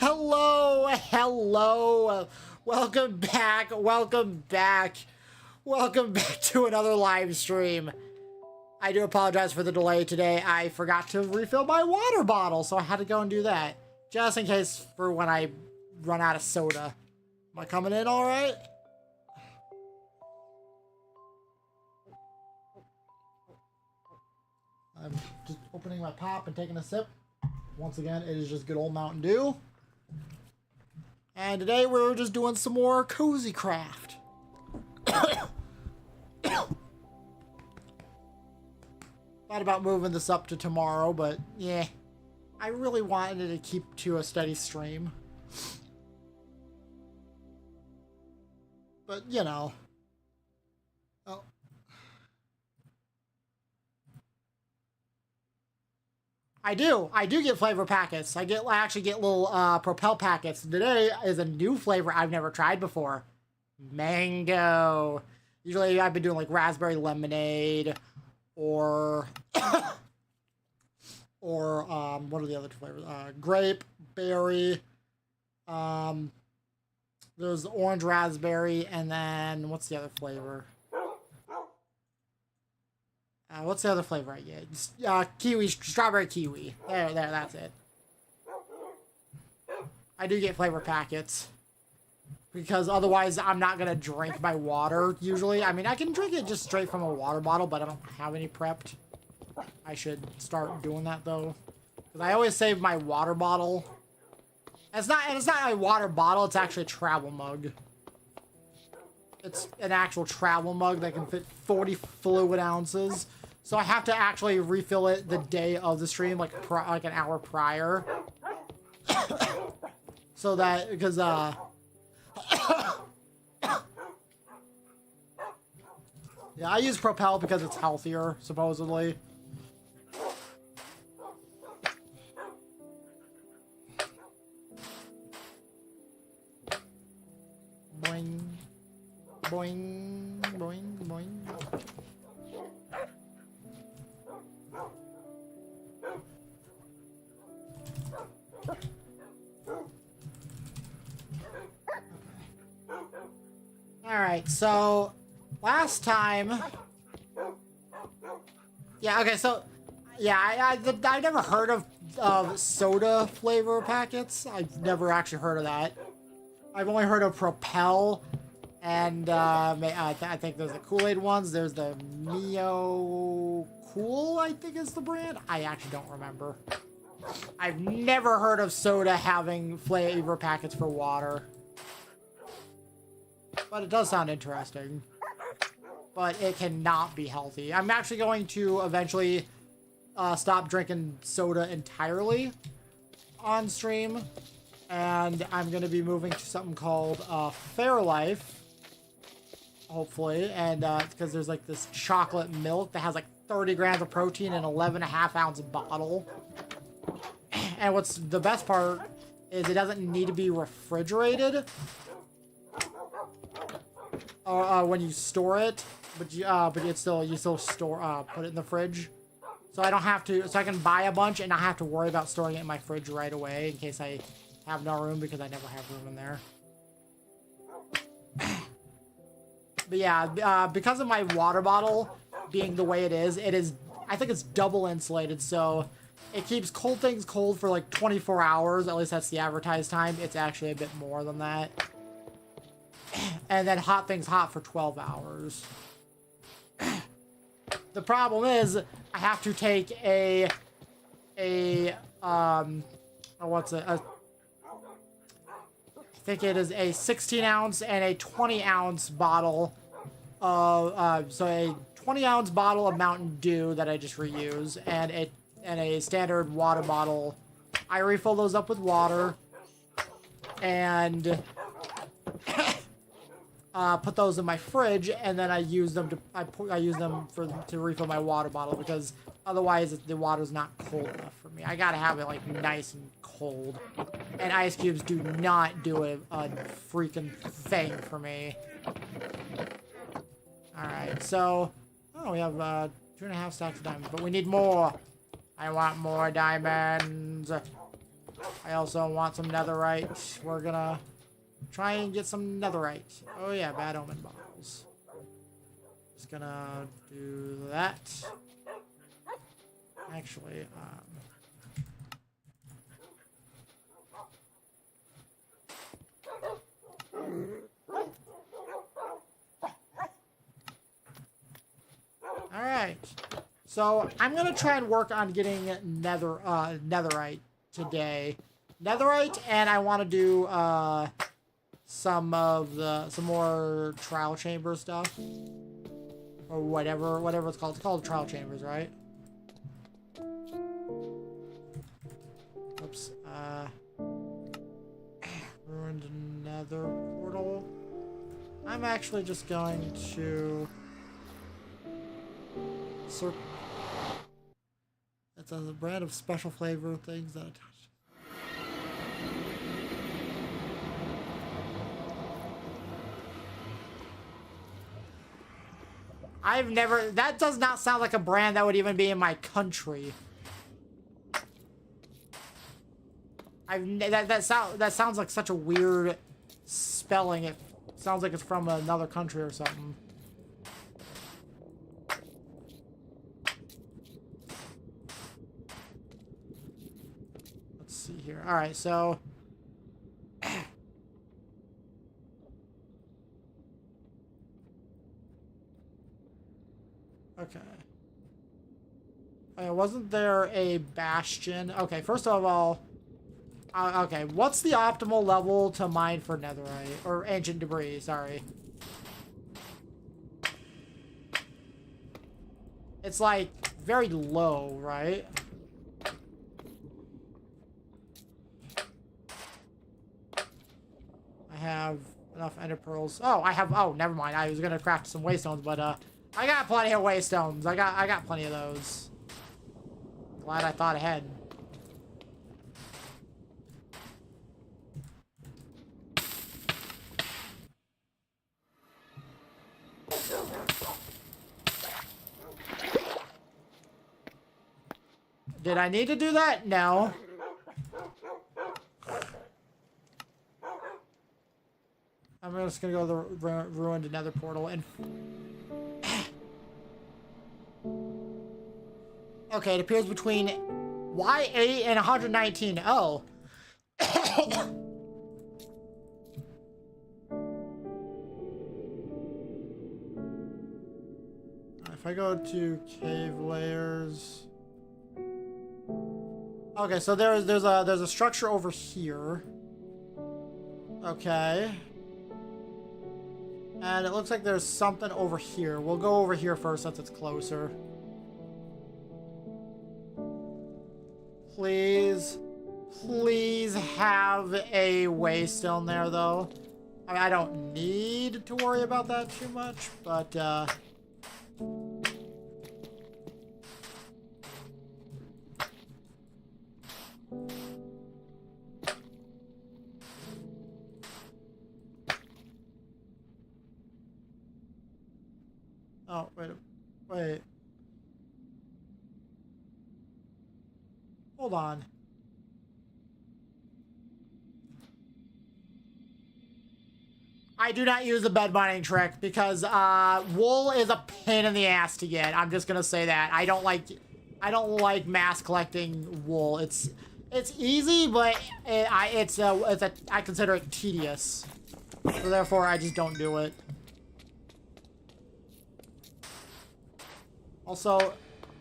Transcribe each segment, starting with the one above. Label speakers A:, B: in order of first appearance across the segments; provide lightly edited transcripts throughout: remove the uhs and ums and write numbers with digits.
A: Hello, hello. Welcome back. Welcome back. Welcome back to another live stream. I do apologize for the delay today. I forgot to refill my water bottle, so I had to go and do that. Just in case for when I run out of soda. Am I coming in all right? I'm just opening my pop and taking a sip. Once again, it is just good old Mountain Dew. And today we're just doing some more Cozycraft. Thought about moving this up to tomorrow, but yeah. I really wanted to keep to a steady stream. But, you know. Oh. I do get flavor packets. I actually get little Propel packets. Today is a new flavor I've never tried before. Mango. Usually I've been doing like raspberry lemonade or or what are the other two flavors? Grape, berry, there's orange raspberry, and then what's the other flavor? What's the other flavor I get? Kiwi, strawberry kiwi. There, that's it. I do get flavor packets. Because otherwise I'm not going to drink my water, usually. I mean, I can drink it just straight from a water bottle, but I don't have any prepped. I should start doing that, though. Because I always save my water bottle. It's not a water bottle, it's actually a travel mug. It's an actual travel mug that can fit 40 fluid ounces. So I have to actually refill it the day of the stream, like an hour prior. So that, because, yeah, I use Propel because it's healthier, supposedly. Boing. Boing, boing, boing. Alright, so last time... Yeah, okay, so... Yeah, I never heard of soda flavor packets. I've never actually heard of that. I've only heard of Propel, and I think there's the Kool-Aid ones. There's the Mio Cool, I think is the brand. I actually don't remember. I've never heard of soda having flavor packets for water. But it does sound interesting. But it cannot be healthy. I'm actually going to eventually stop drinking soda entirely on stream. And I'm going to be moving to something called Fairlife. Hopefully. And because there's like this chocolate milk that has like 30 grams of protein in an 11.5 ounce bottle. And what's the best part is it doesn't need to be refrigerated. When you store it, but you still store put it in the fridge. So I don't have to. So I can buy a bunch and not have to worry about storing it in my fridge right away in case I have no room, because I never have room in there. But yeah, because of my water bottle being the way it is, I think it's double insulated, so it keeps cold things cold for like 24 hours. At least that's the advertised time. It's actually a bit more than that. And then hot things hot for 12 hours. The problem is I have to take what's it? I think it is a 16 ounce and a 20 ounce bottle of, so a 20 ounce bottle of Mountain Dew that I just reuse, and a standard water bottle. I refill those up with water and put those in my fridge, and then I use them to refill my water bottle, because otherwise the water's not cold enough for me. I gotta have it like nice and cold, and ice cubes do not do a freaking thing for me. All right, so we have 2.5 stacks of diamonds, but we need more. I want more diamonds. I also want some netherite. We're gonna try and get some netherite. Oh yeah, bad omen bottles. Just gonna do that. Actually, Alright. So, I'm gonna try and work on getting netherite today. Netherite, and I want to do, some more trial chamber stuff. Or whatever it's called. It's called trial chambers, right? Oops, ruined another portal. I'm actually just going to... It's a brand of special flavor things that I touch. I've never... That does not sound like a brand that would even be in my country. That sounds like such a weird spelling. It sounds like it's from another country or something. Let's see here. All right, so okay. Wasn't there a bastion? Okay, first of all, okay, what's the optimal level to mine for netherite? Or ancient debris, sorry. It's like very low, right? I have enough ender pearls. Oh, I have, oh, never mind. I was gonna craft some waystones, but I got plenty of waystones. I got plenty of those. Glad I thought ahead. Did I need to do that? No. I'm just gonna go to the ruined nether portal and... Okay, it appears between Y8 and 119. Oh. If I go to cave layers... Okay, so there's a structure over here. Okay. And it looks like there's something over here. We'll go over here first since it's closer. Please. Please have a waystone there, though. I mean, I don't need to worry about that too much, but, Oh, wait. Hold on. I do not use the bed mining trick because wool is a pain in the ass to get. I'm just gonna say that. I don't like mass collecting wool. It's easy, but I consider it tedious. So therefore I just don't do it. Also,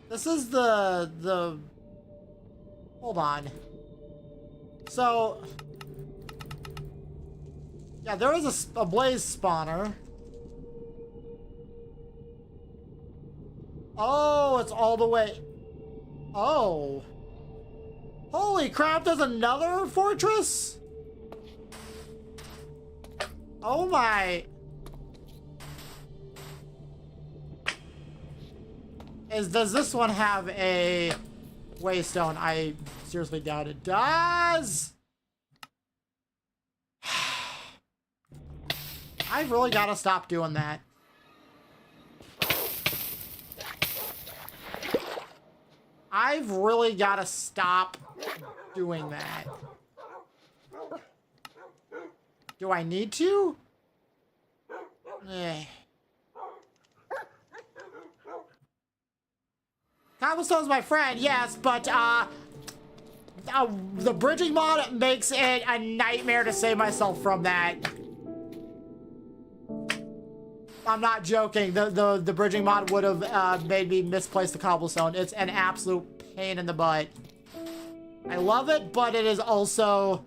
A: this is the hold on. So, yeah, there is a blaze spawner. Oh, it's all the way. Oh. Holy crap, there's another fortress? Oh my. Does this one have a waystone? I seriously doubt it does. I've really got to stop doing that. I've really got to stop doing that. Do I need to? Eh. Cobblestone's my friend, yes, but the bridging mod makes it a nightmare to save myself from that. I'm not joking. The bridging mod would have made me misplace the cobblestone. It's an absolute pain in the butt. I love it, but it is also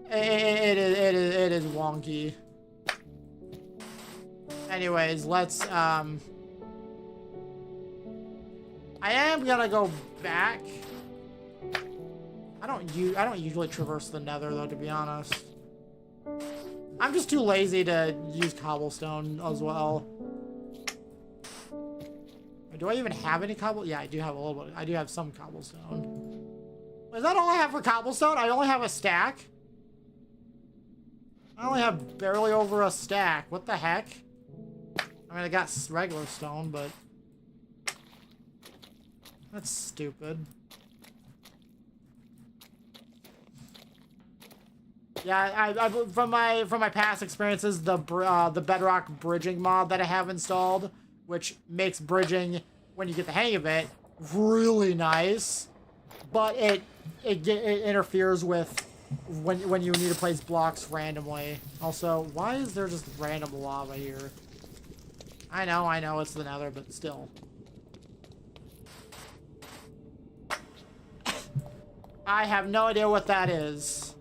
A: it is wonky. Anyways, let's I am gonna go back. I don't usually traverse the nether though, to be honest. I'm just too lazy to use cobblestone as well. Do I even have any cobble? Yeah, I do have a little bit. I do have some cobblestone. Is that all I have for cobblestone? I only have a stack? I only have barely over a stack. What the heck? I mean, I got regular stone, but... That's stupid. Yeah, I from my past experiences, the bedrock bridging mod that I have installed, which makes bridging, when you get the hang of it, really nice, but it interferes with when you need to place blocks randomly. Also, why is there just random lava here? I know it's the nether, but still. I have no idea what that is.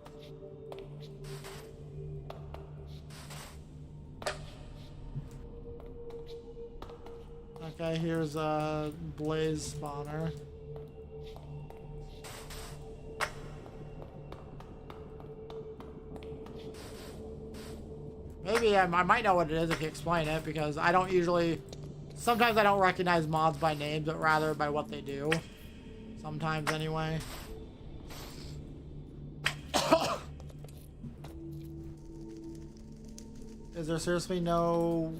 A: Okay, here's a blaze spawner. Maybe I might know what it is if you explain it, because I don't usually... Sometimes I don't recognize mods by name, but rather by what they do. Sometimes, anyway. Is there seriously no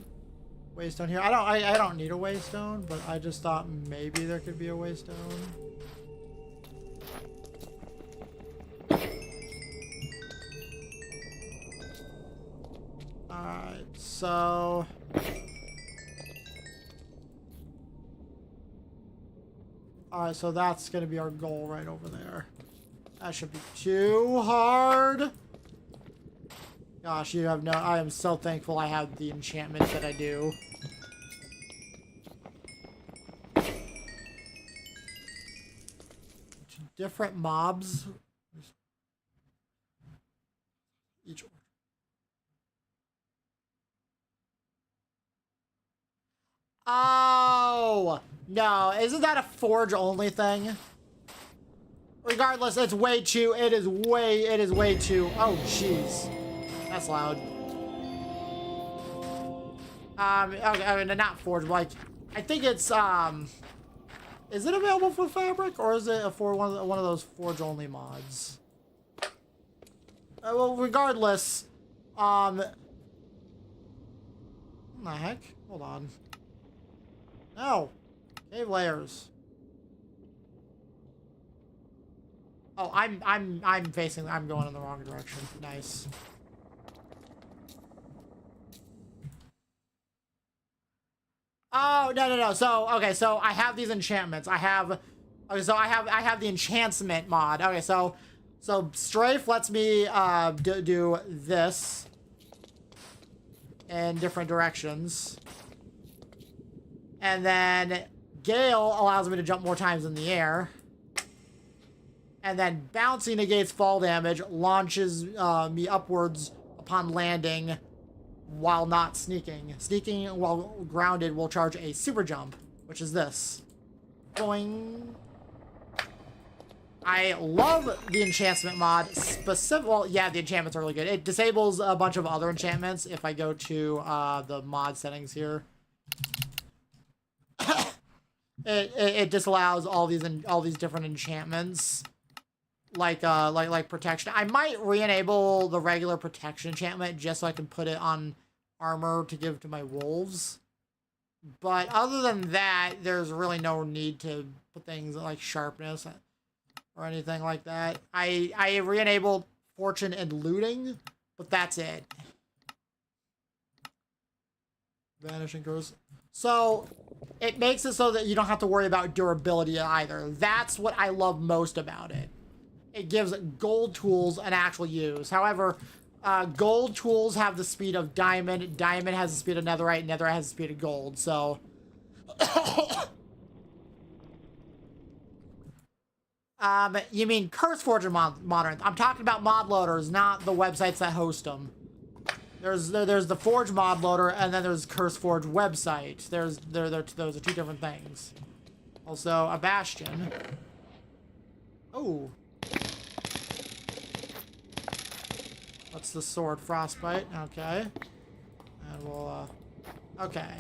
A: waystone here? I don't need a waystone, but I just thought maybe there could be a waystone. Alright, so... Alright, so that's gonna be our goal right over there. That should be too hard. Gosh, you have no... I am so thankful I have the enchantments that I do. Different mobs. Each... Oh! No, isn't that a forge only thing? Regardless, it's way too... It is way too... Oh, jeez. That's loud. Okay, I mean, not forge, but like, I think it's, is it available for fabric, or is it for one of those forge only mods? Well, regardless, what the heck? Hold on. No. Cave layers. Oh, I'm going in the wrong direction. Nice. Oh, no. So, okay, so I have these enchantments. I have the enchantment mod. Okay, so Strafe lets me do this in different directions. And then Gale allows me to jump more times in the air. And then Bouncing negates fall damage, launches me upwards upon landing while not sneaking. Sneaking while grounded will charge a super jump, which is this. Boing. I love the enchantment mod. Well, yeah, the enchantments are really good. It disables a bunch of other enchantments if I go to the mod settings here. It disallows all these different enchantments. Like protection. I might re-enable the regular protection enchantment just so I can put it on armor to give to my wolves. But other than that, there's really no need to put things like sharpness. or anything like that. I re-enabled fortune and looting, but that's it. Vanishing curse. So it makes it so that you don't have to worry about durability either. That's what I love most about it. It gives gold tools an actual use. However, gold tools have the speed of diamond. Diamond has the speed of netherite. Netherite has the speed of gold. So, you mean CurseForge and Modern? I'm talking about mod loaders, not the websites that host them. There's the Forge mod loader, and then there's CurseForge website. Those are two different things. Also, a bastion. Oh. What's the sword? Frostbite. Okay. And we'll, okay.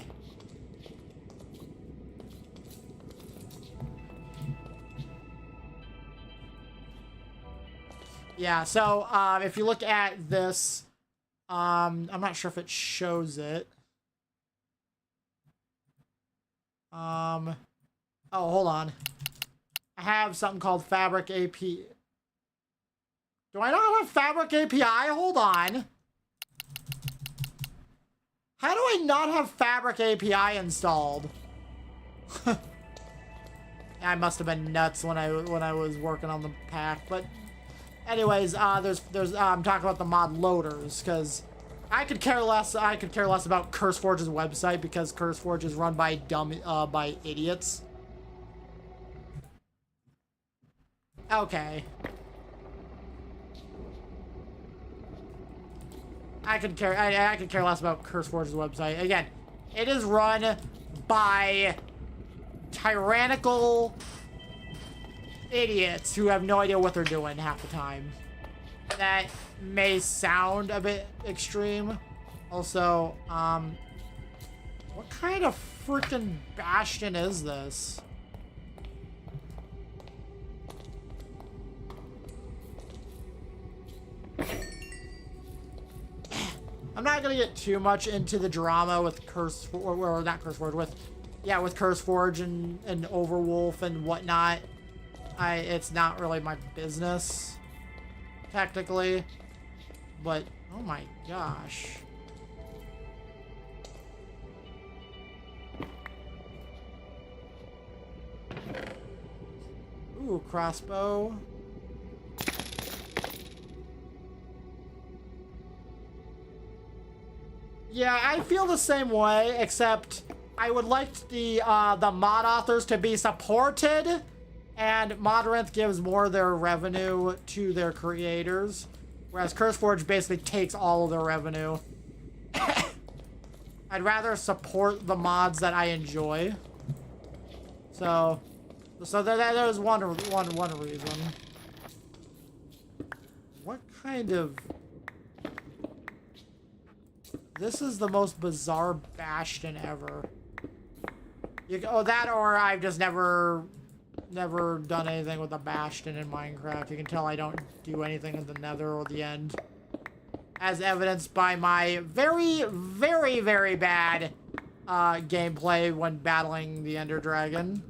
A: Yeah, so, if you look at this, I'm not sure if it shows it. Oh, hold on. I have something called Fabric API. Do I not have Fabric API? Hold on. How do I not have Fabric API installed? I must have been nuts when I was working on the pack, but anyways, I'm talking about the mod loaders, because I could care less about CurseForge's website, because CurseForge is run by by idiots. Okay. I could care less about CurseForge's website. Again, it is run by tyrannical idiots who have no idea what they're doing half the time. That may sound a bit extreme. Also, what kind of freaking bastion is this? I'm not gonna get too much into the drama with with CurseForge and Overwolf and whatnot. It's not really my business, technically. But oh my gosh. Ooh, crossbow. Yeah, I feel the same way, except I would like the mod authors to be supported, and Modrinth gives more of their revenue to their creators, whereas CurseForge basically takes all of their revenue. I'd rather support the mods that I enjoy. So there's one reason. What kind of... This is the most bizarre bastion ever. That or I've just never done anything with a bastion in Minecraft. You can tell I don't do anything in the nether or the end. As evidenced by my very, very, very bad gameplay when battling the Ender Dragon.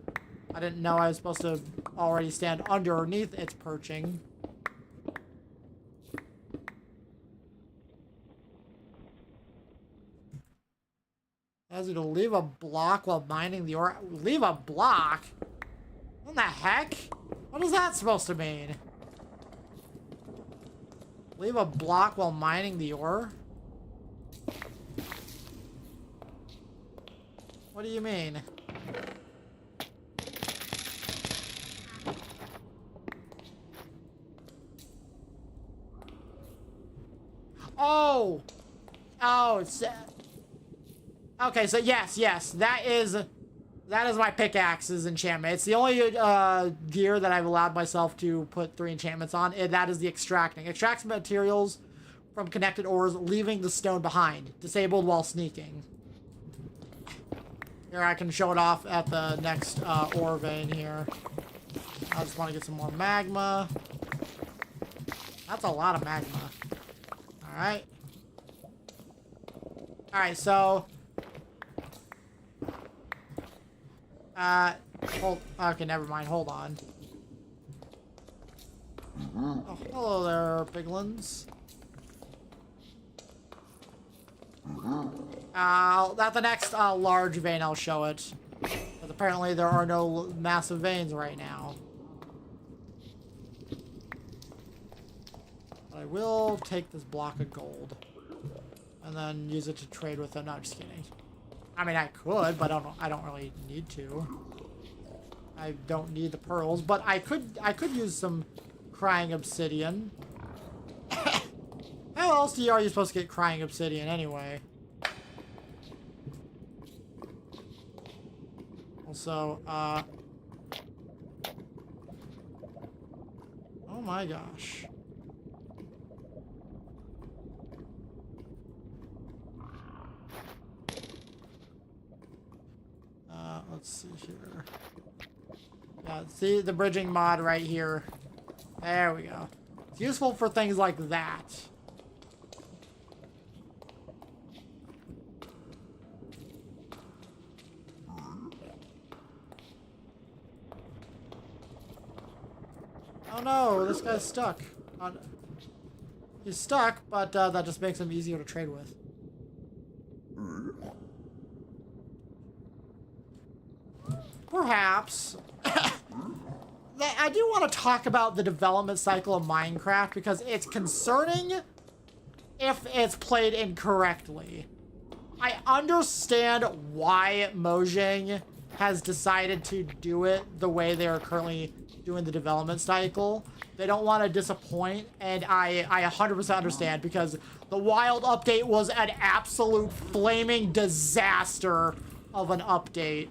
A: I didn't know I was supposed to already stand underneath its perching. As you to leave a block while mining the ore. Leave a block? What the heck? What is that supposed to mean? Leave a block while mining the ore? What do you mean? Oh! Oh, it's... Okay, so yes, that is my pickaxe's enchantment. It's the only gear that I've allowed myself to put 3 enchantments on, and that is the extracting. Extracts materials from connected ores, leaving the stone behind. Disabled while sneaking. Here, I can show it off at the next ore vein here. I just want to get some more magma. That's a lot of magma. Alright. Alright, so... okay, never mind. Hold on. Oh, hello there, piglins. At the next large vein, I'll show it. But apparently there are no massive veins right now. But I will take this block of gold. And then use it to trade with them. No, I'm just kidding. I mean, I could, but I don't really need to. I don't need the pearls, but I could use some crying obsidian. How else are you supposed to get crying obsidian anyway? Also, oh my gosh. Let's see here. Yeah, see the bridging mod right here. There we go. It's useful for things like that. Oh no, this guy's stuck. He's stuck, but that just makes him easier to trade with. Perhaps. I do want to talk about the development cycle of Minecraft because it's concerning if it's played incorrectly. I understand why Mojang has decided to do it the way they're currently doing the development cycle. They don't want to disappoint, and I 100% understand because the Wild update was an absolute flaming disaster of an update.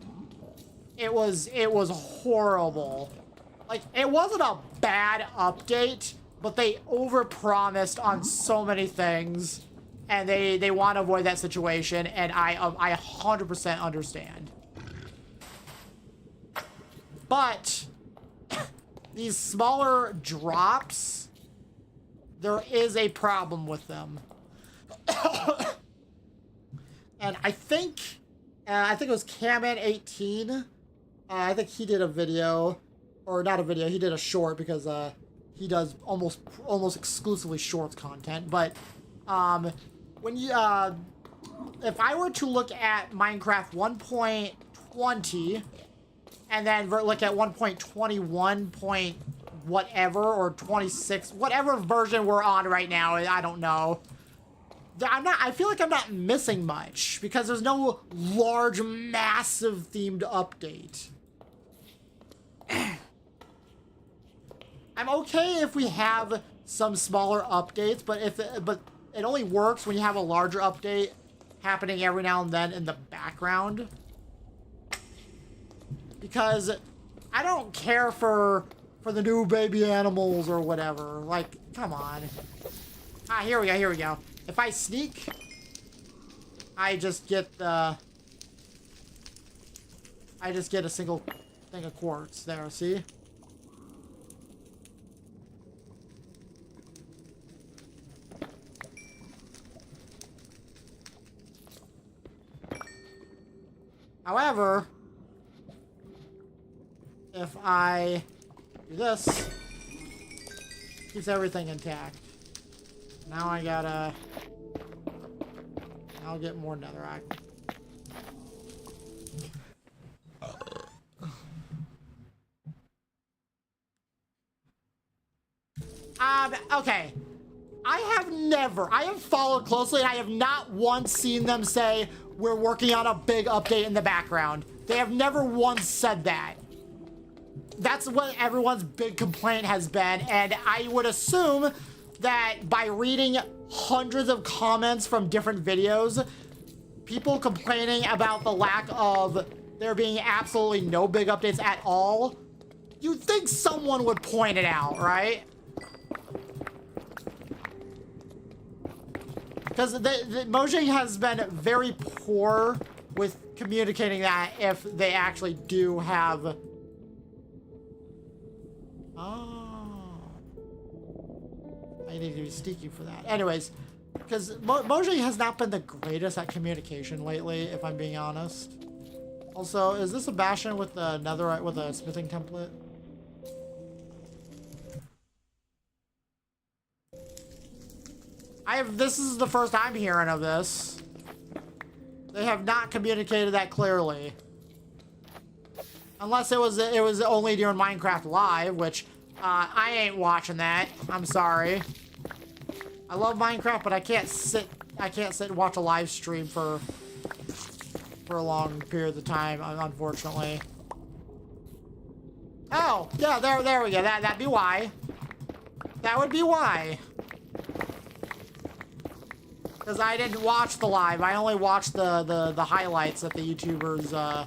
A: It was horrible. Like, it wasn't a bad update, but they overpromised on so many things, and they want to avoid that situation, and I 100% understand. But these smaller drops, there is a problem with them. And I think it was Caman18. I think he did a video, or not a video, he did a short because he does almost exclusively shorts content. But when you if I were to look at Minecraft 1.20 and then look at 1.21 point whatever or 26, whatever version we're on right now, I don't know. I feel like I'm not missing much because there's no large, massive themed update. I'm okay if we have some smaller updates, but it only works when you have a larger update happening every now and then in the background. Because I don't care for the new baby animals or whatever. Like, come on. Ah, here we go. If I sneak, I just get a single thing of quartz there, see? However, if I do this, keeps everything intact. Now I'll get more netherrack. Okay. I have followed closely and I have not once seen them say, we're working on a big update in the background. They have never once said that. That's what everyone's big complaint has been, and I would assume that by reading hundreds of comments from different videos, people complaining about the lack of there being absolutely no big updates at all, you'd think someone would point it out, right? Because the Mojang has been very poor with communicating that if they actually do have... Oh. I need to be sneaky for that. Anyways, because Mojang has not been the greatest at communication lately, if I'm being honest. Also, is this a bastion with a netherite with a smithing template? This is the first I'm hearing of this. They have not communicated that clearly. Unless it was only during Minecraft Live, which I ain't watching that. I'm sorry. I love Minecraft, but I can't sit and watch a live stream for a long period of time, unfortunately. Oh, yeah, there we go. That'd be why. That would be why. Because I didn't watch the live. I only watched the highlights that the YouTubers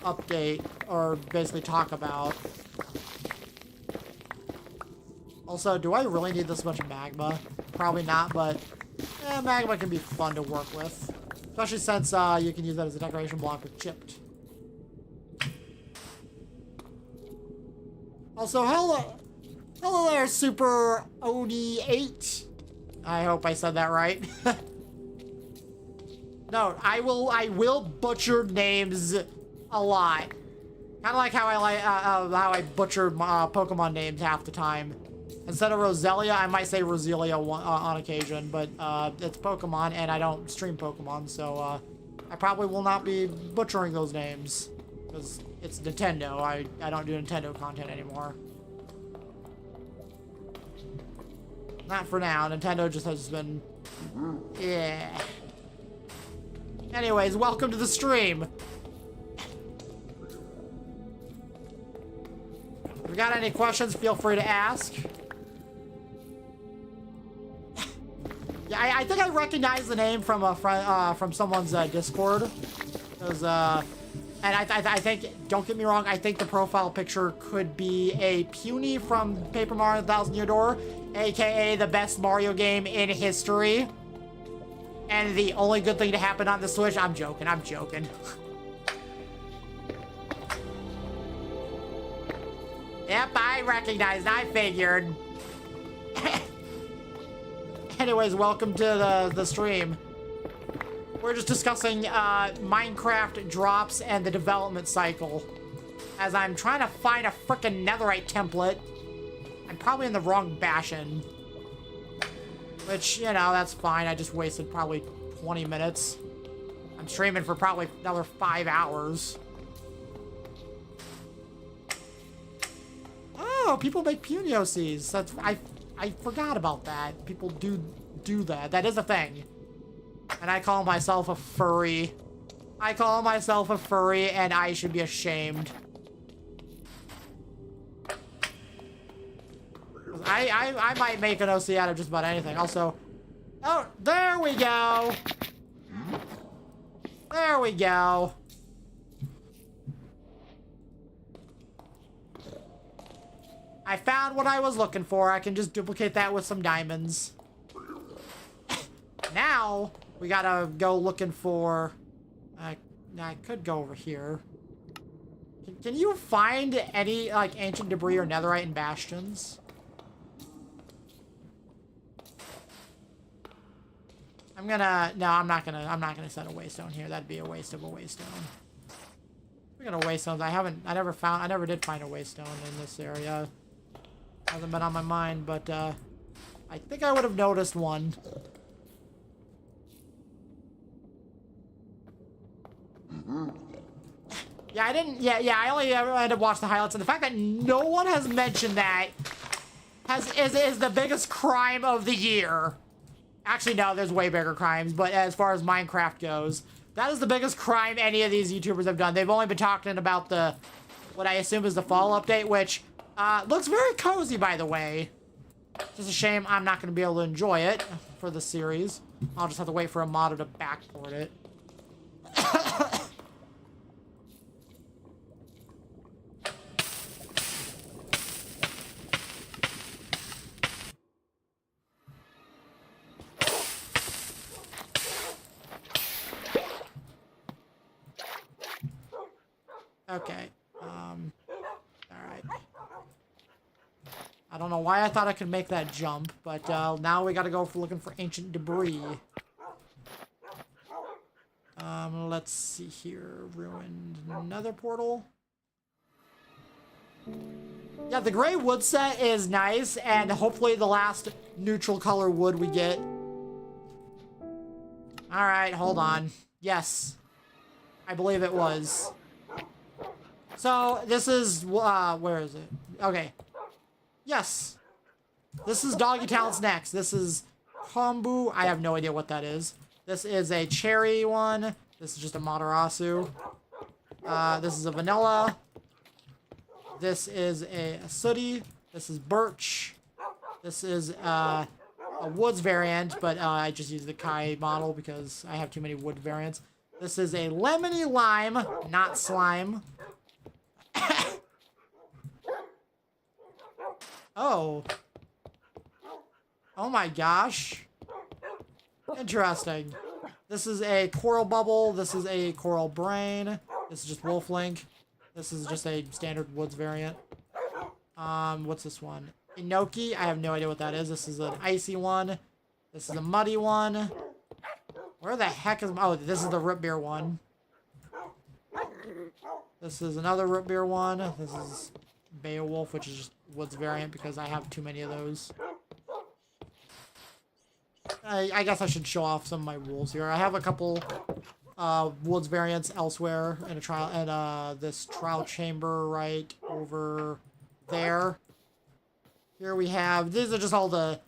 A: update or basically talk about. Also, do I really need this much magma? Probably not, but magma can be fun to work with. Especially since you can use that as a decoration block with chipped. Also, hello there, Super Oni8. I hope I said that right. No, I will butcher names a lot. Kind of like how I butcher Pokemon names half the time. Instead of Roselia, I might say Roselia on occasion, but it's Pokemon and I don't stream Pokemon, so I probably will not be butchering those names because it's Nintendo. I don't do Nintendo content anymore. Not for now. Nintendo just has been... Yeah. Anyways, welcome to the stream. If you got any questions, feel free to ask. Yeah, I think I recognize the name from a friend, from someone's Discord. Because, and I think, don't get me wrong, I think the profile picture could be a Puny from Paper Mario Thousand Year Door, aka the best Mario game in history. And the only good thing to happen on the Switch. I'm joking. Yep, I recognized. I figured. Anyways, welcome to the stream. We're just discussing Minecraft drops and the development cycle. As I'm trying to find a frickin' netherite template. I'm probably in the wrong bastion. Which, you know, that's fine. I just wasted probably 20 minutes. I'm streaming for probably another 5 hours. Oh, people make Punioses. That's I forgot about that. People do that. That is a thing. And I call myself a furry. I call myself a furry, and I should be ashamed. I might make an OC out of just about anything. Also, oh, there we go. There we go. I found what I was looking for. I can just duplicate that with some diamonds. Now, we gotta go looking for... I could go over here. Can you find any, like, ancient debris or netherite in bastions? I'm not gonna set a waystone here. That'd be a waste of a waystone. Speaking of waystones, I never did find a waystone in this area. Hasn't been on my mind, but I think I would have noticed one. Yeah, I didn't. Yeah. I only ever had to watch the highlights, and the fact that no one has mentioned that is the biggest crime of the year. Actually, no, there's way bigger crimes, but as far as Minecraft goes, that is the biggest crime any of these YouTubers have done. They've only been talking about what I assume is the fall update, which looks very cozy, by the way. Just a shame I'm not going to be able to enjoy it for the series. I'll just have to wait for a modder to backport it. Okay, alright. I don't know why I thought I could make that jump, but now we gotta go for looking for ancient debris. Let's see here. Ruined nether portal. Yeah, the gray wood set is nice, and hopefully the last neutral color wood we get Alright, hold on. Yes. I believe it was. So, this is, where is it? Okay. Yes. This is Doggy Talent's next. This is kombu. I have no idea what that is. This is a cherry one. This is just a Materasu. This is a vanilla. This is a sooty. This is birch. This is a woods variant, but I just use the Kai model because I have too many wood variants. This is a lemony lime, not slime. Oh. Oh my gosh. Interesting. This is a coral bubble. This is a coral brain. This is just wolf link. This is just a standard woods variant. What's this one? Inoki. I have no idea what that is. This is an icy one. This is a muddy one. Where the heck is... Oh, this is the root beer one. This is another root beer one. This is Beowulf, which is just woods variant because I have too many of those. I guess I should show off some of my wolves here. I have a couple woods variants elsewhere in a trial, and this trial chamber right over there. Here we have, these are just all the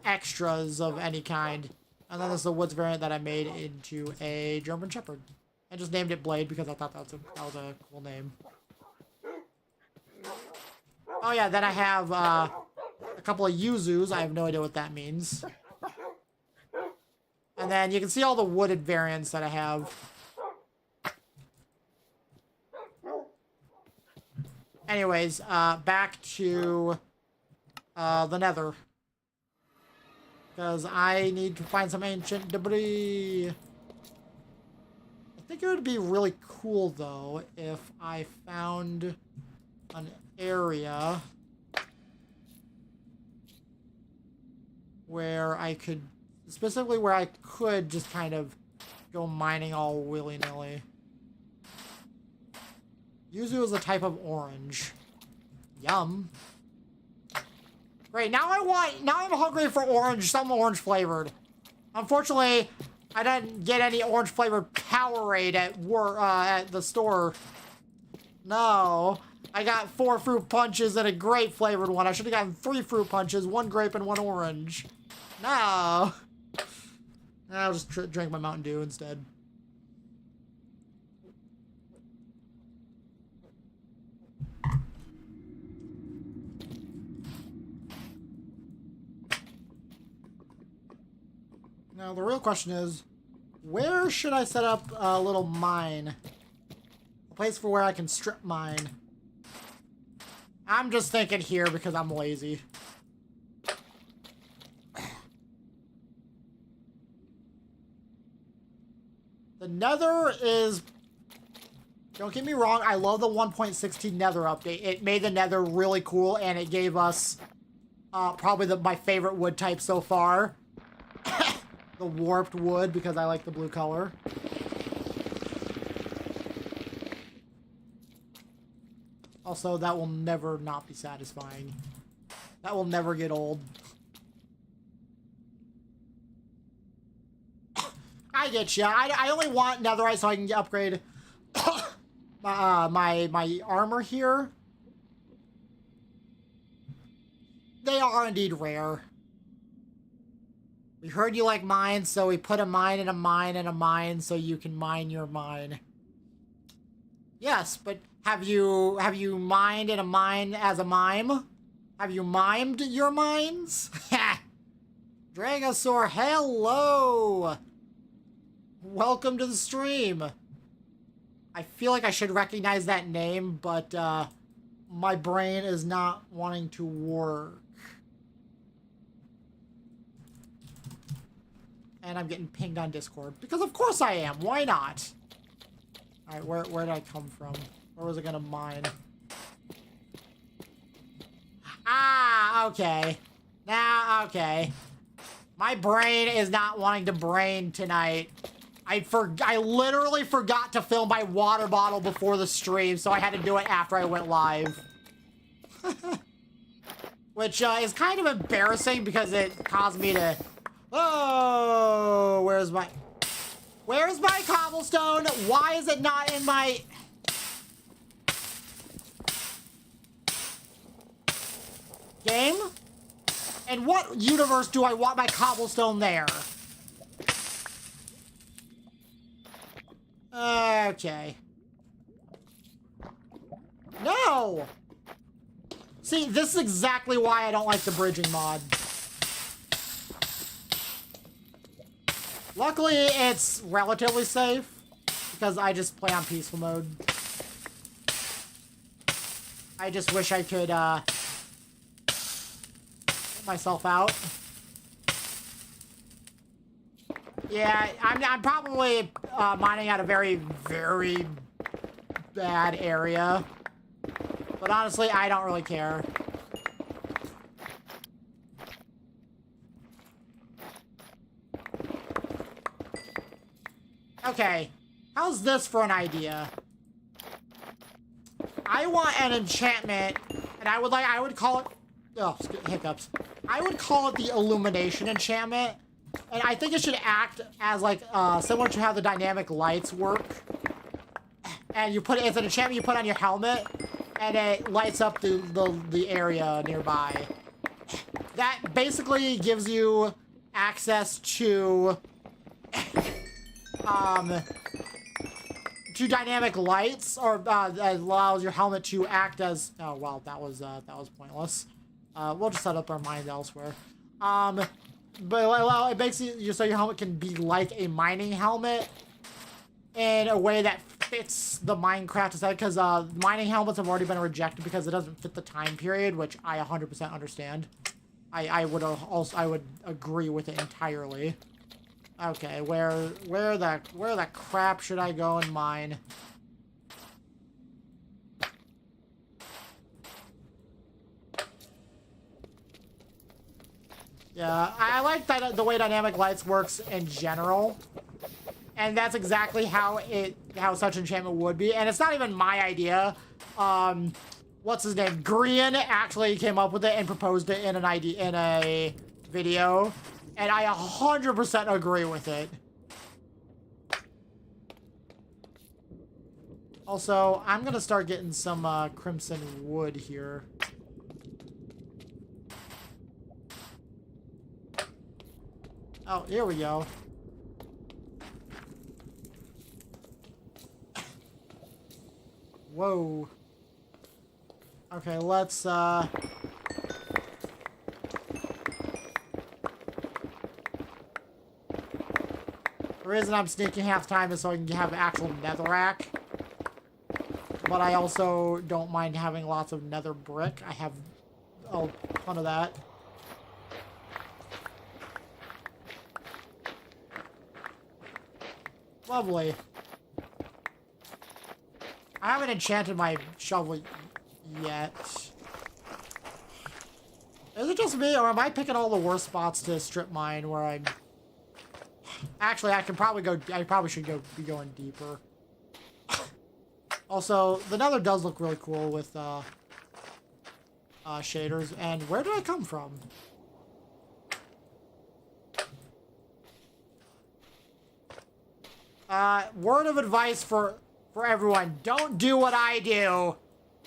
A: extras of any kind. And then this is the woods variant that I made into a German Shepherd. I just named it Blade because I thought that was a cool name. Oh yeah, then I have a couple of Yuzus. I have no idea what that means. And then you can see all the wooded variants that I have. Anyways, back to the Nether. Because I need to find some ancient debris. I think it would be really cool, though, if I found an area where I could... Specifically where I could just kind of go mining all willy-nilly. Yuzu is a type of orange. Yum. Great, now I'm hungry for orange, some orange flavored. Unfortunately, I didn't get any orange flavored Powerade at the store. No. I got 4 fruit punches and a grape flavored one. I should have gotten 3 fruit punches, 1 grape and 1 orange. No. I'll just drink my Mountain Dew instead. Now, the real question is, where should I set up a little mine? A place for where I can strip mine. I'm just thinking here because I'm lazy. The Nether is... Don't get me wrong, I love the 1.16 Nether update. It made the Nether really cool, and it gave us probably my favorite wood type so far. The warped wood, because I like the blue color. Also, that will never not be satisfying. That will never get old. I get ya. I only want netherite so I can upgrade my armor here. They are indeed rare. We heard you like mines, so we put a mine and a mine and a mine so you can mine your mine. Yes, but have you mined in a mine as a mime? Have you mimed your mines? Dragosaur, hello! Welcome to the stream. I feel like I should recognize that name, but my brain is not wanting to work. And I'm getting pinged on Discord. Because of course I am. Why not? Alright, where did I come from? Where was I gonna mine? Ah, okay. Now, okay. My brain is not wanting to brain tonight. I literally forgot to fill my water bottle before the stream, so I had to do it after I went live. Which is kind of embarrassing because it caused me to... Oh, where's my... Where's my cobblestone? Why is it not in my... Game? In what universe do I want my cobblestone there? Okay. No! See, this is exactly why I don't like the bridging mod. Luckily, it's relatively safe, because I just play on peaceful mode. I just wish I could, get myself out. Yeah, I'm probably, mining out a very, very bad area. But honestly, I don't really care. Okay, how's this for an idea? I want an enchantment, and I would call it, oh, hiccups. I would call it the illumination enchantment, and I think it should act as like, similar to how the dynamic lights work. And you put it, it's an enchantment you put on your helmet, and it lights up the area nearby. That basically gives you access to dynamic lights, or allows your helmet to act as... Oh, well, that was pointless. We'll just set up our mind elsewhere. But it makes you so your helmet can be like a mining helmet in a way that fits the Minecraft aesthetic, because mining helmets have already been rejected because it doesn't fit the time period, which I 100% understand. I would agree with it entirely. Okay, where the crap should I go and mine? Yeah, I like the way dynamic lights works in general. And that's exactly how such enchantment would be. And it's not even my idea. What's his name? Grian actually came up with it and proposed it in a video. And I 100% agree with it. Also, I'm gonna start getting some crimson wood here. Oh, here we go. Whoa. Okay, let's, The reason I'm sneaking half the time is so I can have actual netherrack. But I also don't mind having lots of nether brick. I have a ton of that. Lovely. I haven't enchanted my shovel yet. Is it just me, or am I picking all the worst spots to strip mine where I'm... Actually, I probably should be going deeper. Also, the nether does look really cool with shaders. And where did I come from? Word of advice for everyone. Don't do what I do.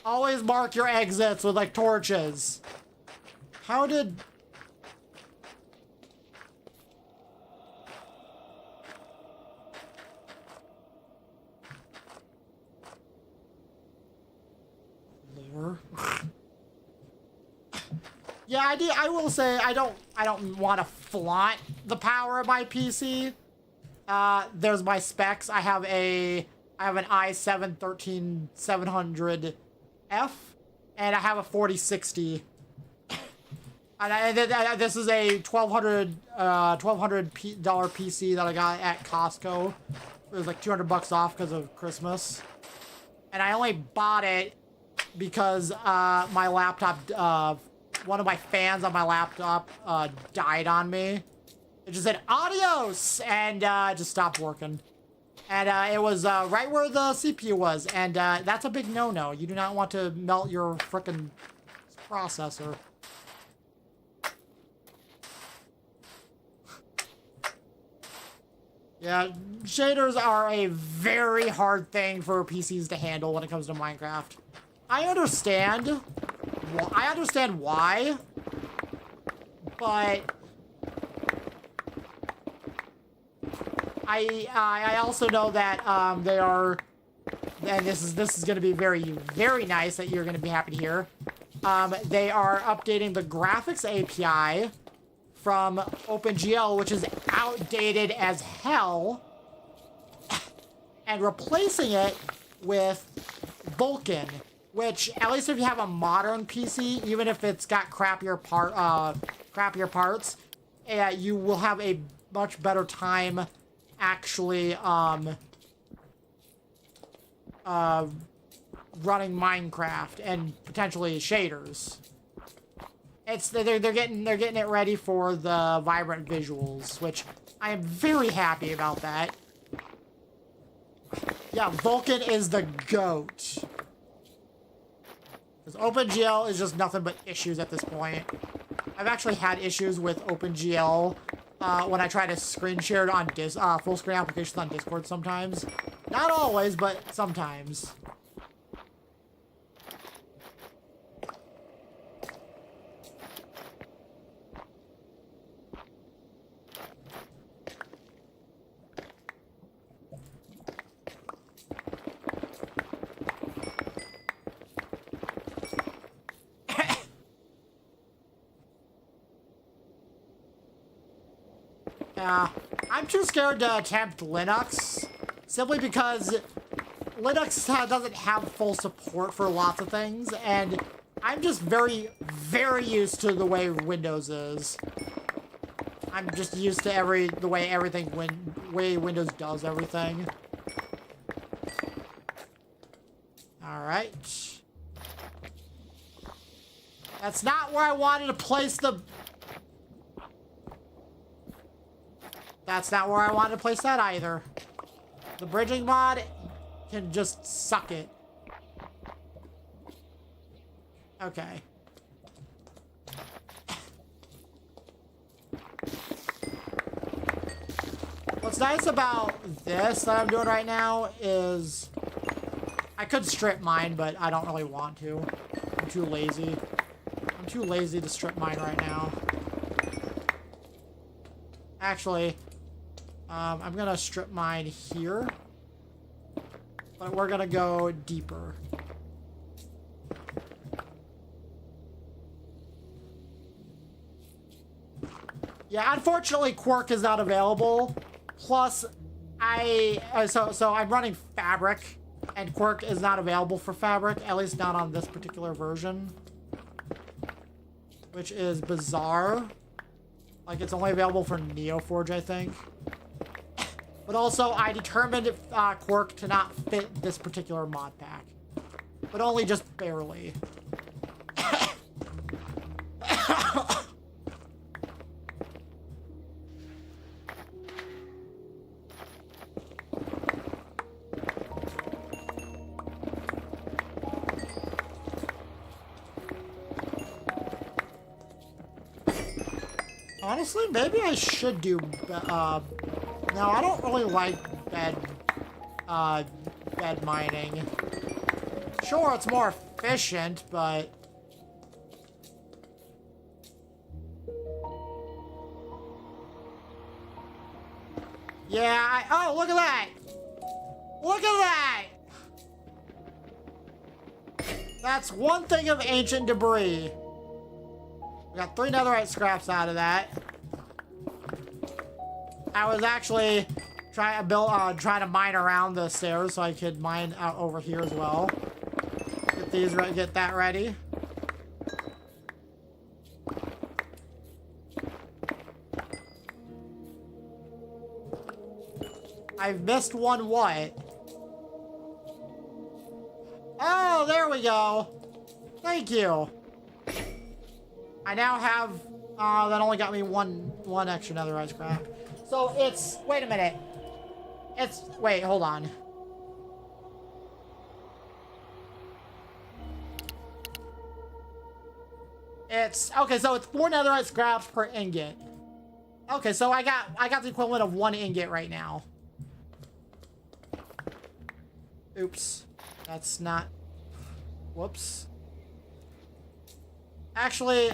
A: Always mark your exits with, like, torches. How did... Lore? Yeah, I will say I don't want to flaunt the power of my PC. There's my specs. I have an i7 13700F, and I have a 4060. And this is a $1,200 PC that I got at Costco. It was like $200 off because of Christmas, and I only bought it because my laptop, one of my fans on my laptop died on me. It just said adios, and it just stopped working. And it was right where the CPU was, and that's a big no-no. You do not want to melt your frickin' processor. Yeah, shaders are a very hard thing for PCs to handle when it comes to Minecraft. I understand. I understand why, but I also know that they are, and this is going to be very nice that you're going to be happy to hear. They are updating the graphics API from OpenGL, which is outdated as hell, and replacing it with Vulkan, which, at least if you have a modern PC, even if it's got crappier parts, you will have a much better time actually running Minecraft and potentially shaders. They're getting it ready for the vibrant visuals, which I am very happy about that. Yeah, Vulkan is the GOAT. Because OpenGL is just nothing but issues at this point. I've actually had issues with OpenGL when I try to screen share it on full screen applications on Discord sometimes. Not always, but sometimes. I'm too scared to attempt Linux, simply because Linux doesn't have full support for lots of things, and I'm just very used to the way Windows is. I'm just used to the way Windows does everything. Alright. That's not where I wanted to place the... That's not where I wanted to place that either. The bridging mod can just suck it. Okay. What's nice about this that I'm doing right now is I could strip mine, but I don't really want to. I'm too lazy. I'm too lazy to strip mine right now. Actually, I'm gonna strip mine here, but we're gonna go deeper. Yeah, unfortunately, Quirk is not available. Plus, so I'm running Fabric, and Quirk is not available for Fabric, at least not on this particular version, which is bizarre. Like, it's only available for NeoForge, I think. But also, I determined Quirk to not fit this particular mod pack. But only just barely. Honestly, maybe I should do, no, I don't really like bed mining. Sure, it's more efficient, but... Yeah, oh, look at that! Look at that! That's one thing of ancient debris. We got 3 netherite scraps out of that. I was actually trying to mine around the stairs so I could mine out over here as well. Get that ready. I've missed one what? Oh, there we go. Thank you. I now have, that only got me one extra netherite scrap. So it's, wait a minute. Wait, hold on. Okay, so it's 4 netherite scraps per ingot. Okay, so I got the equivalent of 1 ingot right now. Oops. That's not... Whoops. Actually,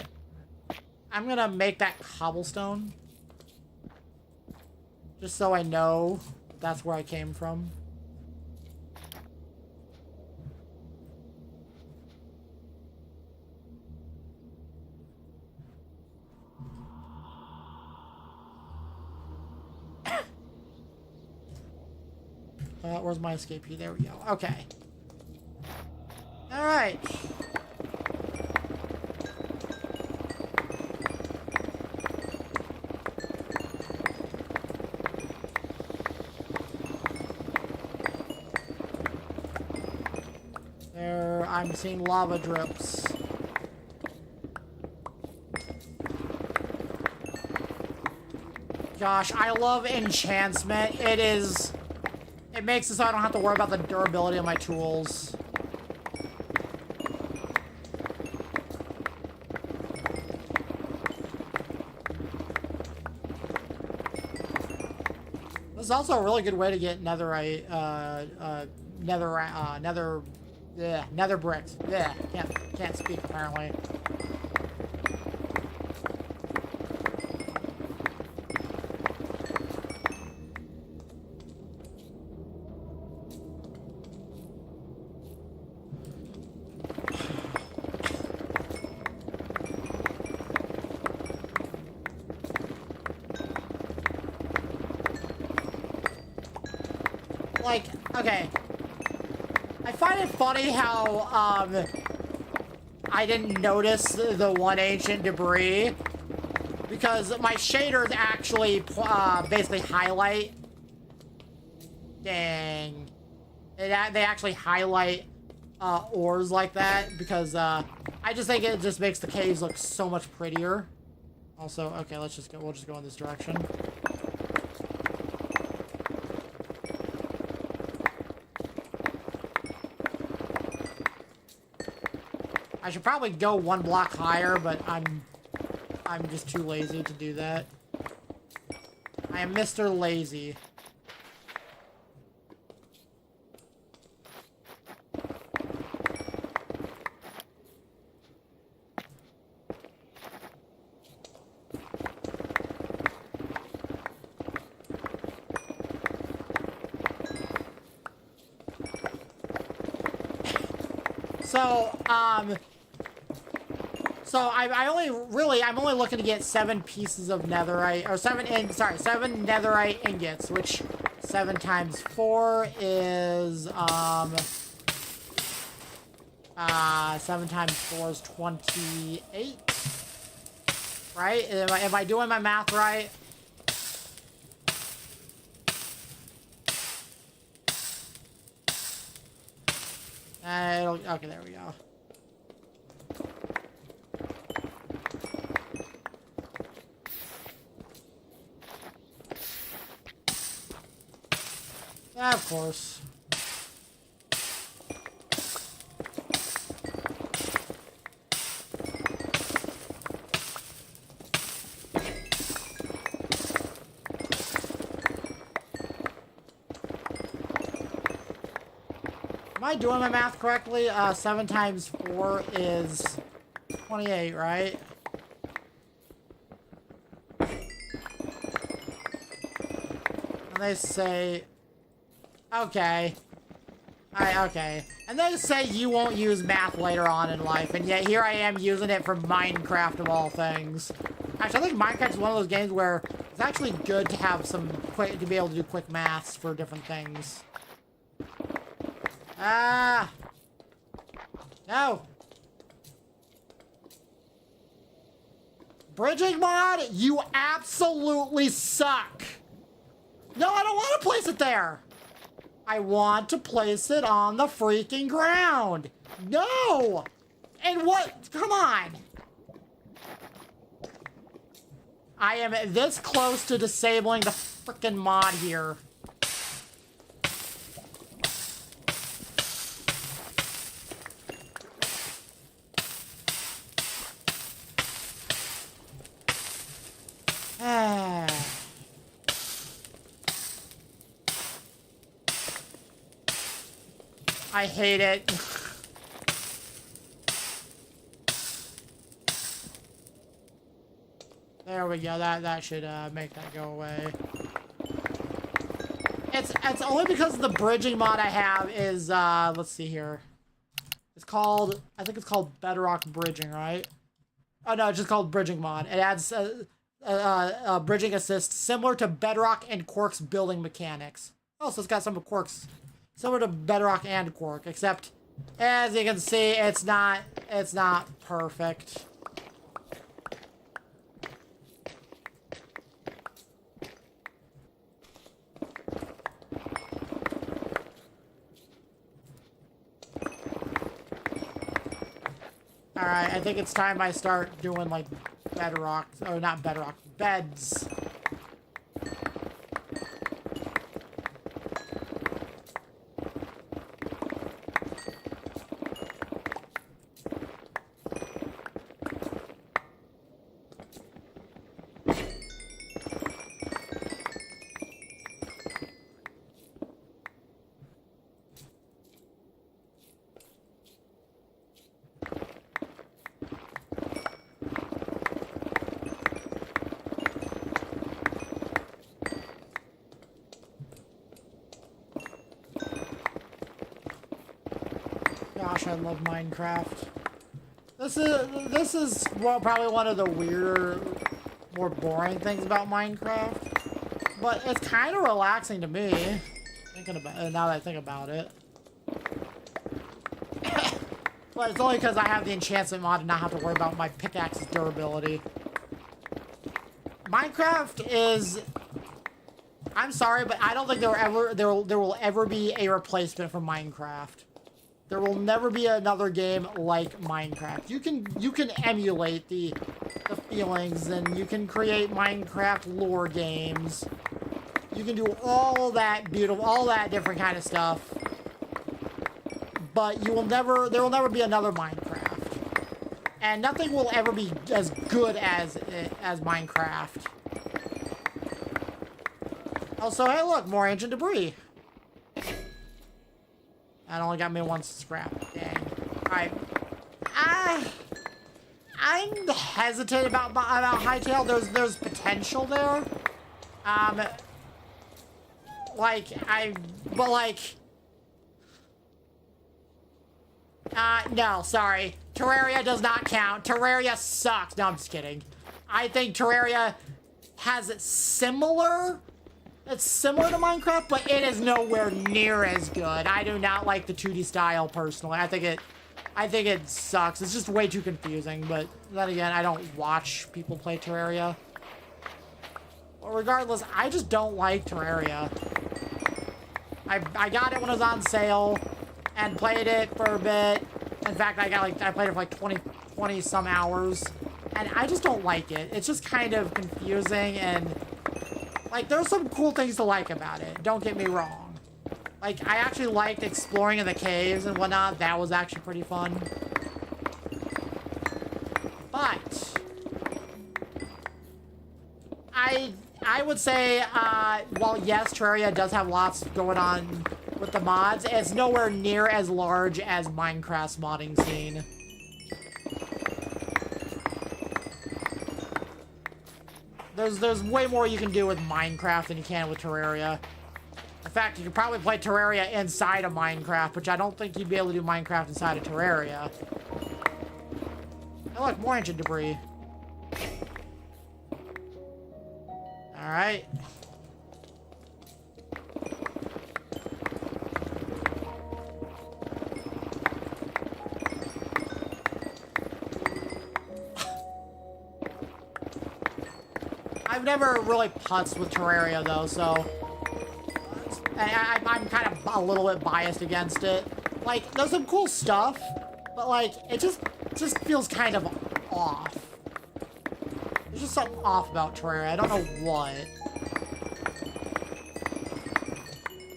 A: I'm gonna make that cobblestone. Just so I know that's where I came from. Where's my escape key? There we go. Okay. Alright. There, I'm seeing lava drips. Gosh, I love enchantment. It makes it so I don't have to worry about the durability of my tools. This is also a really good way to get netherite, nether bricks. Yeah, can't speak apparently. Like, okay. I find it funny how, I didn't notice the one ancient debris. Because my shaders actually, basically highlight. Dang. They actually highlight, ores like that. Because, I just think it just makes the caves look so much prettier. Also, okay, we'll just go in this direction. I should probably go one block higher, but I'm just too lazy to do that. I am Mr. Lazy. So, I'm only looking to get 7 pieces of netherite, or 7 netherite ingots, which 7 times 4 is, 7 times 4 is 28, right? Am I doing my math right? Okay, there we go. Yeah, of course. Am I doing my math correctly? 7 times 4 is 28, right? And they say... Okay. Okay. And they say you won't use math later on in life, and yet here I am using it for Minecraft of all things. Actually, I think Minecraft is one of those games where it's actually good to have to be able to do quick maths for different things. Ah! No! Bridging mod, you absolutely suck! No, I don't want to place it there! I want to place it on the freaking ground! No! And what? Come on! I am this close to disabling the freaking mod here. I hate it. There we go. That should make that go away. It's only because the bridging mod I have is let's see here. It's called, I think it's called Bedrock Bridging, right? Oh no, it's just called Bridging mod. It adds bridging assist similar to Bedrock and Quark's building mechanics. Oh, so it's got some quirks similar to Bedrock and Quark, except as you can see, it's not perfect. Alright, I think it's time I start doing, like, bedrock, or not bedrock, beds. Gosh, I love Minecraft. This is probably one of the weirder, more boring things about Minecraft, but it's kind of relaxing to me. Thinking about it, now that I think about it, but it's only because I have the enchantment mod and not have to worry about my pickaxe's durability. Minecraft is. I'm sorry, but I don't think there will ever be a replacement for Minecraft. There will never be another game like Minecraft. You can emulate the feelings, and you can create Minecraft lore games. You can do all that beautiful, all that different kind of stuff. But there will never be another Minecraft. And nothing will ever be as good as Minecraft. Also, hey look, more ancient debris. That only got me one scrap. Dang. Alright. I'm hesitant about Hightail. There's potential there. No, sorry. Terraria does not count. Terraria sucks. No, I'm just kidding. I think Terraria has it similar. It's similar to Minecraft, but it is nowhere near as good. I do not like the 2D style personally. I think it sucks. It's just way too confusing, but then again, I don't watch people play Terraria. Well, regardless, I just don't like Terraria. I got it when it was on sale and played it for a bit. In fact, I played it for like 20 some hours, and I just don't like it. It's just kind of confusing, and like, there's some cool things to like about it. Don't get me wrong. Like, I actually liked exploring in the caves and whatnot. That was actually pretty fun. But I would say, while yes, Terraria does have lots going on with the mods, it's nowhere near as large as Minecraft's modding scene. There's way more you can do with Minecraft than you can with Terraria. In fact, you could probably play Terraria inside of Minecraft, which I don't think you'd be able to do Minecraft inside of Terraria. Oh, look, more ancient debris. Alright. I've never really putzed with Terraria though, so I'm kind of a little bit biased against it. Like, there's some cool stuff, but like, it just feels kind of off. There's just something off about Terraria. I don't know what.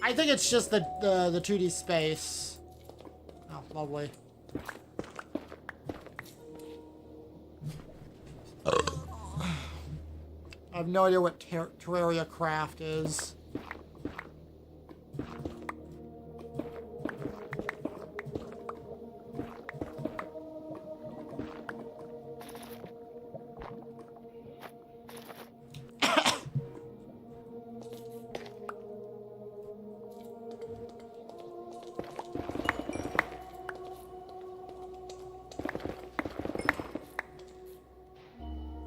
A: I think it's just the 2D space. Oh, lovely. I have no idea what Terraria Craft is.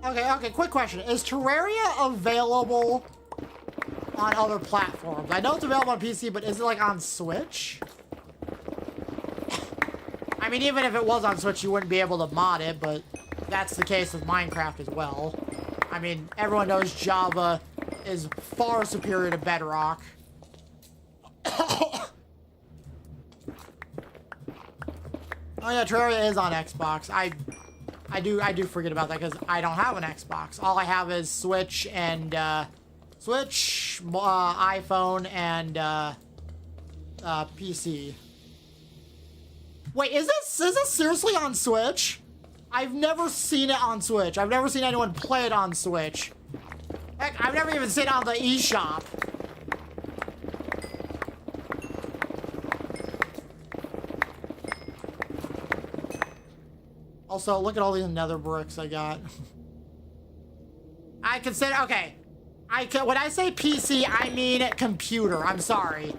A: Okay, quick question. Is Terraria available on other platforms? I know it's available on PC, but is it like on Switch? I mean, even if it was on Switch, you wouldn't be able to mod it, but that's the case with Minecraft as well. I mean, everyone knows Java is far superior to Bedrock. Oh yeah, Terraria is on Xbox. I do forget about that because I don't have an Xbox. All I have is Switch and iPhone and PC. Wait, is this seriously on Switch? I've never seen it on Switch. I've never seen anyone play it on Switch. Heck, I've never even seen it on the eShop. Also, look at all these nether bricks I got. I consider, okay. When I say PC, I mean computer. I'm sorry.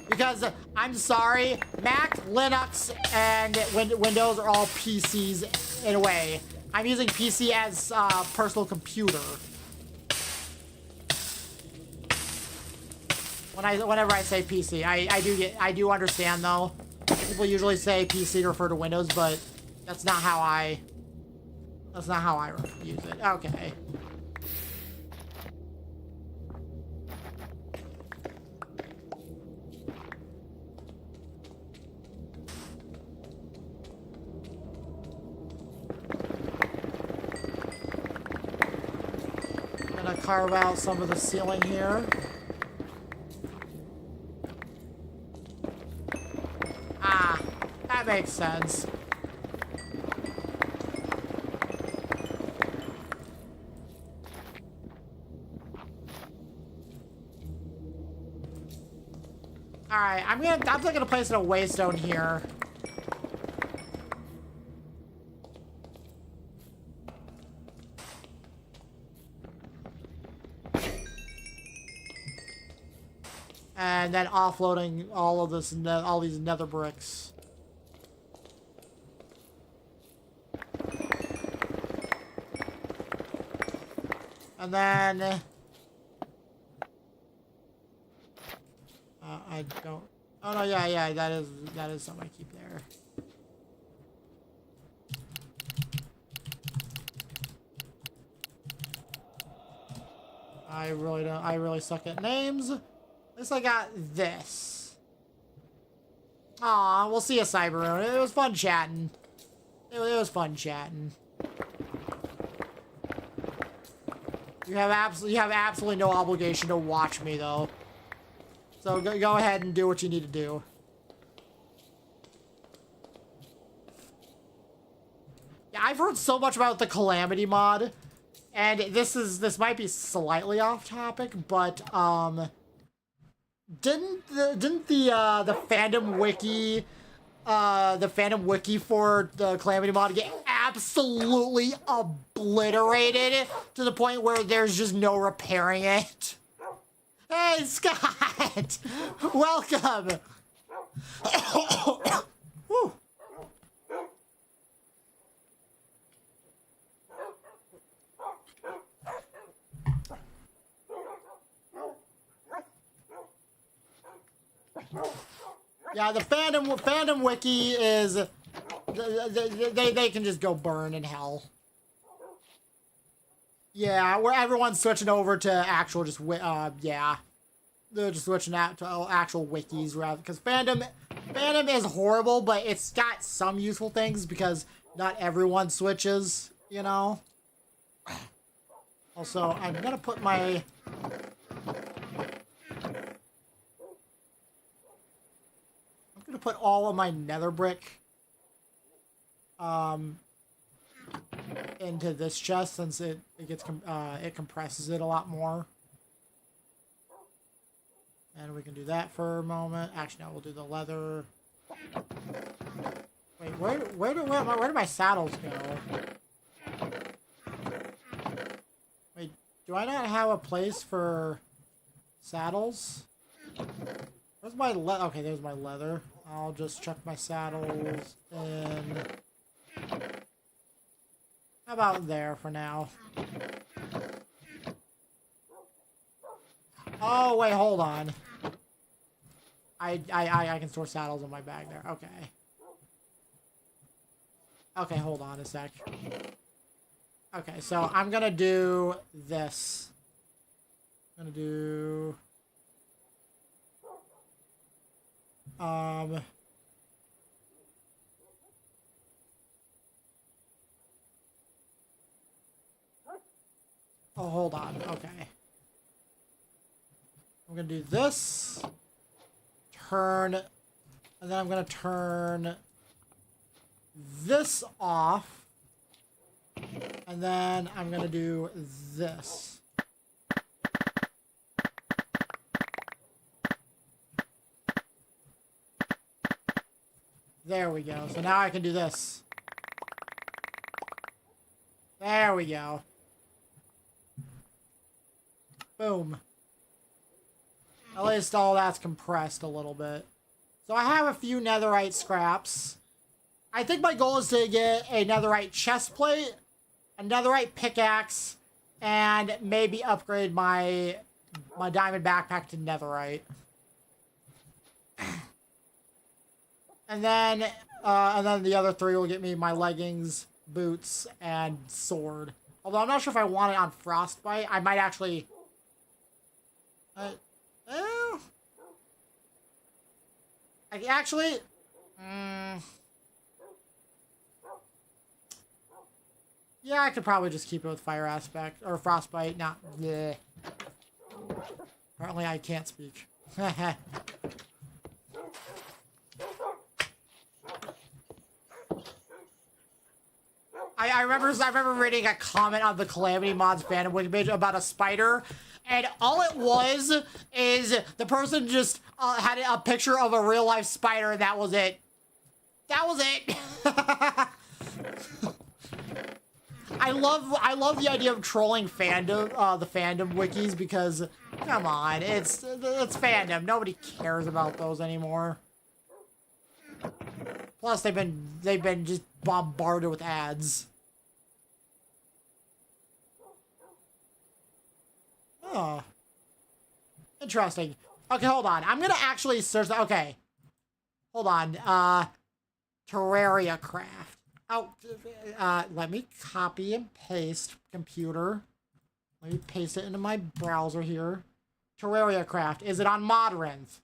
A: Because, I'm sorry, Mac, Linux, and Windows are all PCs in a way. I'm using PC as personal computer. Whenever I say PC, I do understand though. People usually say PC to refer to Windows, but that's not how I use it. Okay. Gonna carve out some of the ceiling here. Ah, that makes sense. Alright, I'm still gonna place a waystone here. And then offloading all of this, all these nether bricks. And then I don't. Oh no, yeah, that is something I keep there. I really suck at names. At least I got this. Aw, we'll see you, Cybermoon. It was fun chatting. It was fun chatting. You have absolutely no obligation to watch me though. So go ahead and do what you need to do. Yeah, I've heard so much about the Calamity mod, and this might be slightly off topic, but didn't the fandom wiki for the Calamity mod get absolutely obliterated to the point where there's just no repairing it? Hey, Scott! Welcome! Whew. Yeah, the fandom wiki is... They can just go burn in hell. Yeah, where everyone's switching over to actual yeah. They're just switching out to actual wikis rather, because fandom is horrible, but it's got some useful things because not everyone switches, you know? Also, I'm gonna put my... I'm gonna put all of my nether brick into this chest since it compresses it a lot more. And we can do that for a moment. Actually, no, we'll do the leather. Wait, where do my saddles go? Wait, do I not have a place for saddles? Where's my leather? Okay, there's my leather. I'll just chuck my saddles in. How about there for now? Oh, wait, hold on. I can store saddles in my bag there. Okay. Okay, hold on a sec. Okay, so I'm gonna do this. I'm gonna do... Oh, hold on. Okay. I'm gonna do this. Turn... And then I'm gonna turn... this off. And then I'm gonna do this. There we go. So now I can do this. There we go. Boom. At least all that's compressed a little bit. So I have a few netherite scraps. I think my goal is to get a netherite chest plate, a netherite pickaxe, and maybe upgrade my diamond backpack to netherite. And then the other three will get me my leggings, boots, and sword. Although I'm not sure if I want it on frostbite. I might actually... yeah, I could probably just keep it with fire aspect, or frostbite, not... Bleh. Apparently I can't speak. I remember reading a comment on the Calamity Mods fandom wiki page about a spider, and all it was is the person just had a picture of a real life spider, and that was it. That was it. I love the idea of trolling fandom, the fandom wikis, because come on, it's fandom. Nobody cares about those anymore. Plus, they've been just bombarded with ads. Oh, interesting. Okay, hold on. I'm gonna actually search. Okay, hold on. Terraria craft. Oh, let me copy and paste. Computer. Let me paste it into my browser here. Terraria craft. Is it on Modrinth?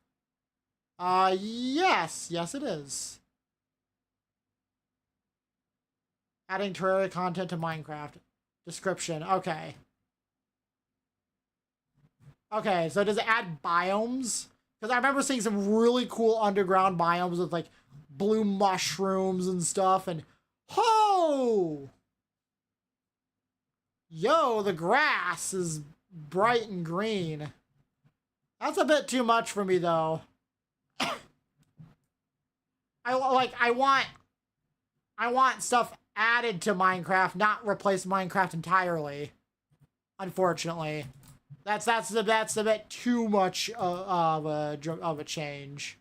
A: Yes. Yes, it is. Adding Terraria content to Minecraft. Description. Okay. Okay, so does it add biomes? Because I remember seeing some really cool underground biomes with, like, blue mushrooms and stuff, and... Ho! Yo, the grass is bright and green. That's a bit too much for me, though. I want stuff added to Minecraft, not replace Minecraft entirely. Unfortunately. That's a bit too much of a change.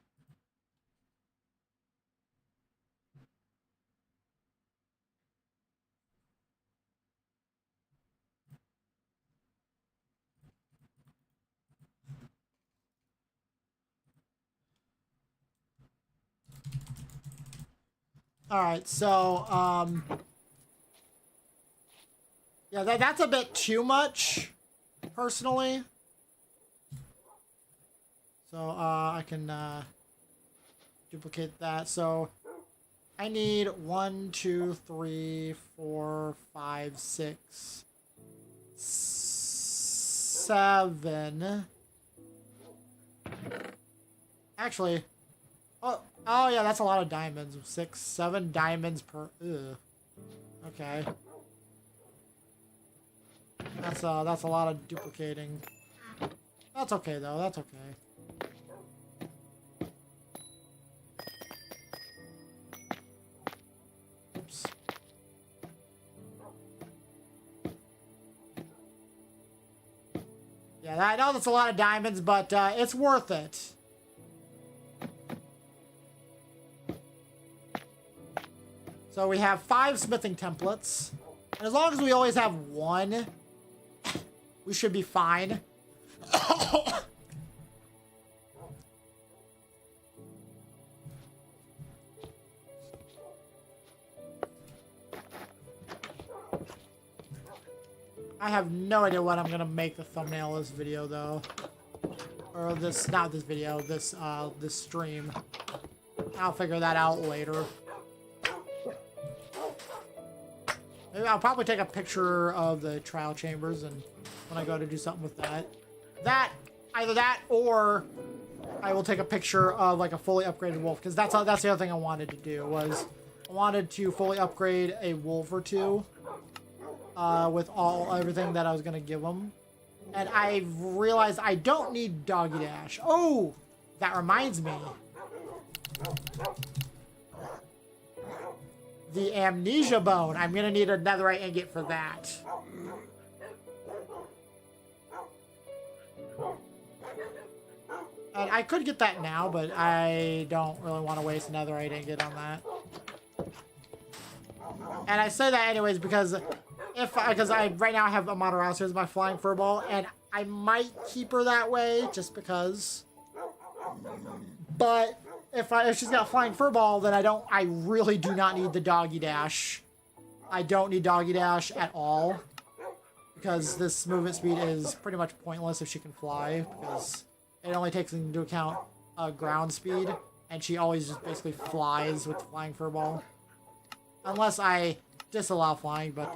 A: Alright, so, yeah, that's a bit too much, personally. So, I can, duplicate that. So, I need 1, 2, 3, 4, 5, 6, 7. Actually... Oh yeah, that's a lot of diamonds. 6, 7 diamonds per... Ugh. Okay. That's a lot of duplicating. That's okay, though. That's okay. Oops. Yeah, I know that's a lot of diamonds, but it's worth it. So we have 5 smithing templates. And as long as we always have one, we should be fine. I have no idea what I'm gonna make the thumbnail of this video though. Or this, not this video, this stream. I'll figure that out later. Maybe I'll probably take a picture of the trial chambers and when I go to do something with that. Either that or I will take a picture of like a fully upgraded wolf, because that's the other thing I wanted to do was I wanted to fully upgrade a wolf or two with everything that I was gonna give them. And I realized I don't need Doggy Dash. Oh, that reminds me. The amnesia bone. I'm gonna need a netherite ingot for that. And I could get that now, but I don't really want to waste a netherite ingot on that. And I say that anyways because right now I have Amaterasu as my flying furball, and I might keep her that way just because. But if she's got flying furball, then I really do not need the Doggy Dash. I don't need Doggy Dash at all, because this movement speed is pretty much pointless if she can fly, because it only takes into account ground speed, and she always just basically flies with flying furball. Unless I disallow flying, but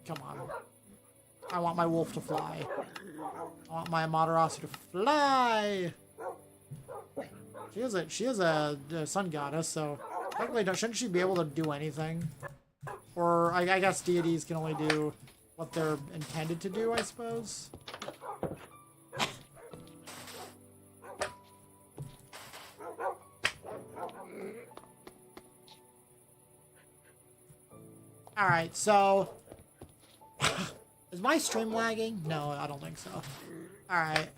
A: come on. I want my wolf to fly. I want my Amaterasu to fly! She is a sun goddess, so technically shouldn't she be able to do anything? Or I guess deities can only do what they're intended to do, I suppose. Alright, so is my stream lagging? No, I don't think so. Alright.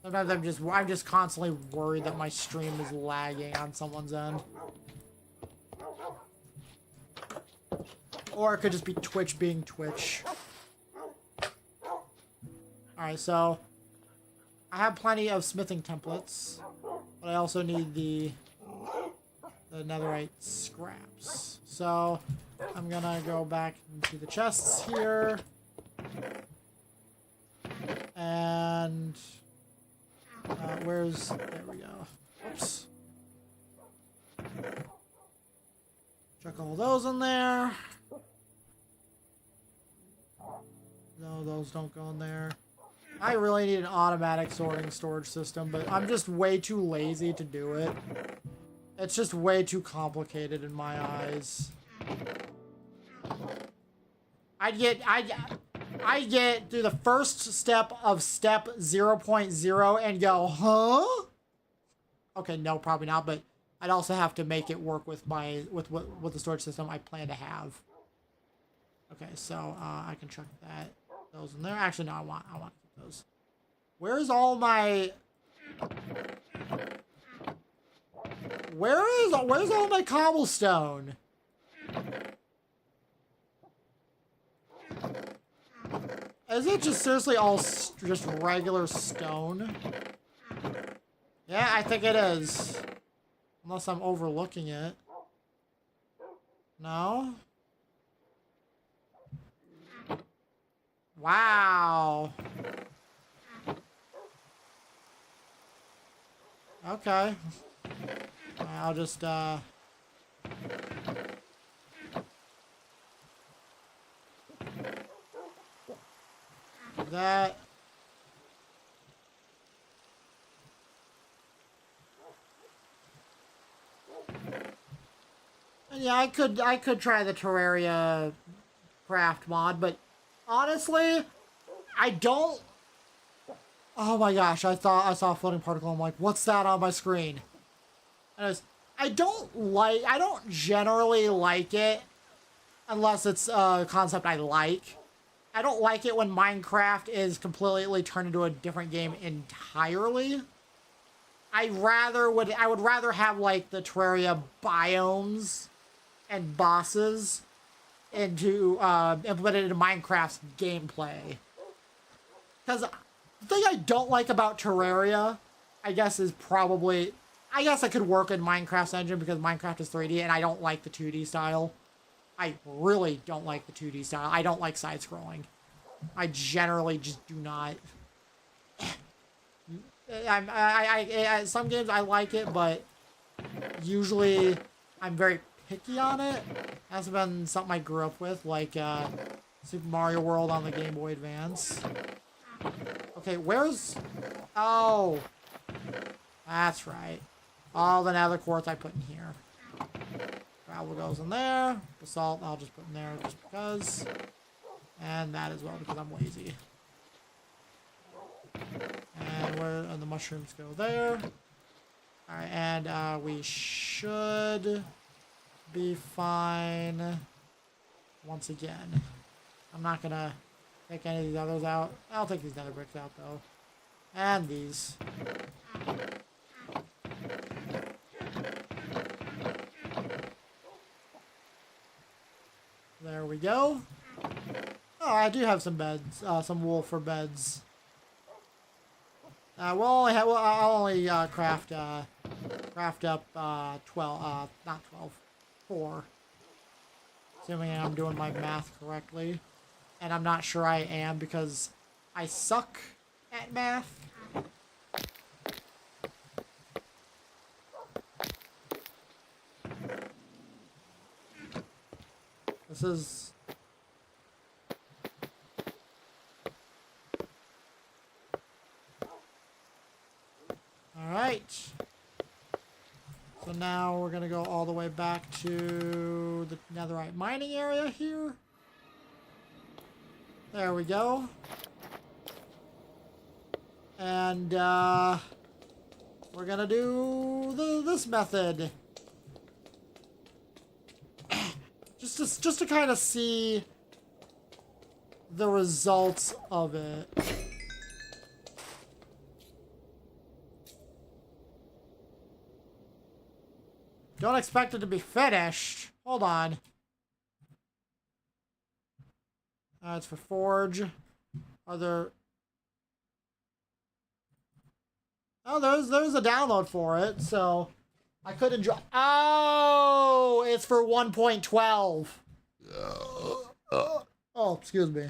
A: Sometimes I'm just constantly worried that my stream is lagging on someone's end. Or it could just be Twitch being Twitch. Alright, so I have plenty of smithing templates, but I also need the netherite scraps. So I'm gonna go back into the chests here. And there we go. Oops. Chuck all those in there. No, those don't go in there. I really need an automatic sorting storage system, but I'm just way too lazy to do it. It's just way too complicated in my eyes. I get through the first step of step 0.0 and go, huh? Okay, no, probably not, but I'd also have to make it work with the storage system I plan to have. Okay, so I can chuck those in there. Actually, no, I want to keep those. Where's all my where's all my cobblestone? Is it just seriously all just regular stone? Yeah, I think it is. Unless I'm overlooking it. No? Wow. Okay. I'll just, that. And yeah, I could try the Terraria craft mod, but honestly, I don't. Oh my gosh, I thought I saw a floating particle. I'm like, what's that on my screen? And I don't generally like it unless it's a concept I like. I don't like it when Minecraft is completely turned into a different game entirely. I would rather have like the Terraria biomes and bosses into implemented into Minecraft's gameplay. Because the thing I don't like about Terraria, I guess, is probably, I guess it could work in Minecraft's engine because Minecraft is 3D and I don't like the 2D style. I really don't like the 2D style. I don't like side-scrolling. I generally just do not. Some games I like it, but usually I'm very picky on it. That's been something I grew up with, like Super Mario World on the Game Boy Advance. Okay, where's... Oh. That's right. All the nether quartz I put in here. Gravel goes in there. Basalt I'll just put in there just because. And that as well because I'm lazy. And the mushrooms go there. Alright, and we should be fine once again. I'm not gonna take any of these others out. I'll take these nether bricks out though. And these. There we go. Oh, I do have some beds, some wool for beds. I'll only craft up 12, not 12, 4. Assuming I'm doing my math correctly. And I'm not sure I am because I suck at math. This is... Alright. So now we're going to go all the way back to the netherite mining area here. There we go. And we're going to do this method. Just to kind of see the results of it. Don't expect it to be finished. Hold on. It's for forge. Are there... Oh, there's a download for it, so I could enjoy... Oh, it's for 1.12. Oh, excuse me.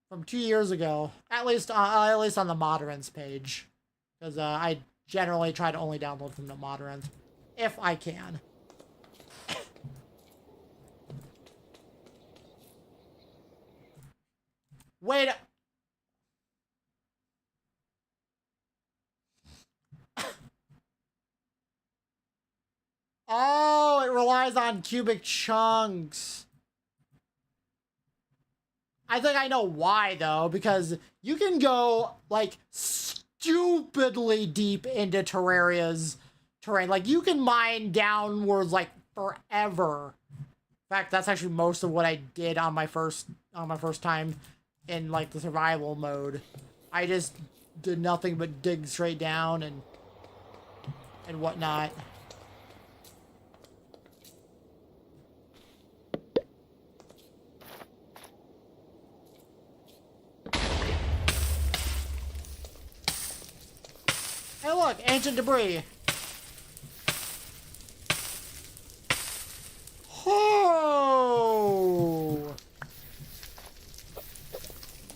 A: From 2 years ago. At least on the Moderns page. Because I generally try to only download from the Moderns. If I can. Wait. Oh, it relies on cubic chunks. I think I know why, though, because you can go, like, stupidly deep into Terraria's terrain. Like, you can mine downwards, like, forever. In fact, that's actually most of what I did on my first time in, like, the survival mode. I just did nothing but dig straight down and whatnot. Hey look, ancient debris. Oh!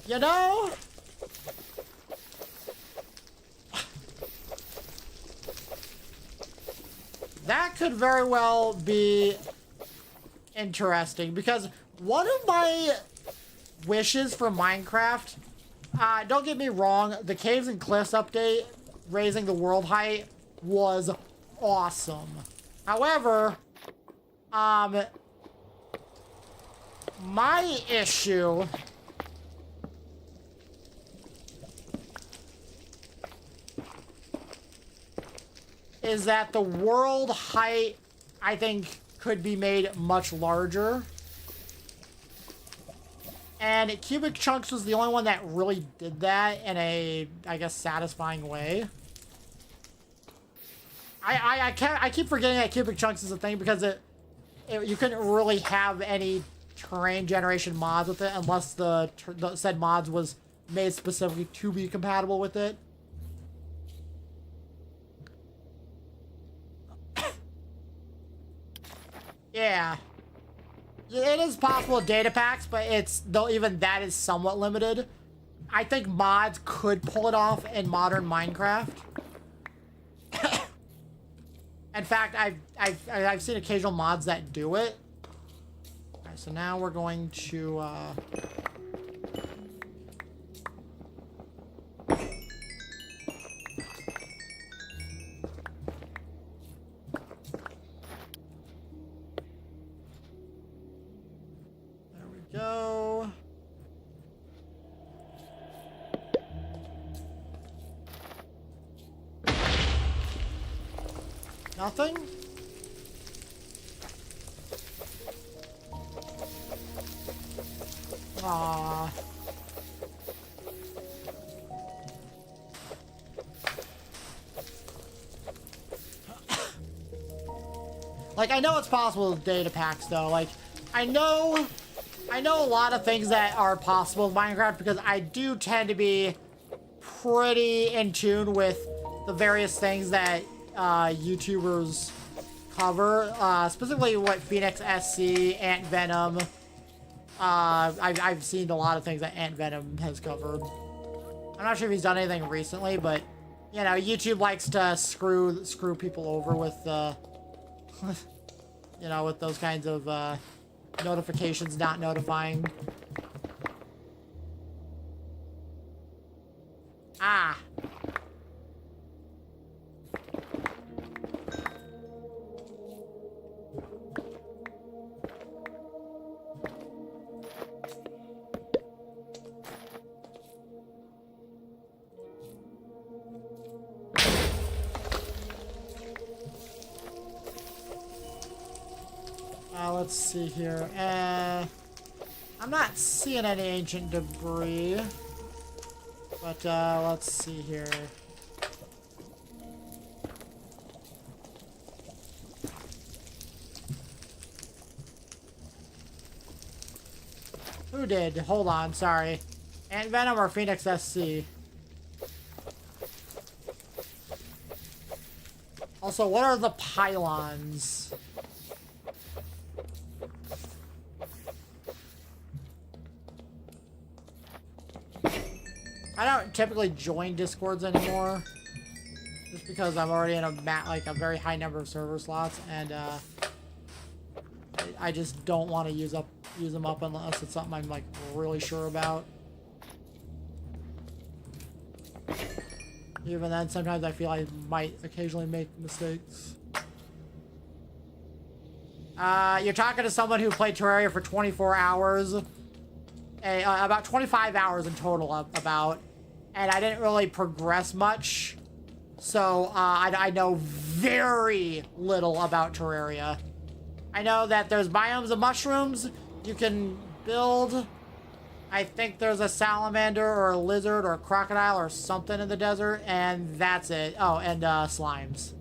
A: You know? That could very well be interesting, because one of my wishes for Minecraft, don't get me wrong, the Caves and Cliffs update, raising the world height, was awesome. However, my issue is that the world height, I think, could be made much larger. And Cubic Chunks was the only one that really did that in a, I guess, satisfying way. I keep forgetting that Cubic Chunks is a thing because it you couldn't really have any terrain generation mods with it unless the said mods was made specifically to be compatible with it. Yeah. It is possible with data packs, but though even that is somewhat limited. I think mods could pull it off in modern Minecraft. In fact, I've seen occasional mods that do it. Alright, so now we're going to there we go. Nothing? Aww. Like, I know it's possible with data packs, though. Like, I know a lot of things that are possible with Minecraft because I do tend to be pretty in tune with the various things that YouTubers cover, specifically what Phoenix SC, Ant Venom. I've seen a lot of things that Ant Venom has covered. I'm not sure if he's done anything recently, but you know, YouTube likes to screw people over with you know, with those kinds of notifications not notifying. Ah. Let's see here. I'm not seeing any ancient debris. But, let's see here. Who did? Hold on, sorry. Ant Venom or Phoenix SC? Also, what are the pylons? I don't typically join Discords anymore, just because I'm already in a very high number of server slots, and I just don't want to use them up unless it's something I'm like really sure about. Even then, sometimes I feel I might occasionally make mistakes. You're talking to someone who played Terraria for 24 hours. About 25 hours in total, about. And I didn't really progress much. So, I know very little about Terraria. I know that there's biomes of mushrooms. You can build. I think there's a salamander or a lizard or a crocodile or something in the desert. And that's it. Oh, and slimes.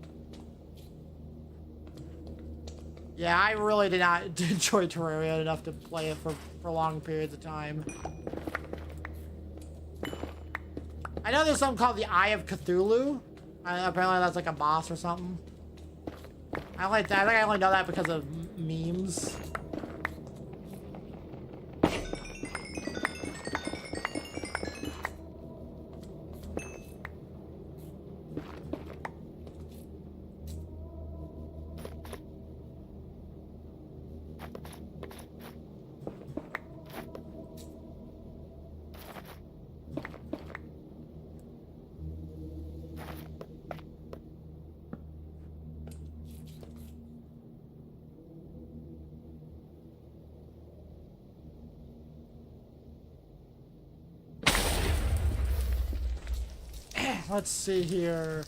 A: Yeah, I really did not enjoy Terraria enough to play it for long periods of time. I know there's something called the Eye of Cthulhu. Apparently that's like a boss or something. I think I only know that because of memes. Let's see here.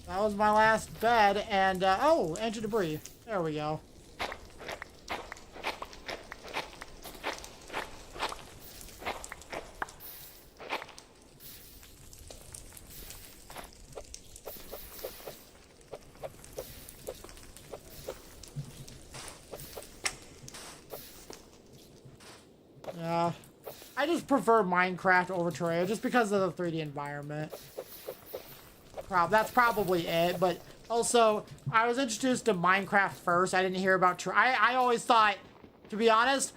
A: That was my last bed, and, oh, ancient debris. There we go. Yeah. I just prefer Minecraft over Terraria just because of the 3D environment. That's probably it, but also, I was introduced to Minecraft first. I didn't hear about Terraria. I always thought, to be honest,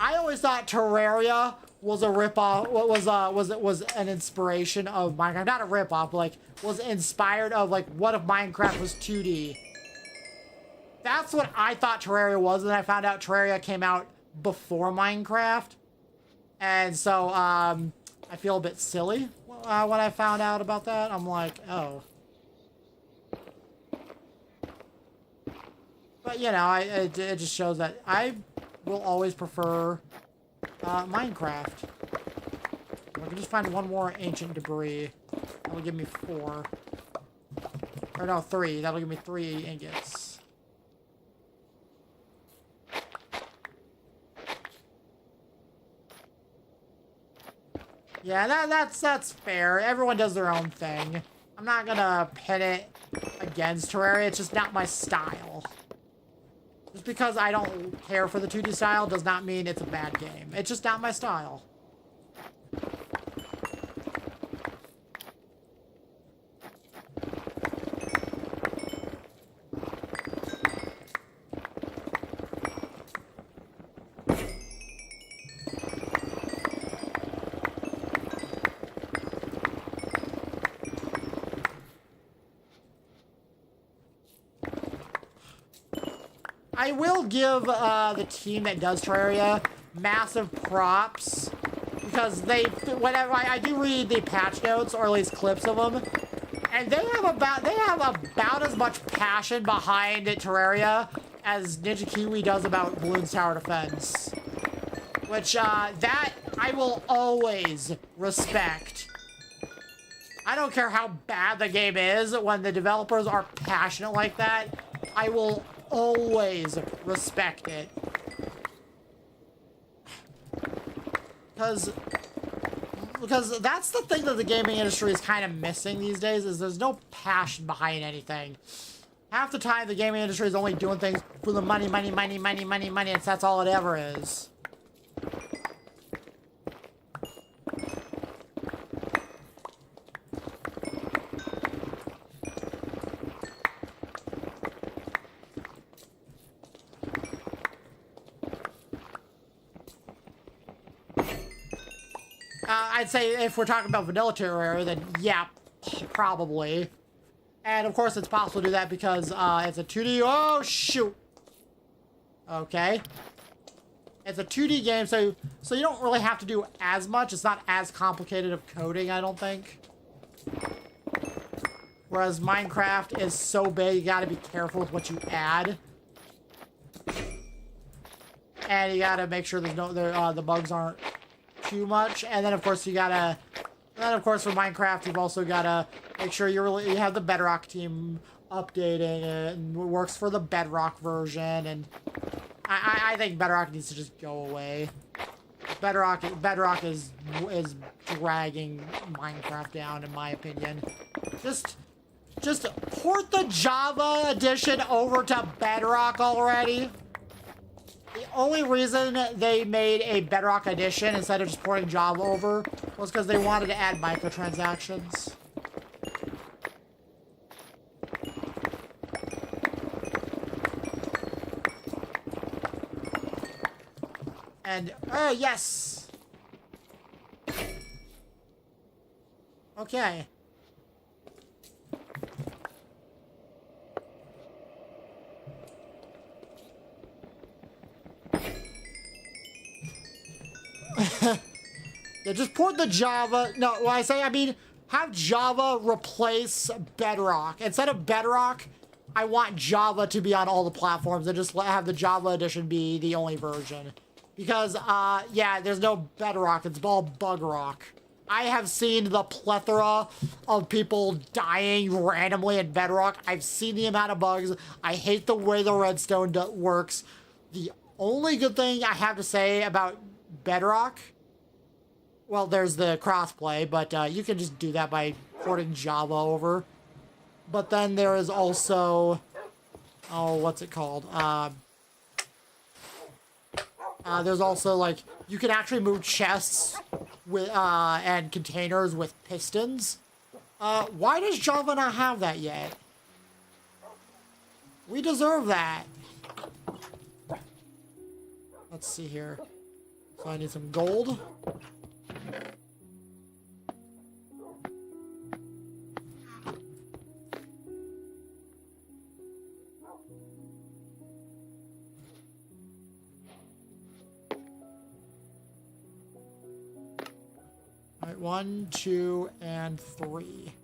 A: I always thought Terraria was a ripoff, was an inspiration of Minecraft. Not a ripoff, but like, was inspired of, like, what if Minecraft was 2D? That's what I thought Terraria was, and I found out Terraria came out before Minecraft. And so, I feel a bit silly when I found out about that. I'm like, oh. But, you know, it just shows that I will always prefer Minecraft. I can just find one more ancient debris. That'll give me 4. Or no, 3. That'll give me 3 ingots. Yeah, that's fair. Everyone does their own thing. I'm not gonna pit it against Terraria. It's just not my style. Just because I don't care for the 2D style does not mean it's a bad game. It's just not my style. I will give the team that does Terraria massive props because whenever I do read the patch notes or at least clips of them, and they have about as much passion behind Terraria as Ninja Kiwi does about Bloons Tower Defense, which that I will always respect. I don't care how bad the game is, when the developers are passionate like that, I will always respect it. Because that's the thing that the gaming industry is kind of missing these days, is there's no passion behind anything. Half the time the gaming industry is only doing things for the money, and that's all it ever is. I'd say if we're talking about vanilla Terraria, then yeah, probably. And of course it's possible to do that because it's a 2D. Oh shoot. Okay. It's a 2D game, so you don't really have to do as much. It's not as complicated of coding, I don't think. Whereas Minecraft is so big, you gotta be careful with what you add. And you gotta make sure there's the bugs aren't too much. And then of course for Minecraft you've also gotta make sure you have the Bedrock team updating it and it works for the Bedrock version. And I think Bedrock needs to just go away. Bedrock is dragging Minecraft down, in my opinion. Just port the Java edition over to Bedrock already. The only reason they made a Bedrock edition instead of just porting Java over was because they wanted to add microtransactions. And, yes! Okay. Yeah, just port the Java. No, when I mean, have Java replace Bedrock. Instead of Bedrock, I want Java to be on all the platforms and just have the Java edition be the only version. Because, yeah, there's no Bedrock. It's all Bugrock. I have seen the plethora of people dying randomly in Bedrock. I've seen the amount of bugs. I hate the way the redstone works. The only good thing I have to say about Bedrock, well, there's the crossplay, but you can just do that by porting Java over. But then there is also, oh, what's it called? There's also, like, you can actually move chests with and containers with pistons. Why does Java not have that yet? We deserve that. Let's see here. So I need some gold. All right, 1, 2, and 3.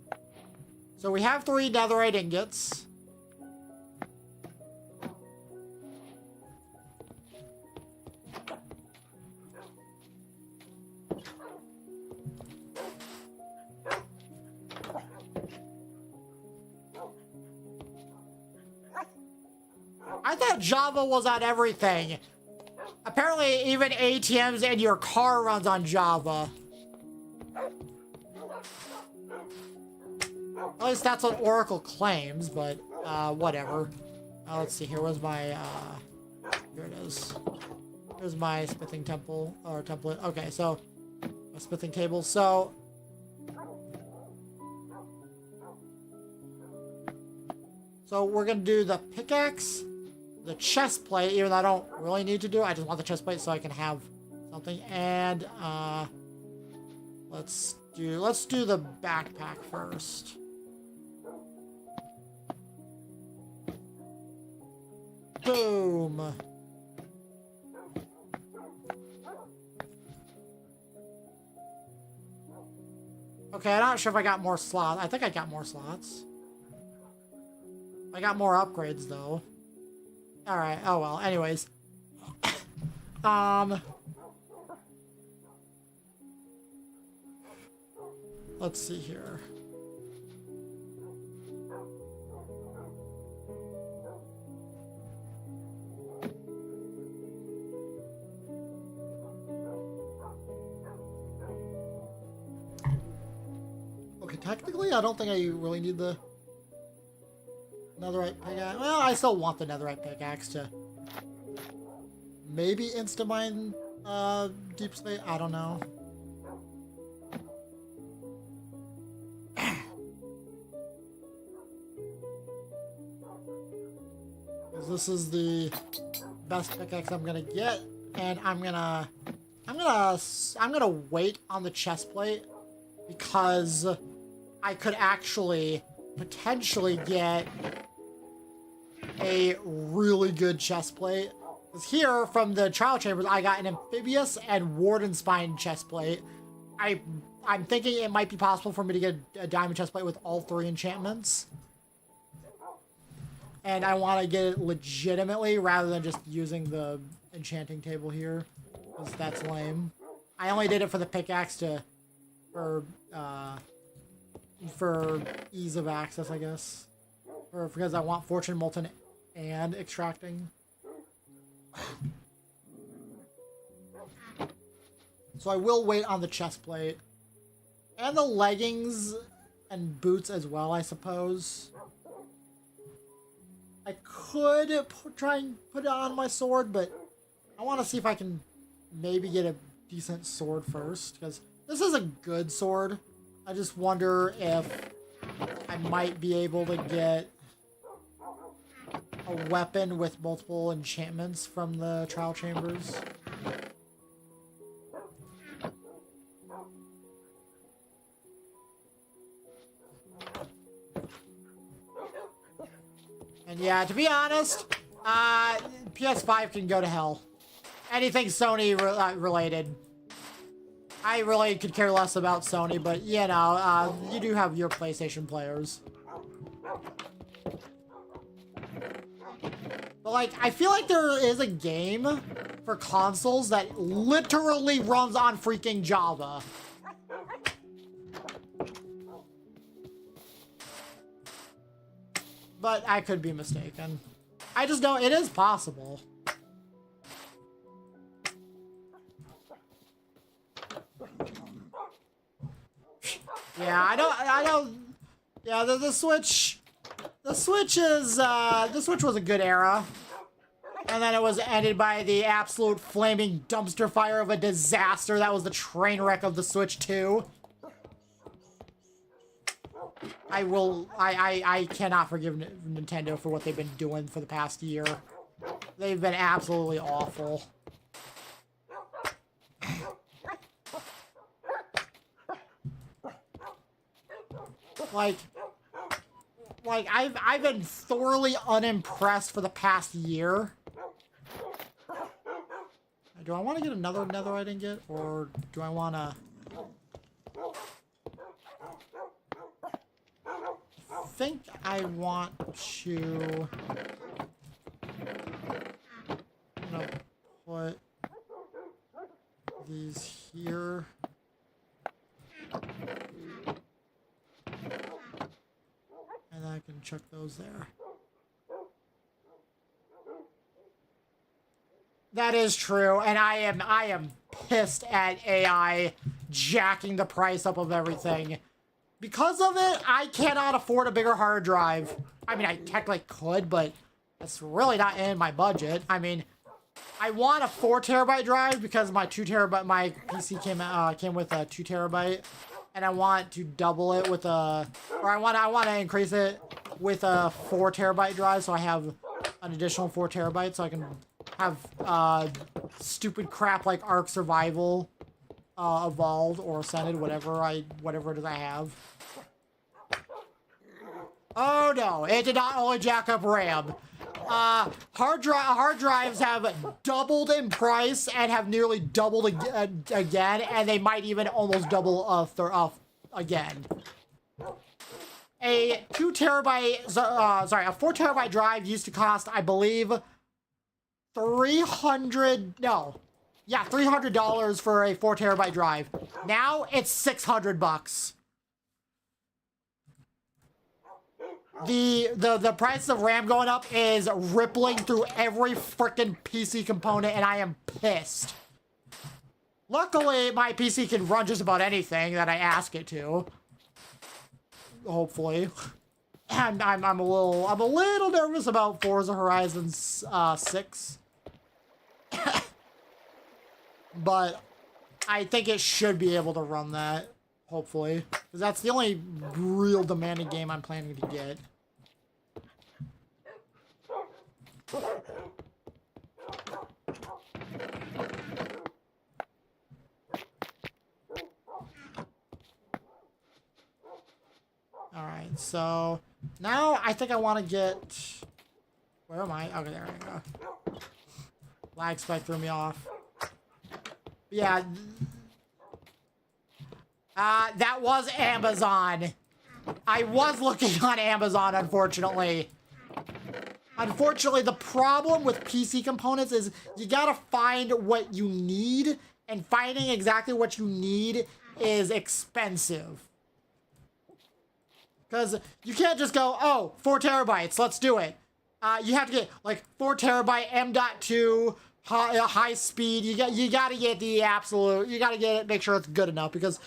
A: So we have 3 netherite ingots. I thought Java was on everything. Apparently, even ATMs in your car runs on Java. At least that's what Oracle claims, but whatever. Let's see here. Where's my here it is. Here's my smithing temple or template. Okay, so my smithing table. So we're gonna do the pickaxe, the chest plate, even though I don't really need to do it. I just want the chest plate so I can have something. And let's do the backpack first. Boom. Okay, I'm not sure if I got more slots. I think I got more slots. I got more upgrades though. Alright, oh well, anyways. Let's see here. Okay, technically I don't think I really need the netherite pickaxe. Well, I still want the netherite pickaxe to maybe insta-mine deep slate. I don't know. This is the best pickaxe I'm gonna get, and I'm gonna wait on the chest plate because I could actually potentially get a really good chest plate. Because here from the trial chambers, I got an amphibious and warden spine chest plate. I'm thinking it might be possible for me to get a diamond chest plate with all 3 enchantments. And I want to get it legitimately rather than just using the enchanting table here, because that's lame. I only did it for the pickaxe for ease of access, I guess. Or because I want fortune molten and extracting. So I will wait on the chest plate. And the leggings and boots as well, I suppose. I could try and put it on my sword, but I want to see if I can maybe get a decent sword first, because this is a good sword. I just wonder if I might be able to get a weapon with multiple enchantments from the trial chambers. And yeah, to be honest, PS5 can go to hell. Anything Sony related. I really could care less about Sony, but you know, you do have your PlayStation players. But like, I feel like there is a game for consoles that literally runs on freaking Java. But I could be mistaken. I just know it is possible. Yeah, I don't, yeah, the Switch was a good era. And then it was ended by the absolute flaming dumpster fire of a disaster that was the train wreck of the Switch 2. I cannot forgive Nintendo for what they've been doing for the past year. They've been absolutely awful. Like I've been thoroughly unimpressed for the past year. Do I want to get another nether I didn't get, or do I want to? I think I want to. I'm gonna put these here. And I can chuck those there. That is true, and I am pissed at AI jacking the price up of everything. Because of it, I cannot afford a bigger hard drive. I mean, I technically could, but that's really not in my budget. I mean, I want a 4 terabyte drive because my 2 terabyte, my PC came with a 2 terabyte, and I want to double it with a, or I want to increase it with a 4 terabyte drive, so I have an additional 4 terabytes, so I can have stupid crap like Ark Survival evolved or ascended, whatever it is I have. Oh no, it did not only jack up RAM. Hard drives have doubled in price and have nearly doubled again, and they might even almost double again. A 2 terabyte, a 4 terabyte drive used to cost, I believe, $300 for a 4 terabyte drive. Now it's $600. The price of RAM going up is rippling through every freaking PC component, and I am pissed. Luckily, my PC can run just about anything that I ask it to. Hopefully. And I'm a little nervous about Forza Horizon 6. But I think it should be able to run that, hopefully. Because that's the only real demanding game I'm planning to get. Alright, so now I think I want to get... Where am I? Okay, there I go. Lag spike threw me off. Yeah. That was Amazon. I was looking on Amazon, unfortunately. Unfortunately, the problem with PC components is you gotta find what you need, and finding exactly what you need is expensive. Because you can't just go, oh, 4 terabytes, let's do it. You have to get, like, 4 terabyte M.2, high speed. You gotta get the absolute, you gotta get it, make sure it's good enough, because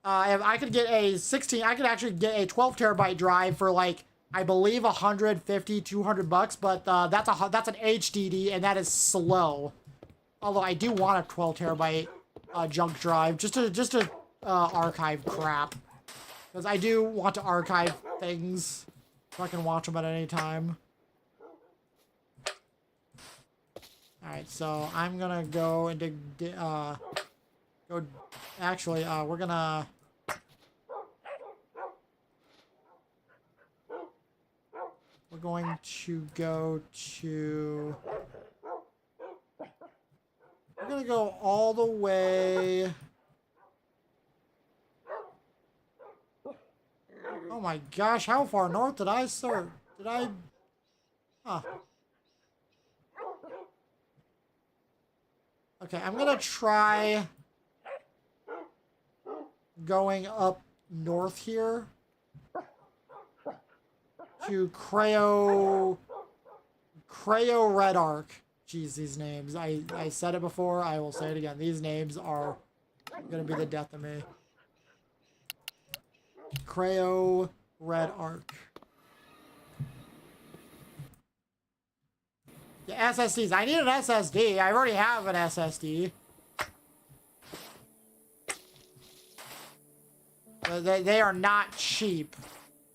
A: if I could get a 16, I could actually get a 12 terabyte drive for, like, I believe $150, $200, but that's an HDD, and that is slow. Although I do want a 12 terabyte junk drive just to archive crap, because I do want to archive things so I can watch them at any time. All right, so I'm gonna go into Actually, we're gonna. We're going to go to... We're gonna go all the way... Oh my gosh, how far north did I start? Did I... Huh. Okay, I'm gonna try... going up north here. To Creo Red Arc. Jeez, these names. I said it before, I will say it again. These names are gonna be the death of me. Creo Red Arc. Yeah, SSDs. I need an SSD. I already have an SSD. They are not cheap.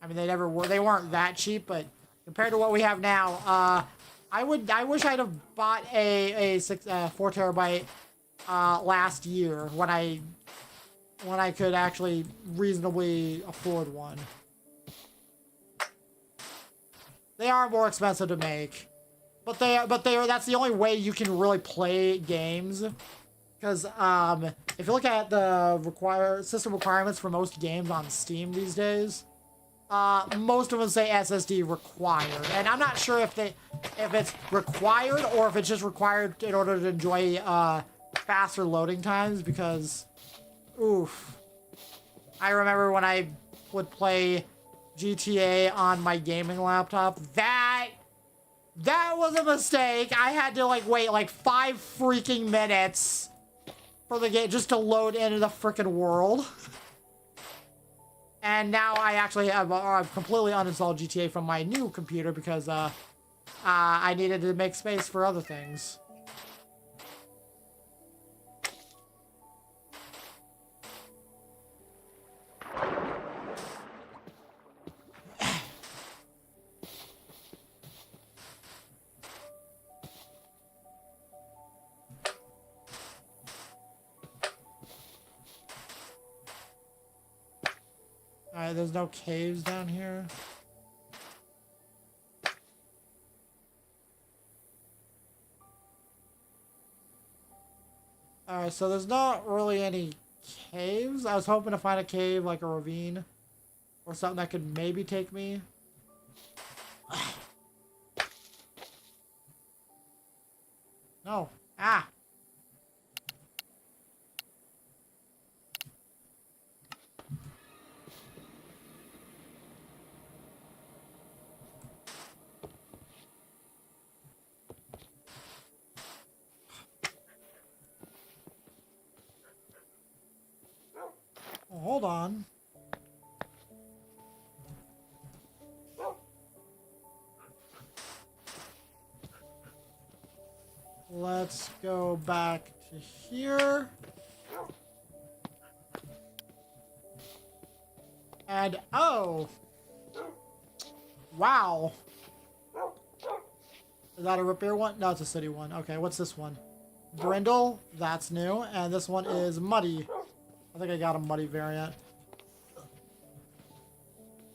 A: I mean, they never were. They weren't that cheap, but compared to what we have now, I wish I'd have bought a 4 terabyte last year when I could actually reasonably afford one. They are more expensive to make, but that's the only way you can really play games. Because if you look at the system requirements for most games on Steam these days, most of them say SSD required, and I'm not sure if it's required or if it's just required in order to enjoy faster loading times. Because, oof, I remember when I would play GTA on my gaming laptop, that was a mistake. I had to wait 5 freaking minutes for the game just to load into the frickin' world. And now I actually have I've completely uninstalled GTA from my new computer because I needed to make space for other things. Alright, there's no caves down here. Alright, so there's not really any caves. I was hoping to find a cave, like a ravine, or something that could maybe take me. No. Ah! Oh, hold on. Let's go back to here. And, oh! Wow! Is that a repair one? No, it's a city one. Okay, what's this one? Brindle, that's new. And this one is Muddy. I think I got a Muddy variant.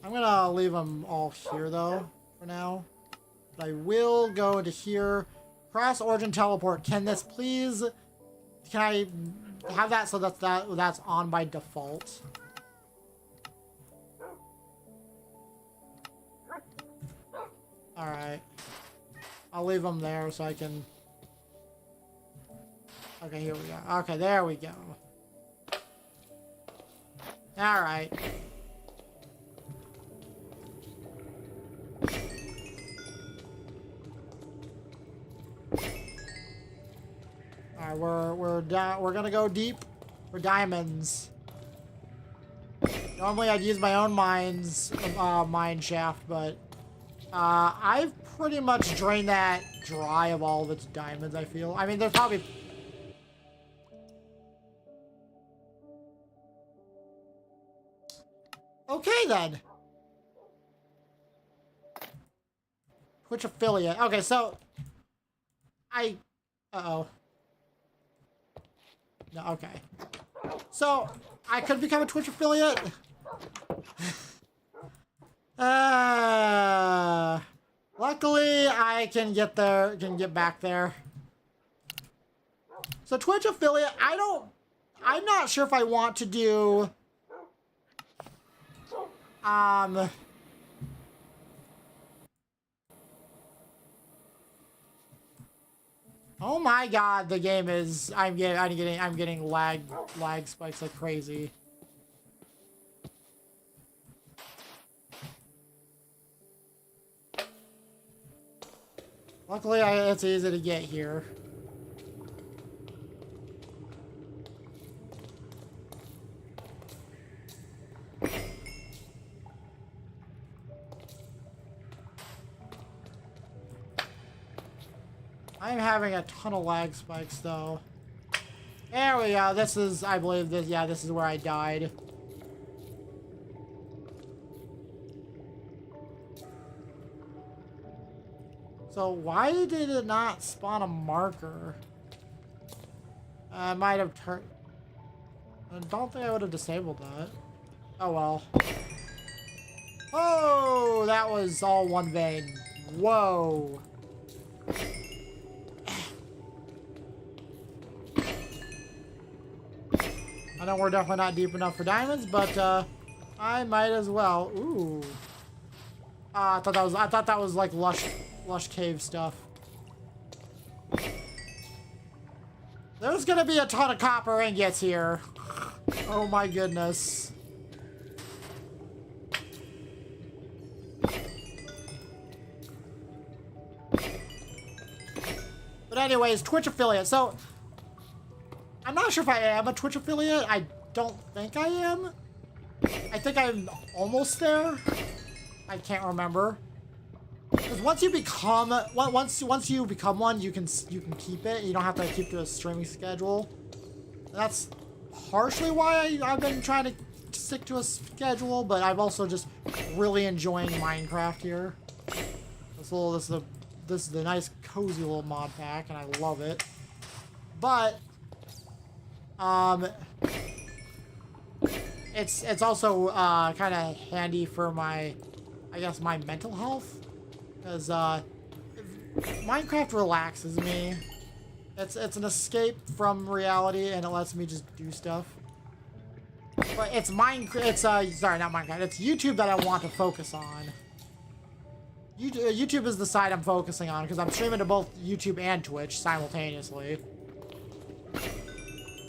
A: I'm gonna leave them all here, though, for now. But I will go into here. Cross Origin Teleport. Can this please... Can I have that so that's on by default? Alright. I'll leave them there so I can... Okay, here we go. Okay, there we go. Alright. Alright, we're gonna go deep for diamonds. Normally I'd use my own mine shaft, but I've pretty much drained that dry of all of its diamonds, I feel. I mean, there's probably... Okay, then. Twitch affiliate. Okay, so... Uh-oh. No, okay. So, I could become a Twitch affiliate? Luckily, I can get back there. So, Twitch affiliate, I'm not sure if I want to do... Oh my god, the game is... I'm getting lag spikes like crazy. Luckily, it's easy to get here. I'm having a ton of lag spikes though. There we go. This is, I believe this, yeah, this is where I died. So why did it not spawn a marker? I might have turned... I don't think I would have disabled that. Oh well. Oh, that was all one vein. Whoa. I know we're definitely not deep enough for diamonds, but I might as well. Ooh. I thought that was like lush cave stuff. There's gonna be a ton of copper ingots here. Oh my goodness. But anyways, Twitch affiliate. So, I'm not sure if I am a Twitch affiliate. I don't think I am. I think I'm almost there. I can't remember. Because once you become one, you can keep it. You don't have to keep to a streaming schedule. That's partially why I've been trying to stick to a schedule, but I'm also just really enjoying Minecraft here. This is a nice cozy little mod pack, and I love it. But it's also kind of handy for my, I guess, my mental health. Because Minecraft relaxes me. It's an escape from reality, and it lets me just do stuff. But it's sorry, not Minecraft. It's YouTube that I want to focus on. YouTube is the side I'm focusing on because I'm streaming to both YouTube and Twitch simultaneously.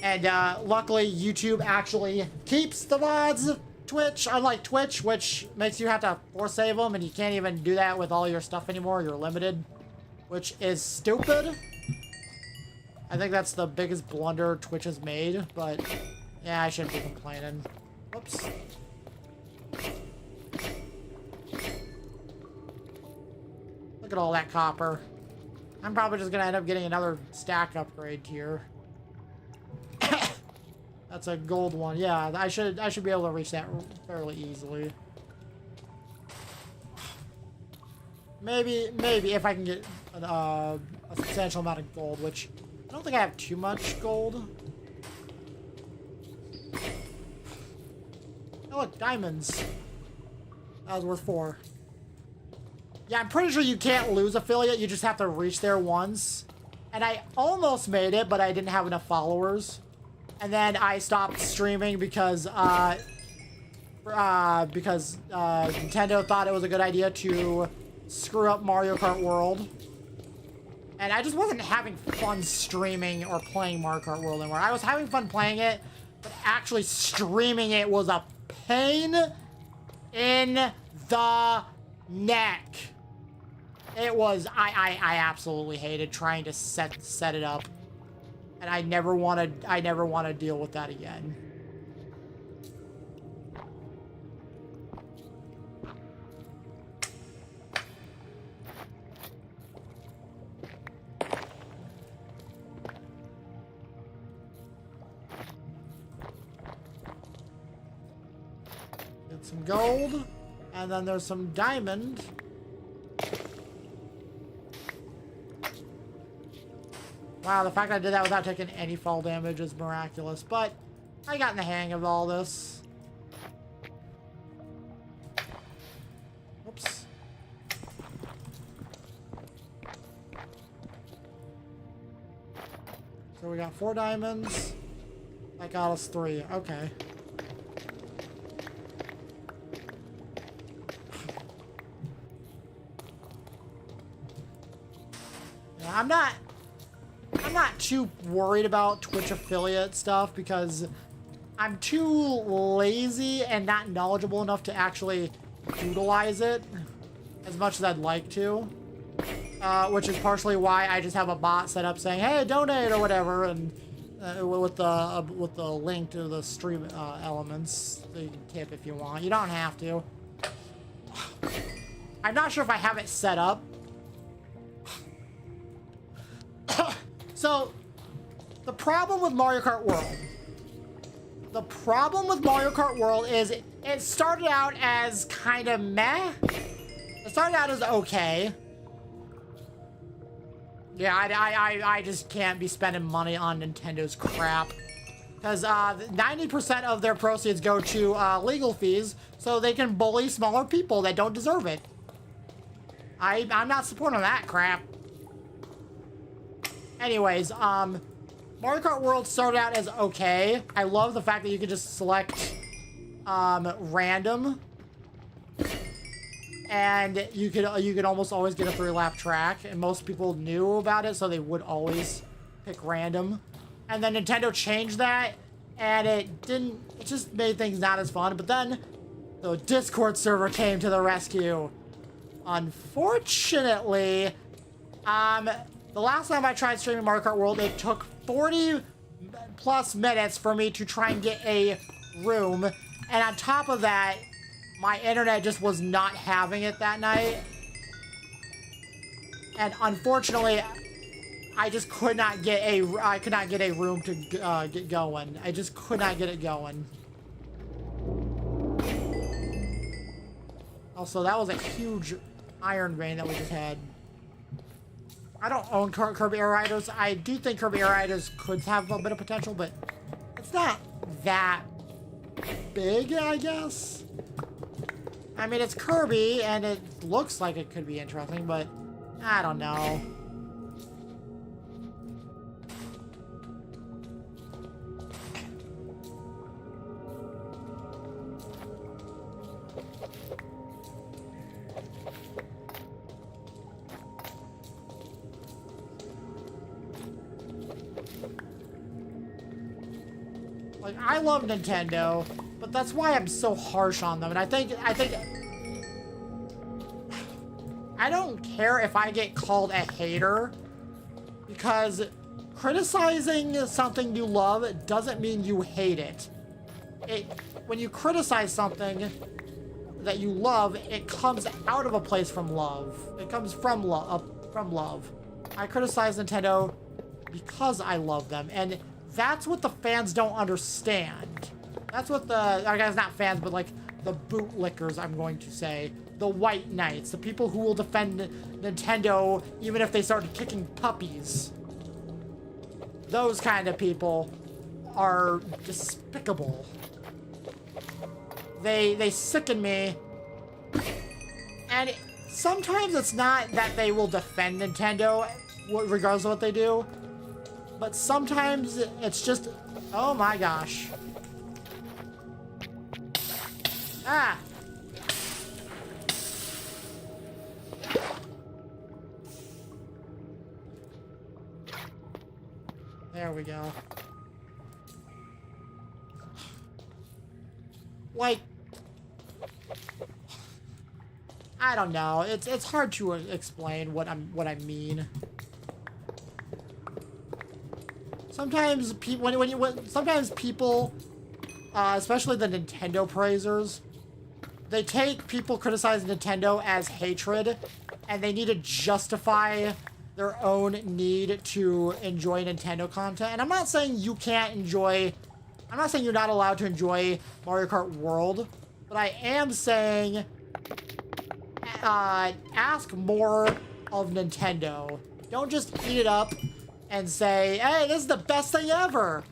A: And luckily, YouTube actually keeps the mods. Twitch, unlike Twitch, which makes you have to force save them, and you can't even do that with all your stuff anymore. You're limited, which is stupid. I think that's the biggest blunder Twitch has made, but yeah, I shouldn't be complaining. Whoops. Look at all that copper. I'm probably just gonna end up getting another stack upgrade here. That's a gold one. Yeah, I should be able to reach that fairly easily. Maybe if I can get a substantial amount of gold, which I don't think I have too much gold. Oh look, diamonds. That was worth 4. Yeah, I'm pretty sure you can't lose affiliate. You just have to reach there once. And I almost made it, but I didn't have enough followers. And then I stopped streaming because Nintendo thought it was a good idea to screw up Mario Kart World. And I just wasn't having fun streaming or playing Mario Kart World anymore. I was having fun playing it, but actually streaming it was a pain in the neck. It was, I absolutely hated trying to set it up. And I never want to deal with that again. Get some gold, and then there's some diamond. Wow, the fact I did that without taking any fall damage is miraculous, but I got in the hang of all this. Whoops. So we got 4 diamonds. That got us 3. Okay. Yeah, I'm not too worried about Twitch affiliate stuff because I'm too lazy and not knowledgeable enough to actually utilize it as much as I'd like to. Which is partially why I just have a bot set up saying, "Hey, donate" or whatever, and with the link to the stream elements, so you can tip if you want. You don't have to. I'm not sure if I have it set up. So, the problem with Mario Kart World. The problem with Mario Kart World is it started out as kind of meh. It started out as okay. Yeah, I just can't be spending money on Nintendo's crap. Because 90% of their proceeds go to legal fees, so they can bully smaller people that don't deserve it. I'm not supporting that crap. Anyways, Mario Kart World started out as okay. I love the fact that you can just select random. And you could almost always get a 3-lap track, and most people knew about it, so they would always pick random. And then Nintendo changed that, and it just made things not as fun. But then the Discord server came to the rescue. Unfortunately, the last time I tried streaming Mario Kart World, it took 40 plus minutes for me to try and get a room, and on top of that, my internet just was not having it that night. And unfortunately, I just could not get a room to get going. I just could not get it going. Also, that was a huge iron vein that we just had. I don't own Kirby Air Riders. I do think Kirby Air Riders could have a bit of potential, but it's not that big, I guess. I mean, it's Kirby, and it looks like it could be interesting, but I don't know. Like, I love Nintendo, but that's why I'm so harsh on them. And I think I don't care if I get called a hater, because criticizing something you love doesn't mean you hate it. When you criticize something that you love, it comes out of a place from love. It comes from love. I criticize Nintendo because I love them, and that's what the fans don't understand. That's what I guess not fans, but like the bootlickers, I'm going to say. The white knights, the people who will defend Nintendo even if they start kicking puppies. Those kind of people are despicable. They sicken me. And sometimes it's not that they will defend Nintendo, regardless of what they do. But sometimes it's just, oh my gosh. Ah! There we go. Like, I don't know. It's hard to explain what I mean. Sometimes sometimes people, especially the Nintendo praisers, they take people criticizing Nintendo as hatred, and they need to justify their own need to enjoy Nintendo content. And I'm not saying you can't enjoy, I'm not saying you're not allowed to enjoy Mario Kart World, but I am saying ask more of Nintendo. Don't just eat it up and say, hey, this is the best thing ever.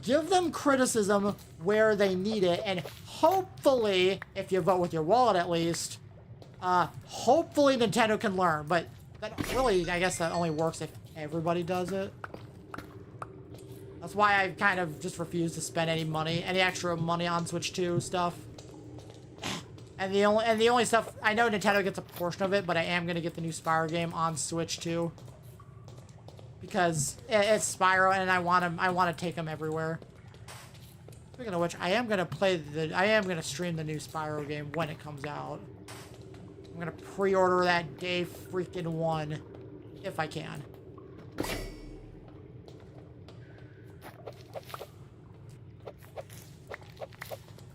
A: Give them criticism where they need it, and hopefully, if you vote with your wallet at least, hopefully Nintendo can learn. But that really, I guess that only works if everybody does it. That's why I kind of just refuse to spend any extra money on Switch 2 stuff. And the only stuff, I know Nintendo gets a portion of it, but I am gonna get the new Spyro game on Switch 2. Because it's Spyro, and I want to take them everywhere. Speaking of which, I am gonna stream the new Spyro game when it comes out. I'm gonna pre-order that day freaking one, if I can.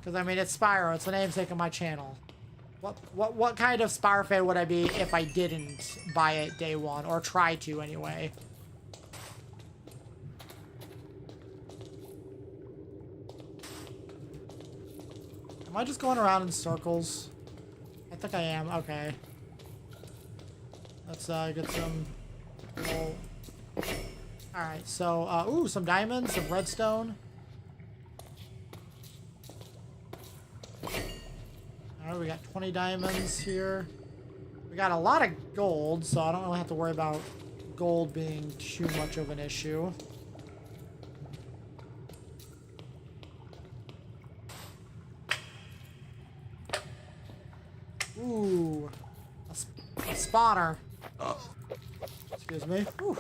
A: Because I mean, it's Spyro. It's the namesake of my channel. What kind of Spyro fan would I be if I didn't buy it day one, or try to anyway? Am I just going around in circles? I think I am. Okay. Let's get some... Oh. Alright, so... ooh, some diamonds, some redstone. Alright, we got 20 diamonds here. We got a lot of gold, so I don't really have to worry about gold being too much of an issue. Ooh, a spawner. Excuse me. Whew.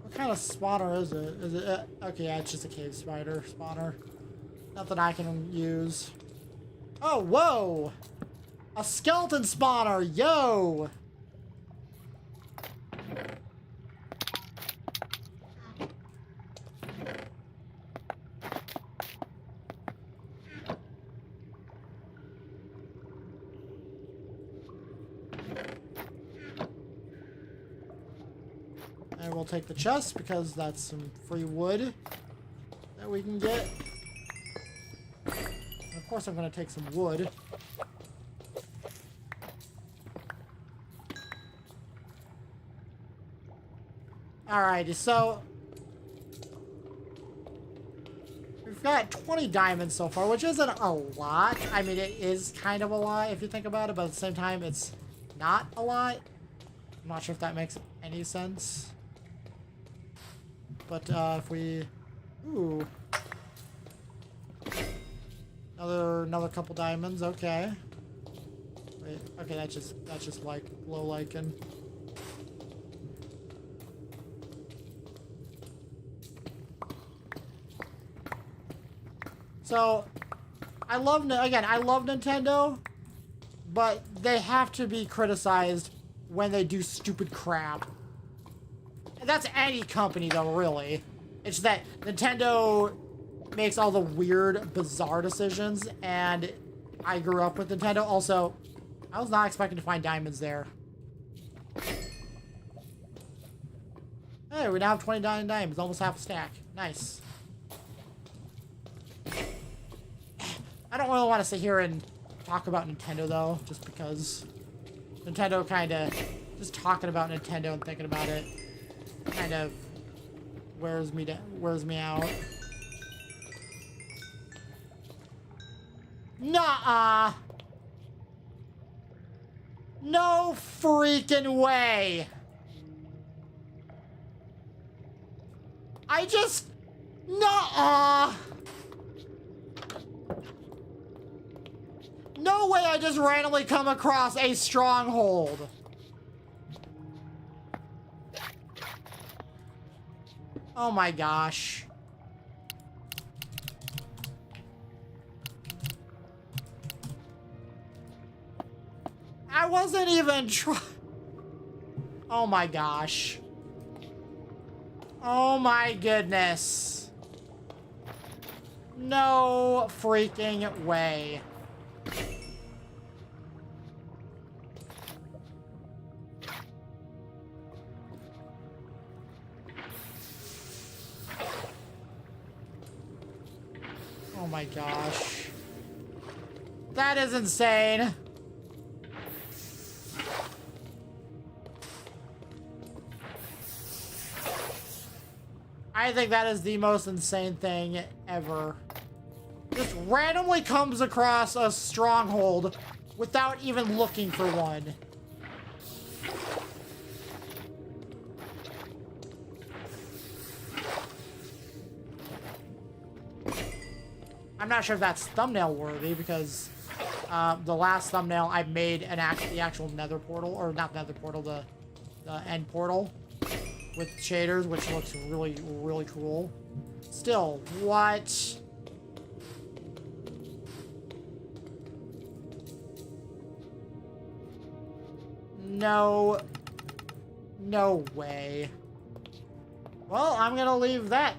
A: What kind of spawner is it? Is it okay, yeah, it's just a cave spider spawner. Nothing I can use. Oh, whoa! A skeleton spawner, yo! And we'll take the chest because that's some free wood that we can get. And of course I'm going to take some wood. Alrighty, so we've got 20 diamonds so far, which isn't a lot. I mean, it is kind of a lot if you think about it, but at the same time, it's not a lot. I'm not sure if that makes any sense. But if we, ooh, another couple diamonds. Okay. Wait, okay, that's just like low lichen. So, I love Nintendo, but they have to be criticized when they do stupid crap. And that's any company, though, really. It's that Nintendo makes all the weird, bizarre decisions, and I grew up with Nintendo. Also, I was not expecting to find diamonds there. Hey, we now have 29 diamonds, almost half a stack. Nice. I don't really want to sit here and talk about Nintendo, though, just because Nintendo kind of, just talking about Nintendo and thinking about it kind of wears me out. Nuh-uh. No freaking way. Nuh-uh. No way I just randomly come across a stronghold. Oh my gosh. I wasn't even trying. Oh my gosh. Oh my goodness. No freaking way. Oh my gosh. That is insane. I think that is the most insane thing ever. Just randomly comes across a stronghold without even looking for one. I'm not sure if that's thumbnail worthy because the last thumbnail I made the actual nether portal, or not nether portal, the end portal with shaders, which looks really, really cool. Still, what? no way. Well, I'm gonna leave that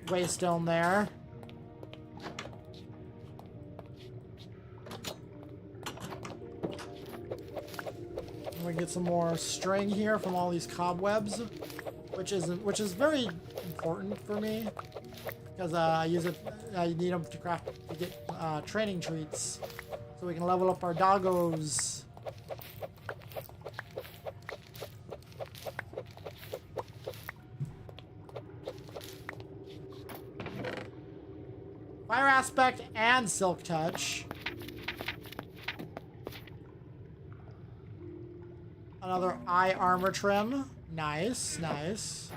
A: waystone there. We get some more string here from all these cobwebs, which is very important for me because I use it. I need them to craft to get training treats, so we can level up our doggos. Fire aspect and silk touch. Another eye armor trim. Nice, nice.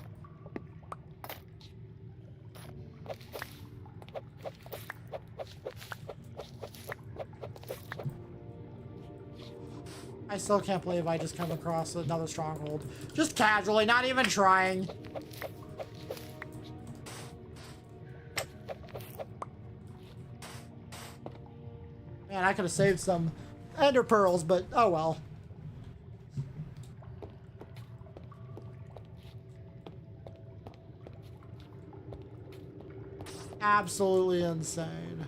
A: I still can't believe I just come across another stronghold. Just casually, not even trying. Man, I could have saved some ender pearls, but oh well. Absolutely insane.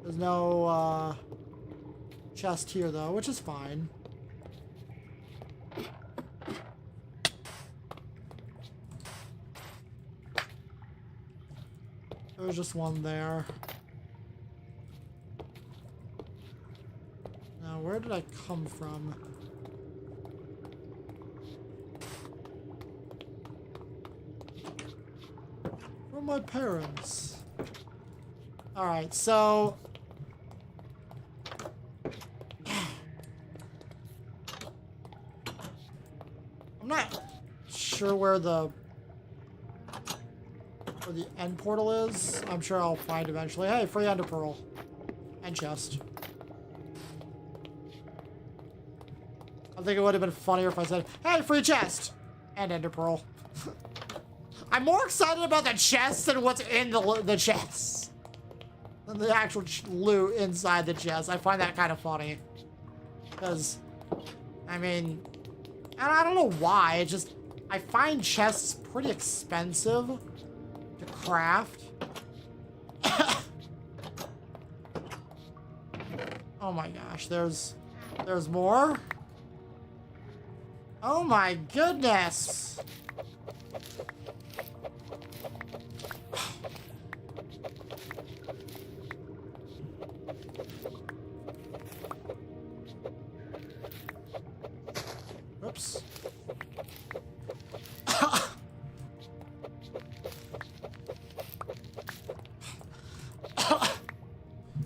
A: There's no chest here though, which is fine. There's just one there. Now, where did I come from? From my parents. Alright, so... I'm not sure where the end portal is. I'm sure I'll find eventually. Hey, free ender pearl. And chest. I think it would have been funnier if I said, hey, free chest! And ender pearl. I'm more excited about the chest than what's in the chest. Than the actual loot inside the chest. I find that kind of funny. Because, I mean, I don't know why. It just, I find chests pretty expensive to craft. Oh my gosh, there's more? Oh my goodness! Oops.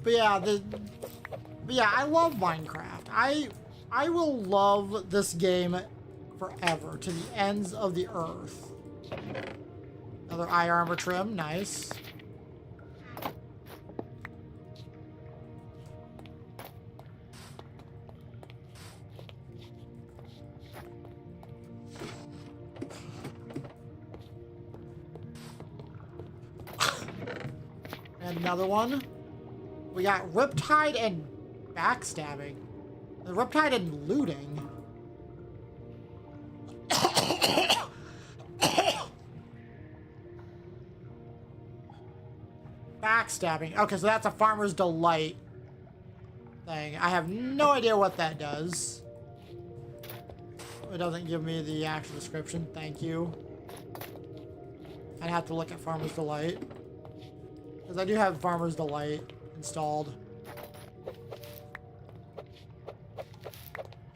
A: But yeah, I love Minecraft. I will love this game forever, to the ends of the earth. Another eye armor trim, nice. And another one. We got Riptide and backstabbing. The Riptide and looting. Backstabbing. Okay, so that's a farmer's delight thing. I have no idea what that does. It doesn't give me the actual description. Thank you. I'd have to look at farmer's delight. Because I do have farmer's delight installed.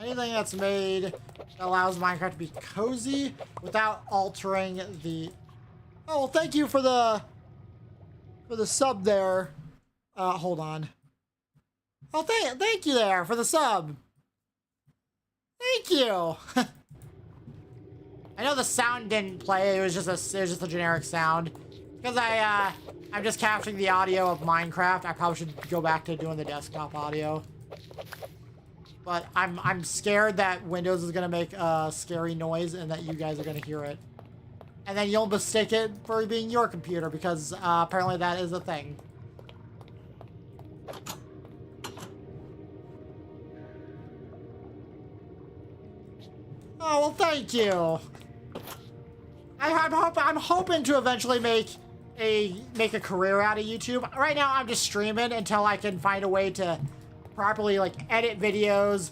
A: Anything that's made that allows Minecraft to be cozy without altering the... Oh, well, thank you for the sub there. Hold on. Oh, thank you there for the sub. Thank you. I know the sound didn't play. It was just a generic sound. Because I'm just capturing the audio of Minecraft. I probably should go back to doing the desktop audio. But I'm scared that Windows is gonna make a scary noise and that you guys are gonna hear it. And then you'll mistake it for being your computer because apparently that is a thing. Oh, well, thank you. I'm hoping to eventually make a career out of YouTube. Right now, I'm just streaming until I can find a way to properly, like, edit videos.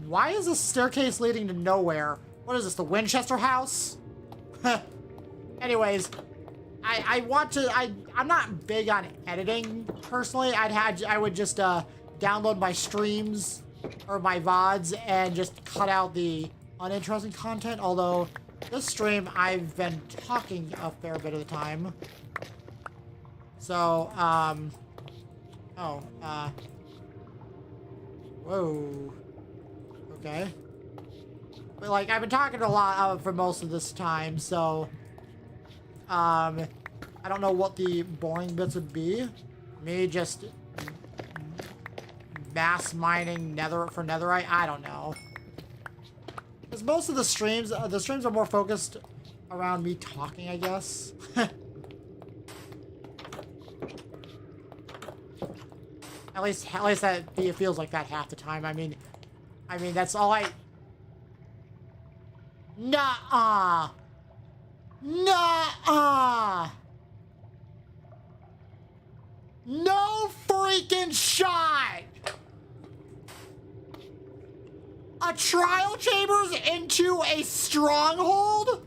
A: Why is this staircase leading to nowhere? What is this, the Winchester house? Anyways, I'm not big on editing, personally. I would just, download my streams or my VODs and just cut out the uninteresting content, although this stream I've been talking a fair bit of the time. So, whoa. Okay. But, like, I've been talking a lot for most of this time, so, I don't know what the boring bits would be. Me just mass mining for netherite? I don't know. Because most of the streams are more focused around me talking, I guess. At least that it feels like that half the time. I mean, that's all I... Nuh-uh! Nuh-uh! No freaking shot! A trial chambers into a stronghold?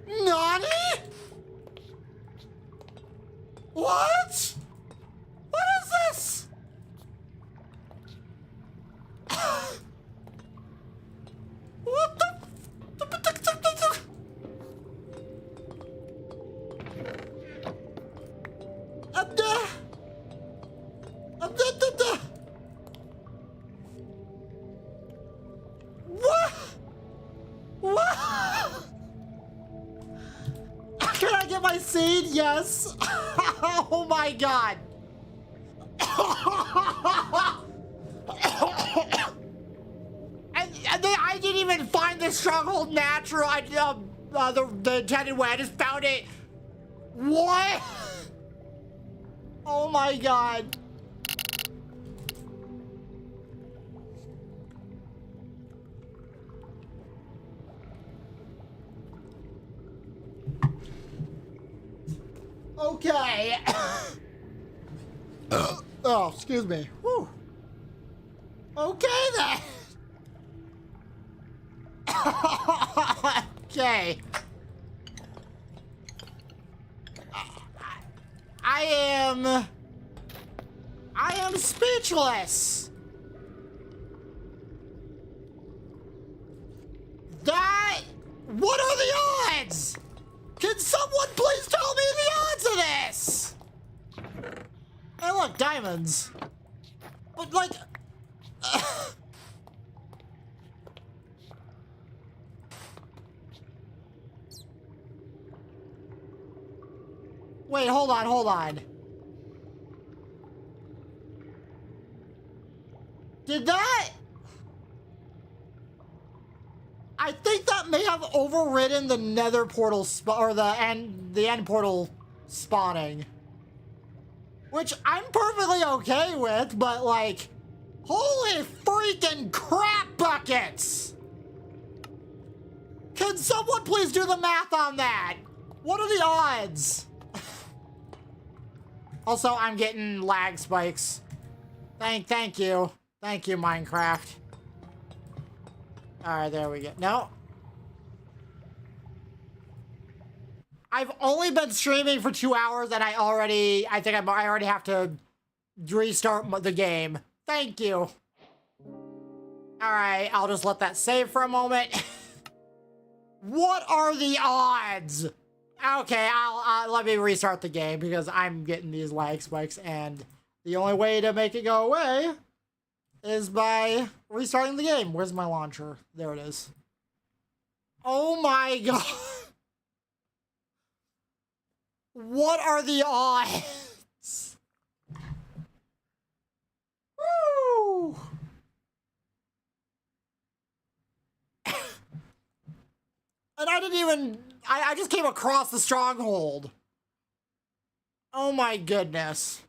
A: Nani? What? What is this? What the? What? What? Can I get my seed? Yes. Oh my god. I didn't even find the stronghold natural. The intended way. I just found it. What? Oh my god. Okay. Oh, excuse me. Whew. Okay then. Okay. I am speechless. What are the odds? Can someone please tell me the odds of this? Hey, look, diamonds. But, like... Wait, hold on. Did that... I think that may have overridden the nether portal or the end portal spawning. Which I'm perfectly okay with, but like, holy freaking crap buckets! Can someone please do the math on that? What are the odds? Also, I'm getting lag spikes. Thank you. Thank you, Minecraft. Alright, there we go. No. I've only been streaming for 2 hours and I already have to restart the game. Thank you. Alright, I'll just let that save for a moment. What are the odds? Okay, I'll let me restart the game because I'm getting these lag spikes and the only way to make it go away is by restarting the game. Where's my launcher? There it is. Oh my god. What are the odds? Woo! And I didn't even... I just came across the stronghold. Oh my goodness.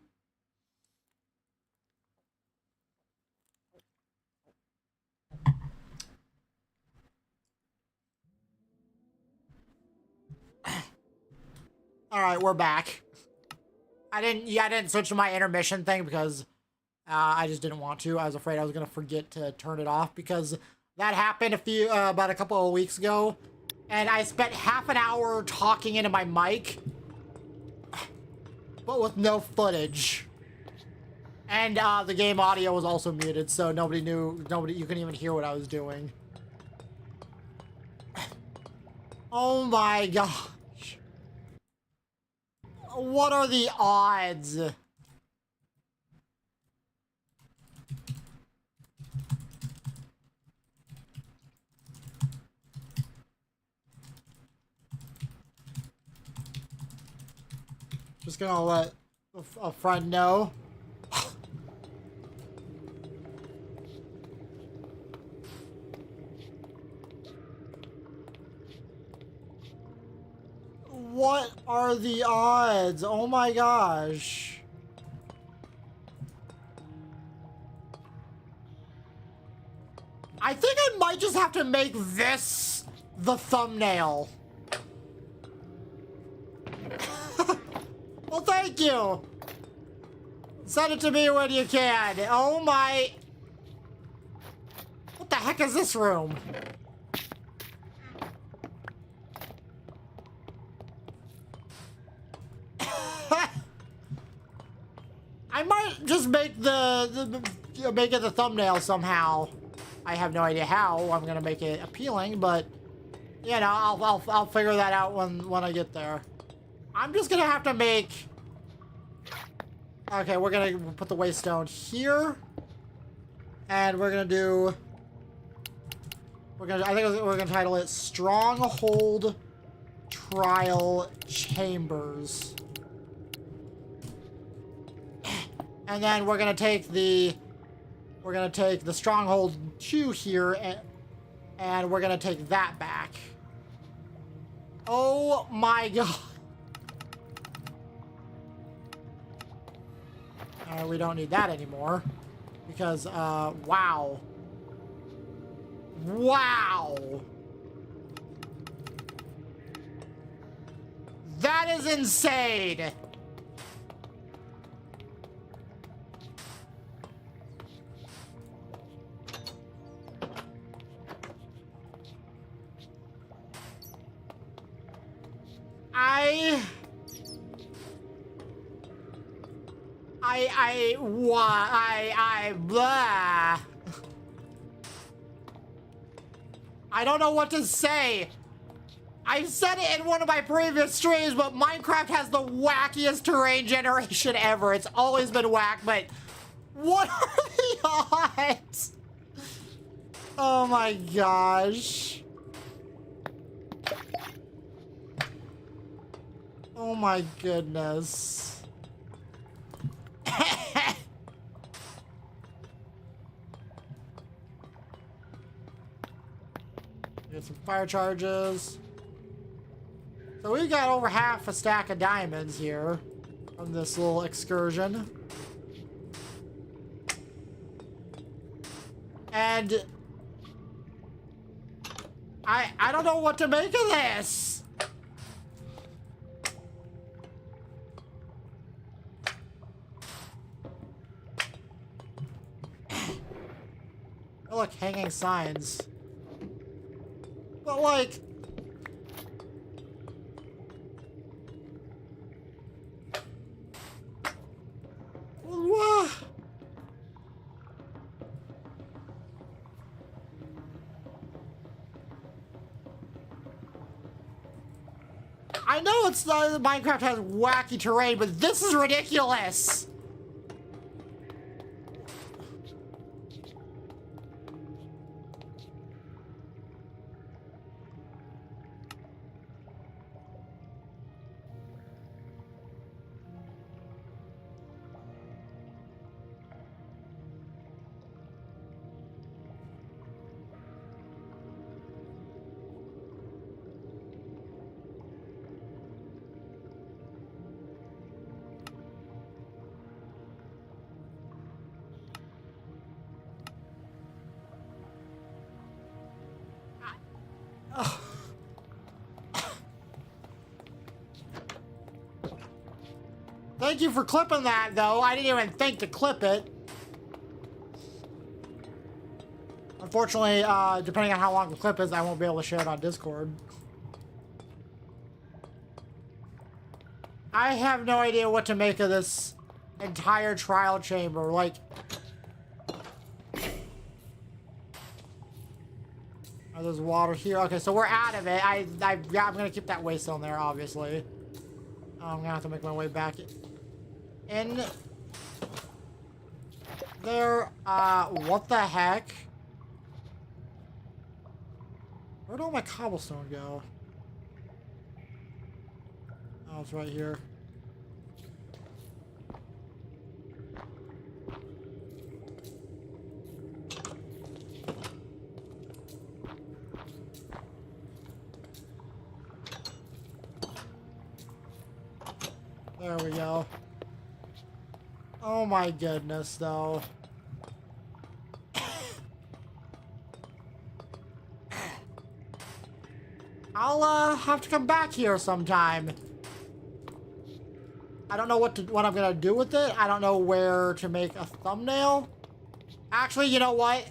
A: All right, we're back. I didn't switch to my intermission thing because I just didn't want to. I was afraid I was gonna forget to turn it off because that happened about a couple of weeks ago, and I spent half an hour talking into my mic, but with no footage. And the game audio was also muted, so you couldn't even hear what I was doing. Oh my gosh. What are the odds? Just gonna let a friend know. What are the odds? Oh my gosh. I think I might just have to make this the thumbnail. Well, thank you. Send it to me when you can. Oh my... What the heck is this room? I might just make make it the thumbnail somehow. I have no idea how I'm gonna make it appealing, but you know, I'll figure that out when I get there. I'm just gonna have to make. Okay, we're gonna put the waystone here, and we're gonna do. I think we're gonna title it Stronghold Trial Chambers. And then we're gonna take the Stronghold 2 here, and we're gonna take that back. Oh my god! We don't need that anymore because wow, that is insane. Blah. I don't know what to say. I said it in one of my previous streams, but Minecraft has the wackiest terrain generation ever. It's always been whack, but what are the odds? Oh my gosh. Oh my goodness. Get some fire charges. So we've got over half a stack of diamonds here from this little excursion. And I don't know what to make of this. Oh, look, hanging signs. But like, what? I know it's Minecraft has wacky terrain, but this is ridiculous. Thank you for clipping that, though. I didn't even think to clip it. Unfortunately, depending on how long the clip is, I won't be able to share it on Discord. I have no idea what to make of this entire trial chamber. Like, oh, there's water here. Okay, so we're out of it. Yeah, I'm gonna keep that waystone there, obviously. I'm gonna have to make my way back in there. What the heck? Where'd all my cobblestone go? Oh, it's right here. There we go. Oh my goodness, though. I'll have to come back here sometime. I don't know what I'm gonna do with it. I don't know where to make a thumbnail. Actually, you know what?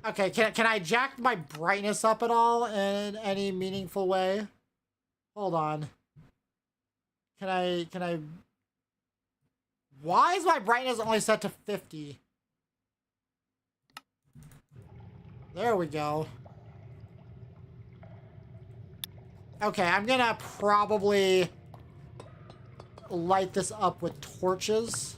A: Okay, can I jack my brightness up at all in any meaningful way? Hold on. Can I... Why is my brightness only set to 50? There we go. Okay, I'm gonna probably light this up with torches.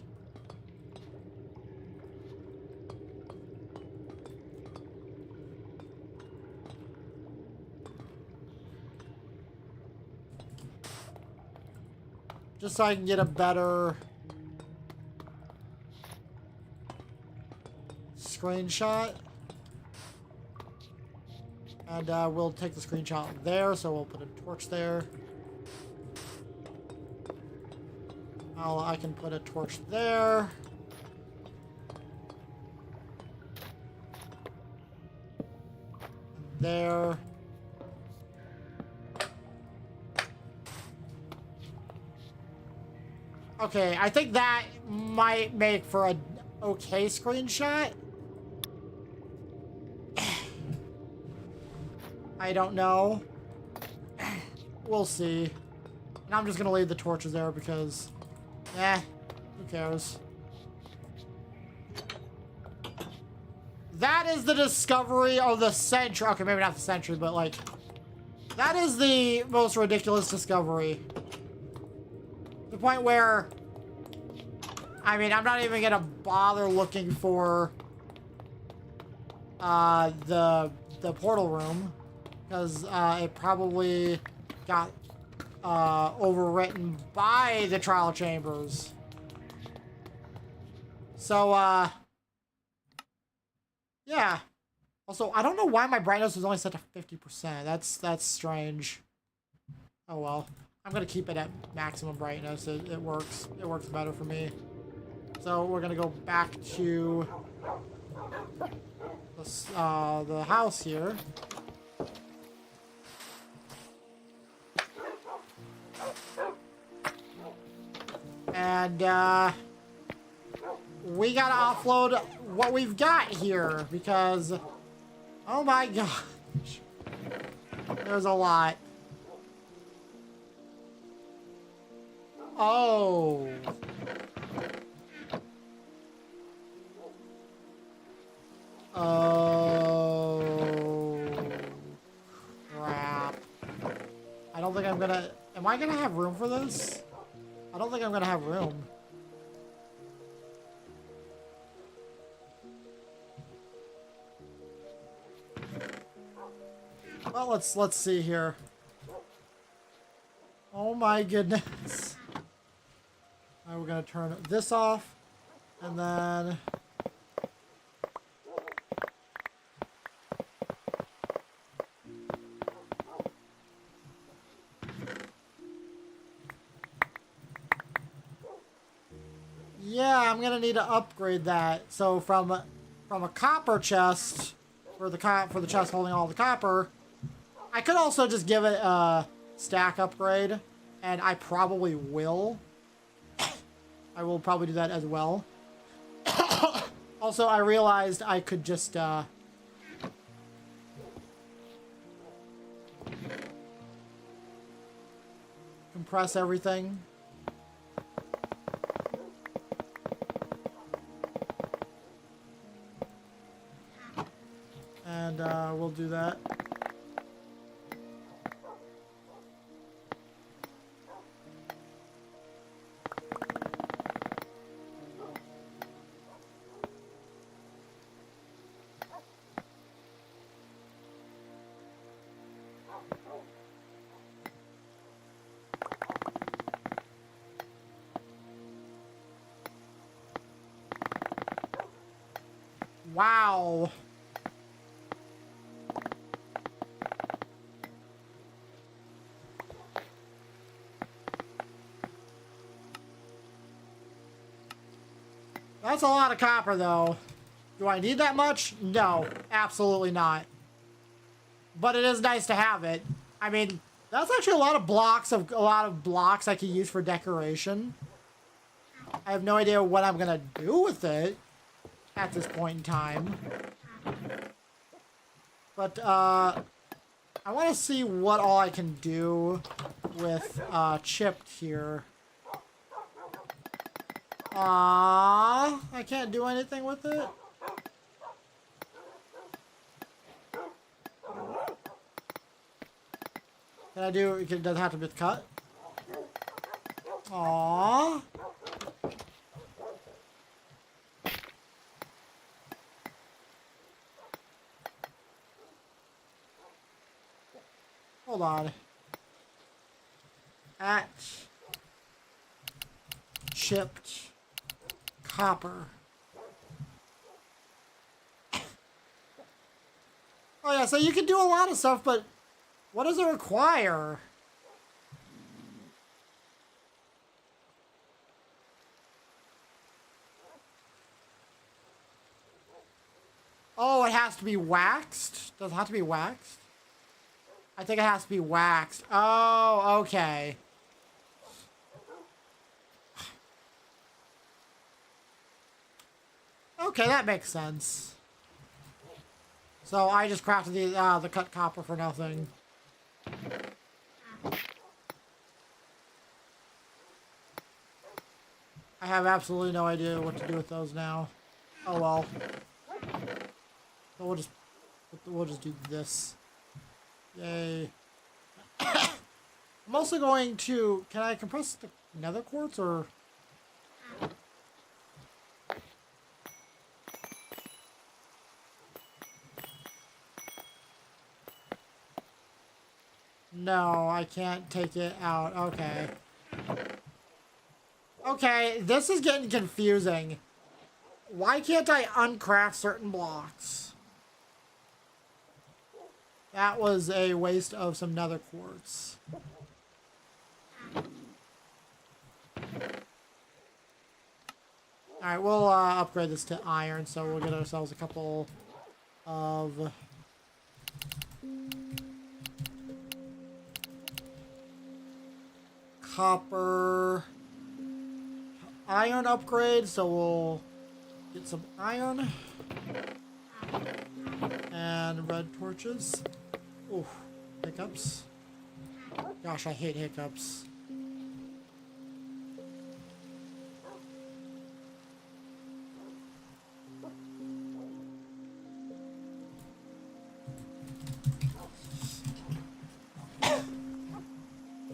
A: Just so I can get a better screenshot. And we'll take the screenshot there, so we'll put a torch there. I can put a torch there. There. Okay, I think that might make for an okay screenshot. I don't know. We'll see. And I'm just gonna leave the torches there because, who cares? That is the discovery of the century. Okay, maybe not the century, but like, that is the most ridiculous discovery. The point where, I mean, I'm not even gonna bother looking for the portal room because it probably got overwritten by the trial chambers. So yeah. Also, I don't know why my brightness was only set to 50%. That's strange. Oh well. I'm gonna keep it at maximum brightness. It works. It works better for me. So we're gonna go back to the house here. And we gotta offload what we've got here because, oh my gosh, there's a lot. Oh. Oh. Crap. I don't think I'm gonna... Am I gonna have room for this? I don't think I'm gonna have room. Well, let's see here. Oh my goodness. We're gonna turn this off, and then yeah, I'm gonna need to upgrade that. So from a copper chest for the chest holding all the copper, I could also just give it a stack upgrade, and I probably will. I will probably do that as well. Also, I realized I could just, compress everything. And, we'll do that. Wow. That's a lot of copper, though. Do I need that much? No, absolutely not. But it is nice to have it. I mean, that's actually a lot of blocks I can use for decoration. I have no idea what I'm gonna do with it at this point in time. But I want to see what all I can do with chipped here. I can't do anything with it. Can I do? It doesn't have to be cut. Aww. Hold on. At chipped copper. Oh yeah, so you can do a lot of stuff, but what does it require? Oh, it has to be waxed? Does it have to be waxed? I think it has to be waxed. Oh, okay. Okay, that makes sense. So I just crafted the cut copper for nothing. I have absolutely no idea what to do with those now. Oh well. So we'll just do this. Yay. I'm also going to... Can I compress the nether quartz or... No, I can't take it out. Okay. Okay, this is getting confusing. Why can't I uncraft certain blocks? That was a waste of some nether quartz. Alright, we'll upgrade this to iron, so we'll get ourselves a couple of... copper... iron upgrade, so we'll get some iron. And red torches. Ooh, hiccups. Gosh, I hate hiccups.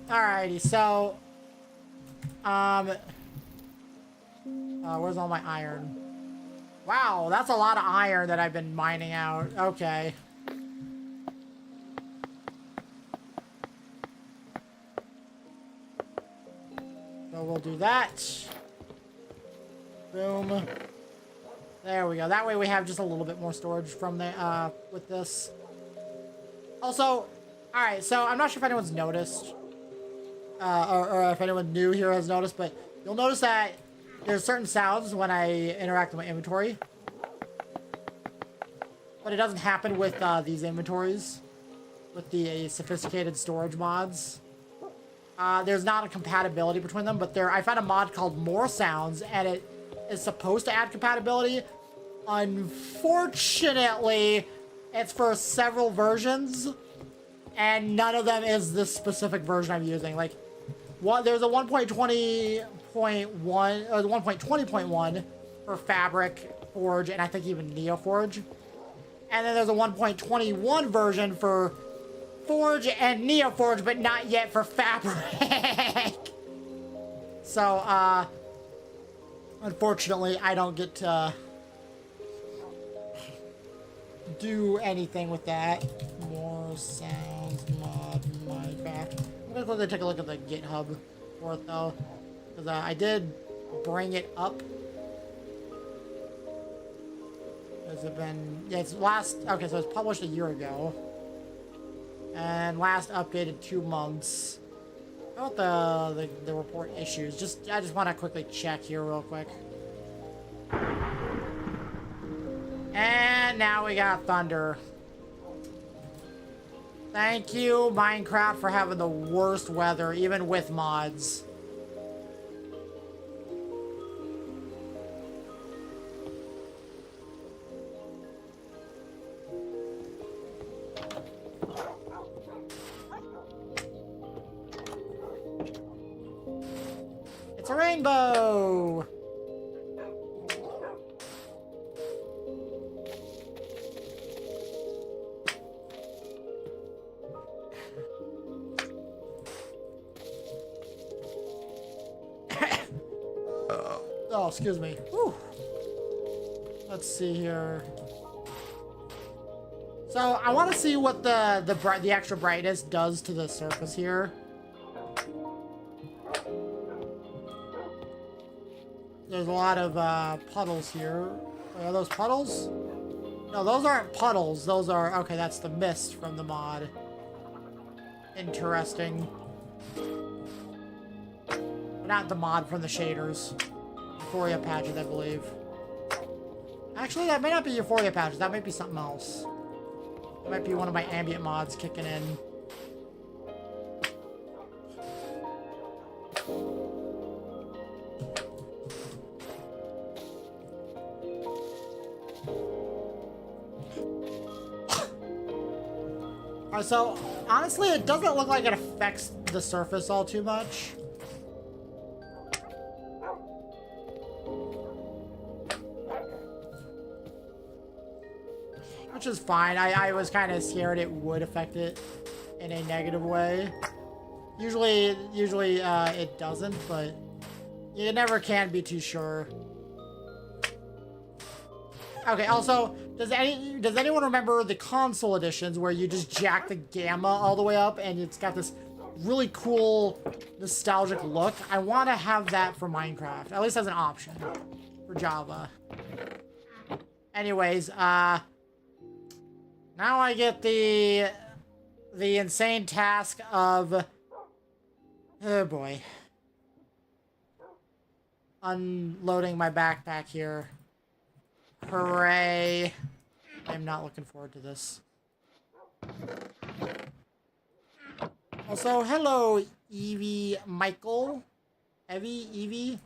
A: Alrighty, so where's all my iron? Wow, that's a lot of iron that I've been mining out. Okay. So we'll do that. Boom. There we go. That way we have just a little bit more storage from the with this. Also, alright, so I'm not sure if anyone's noticed. Or if anyone new here has noticed, but you'll notice that there's certain sounds when I interact with my inventory. But it doesn't happen with these inventories. With the sophisticated storage mods. There's not a compatibility between them, but I found a mod called More Sounds, and it is supposed to add compatibility. Unfortunately, it's for several versions, and none of them is this specific version I'm using. Like, there's a 1.20.1 or the 1.20.1 for Fabric, Forge, and I think even NeoForge. And then there's a 1.21 version for Forge and NeoForge, but not yet for Fabric. So, unfortunately, I don't get to do anything with that. More Sounds mod Minecraft. I'm gonna quickly take a look at the GitHub for it though, because I did bring it up. Has it been? Yeah, it's last. Okay, so it's published a year ago, and last updated 2 months. How about the report issues? I just want to quickly check here real quick. And now we got thunder. Thank you, Minecraft, for having the worst weather, even with mods. It's a rainbow! Oh, excuse me. Whew. Let's see here. So I want to see what the extra brightness does to the surface here. There's a lot of puddles here. Are those puddles? No, those aren't puddles. Those are... Okay, that's the mist from the mod. Interesting. Not the mod from the shaders. Euphoria Patches, I believe. Actually, that may not be Euphoria Patches. That might be something else. That might be one of my ambient mods kicking in. Alright, so honestly, it doesn't look like it affects the surface all too much. Which is fine. I was kind of scared it would affect it in a negative way. Usually it doesn't, but you never can be too sure. Okay, also, does anyone remember the console editions where you just jack the gamma all the way up and it's got this really cool nostalgic look? I want to have that for Minecraft, at least as an option for Java. Anyways, now I get the insane task of, oh boy, unloading my backpack here. Hooray. I'm not looking forward to this. Also, hello, Evie Michael. Evie.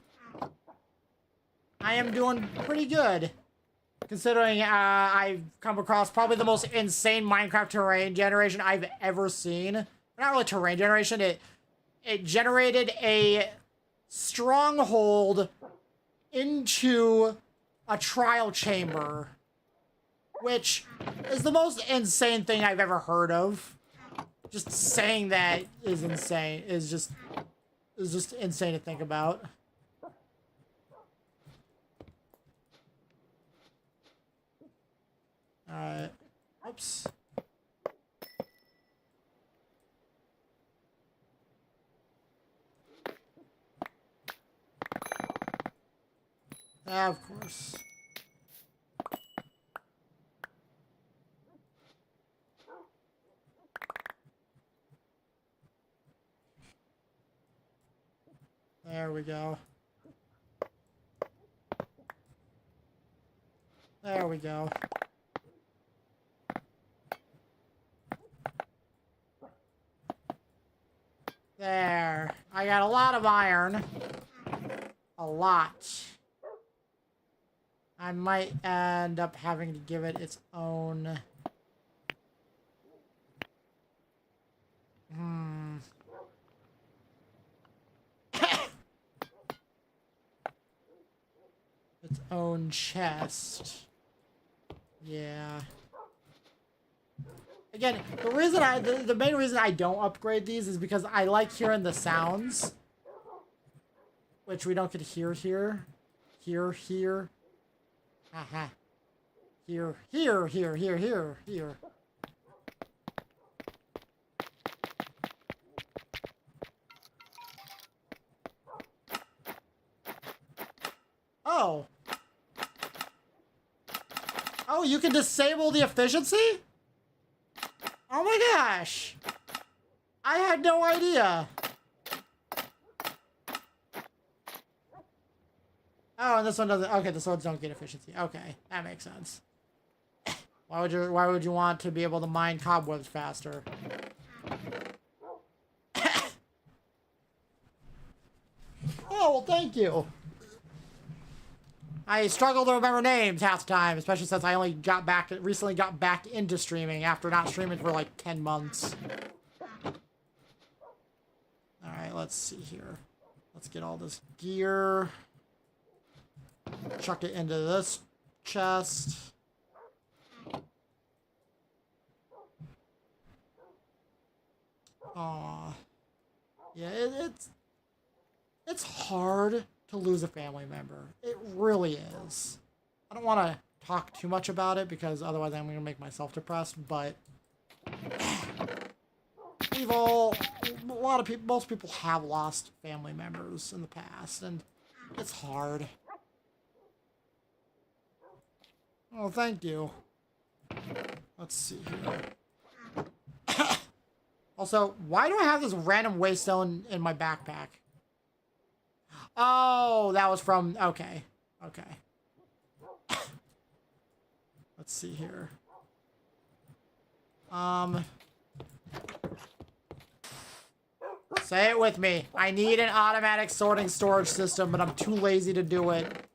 A: I am doing pretty good, considering I've come across probably the most insane Minecraft terrain generation I've ever seen. Not really terrain generation, it generated a stronghold into a trial chamber, which is the most insane thing I've ever heard of. Just saying that is insane. Is just insane to think about. Alright. Oops. Of course. There we go. There we go. There. I got a lot of iron. A lot. I might end up having to give it its own... its own chest. Yeah. Again, the main reason I don't upgrade these is because I like hearing the sounds, which we don't get to hear here. Here. Haha. Here. Oh. Oh, you can disable the efficiency? Oh my gosh. I had no idea. Oh, and this one doesn't. Okay, the swords don't get efficiency. Okay, that makes sense. Why would you want to be able to mine cobwebs faster? Oh, well, thank you. I struggle to remember names half the time, especially since I recently got back into streaming after not streaming for like 10 months. Alright, let's see here. Let's get all this gear. Chuck it into this chest. Aw. Yeah, it's hard to lose a family member. It really is. I don't want to talk too much about it because otherwise I'm going to make myself depressed, but most people have lost family members in the past, and it's hard. Oh, thank you. Let's see here. Also, why do I have this random waystone in my backpack? Oh, that was from... Okay. Let's see here. Say it with me. I need an automatic sorting storage system, but I'm too lazy to do it.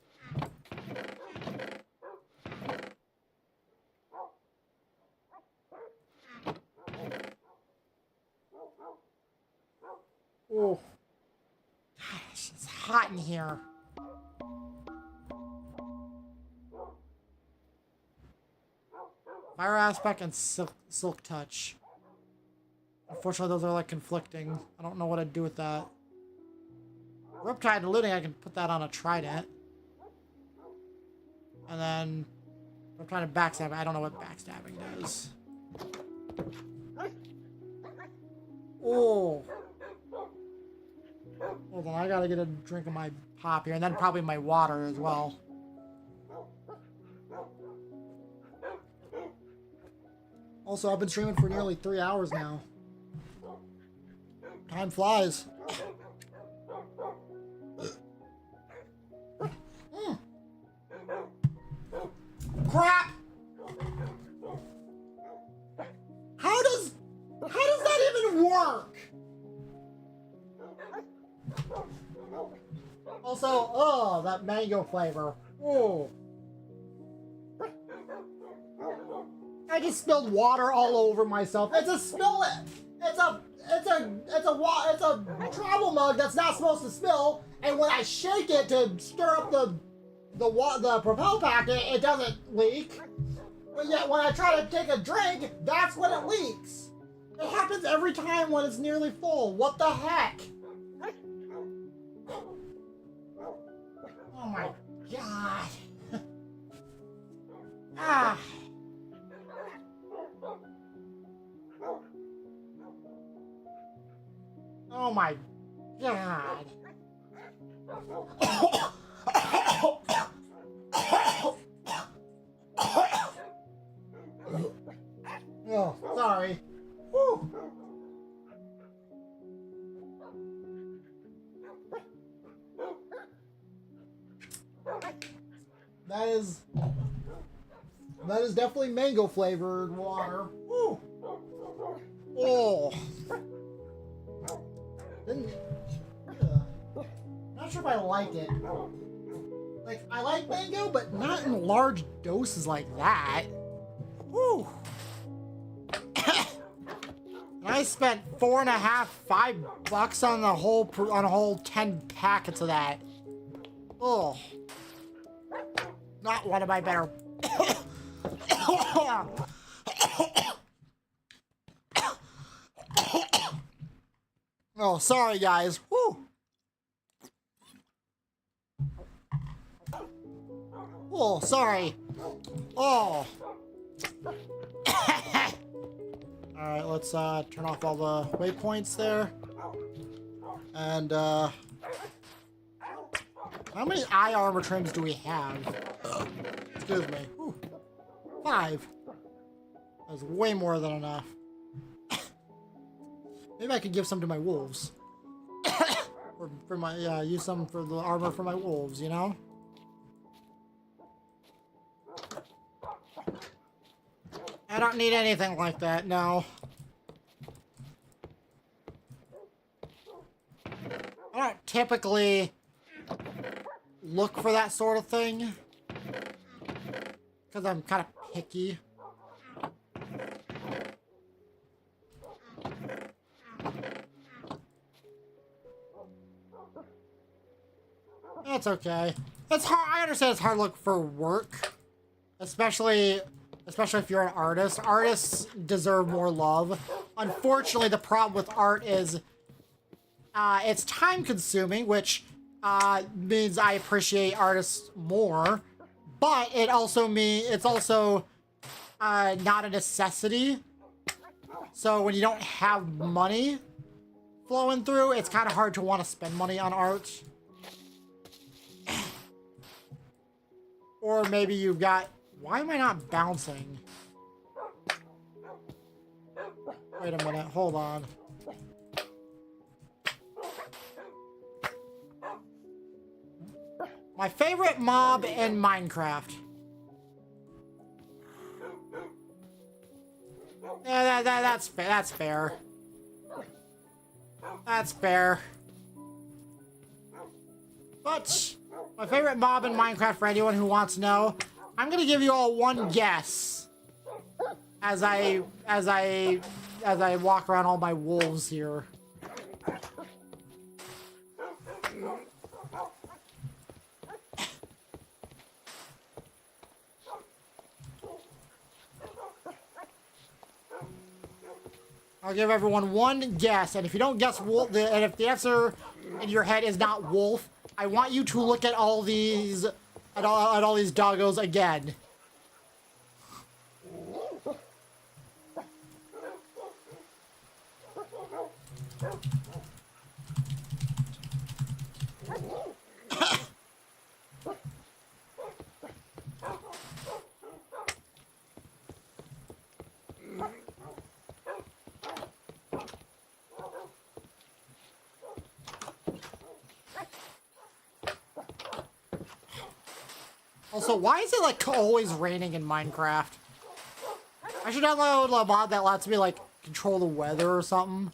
A: Oh. Gosh, it's hot in here. Fire aspect and silk touch. Unfortunately, those are like conflicting. I don't know what I'd do with that. Riptide and looting, I can put that on a trident. And then I'm trying to backstab. I don't know what backstabbing does. Oh. Hold on, I gotta get a drink of my pop here, and then probably my water as well. Also, I've been streaming for nearly 3 hours now. Time flies. Crap! How does that even work? Also, oh, that mango flavor. Oh. I just spilled water all over myself. It's a travel mug that's not supposed to spill, and when I shake it to stir up the propel packet, it doesn't leak. But yet when I try to take a drink, that's when it leaks. It happens every time when it's nearly full. What the heck? Oh my god. Ah. Oh my god. Oh, sorry. Whew. That is definitely mango flavored water. Whew. Oh. Didn't. Not sure if I like it. Like, I like mango, but not in large doses like that. Woo! I spent $4.50, $5 on a whole 10 packets of that. Oh, not one of my better. Oh, sorry guys. Woo. Oh, sorry. Oh. Alright, let's turn off all the waypoints there. And how many eye armor trims do we have? Excuse me. Whew. 5. That's way more than enough. Maybe I could give some to my wolves. for my, yeah, use some for the armor for my wolves, you know? I don't need anything like that, no. I don't typically look for that sort of thing. Because I'm kind of picky. That's okay. It's hard. I understand it's hard to look for work. Especially if you're an artist. Artists deserve more love. Unfortunately, the problem with art is it's time consuming, which means I appreciate artists more. But it also means it's also not a necessity. So when you don't have money flowing through, it's kind of hard to want to spend money on art. Or maybe you've got... Why am I not bouncing? Wait a minute, hold on. My favorite mob in Minecraft. Yeah, that's fair. That's fair. That's fair. But my favorite mob in Minecraft, for anyone who wants to know, I'm gonna give you all one guess as I walk around all my wolves here. I'll give everyone one guess, and if you don't guess wolf, and if the answer in your head is not wolf, I want you to look at all these, at all these doggos again. Also, why is it like always raining in Minecraft? I should download a mod that lets me like control the weather or something.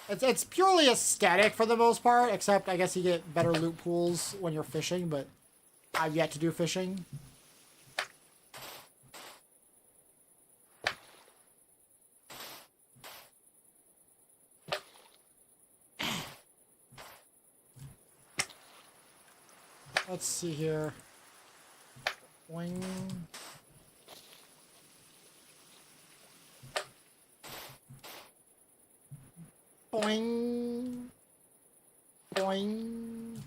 A: It's purely aesthetic for the most part, except I guess you get better loot pools when you're fishing, but I've yet to do fishing. Let's see here. Boing. Boing. Boing.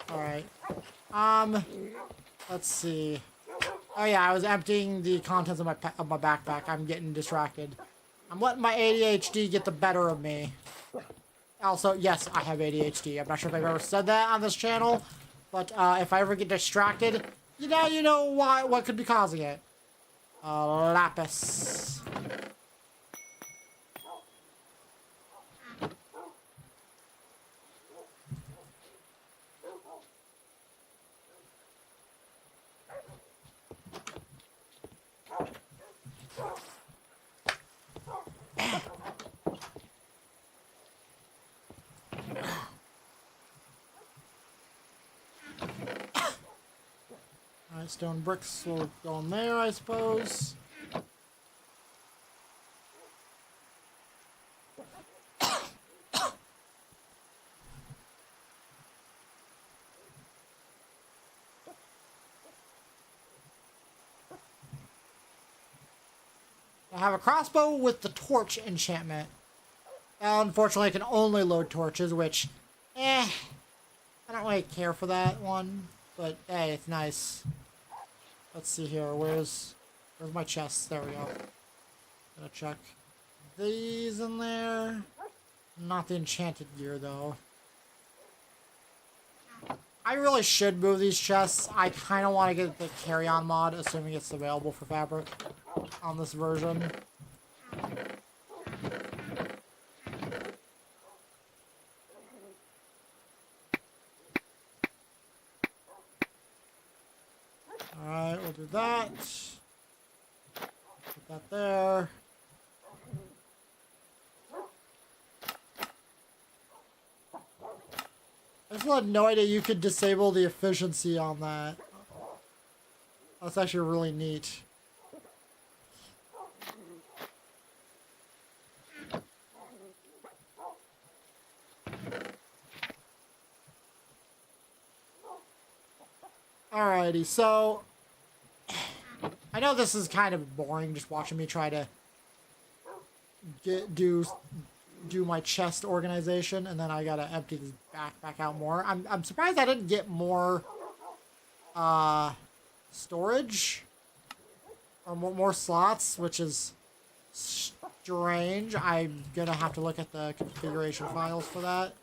A: Alright. Let's see. Oh yeah, I was emptying the contents of my backpack. I'm getting distracted. I'm letting my ADHD get the better of me. Also, yes, I have ADHD. I'm not sure if I've ever said that on this channel, but if I ever get distracted, you know what could be causing it. Lapis. Stone bricks will go in there, I suppose. I have a crossbow with the torch enchantment. Unfortunately, I can only load torches, which, I don't really care for that one. But, hey, it's nice. Let's see here. Where's my chest? There we go. Gonna check these in there. Not the enchanted gear, though. I really should move these chests. I kind of want to get the carry-on mod, assuming it's available for fabric on this version. Alright, we'll do that. Put that there. I just had no idea you could disable the efficiency on that. That's actually really neat. Alrighty, so I know this is kind of boring just watching me try to do my chest organization, and then I gotta empty this back out more. I'm surprised I didn't get more storage or more slots, which is strange. I'm gonna have to look at the configuration files for that.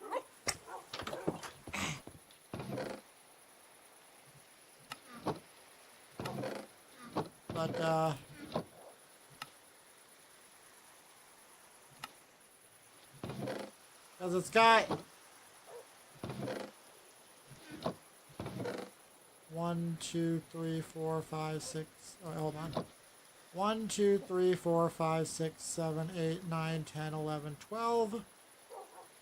A: But because it's got 1, 2, 3, 4, 5, 6. Oh, hold on. 1, 2, 3, 4, 5, 6, 7, 8, 9, 10, 11, 12.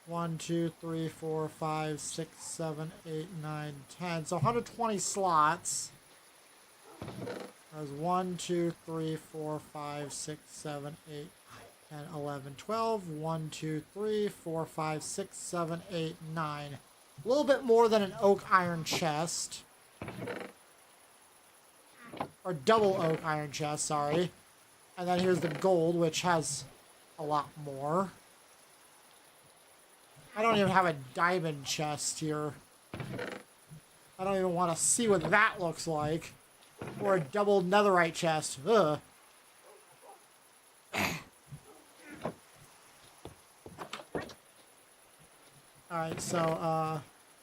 A: 1, 2, 3, 4, 5, 6, 7, 8, 9, 10. So 120 slots. There's 1, 2, 3, 4, 5, 6, 7, 8, 10, 11, 12. 1, 2, 3, 4, 5, 6, 7, 8, 9. A little bit more than an oak iron chest. Or double oak iron chest, sorry. And then here's the gold, which has a lot more. I don't even have a diamond chest here. I don't even want to see what that looks like. Or a double netherite chest. Ugh. Alright, so,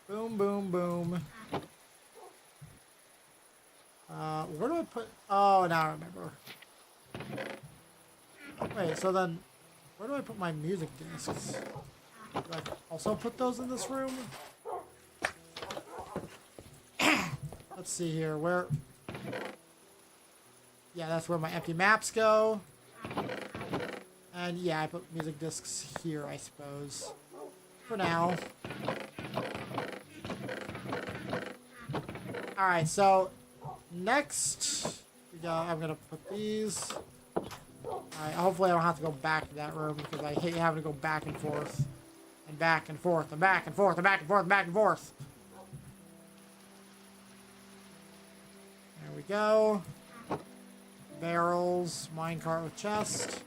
A: boom, boom, boom. Where do I put... Oh, now I remember. Wait, so then... Where do I put my music discs? Do I also put those in this room? Let's see here, where... Yeah, that's where my empty maps go. And yeah, I put music discs here, I suppose. For now. Alright, so next I'm gonna put these. Alright, hopefully I don't have to go back to that room because I hate having to go back and forth. And back and forth and back and forth and back and forth and back and forth. There we go. Barrels, minecart with chest.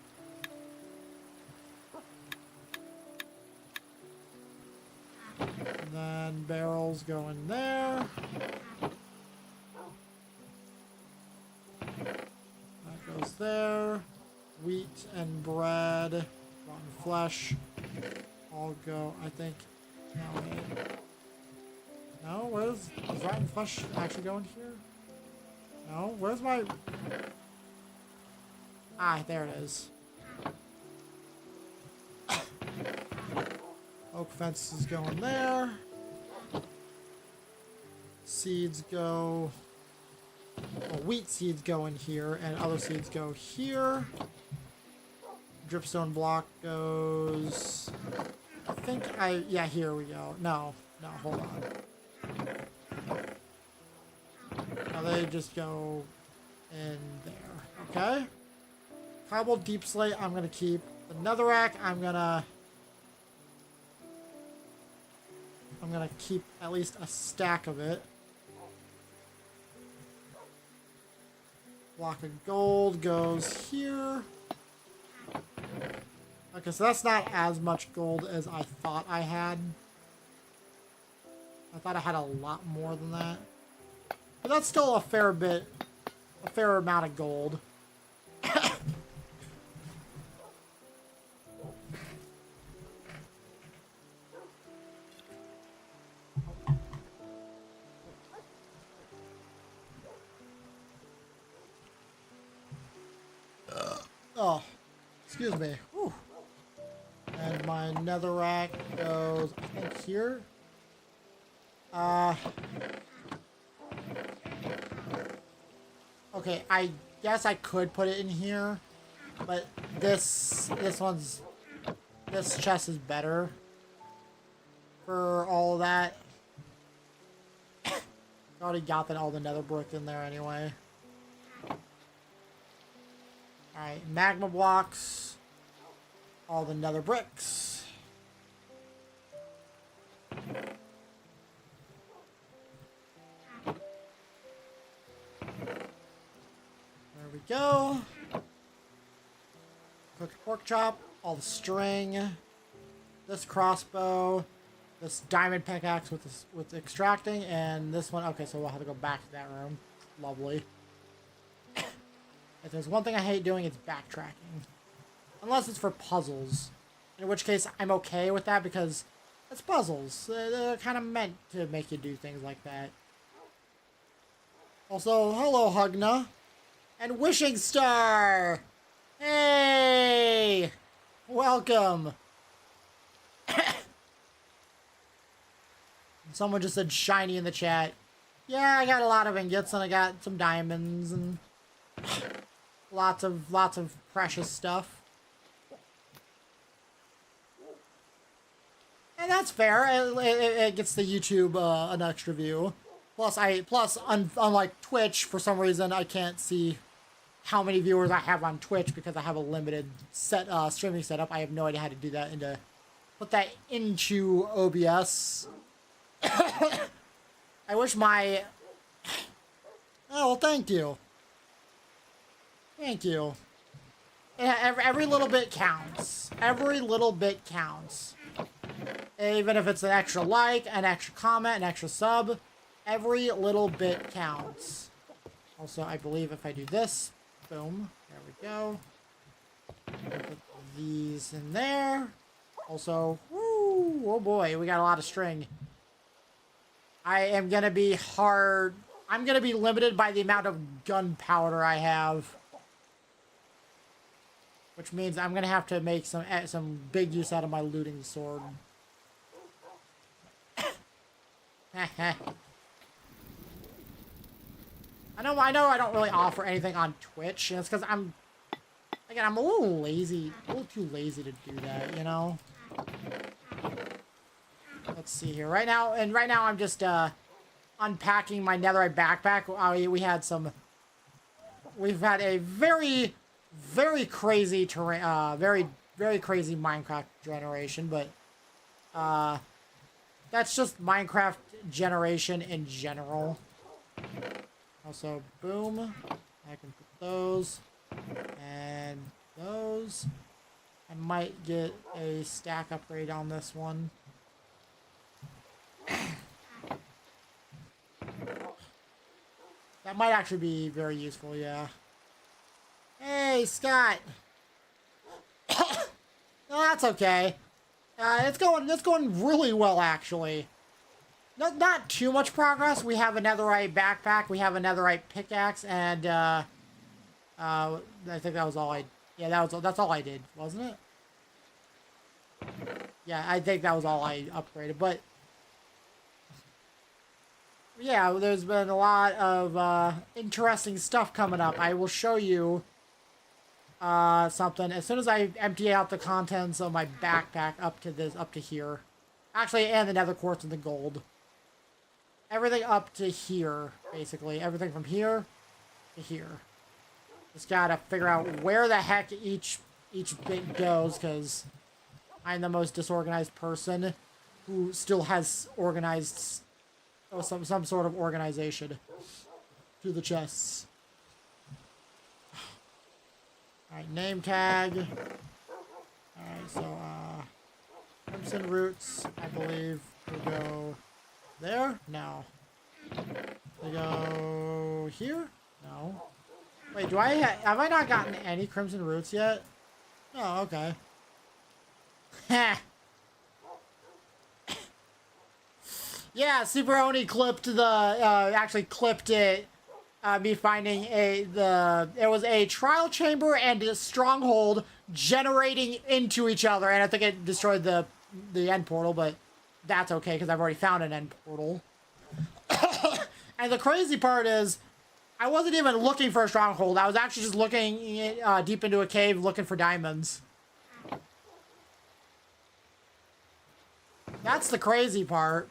A: And then barrels go in there. That goes there. Wheat and bread, rotten flesh, all go, I think. No, wait. No, does rotten flesh actually go in here? No, where's my... Ah, there it is. Oak fences go in there. Seeds go... Well, wheat seeds go in here, and other seeds go here. Dripstone block goes... I think yeah, here we go. No, hold on. Now they just go in there. Okay. Cobbled deep slate, I'm gonna keep. The netherrack, I'm gonna keep at least a stack of it. Block of gold goes here. Okay, so that's not as much gold as I thought I had. I thought I had a lot more than that. But that's still a fair amount of gold. Oh, excuse me. Whew. And my netherrack goes, I think, here. Okay, I guess I could put it in here, but this chest is better for all of that. I already got all the nether brick in there anyway. Alright, magma blocks, all the nether bricks. There we go. Cooked pork chop, all the string, this crossbow, this diamond pickaxe with extracting, and this one. Okay, so we'll have to go back to that room. Lovely. If there's one thing I hate doing, it's backtracking. Unless it's for puzzles. In which case, I'm okay with that because it's puzzles. They're kind of meant to make you do things like that. Also, hello, Hugna. And Wishing Star! Hey! Welcome! Someone just said shiny in the chat. Yeah, I got a lot of ingots and I got some diamonds and lots of precious stuff. And that's fair. It gets the YouTube an extra view. Plus, unlike Twitch, for some reason I can't see how many viewers I have on Twitch because I have a limited streaming setup. I have no idea how to do that put that into OBS. I wish my... Oh, well, thank you. Thank you. Every little bit counts. Every little bit counts. Even if it's an extra like, an extra comment, an extra sub, every little bit counts. Also, I believe if I do this, boom, there we go. Put these in there. Also, woo, oh boy, we got a lot of string. I'm gonna be limited by the amount of gunpowder I have. Which means I'm gonna have to make some big use out of my looting sword. I know I don't really offer anything on Twitch, and it's because I'm a little lazy, a little too lazy to do that, you know? Let's see here. Right now I'm just unpacking my netherite backpack. We've had a very, very crazy terrain, very crazy Minecraft generation, but that's just Minecraft generation in general. Also, boom. I can put those and those. I might get a stack upgrade on this one. That might actually be very useful, yeah. Hey, Scott! No, that's okay. It's going really well, actually. Not too much progress. We have a netherite backpack, we have a netherite pickaxe, and, I think that was all that's all I did, wasn't it? Yeah, I think that was all I upgraded, but... Yeah, there's been a lot of interesting stuff coming up. I will show you something as soon as I empty out the contents of my backpack up to here. Actually, and the nether quartz and the gold. everything up to here, basically. Everything from here to here. Just gotta figure out where the heck each bit goes, because I'm the most disorganized person who still has organized, oh, some sort of organization to the chests. Alright, name tag. Alright, so, Crimson Roots, I believe, will go there? No. They go here? No. Wait, have I not gotten any Crimson Roots yet? Oh, okay. Heh. Yeah, Super Oni clipped the, actually clipped it, me finding it was a trial chamber and a stronghold generating into each other, and I think it destroyed the end portal, but that's okay, because I've already found an end portal. And the crazy part is, I wasn't even looking for a stronghold, I was actually just looking deep into a cave looking for diamonds. That's the crazy part.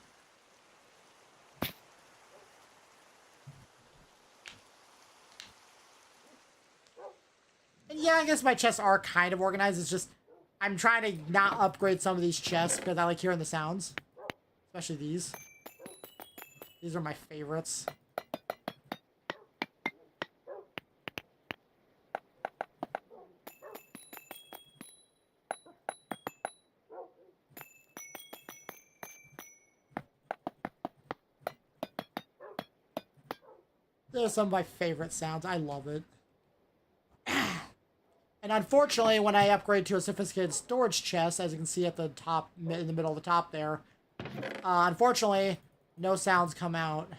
A: And yeah, I guess my chests are kind of organized. It's just, I'm trying to not upgrade some of these chests because I like hearing the sounds. Especially these. These are my favorites. They're some of my favorite sounds. I love it. And unfortunately, when I upgrade to a sophisticated storage chest, as you can see at the top, in the middle of the top there, unfortunately, no sounds come out.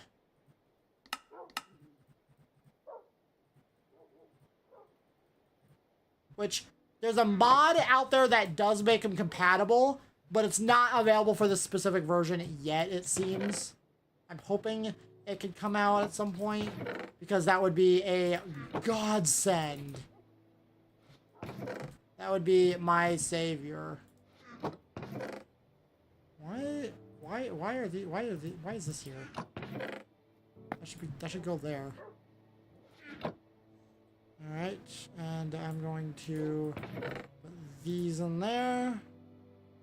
A: Which, there's a mod out there that does make them compatible, but it's not available for the specific version yet, it seems. I'm hoping it could come out at some point, because that would be a godsend. That would be my savior. Why is this here? That should go there. Alright, and I'm going to put these in there.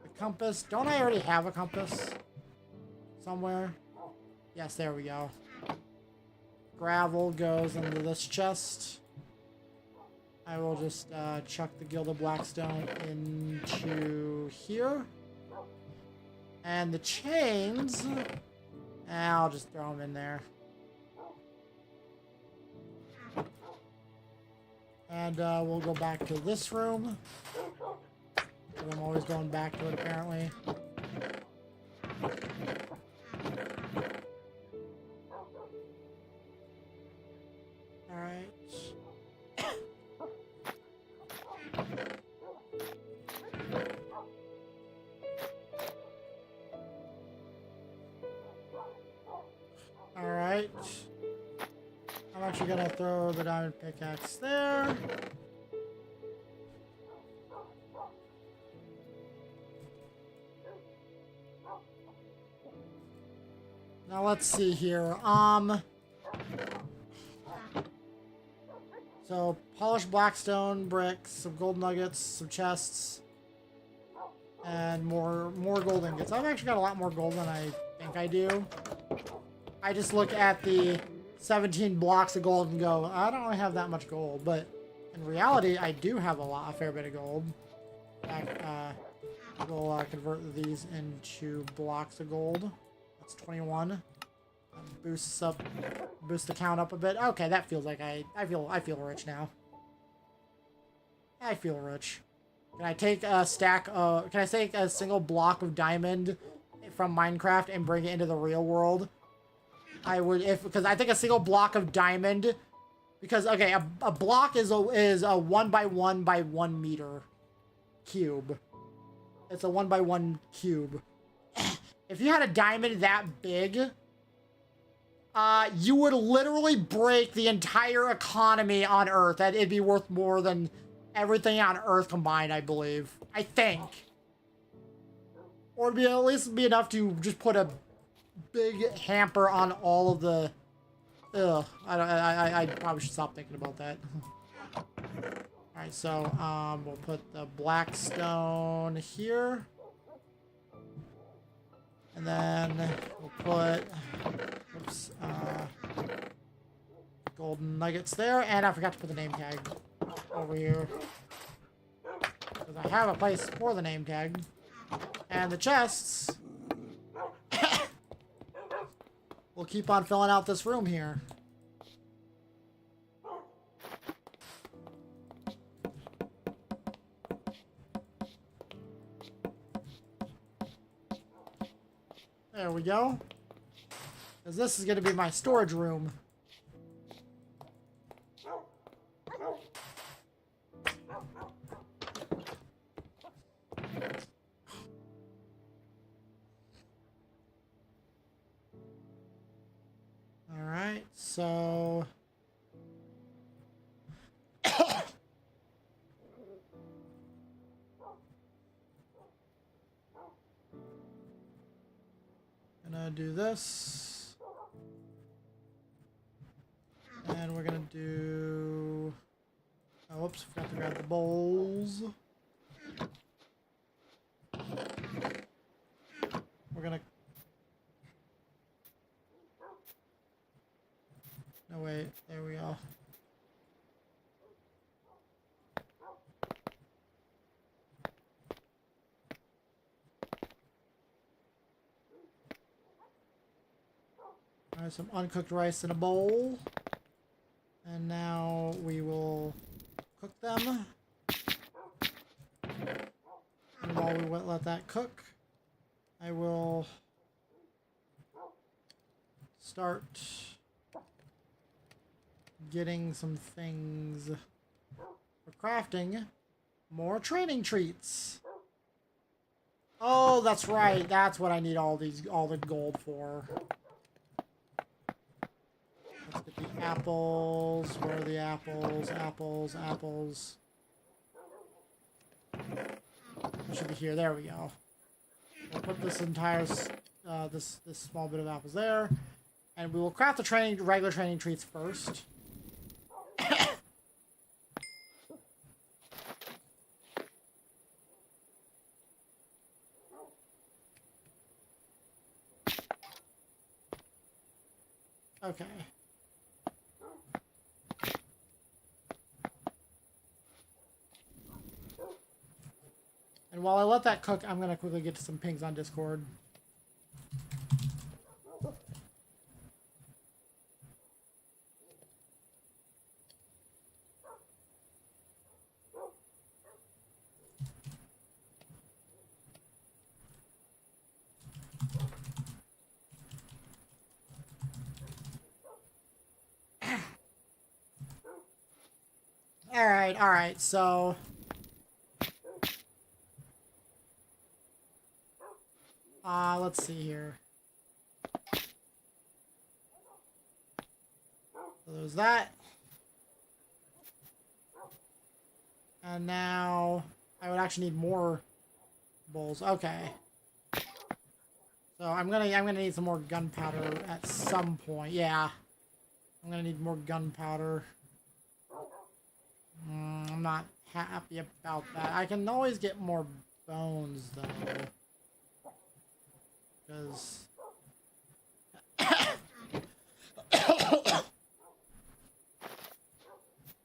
A: The compass. Don't I already have a compass? Somewhere? Yes, there we go. Gravel goes into this chest. I will just chuck the Gilded Blackstone into here. And the chains, I'll just throw them in there. And we'll go back to this room. I'm always going back to it, apparently. Alright. Alright. I'm actually gonna throw the diamond pickaxe there. Now let's see here. So polished blackstone bricks, some gold nuggets, some chests, and more gold ingots. I've actually got a lot more gold than I think I do. I just look at the 17 blocks of gold and go, I don't really have that much gold, but in reality, I do have a fair bit of gold. In fact, we'll convert these into blocks of gold. That's 21. Boosts the count up a bit. Okay, that feels like I feel rich now. I feel rich. Can I take a can I take a single block of diamond from Minecraft and bring it into the real world? I would, because I think a single block of diamond, because, okay, a block is a 1 by 1 by 1 meter cube. It's a 1 by 1 cube. If you had a diamond that big, you would literally break the entire economy on Earth. It'd be worth more than everything on Earth combined, I believe. I think. Or it'd be at least be enough to just put a big hamper on all of the... Ugh, I probably should stop thinking about that. Alright, so, we'll put the black stone here. And then we'll put, oops, golden nuggets there. And I forgot to put the name tag over here. Because I have a place for the name tag. And the chests. We'll keep on filling out this room here. There we go. Because this is going to be my storage room. Alright, so... Gonna do this. And we're gonna do... Oh, whoops, forgot to grab the bowls. We're gonna... No, wait, there we go. Some uncooked rice in a bowl. And now we will cook them. And while we let that cook, I will start getting some things for crafting more training treats. Oh, that's right. That's what I need all the gold for. Let's get the apples. Where are the apples? Apples, apples. It should be here. There we go. We'll put this entire, this small bit of apples there. And we will craft the regular training treats first. Okay. And while I let that cook, I'm going to quickly get to some pings on Discord. All right, so... let's see here. So there's that. And now I would actually need more bowls. Okay. So I'm gonna need some more gunpowder at some point. Yeah. I'm gonna need more gunpowder. I'm not happy about that. I can always get more bones though. Because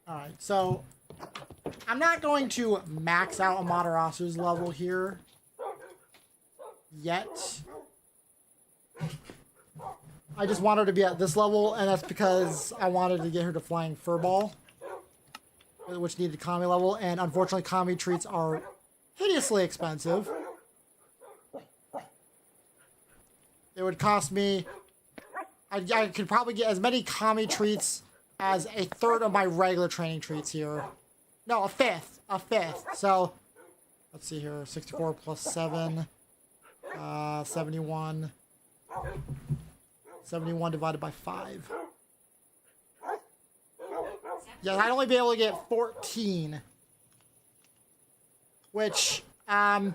A: alright, so I'm not going to max out Amaterasu's level here yet. I just want her to be at this level, and that's because I wanted to get her to Flying Furball, which needed Kami level, and unfortunately Kami treats are hideously expensive. It would cost me... I could probably get as many Kami treats as a third of my regular training treats here. No, a fifth. A fifth. So, let's see here. 64 plus 7. 71. 71 divided by 5. Yeah, I'd only be able to get 14. Which, I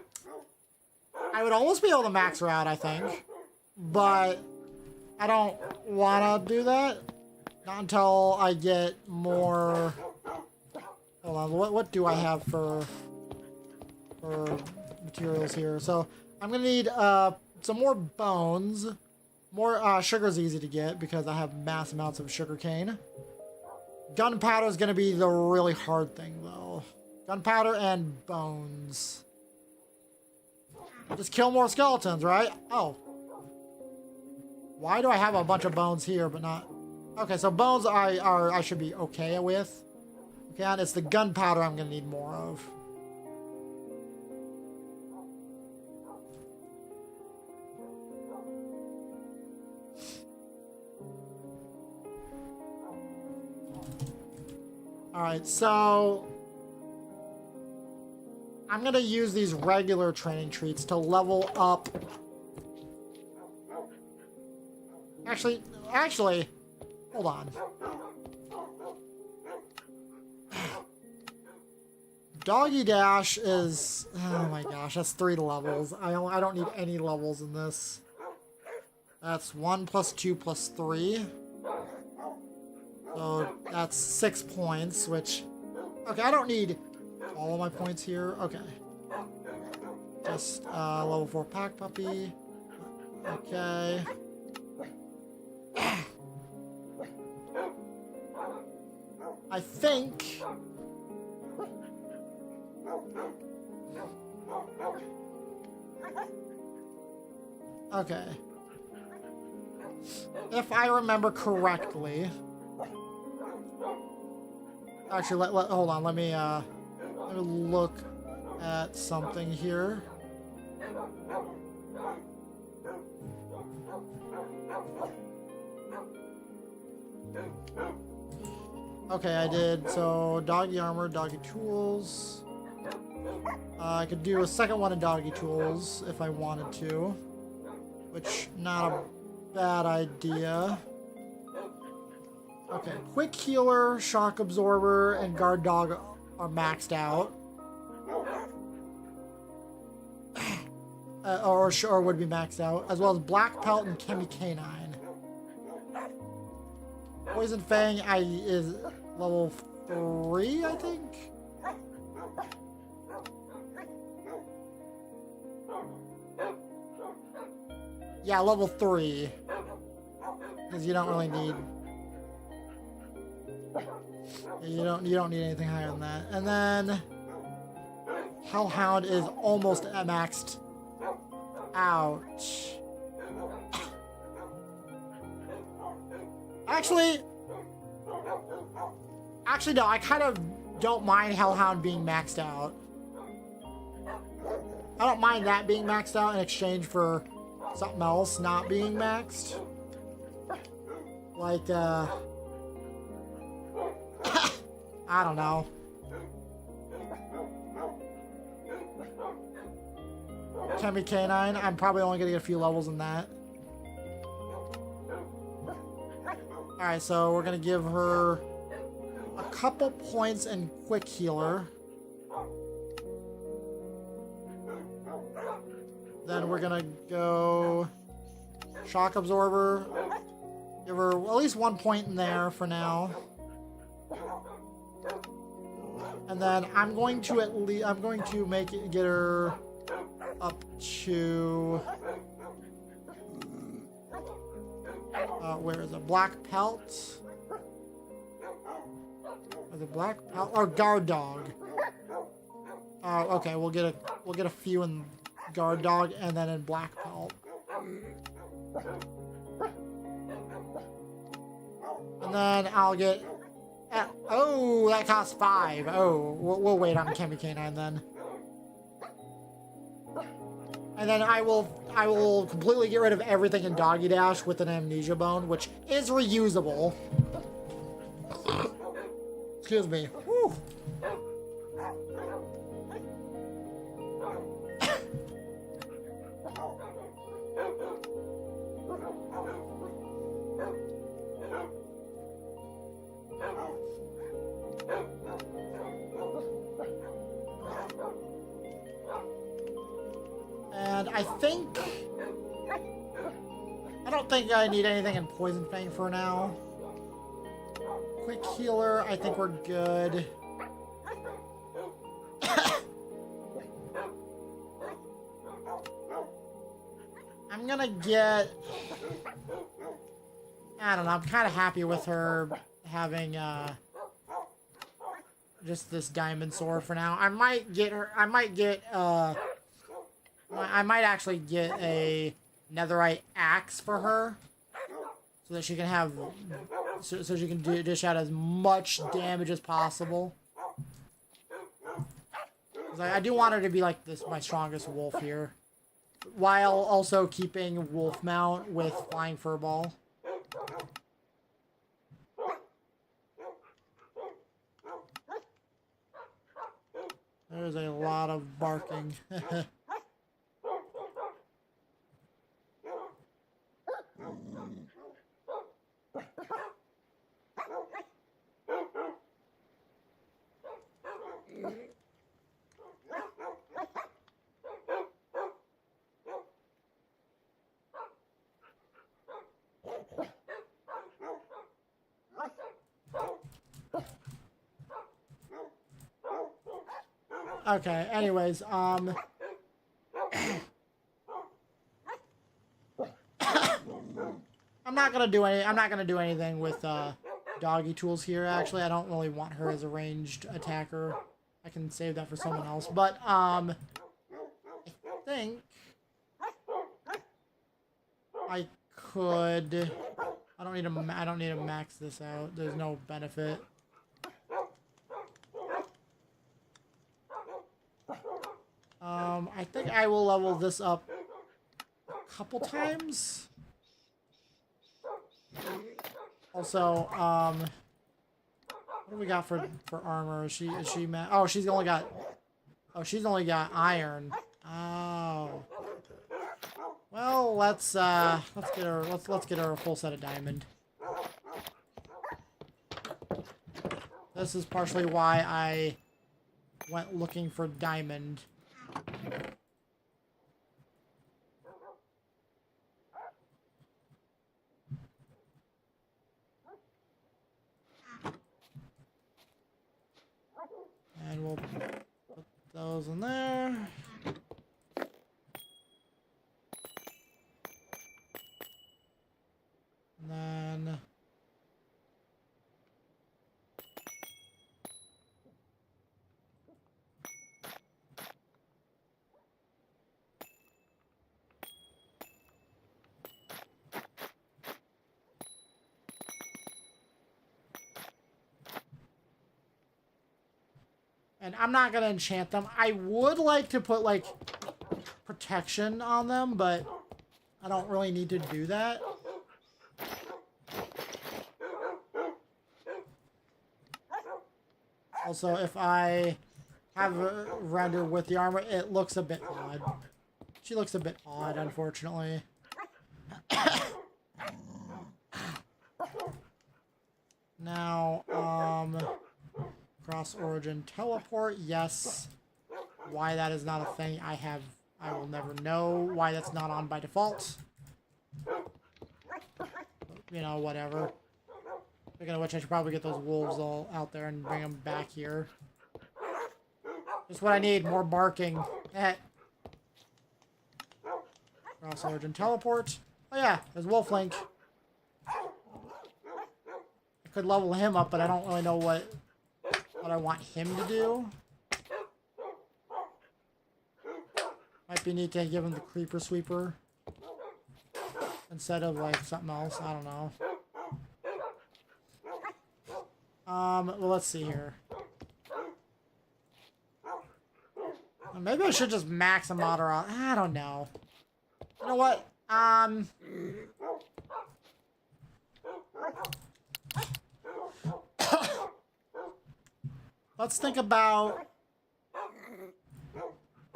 A: would almost be able to max her out, I think. but I don't want to do that. Not until I get more... Hold on, what do I have for materials here? So I'm gonna need some more bones. More sugar's easy to get because I have mass amounts of sugar cane. Gunpowder is gonna be the really hard thing though. Gunpowder and bones. Just kill more skeletons, right? Oh. Why do I have a bunch of bones here but not... Okay, so bones I should be okay with. Okay, and it's the gunpowder I'm gonna need more of. Alright, so I'm gonna use these regular training treats to level up. Actually, hold on. Doggy Dash is... Oh my gosh, that's 3 levels. I don't need any levels in this. That's 1 plus 2 plus 3. So that's 6 points, which... Okay, I don't need all of my points here. Okay. Just level 4 pack puppy. Okay. I think... Okay. If I remember correctly... Actually, hold on. Let me look at something here. Okay, I did. So, doggy armor, doggy tools. I could do a second one of doggy tools if I wanted to. Which, not a bad idea. Okay, quick healer, shock absorber, and guard dog are maxed out. Or would be maxed out, as well as black pelt and chemi canine. Poison fang is level 3, I think. Yeah, level 3, because you don't really need. You don't need anything higher than that. And then Hellhound is almost maxed out. Actually no, I kind of don't mind Hellhound being maxed out. I don't mind that being maxed out in exchange for something else not being maxed. Like, I don't know. Chemi Canine, I'm probably only gonna get a few levels in that. Alright, so we're gonna give her a couple points in quick healer. Then we're gonna go shock absorber. Give her at least 1 point in there for now. And then I'm going to get her up to where is it? Black pelt. Is it black pelt or guard dog? Okay, we'll get a few in guard dog and then in black pelt. And then I'll get... oh, that costs 5. Oh, we'll wait on Chemi Canine then. And then I will completely get rid of everything in Doggy Dash with an amnesia bone, which is reusable. Excuse me. Whew. And I think don't think I need anything in Poison Fang for now. Quick healer, I think we're good. I'm gonna get... I don't know, I'm kind of happy with her having, just this diamond sword for now. I might get her... I might actually get a netherite axe for her. So that she can have... So she can dish out as much damage as possible. I do want her to be like this, my strongest wolf here. While also keeping wolf mount with flying furball. There's a lot of barking. Okay, anyways, I'm not gonna do anything with doggy tools here. Actually, I don't really want her as a ranged attacker. I can save that for someone else. But I think I could. I don't need to max this out. There's no benefit. I think I will level this up a couple times. Also, what do we got for armor? Is she oh, she's only got iron. Oh. Well, let's get her a full set of diamond. This is partially why I went looking for diamond. And we'll put those in there. And then... And I'm not going to enchant them. I would like to put, like, protection on them, but I don't really need to do that. Also, if I have a render with the armor, it looks a bit odd. She looks a bit odd, unfortunately. Now, cross origin teleport, yes. Why that is not a thing, I will never know why that's not on by default. You know, whatever. Speaking of which, I should probably get those wolves all out there and bring them back here. Just what I need, more barking. Cross origin teleport. Oh yeah, there's Wolf Link. I could level him up, but I don't really know what I want him to do. Might be neat to give him the Creeper Sweeper instead of like something else. I don't know. Well, let's see here. Maybe I should just max a modder out. I don't know. You know what? Let's think about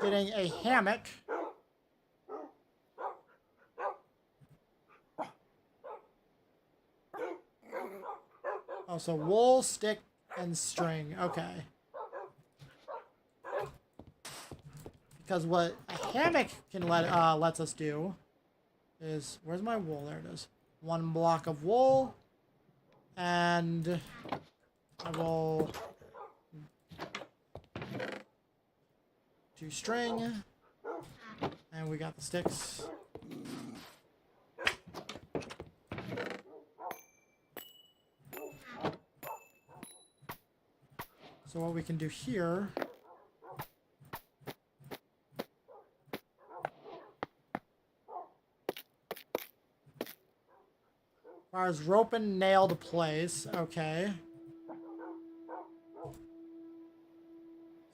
A: getting a hammock. Oh, so wool, stick, and string. Okay. Because what a hammock can lets us do is... Where's my wool? There it is. 1 block of wool. And I will do string. And we got the sticks. So what we can do here... Requires rope and nail to place. Okay.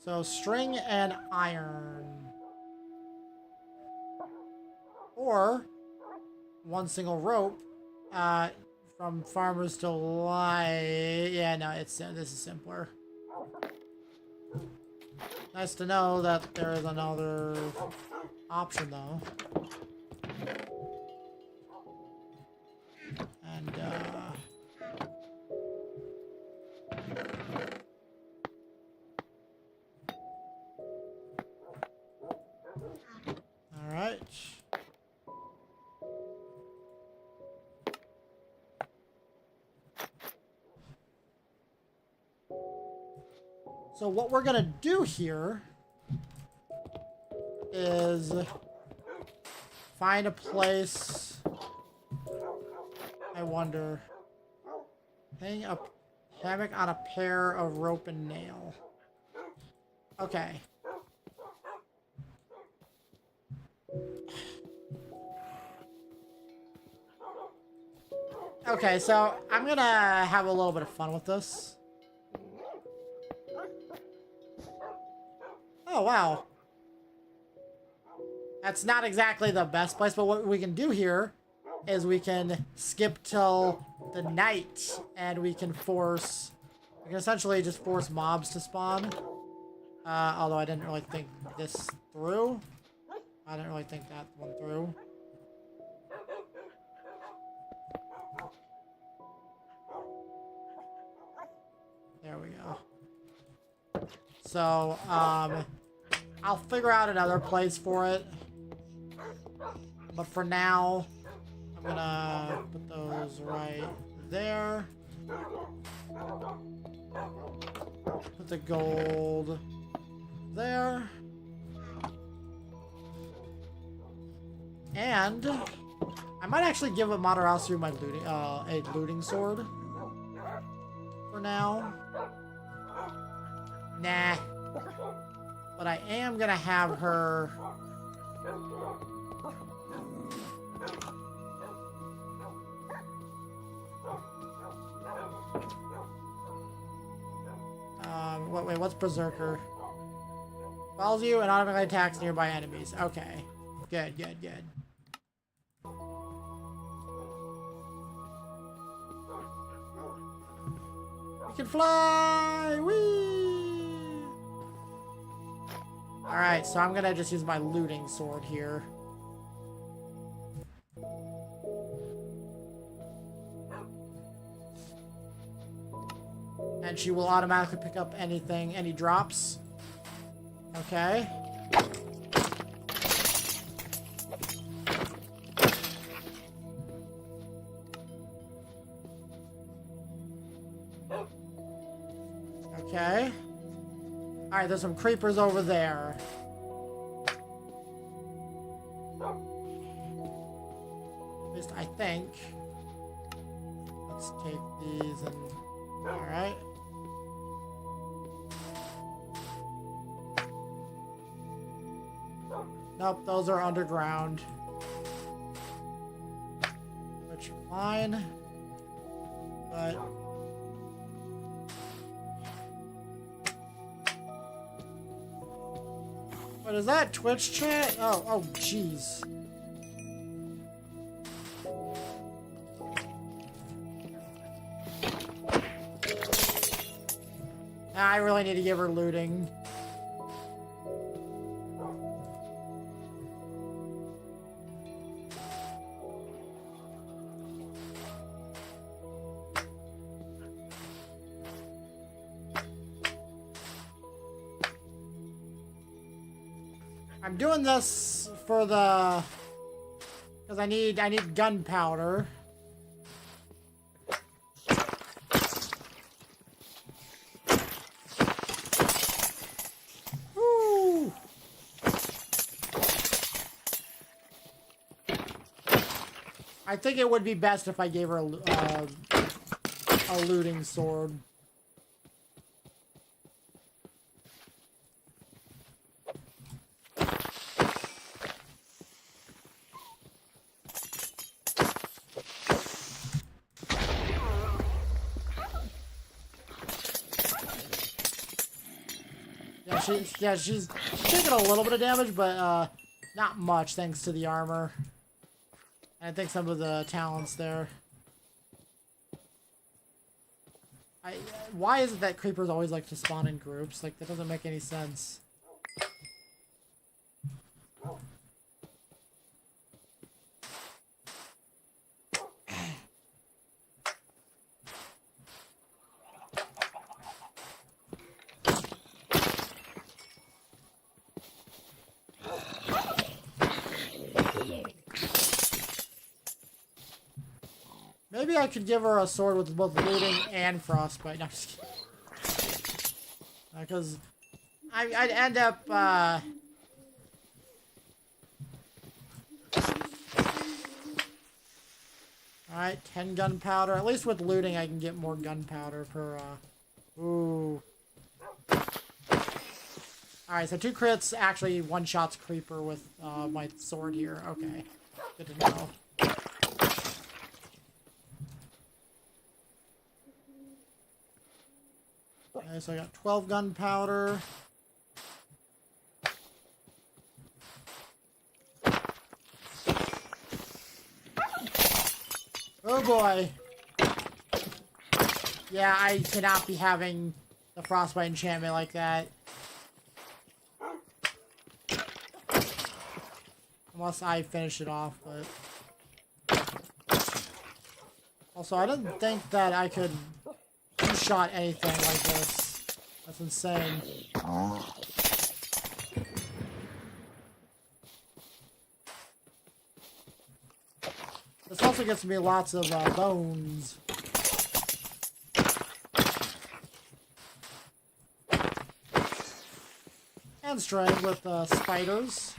A: So string and iron. Or 1 single rope. From farmers to light. Yeah, no, this is simpler. Nice to know that there is another option though. And, alright. So what we're gonna do here is find a place. I wonder. Hang a hammock on a pair of rope and nail. Okay. Okay, so I'm gonna have a little bit of fun with this. Oh, wow. That's not exactly the best place, but what we can do here is we can skip till the night, and we can essentially just force mobs to spawn. Although I didn't really think this through. I didn't really think that one through. There we go. So, I'll figure out another place for it. But for now, I'm gonna put those right there. Put the gold there. And I might actually give Amaterasu my looting, a looting sword. For now. Nah. But I am gonna have her... wait, what's Berserker? Follows you and automatically attacks nearby enemies. Okay. Good, good, good. We can fly! Whee! Alright, so I'm gonna just use my looting sword here. And she will automatically pick up anything, any drops. Okay. Okay. Alright, there's some creepers over there. At least I think. Let's take these and... Alright. Nope, those are underground. Which are fine. But... What is that? Twitch chat? Oh, jeez. I really need to give her looting. I'm doing this for the... Because I need gunpowder. Woo! I think it would be best if I gave her a looting sword. She's taking a little bit of damage, but not much thanks to the armor. And I think some of the talents there. Why is it that creepers always like to spawn in groups? Like, that doesn't make any sense. Maybe I could give her a sword with both looting and frostbite. No, I'm just kidding. Because I'd end up, Alright, 10 gunpowder. At least with looting I can get more gunpowder per, Ooh. Alright, so 2 crits actually one-shots creeper with, my sword here. Okay. Good to know. Okay, so I got 12 gunpowder. Oh boy. Yeah, I cannot be having the frostbite enchantment like that. Unless I finish it off, but... Also, I didn't think that I could two-shot anything like this. That's insane. This also gets me lots of bones. And strength with spiders.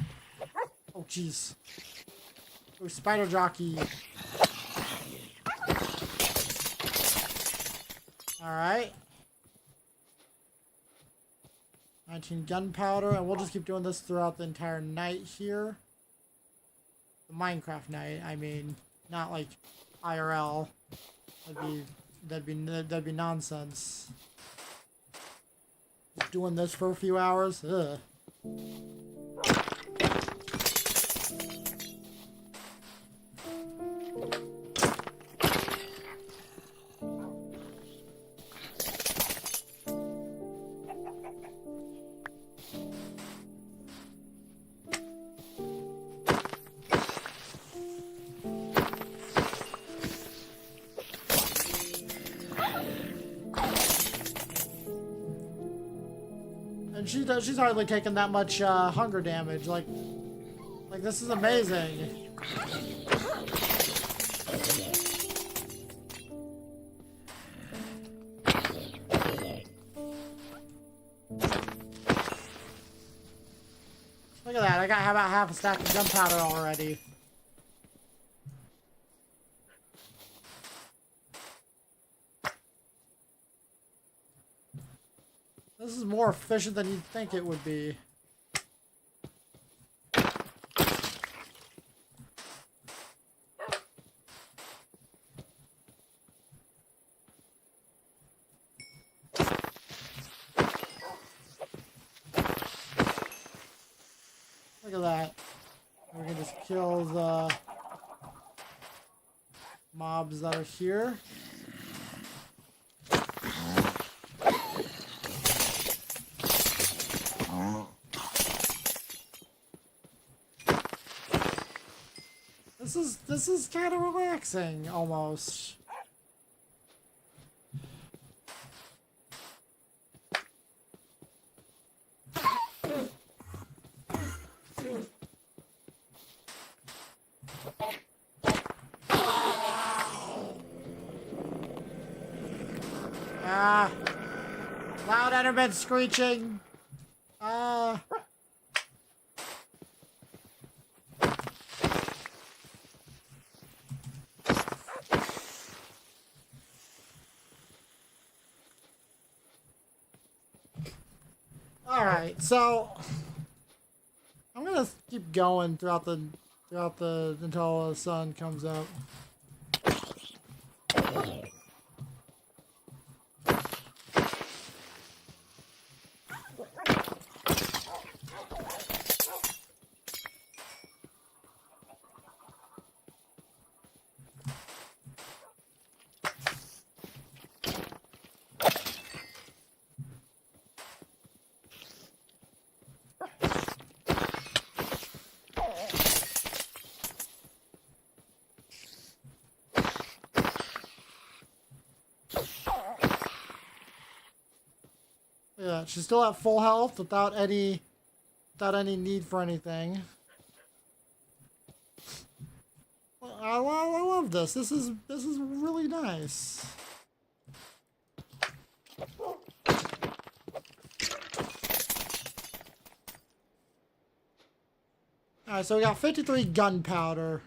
A: Oh, jeez. Oh, spider jockey. Alright. 19 gunpowder, and we'll just keep doing this throughout the entire night here. The Minecraft night, I mean, not like IRL. That'd be nonsense. Just doing this for a few hours? Ugh. And she's hardly taken that much hunger damage. Like this is amazing. Look at that! I got about half a stack of gunpowder already. This is more efficient than you'd think it would be. Look at that. We can just kill the mobs that are here. This is kind of relaxing, almost. Ah. Loud Enderman screeching. Alright, so I'm gonna keep going throughout the until the sun comes up. Yeah, she's still at full health without any need for anything. I love this. This is really nice. Alright, so we got 53 gunpowder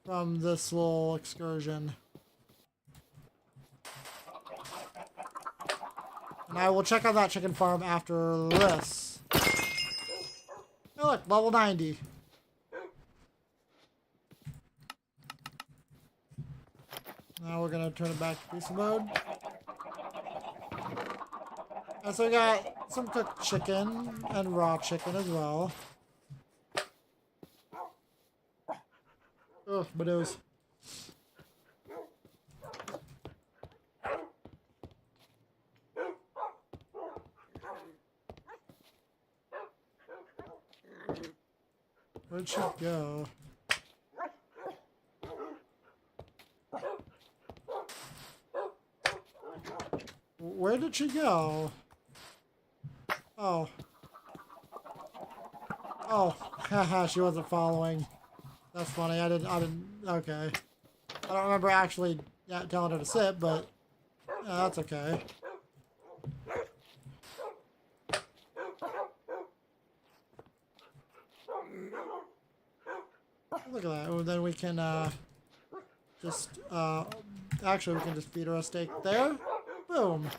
A: from this little excursion. And I will check out that chicken farm after this. Oh look, level 90. Now we're gonna turn it back to beast mode. And so we got some cooked chicken and raw chicken as well. Ugh, my nose. Where'd she go? Where did she go? Oh. Oh, haha, she wasn't following. That's funny, I didn't, okay. I don't remember actually telling her to sit, but yeah, that's okay. Look at that. Oh, then we can actually we can just feed her a steak there. Boom.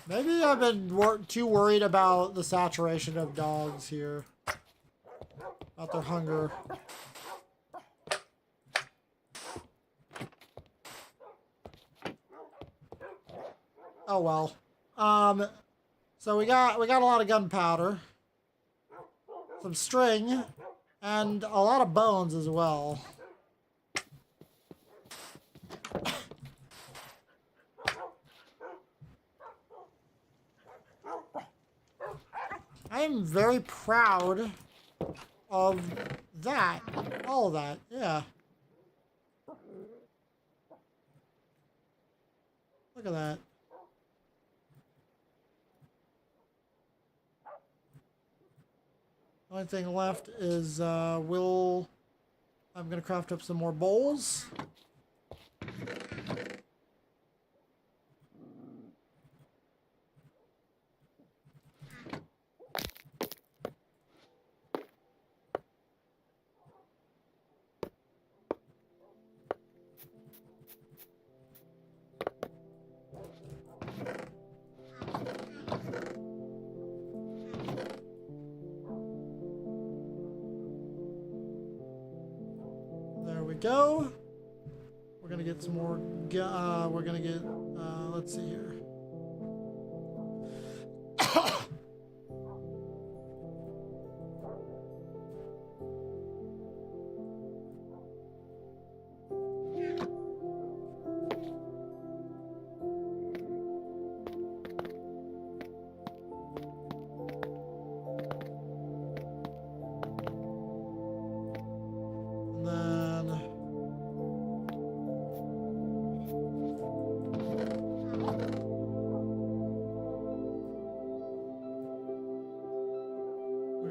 A: Maybe I've been too worried about the saturation of dogs here. About their hunger. Oh well. So we got a lot of gunpowder, some string, and a lot of bones as well. I am very proud of that. All of that, yeah. Look at that. Only thing left is I'm gonna craft up some more bowls. There we go. We're gonna get some more. We're gonna get. Let's see here.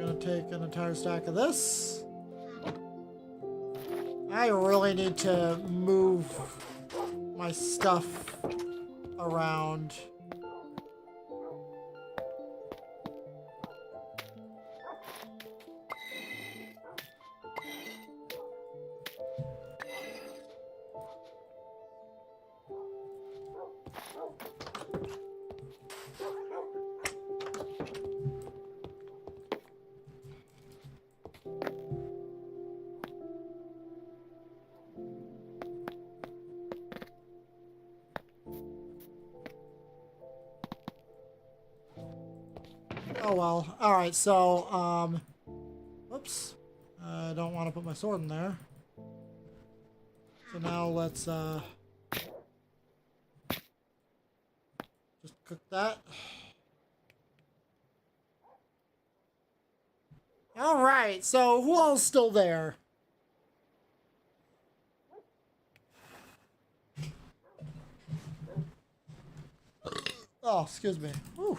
A: gonna take an entire stack of this. I really need to move my stuff around. Oh well. Alright, so, whoops. I don't want to put my sword in there. So now let's, just cook that. Alright, so who all's still there? Oh, excuse me. Whew.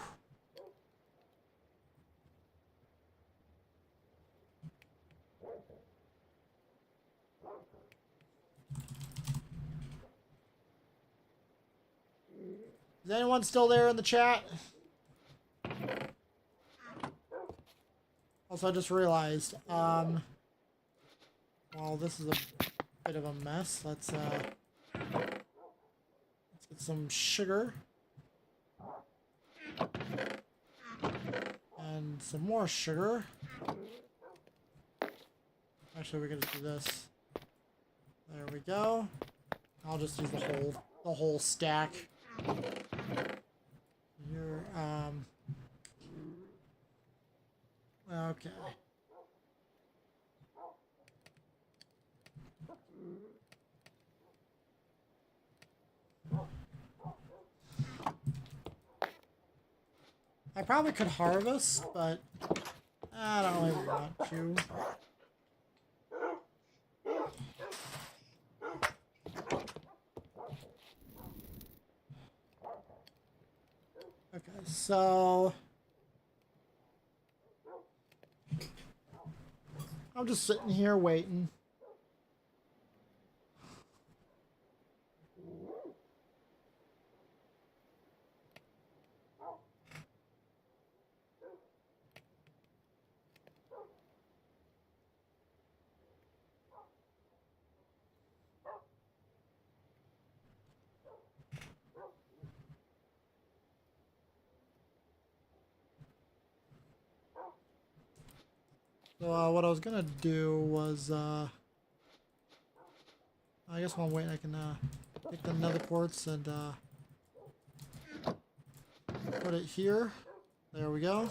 A: Is anyone still there in the chat? Also, I just realized, well, this is a bit of a mess. Let's get some sugar. And some more sugar. Actually, we can just do this. There we go. I'll just use the whole stack. Here, okay. I probably could harvest, but I don't really want to. Okay, so I'm just sitting here waiting. So what I was gonna do was, I guess while I'm waiting, I can take the nether quartz and put it here. There we go.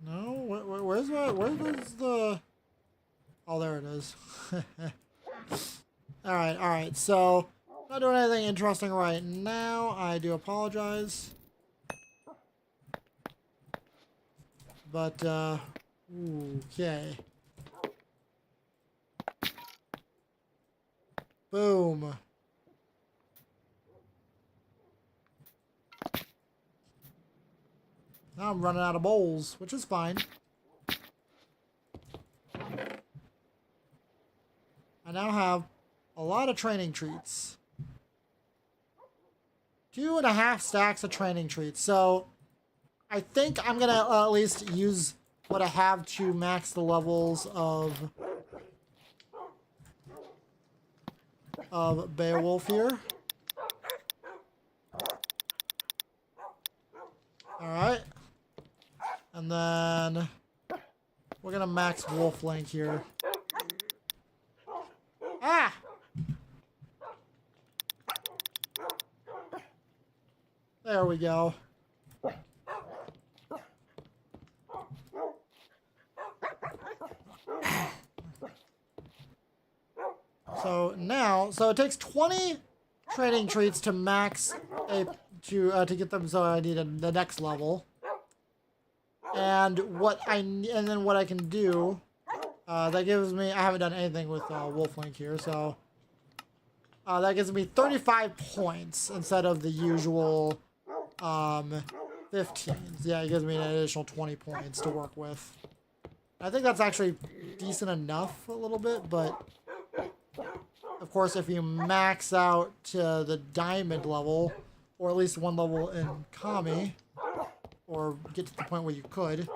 A: No, where's the? Oh, there it is. All right. So, not doing anything interesting right now. I do apologize. But okay. Boom. Now I'm running out of bowls, which is fine. I now have a lot of training treats. 2.5 stacks of training treats. So I think I'm gonna at least use what I have to max the levels of Beowulf here. Alright. And then we're gonna max Wolf Link here. Ah! There we go. So now, so it takes 20 training treats to max to get them. So I need the next level. And then what I can do, that gives me, I haven't done anything with Wolflink here, so that gives me 35 points instead of the usual 15. Yeah, it gives me an additional 20 points to work with. I think that's actually decent enough a little bit, but of course if you max out to the diamond level, or at least one level in Kami, or get to the point where you could,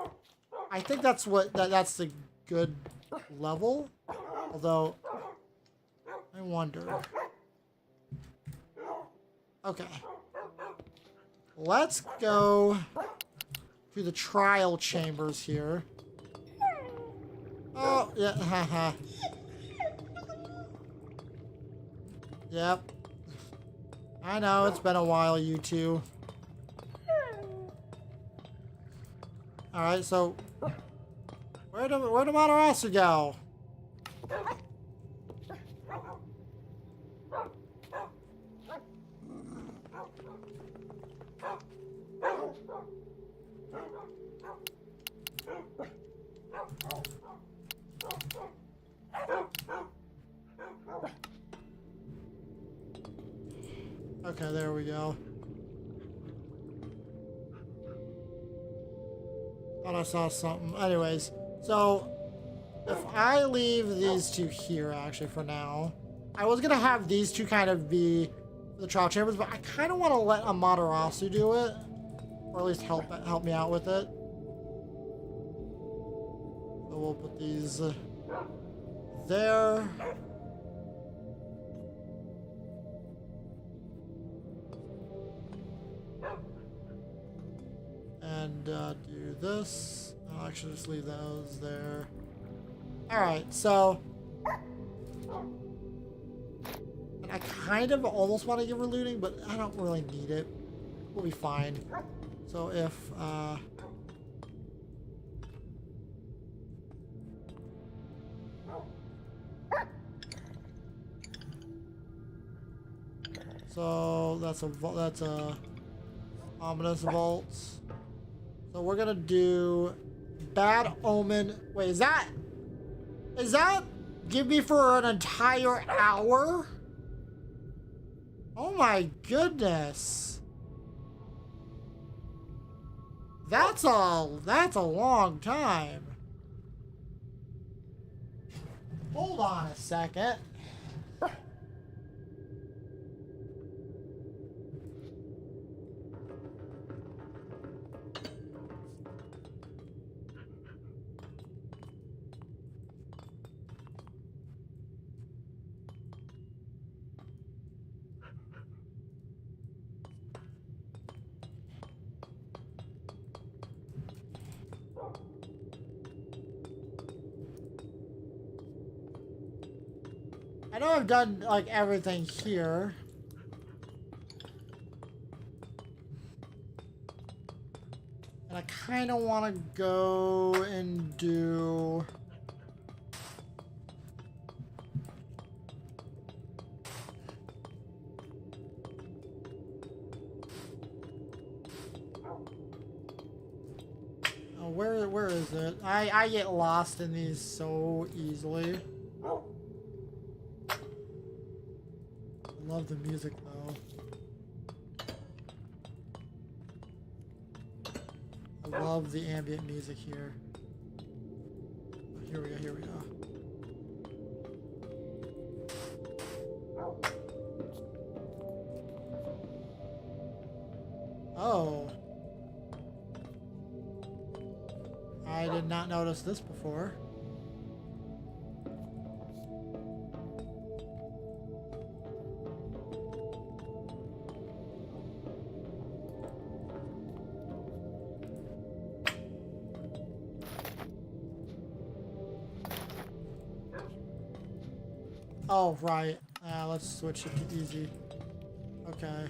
A: I think that's that's the good level. Although, I wonder. Okay. Let's go to the trial chambers here. Oh, yeah, haha. Yep. I know, it's been a while, you two. Alright, so where'd Matarasu go? Okay, there we go. Thought I saw something. Anyways, so if I leave these two here, actually, for now, I was gonna have these two kind of be the trial chambers, but I kind of want to let Amaterasu do it, or at least help me out with it. So we'll put these there. And do this. I'll actually just leave those there. Alright, so and I kind of almost want to give her looting, but I don't really need it. We'll be fine. So if so that's a ominous vault. So we're gonna do Bad Omen. Wait, is that give me for an entire hour? Oh my goodness. That's a long time. Hold on a second. I know I've done like everything here. And I kind of want to go and do where is it? I get lost in these so easily. I love the music though. I love the ambient music here. Here we go. Oh. I did not notice this before. Oh, right. Let's switch it to easy. Okay.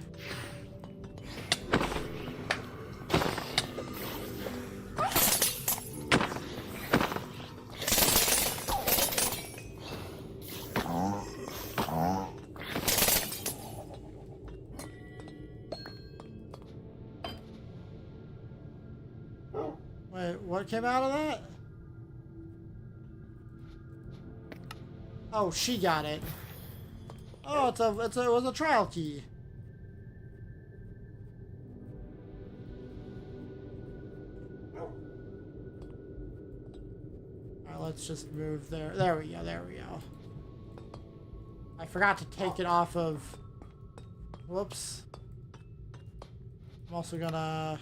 A: what came out of that? Oh, she got it. Oh, it was a trial key. Alright, let's just move there. There we go, there we go. I forgot to take it off of... Whoops. I'm also gonna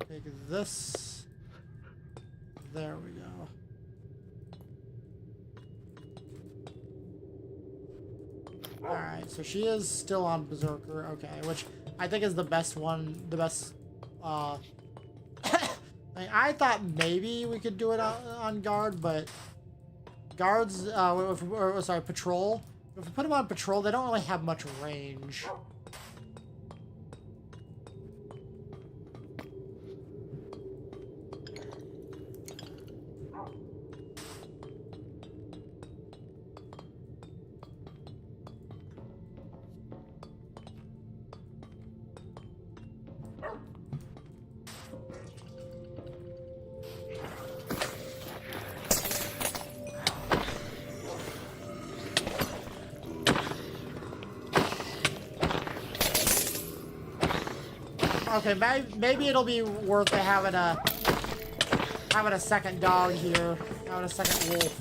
A: take this. There we go. Alright, so she is still on Berserker, okay, which I think is the best one, the best, I thought maybe we could do it on guard, but guards, sorry, patrol, if we put them on patrol, they don't really have much range. Okay, maybe it'll be worth it having a second dog here, having a second wolf.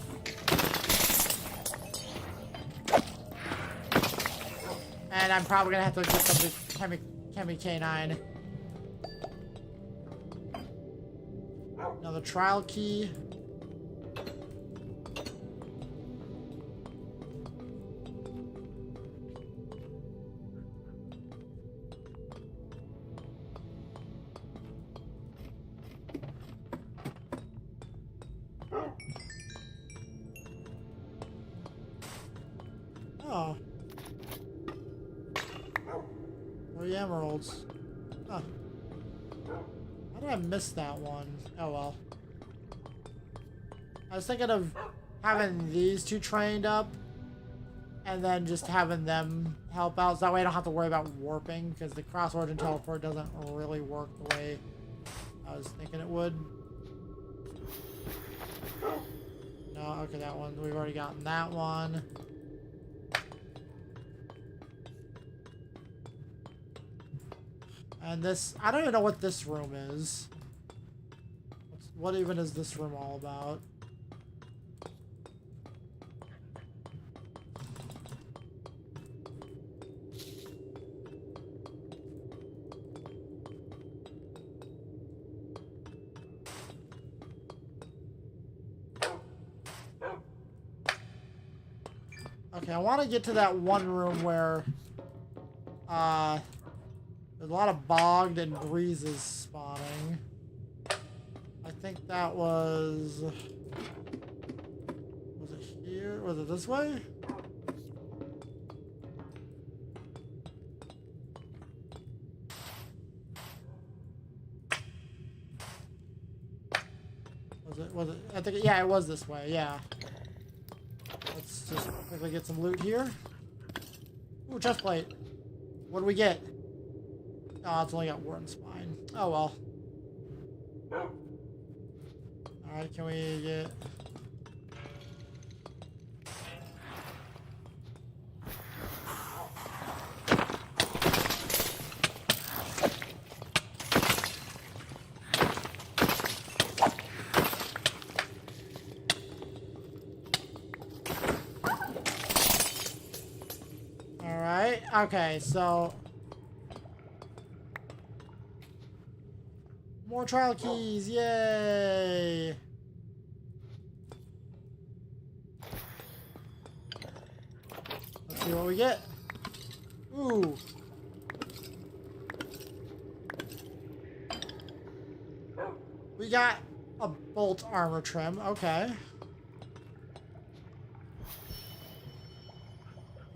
A: And I'm probably gonna have to get some Chemi Canine. Another trial key. Oh. 3 emeralds. Huh. How did I miss that one? Oh well. I was thinking of having these two trained up and then just having them help out, so that way I don't have to worry about warping, because the cross-origin teleport doesn't really work the way I was thinking it would. No, okay, that one. We've already gotten that one. And this, I don't even know what this room is. What even is this room all about? Okay, I want to get to that one room where there's a lot of bogged and breezes spawning. I think that was it here? Was it this way? Was it? I think, yeah, it was this way, yeah. Let's just quickly get some loot here. Ooh, chest plate. What do we get? Oh, it's only got Warden Spine. Oh well. Alright, can we get... Alright, okay, so... More trial keys, yay! Let's see what we get. Ooh. We got a bolt armor trim, okay.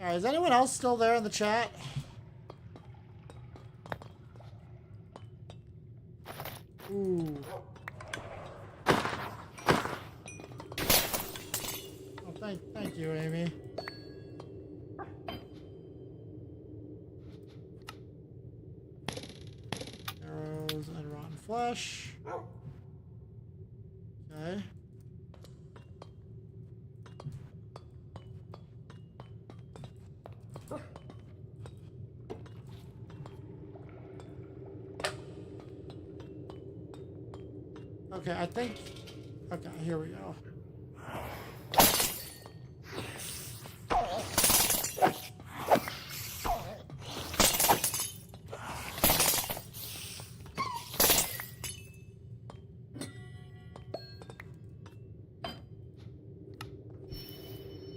A: Alright, is anyone else still there in the chat? Ooh. Oh, thank you, Amy. Arrows and rotten flesh. Okay, I think... Okay, here we go.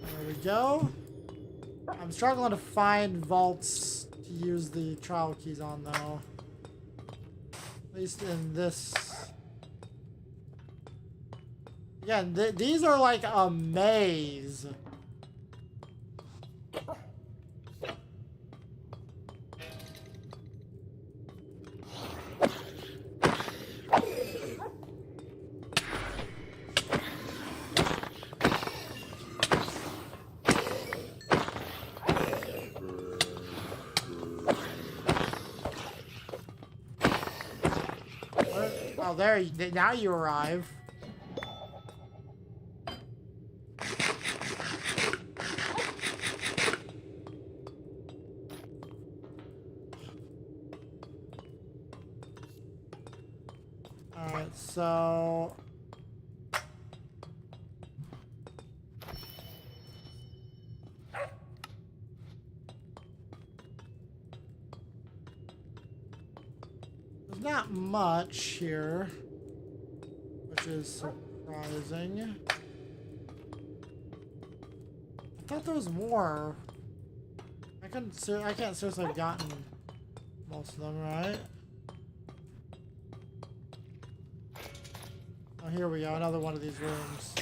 A: There we go. I'm struggling to find vaults to use the trial keys on, though. At least in this... Again, these are like a maze. Oh, there, now you arrive. Alright, so... There's not much here, which is surprising. I thought there was more. I can't seriously have gotten most of them, right? Oh, here we go, another one of these rooms.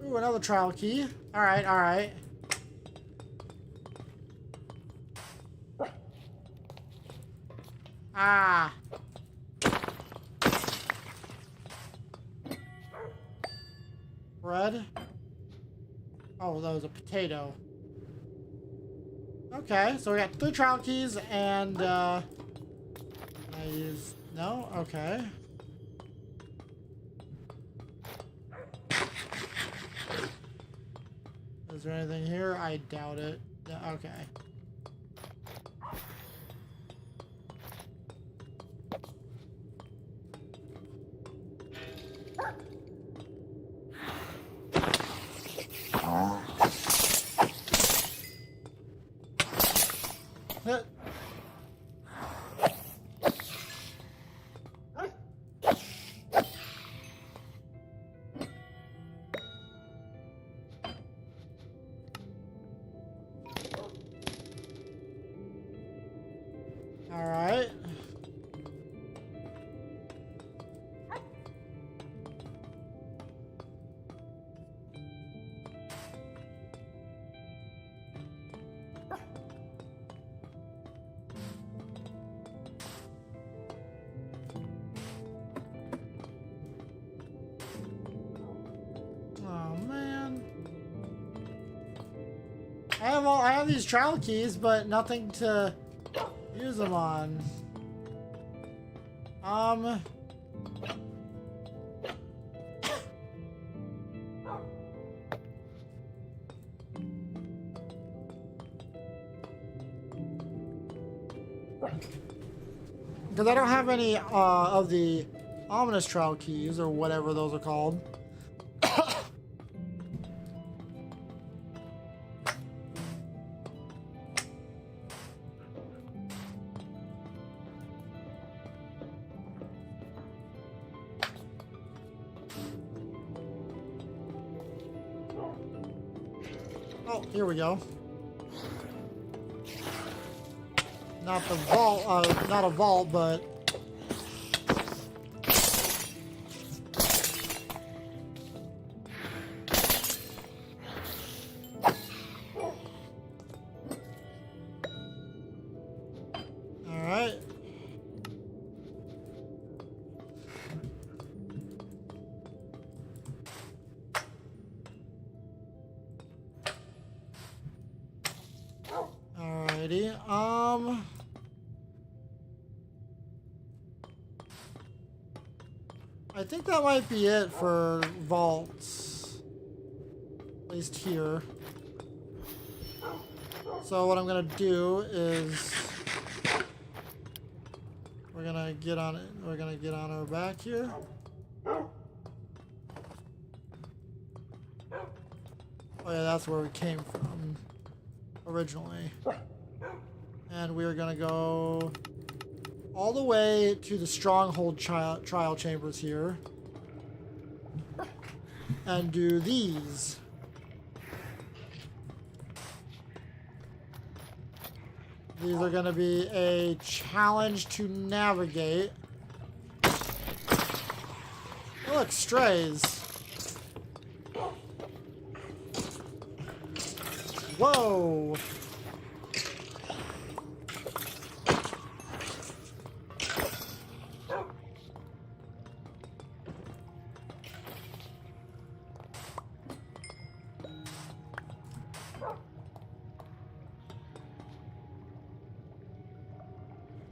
A: Ooh, another trial key. Alright, alright. Ah. Bread. Oh, that was a potato. Okay, so we got 3 trial keys and, I use... No? Okay. Is there anything here? I doubt it. Yeah, okay. Alright. Oh man. I have these trial keys, but nothing to use them on. Because I don't have any of the ominous trial keys or whatever those are called. Oh, here we go. Not the vault, not a vault, but... Alright. Alrighty. I think that might be it for vaults. At least here. So what I'm gonna do is we're gonna get on it. We're gonna get on our back here. Oh yeah, that's where we came from originally. And we're gonna go all the way to the Stronghold trial chambers here. And do these. These are gonna be a challenge to navigate. Oh, look, strays. Whoa!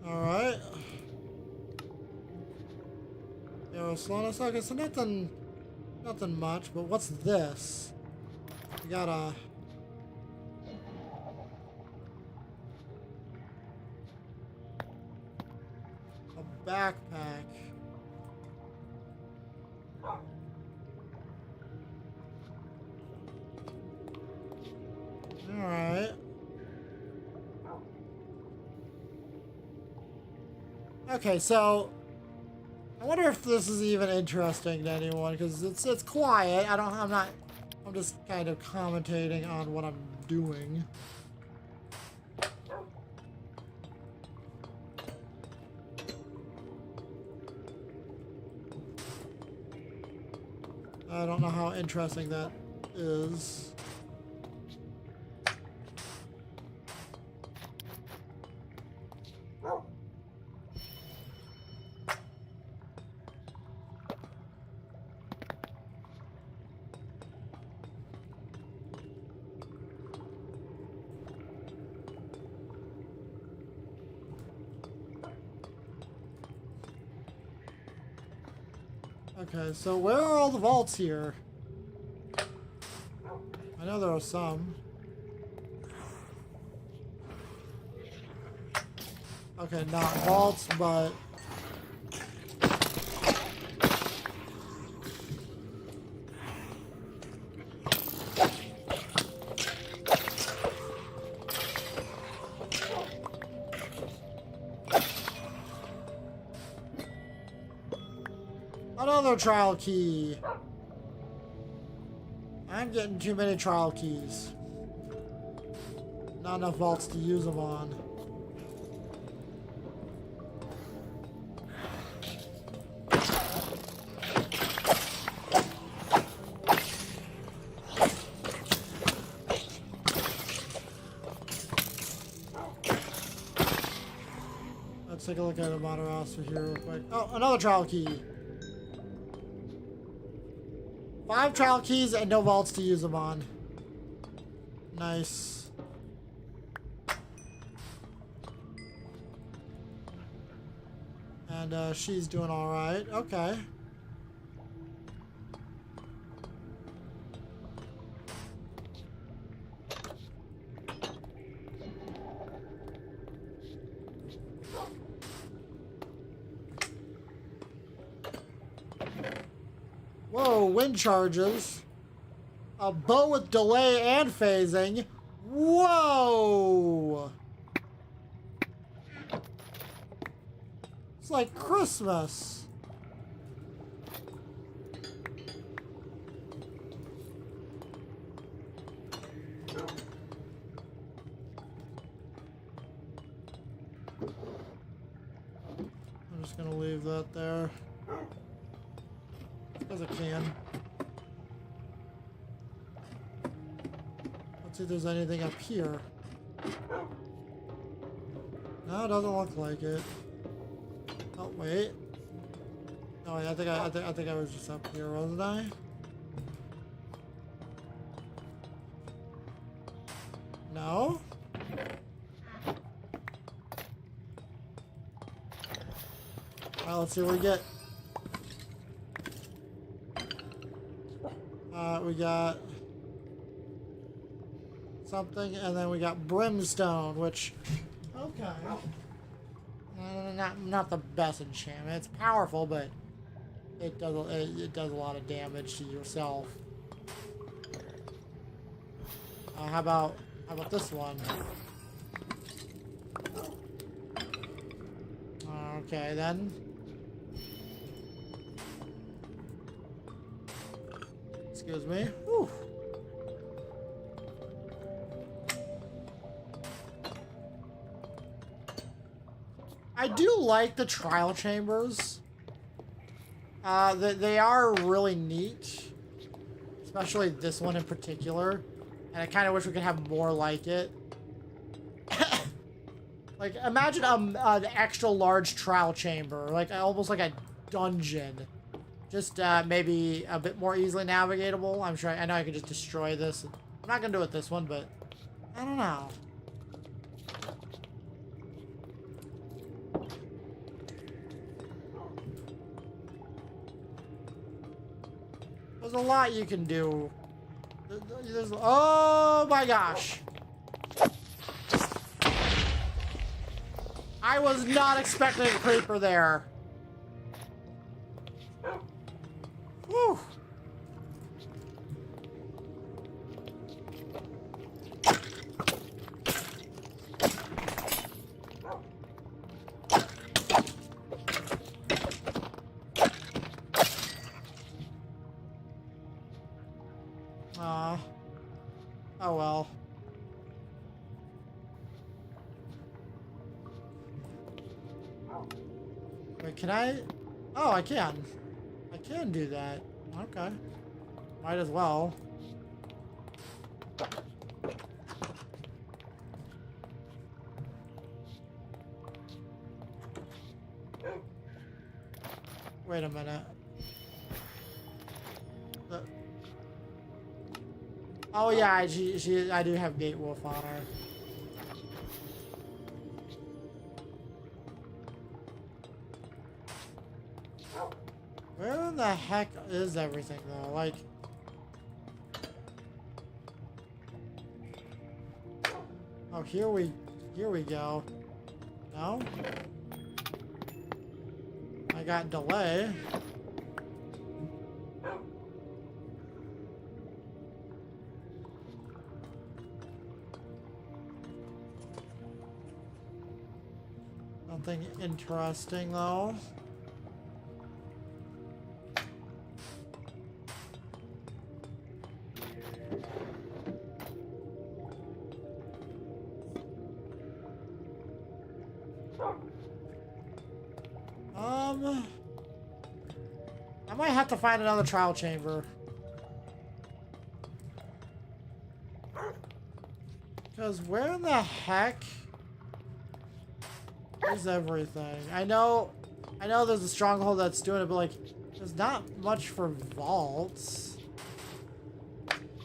A: Alright. Yo, slowness. Okay, so nothing much, but what's this? We got a backpack. Alright. Okay, so I wonder if this is even interesting to anyone, because it's quiet. I'm just kind of commentating on what I'm doing. I don't know how interesting that is. Okay, so where are all the vaults here? I know there are some. Okay, not vaults, but... Another trial key. I'm getting too many trial keys. Not enough vaults to use them on. Let's take a look at the Monterosser here real quick. Oh, another trial key. 5 trial keys and no vaults to use them on. Nice. And she's doing alright. Okay. Whoa, wind charges. A bow with delay and phasing. Whoa! It's like Christmas. I'm just gonna leave that there. As I can. Let's see if there's anything up here. No, it doesn't look like it. Oh wait. No, I think I was just up here, wasn't I? No. let's see what we get. We got something, and then we got brimstone, which, okay, not the best enchantment. It's powerful, but it does a lot of damage to yourself. How about this one? Okay, then. Excuse me. Whew. I do like the trial chambers. They are really neat. Especially this one in particular. And I kind of wish we could have more like it. Like, imagine an extra large trial chamber. Like, almost like a dungeon. Just maybe a bit more easily navigatable. I'm sure, I know I could just destroy this. I'm not gonna do it this one, but I don't know. There's a lot you can do. Oh my gosh. I was not expecting a creeper there. Whew. Oh well. Wait, can I? Oh, I can. I can do that. Okay. Might as well. Wait a minute. Oh yeah, I do have Gate Wolf on her. Where in the heck is everything though? Like, oh, here we go. No? I got delay. Something interesting though. I might have to find another trial chamber. Because where in the heck is everything? I know there's a stronghold that's doing it, but like, there's not much for vaults.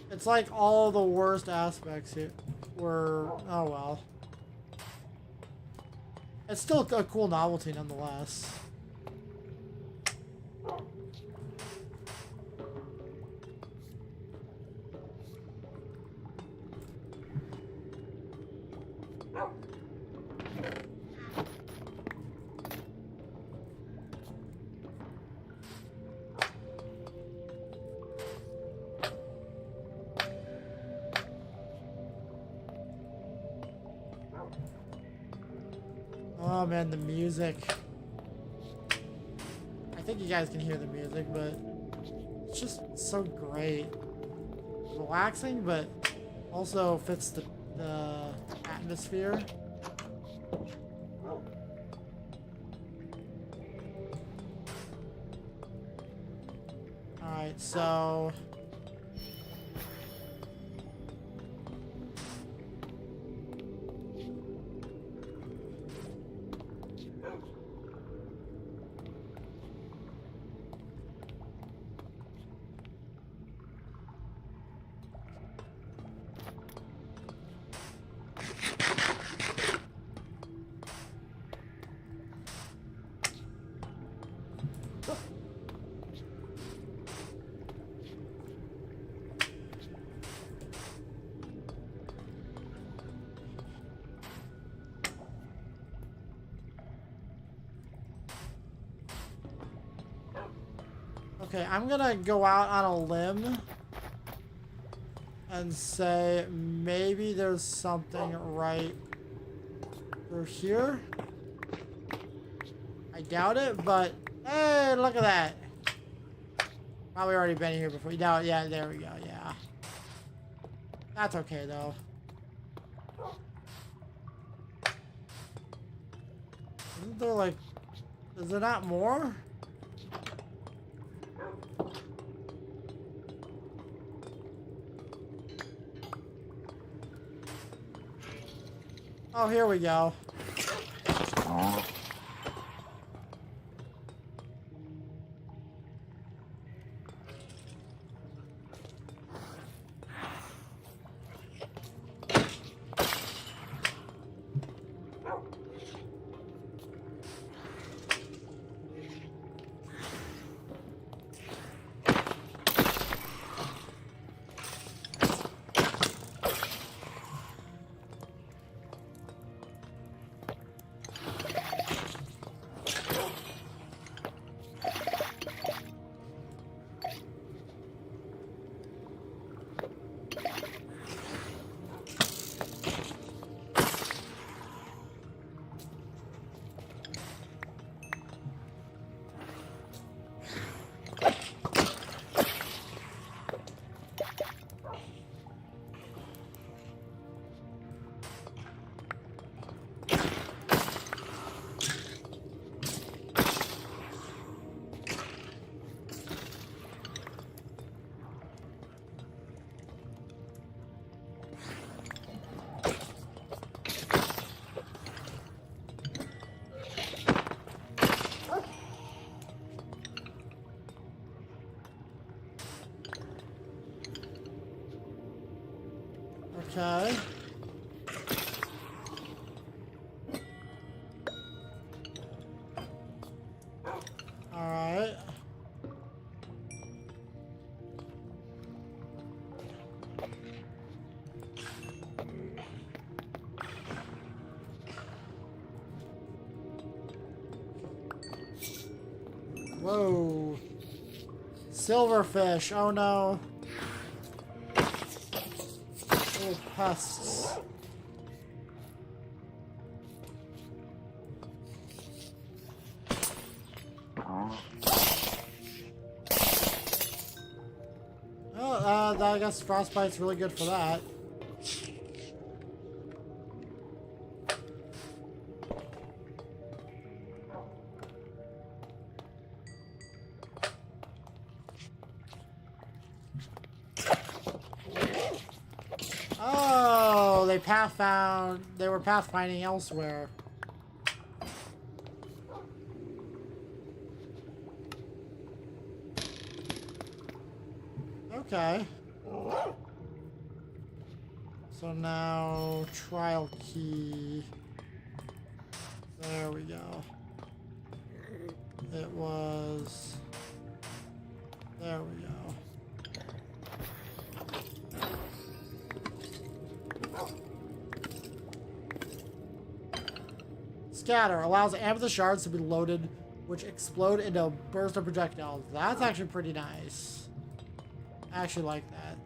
A: It's like all the worst aspects here were, oh well. It's still a cool novelty nonetheless. Oh man, the music. I think you guys can hear the music, but it's just so great. Relaxing, but also fits the atmosphere. Alright, so Okay, I'm gonna go out on a limb and say maybe there's something right through here. I doubt it, but hey, look at that. Probably already been here before. You doubt? Yeah, there we go. Yeah, that's okay though. Isn't there like? Is there not more? Oh, here we go. Okay. All right. Whoa. Silverfish. Oh no. Oh, pests. Oh, I guess frostbite's really good for that. Oh, they were pathfinding elsewhere. Okay. So now, trial key. There we go. It was... There we go. Scatter allows amethyst shards to be loaded, which explode into a burst of projectiles. That's actually pretty nice. I actually like that.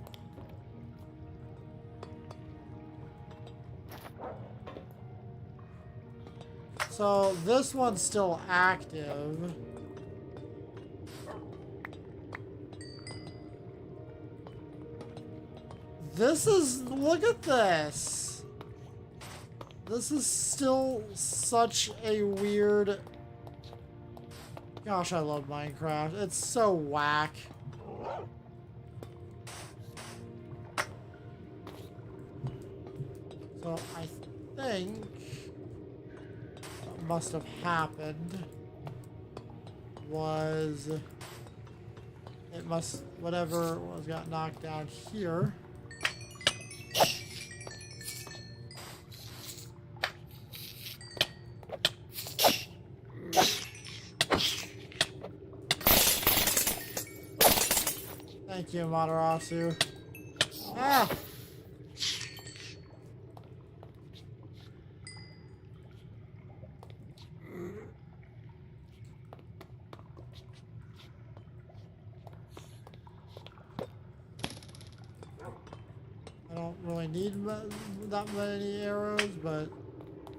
A: So this one's still active. This is, look at this. This is still such a weird... Gosh, I love Minecraft. It's so whack. So I think what must have happened was it must, whatever was got knocked down here. Thank you, Matarasu. Ah! don't really need that many arrows, but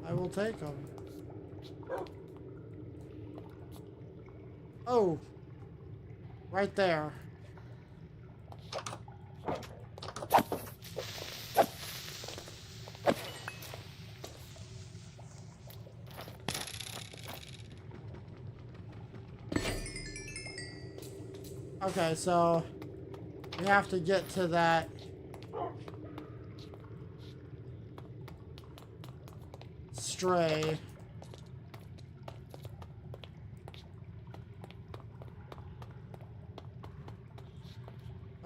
A: I will take them. Oh, right there. Okay, so we have to get to that stray.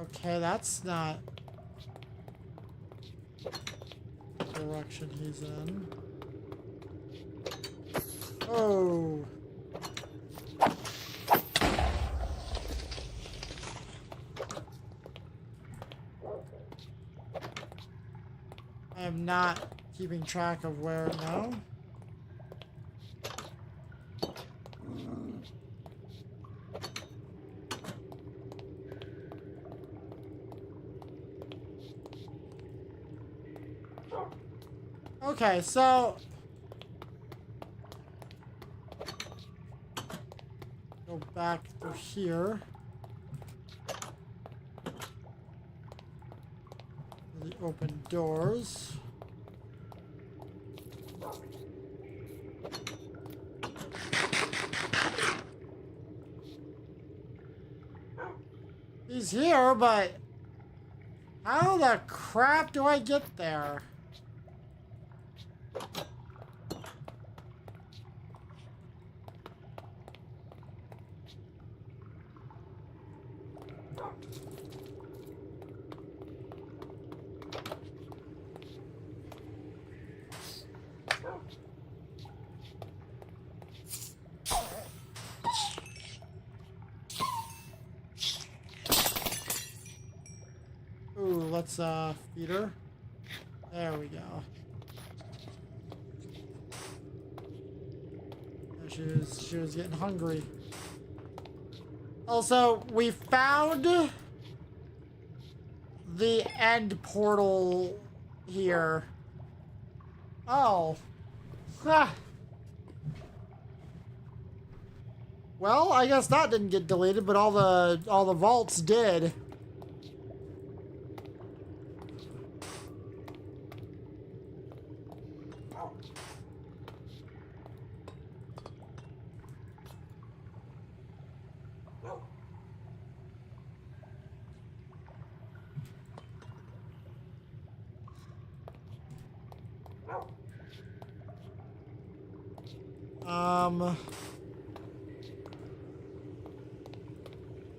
A: Okay, that's not the direction he's in. Oh. I am not keeping track of where now. Okay, so go back through here. The open doors. He's here, but how the crap do I get there? Ooh, let's feed her. There we go. She was getting hungry. Also, we found the end portal here. Oh. Ah. Well, I guess that didn't get deleted, but all the vaults did.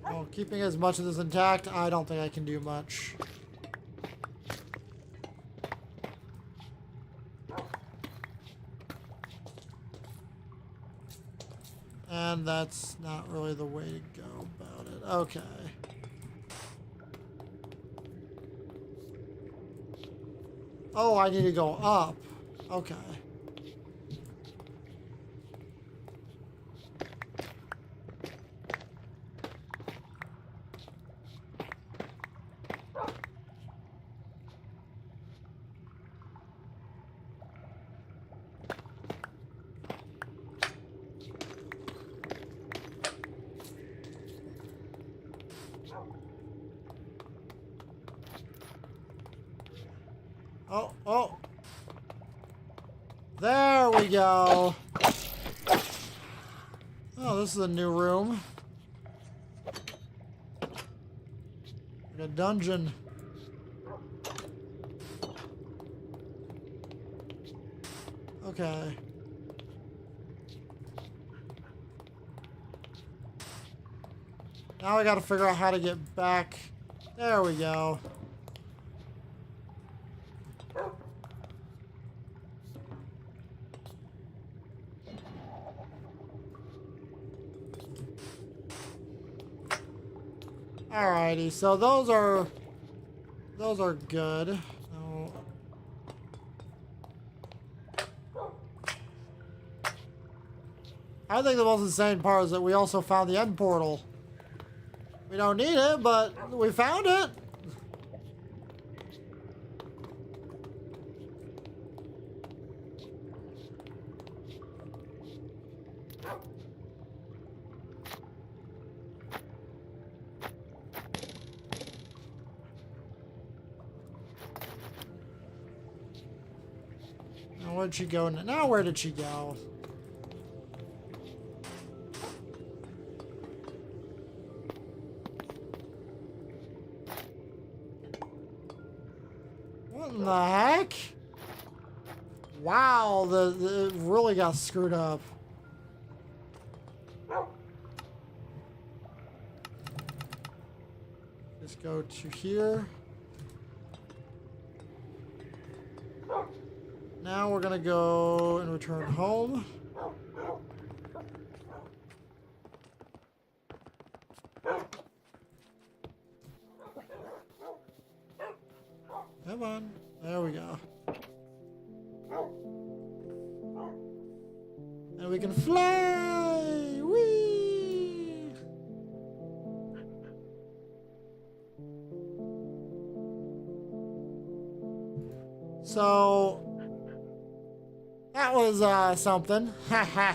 A: Well, keeping as much of this intact, I don't think I can do much. And that's not really the way to go about it. Okay. Oh, I need to go up. Okay. Oh. There we go. Oh, this is a new room. Like a dungeon. Okay. Now I gotta figure out how to get back. There we go. Alrighty, so those are good. Oh. I think the most insane part is that we also found the end portal. We don't need it, but we found it. where'd she go? Now where did she go? What in the heck? Wow, it really got screwed up. Just go to here. Now we're gonna go and return home. Come on. There we go. And we can fly! Whee! So that was something. Haha.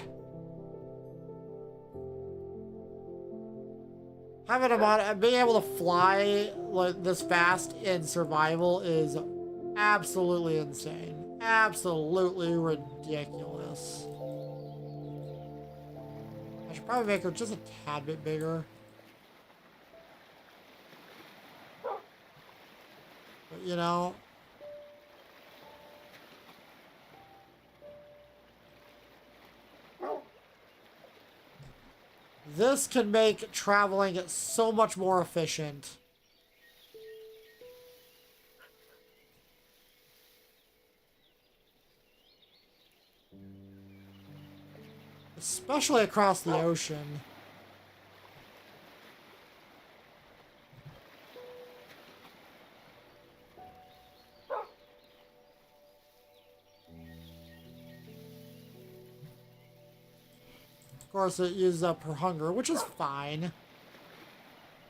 A: Being able to fly like this fast in survival is absolutely insane. Absolutely ridiculous. I should probably make her just a tad bit bigger. But you know, this can make traveling so much more efficient. Especially across the ocean. Of course, it uses up her hunger, which is fine.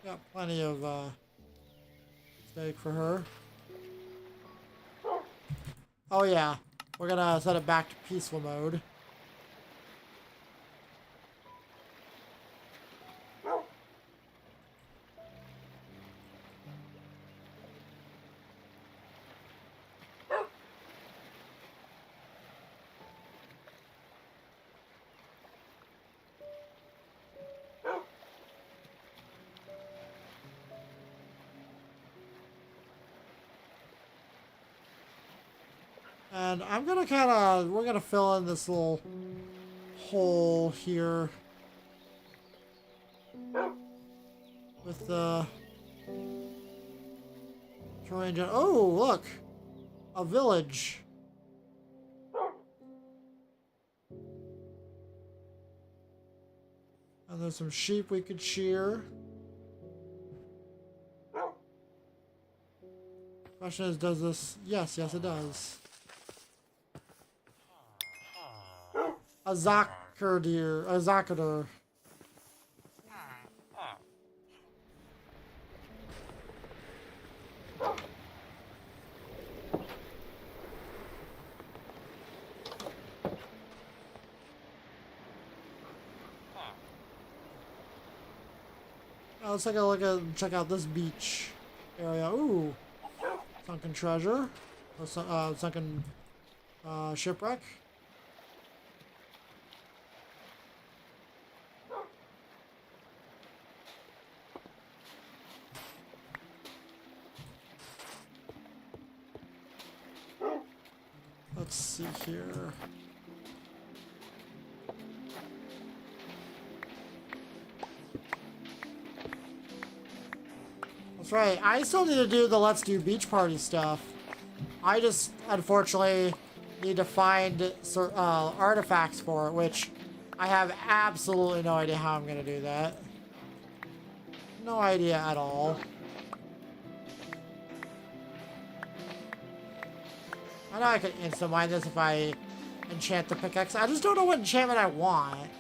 A: Got plenty of steak for her. Oh yeah, we're gonna set it back to peaceful mode. And I'm gonna we're gonna fill in this little hole here with the terrain. Oh, look, a village. And there's some sheep we could shear. Question is, does this? Yes, it does. A Zacador. Let's take a look at check out this beach area. Ooh, sunken treasure, or sunken shipwreck. Let's see here. That's right. I still need to do the Let's Do Beach Party stuff. I just, unfortunately, need to find artifacts for it, which I have absolutely no idea how I'm going to do that. No idea at all. I know I could insta-mine this if I enchant the pickaxe. I just don't know what enchantment I want.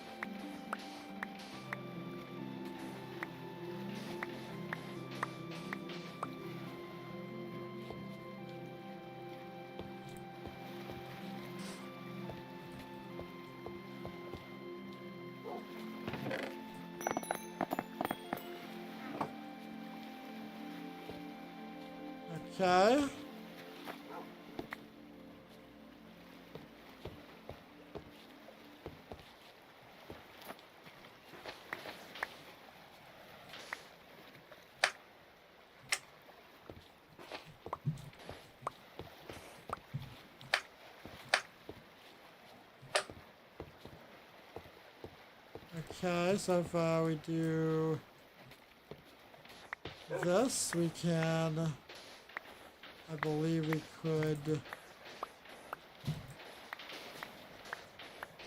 A: Okay. Okay, so if we do this, we can, I believe we could,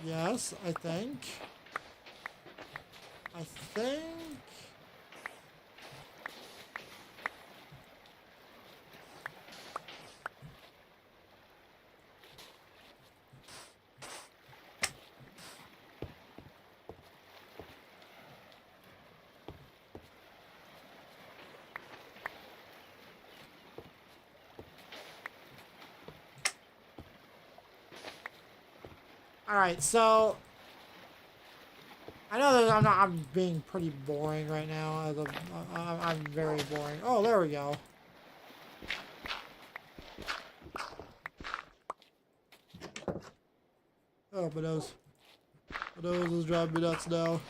A: yes, I think, alright, so I know that I'm being pretty boring right now. I'm very boring. Oh, there we go. Oh, my nose. My nose is driving me nuts now.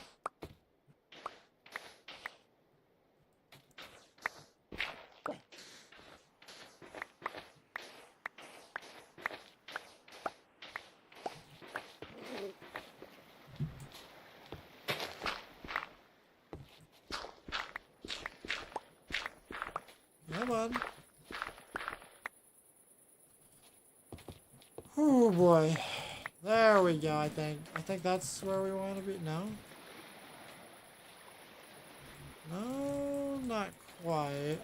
A: Come on. Oh boy. There we go, I think. I think that's where we want to be. No? No, not quite.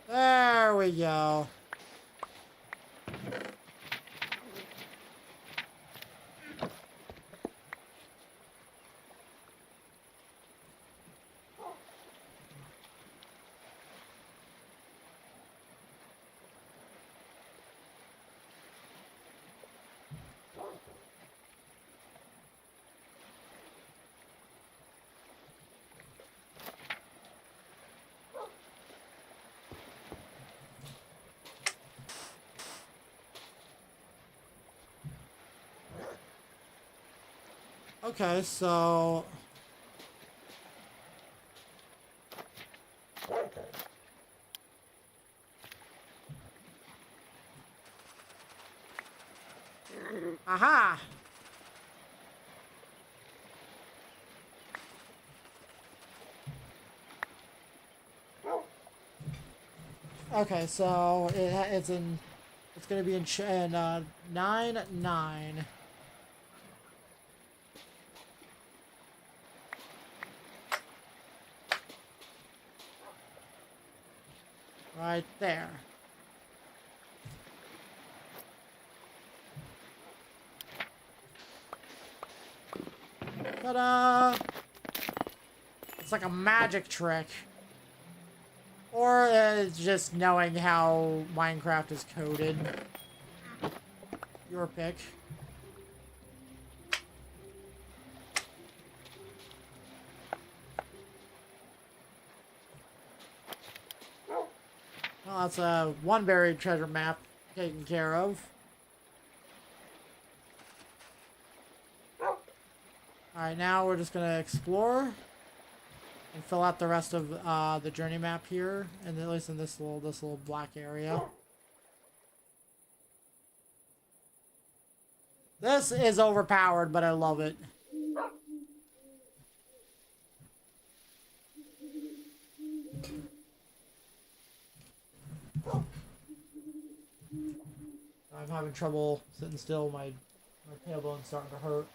A: There we go. Okay, so... Aha! Okay, so it's gonna be in 9-9. Right there. Ta-da! It's like a magic trick. Or it's just knowing how Minecraft is coded. Your pick. Well, that's a one buried treasure map taken care of. Alright, now we're just gonna explore and fill out the rest of the journey map here, and at least in this little black area. This is overpowered, but I love it. I'm having trouble sitting still. My tailbone's starting to hurt.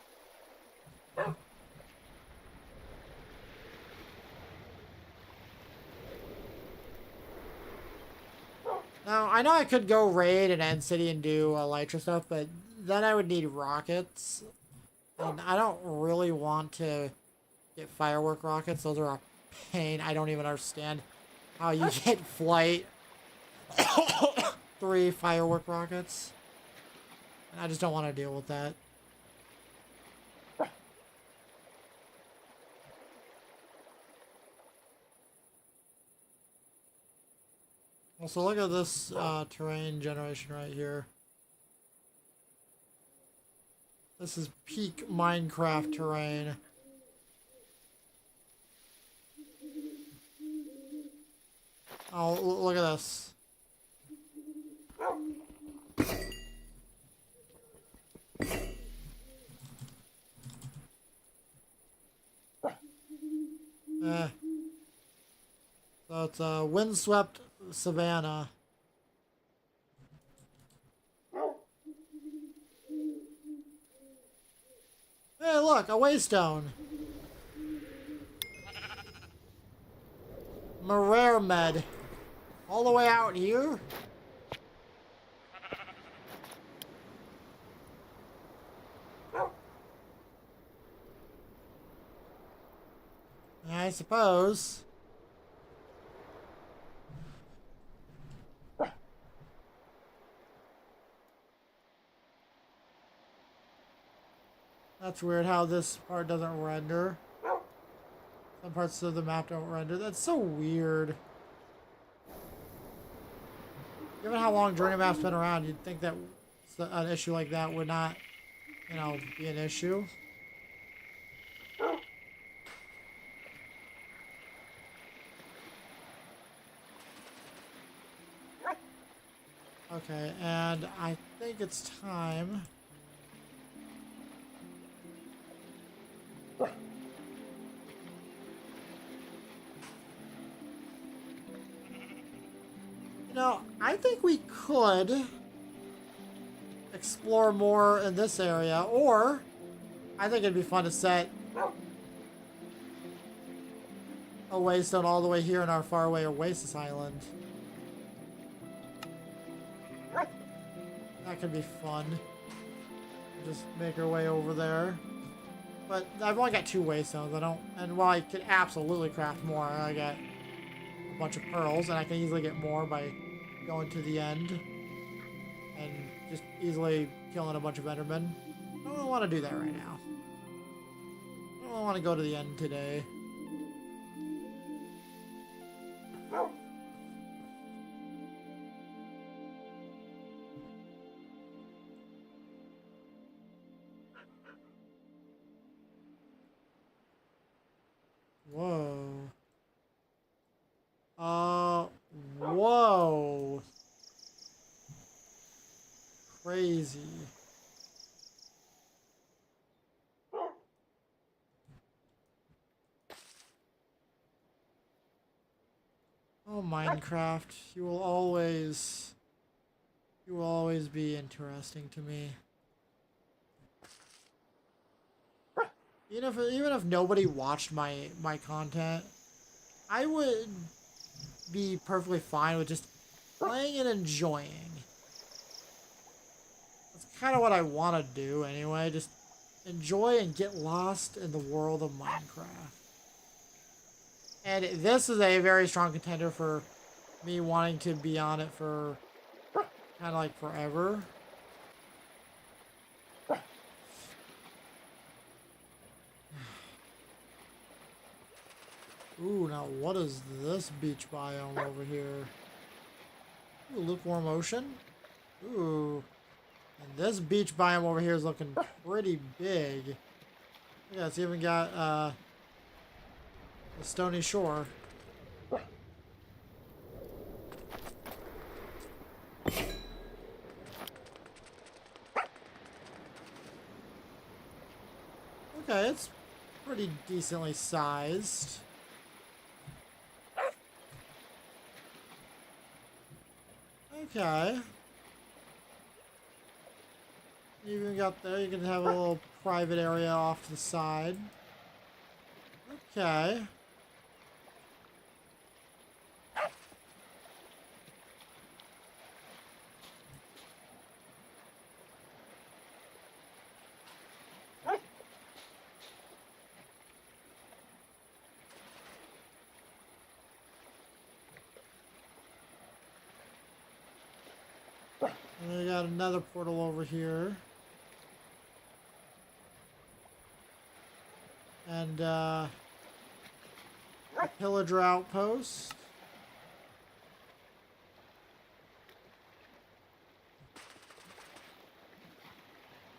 A: Now, I know I could go raid an end city and do elytra stuff, but then I would need rockets. And I don't really want to get firework rockets. Those are a pain. I don't even understand how you get flight. 3 firework rockets. And I just don't want to deal with that. Also, look at this terrain generation right here. This is peak Minecraft terrain. Oh, look at this. So it's a windswept savanna. Hey, look, a waystone. Marare med. All the way out here? I suppose. That's weird how this part doesn't render. Some parts of the map don't render. That's so weird. Given how long journey map's been around, you'd think that an issue like that would not, you know, be an issue. Okay, and I think it's time. You know, I think we could explore more in this area, or I think it'd be fun to set a waystone all the way here in our faraway Oasis Island. That could be fun. Just make our way over there. But I've only got 2 waystones. I don't, and while I could absolutely craft more, I got a bunch of pearls, and I can easily get more by going to the end and just easily killing a bunch of Endermen. I don't want to do that right now. I don't want to go to the end today. Whoa. Whoa. Crazy. Oh, Minecraft, you will always be interesting to me. Even if nobody watched my content, I would be perfectly fine with just playing and enjoying. That's kind of what I want to do anyway, just enjoy and get lost in the world of Minecraft. And this is a very strong contender for me wanting to be on it for kind of like forever. Ooh, now what is this beach biome over here? Ooh, lukewarm ocean. Ooh. And this beach biome over here is looking pretty big. Yeah, it's even got a stony shore. Okay, it's pretty decently sized. Okay. You even got there, you can have a little private area off to the side. Okay. And we got another portal over here. And a pillager outpost.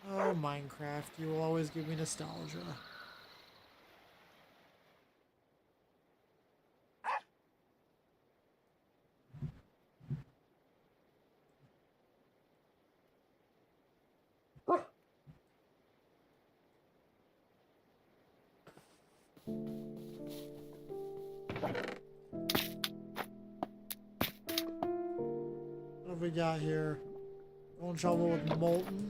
A: Oh, Minecraft, you will always give me nostalgia. we got here? Going in trouble with Molten.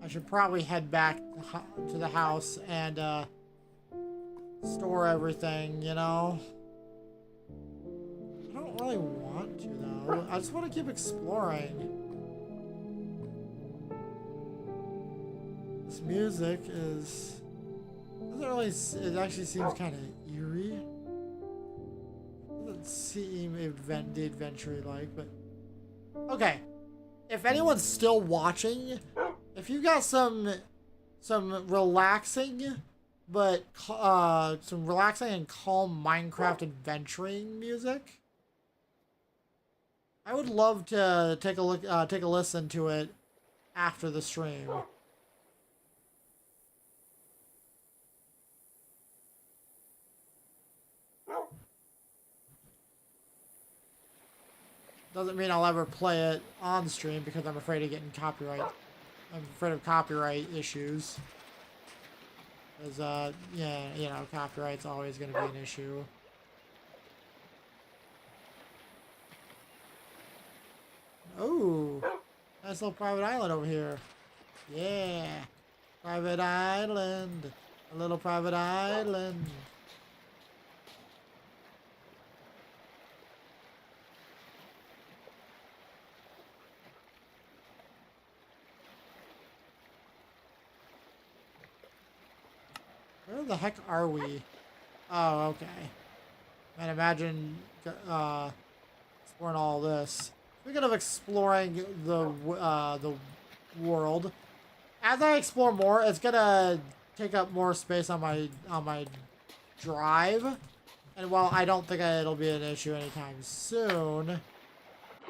A: I should probably head back to the house and store everything, you know? I don't really want to, though. I just want to keep exploring. This music is... doesn't really... it actually seems kind of eerie. Doesn't seem the adventure-like, but... okay. If anyone's still watching, if you've got some relaxing, but some relaxing and calm Minecraft adventuring music, I would love to take a listen to it after the stream. Doesn't mean I'll ever play it on stream because I'm afraid of getting copyright. I'm afraid of copyright issues. Because, yeah, you know, copyright's always going to be an issue. Oh, nice little private island over here. Yeah, private island. A little private island. Where the heck are we? Oh, okay. And imagine exploring all this. Speaking of exploring the world, as I explore more, it's gonna take up more space on my drive. And while I don't think it'll be an issue anytime soon,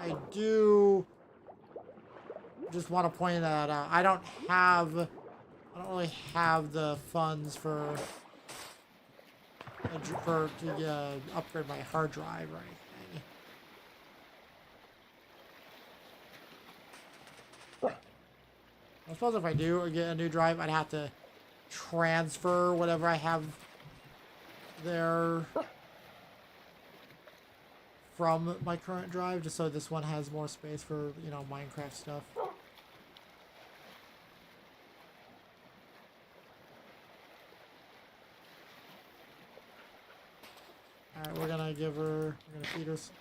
A: I do just want to point that out. I don't really have the funds to upgrade my hard drive or anything. I suppose if I do get a new drive, I'd have to transfer whatever I have there from my current drive, just so this one has more space for, you know, Minecraft stuff. Alright, we're gonna feed her some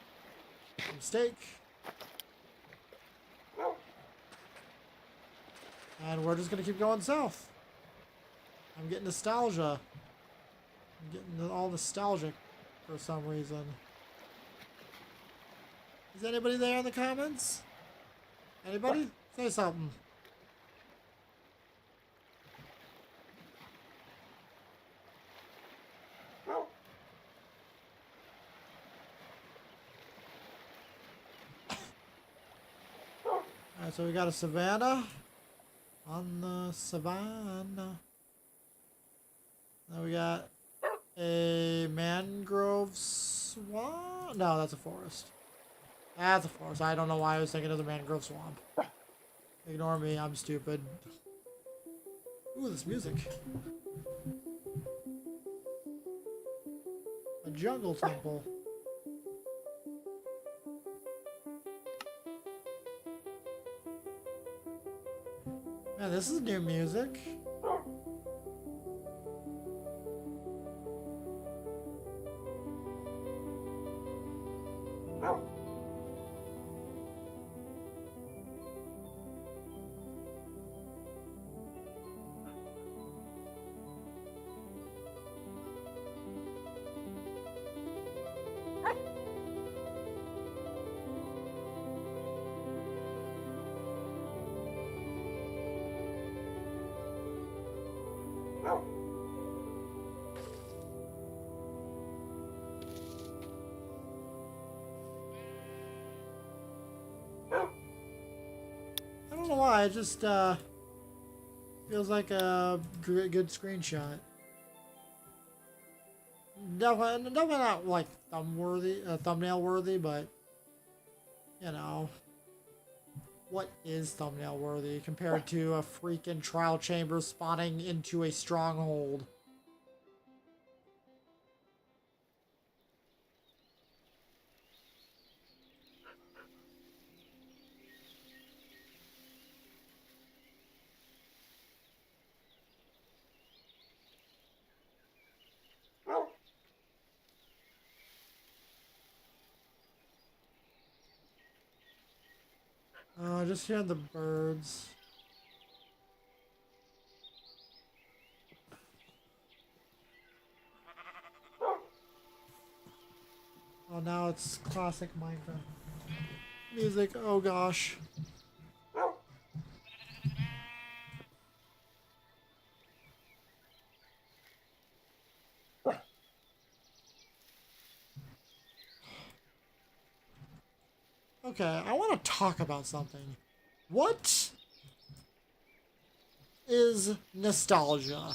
A: steak. And we're just gonna keep going south. I'm getting nostalgia. I'm getting all nostalgic for some reason. Is anybody there in the comments? Anybody? Say something. Alright, so we got a savanna. On the savanna. Now we got a mangrove swamp. No, that's a forest. That's a forest. I don't know why I was thinking of the mangrove swamp. Ignore me, I'm stupid. Ooh, this music. A jungle temple. Man, this is new music. I don't know why, it just feels like a good screenshot. Definitely not like thumbnail worthy, but you know, what is thumbnail worthy compared to a freaking trial chamber spawning into a stronghold? Just hearing the birds. Oh, now it's classic Minecraft music. Oh gosh. Okay, I want to talk about something. What is nostalgia?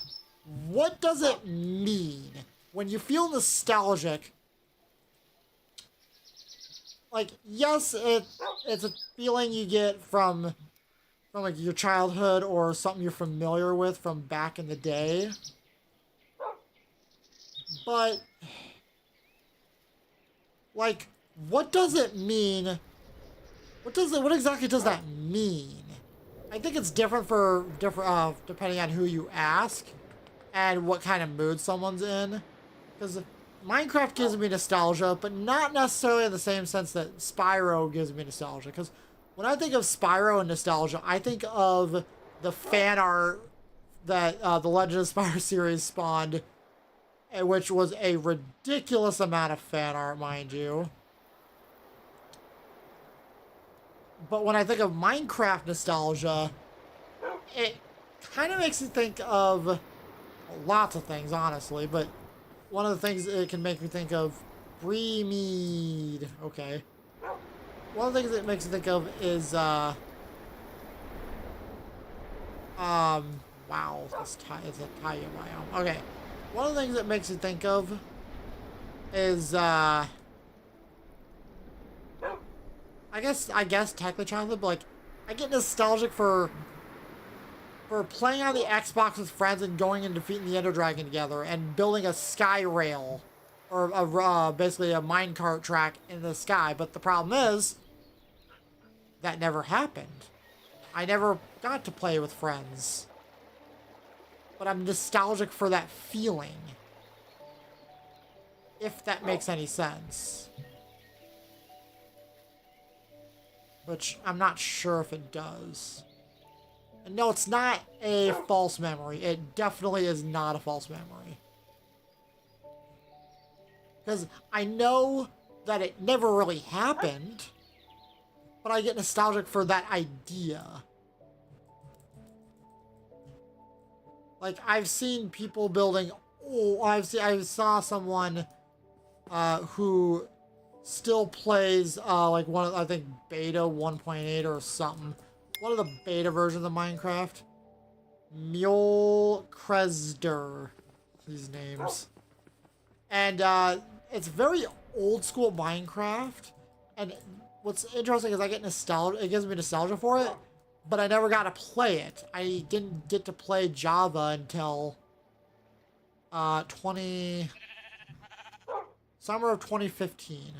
A: What does it mean? When you feel nostalgic, like, yes, it's a feeling you get from like your childhood or something you're familiar with from back in the day. But like, what does it mean? What exactly does that mean? I think it's different for depending on who you ask and what kind of mood someone's in. Because Minecraft gives me nostalgia, but not necessarily in the same sense that Spyro gives me nostalgia. Because when I think of Spyro and nostalgia, I think of the fan art that the Legend of Spyro series spawned, which was a ridiculous amount of fan art, mind you. But when I think of Minecraft nostalgia, it kind of makes me think of lots of things, honestly. But one of the things it can make me think of, Bree Mead. Okay. One of the things it makes me think of is, wow, it's a Taiga biome. Okay. One of the things it makes me think of is, I guess technically childhood, but like, I get nostalgic for playing on the Xbox with friends and going and defeating the Ender Dragon together and building a sky rail or basically a minecart track in the sky. But the problem is that never happened. I never got to play with friends. But I'm nostalgic for that feeling. If that makes any sense. Which I'm not sure if it does. And no, it's not a false memory. It definitely is not a false memory. Because I know that it never really happened, but I get nostalgic for that idea. Like, I've seen people building... Oh, I saw someone who still plays, like, one of, I think, beta 1.8 or something. One of the beta versions of Minecraft. Mule Kresder. These names. And, it's very old school Minecraft. And what's interesting is I get nostalgia. It gives me nostalgia for it. But I never got to play it. I didn't get to play Java until, summer of 2015.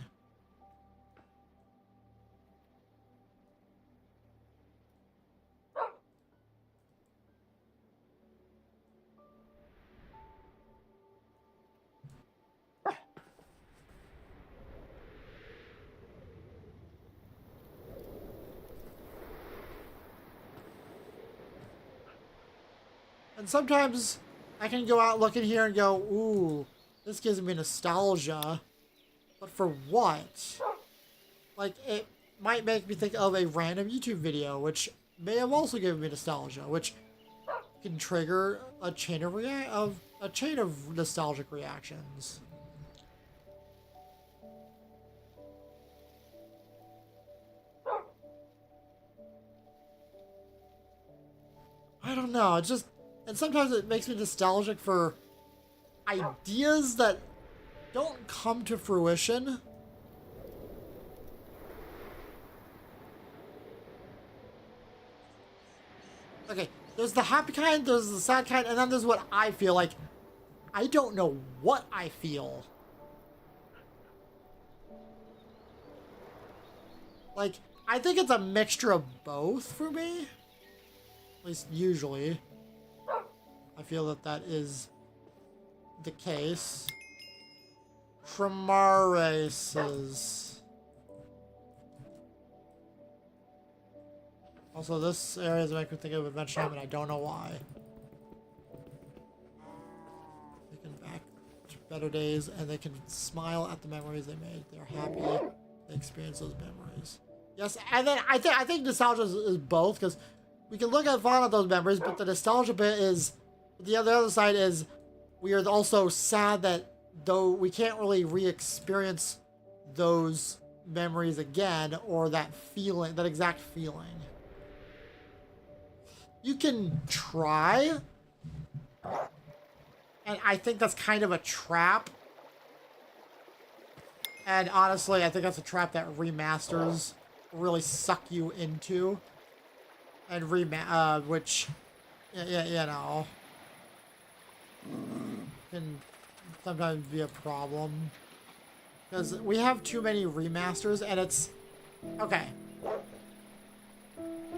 A: And sometimes I can go out looking here and go, ooh, this gives me nostalgia. But for what? Like, it might make me think of a random YouTube video, which may have also given me nostalgia, which can trigger a chain of nostalgic reactions. I don't know, it's just... And sometimes it makes me nostalgic for ideas that don't come to fruition. Okay, there's the happy kind, there's the sad kind, and then there's what I feel like. I don't know what I feel. Like, I think it's a mixture of both for me. At least usually. I feel that that is the case. Tremaraces. Also, this area is making me think of Adventure Time, and I don't know why. They can back to better days, and they can smile at the memories they made. They're happy they experience those memories. Yes, and then I think nostalgia is both, because we can look at fond of those memories, but the nostalgia bit is the other side is we are also sad that though we can't really re-experience those memories again, or that feeling, that exact feeling. You can try, and I think that's kind of a trap. And honestly, I think that's a trap that remasters really suck you into. And which, you know, can sometimes be a problem. Because we have too many remasters, and it's... Okay.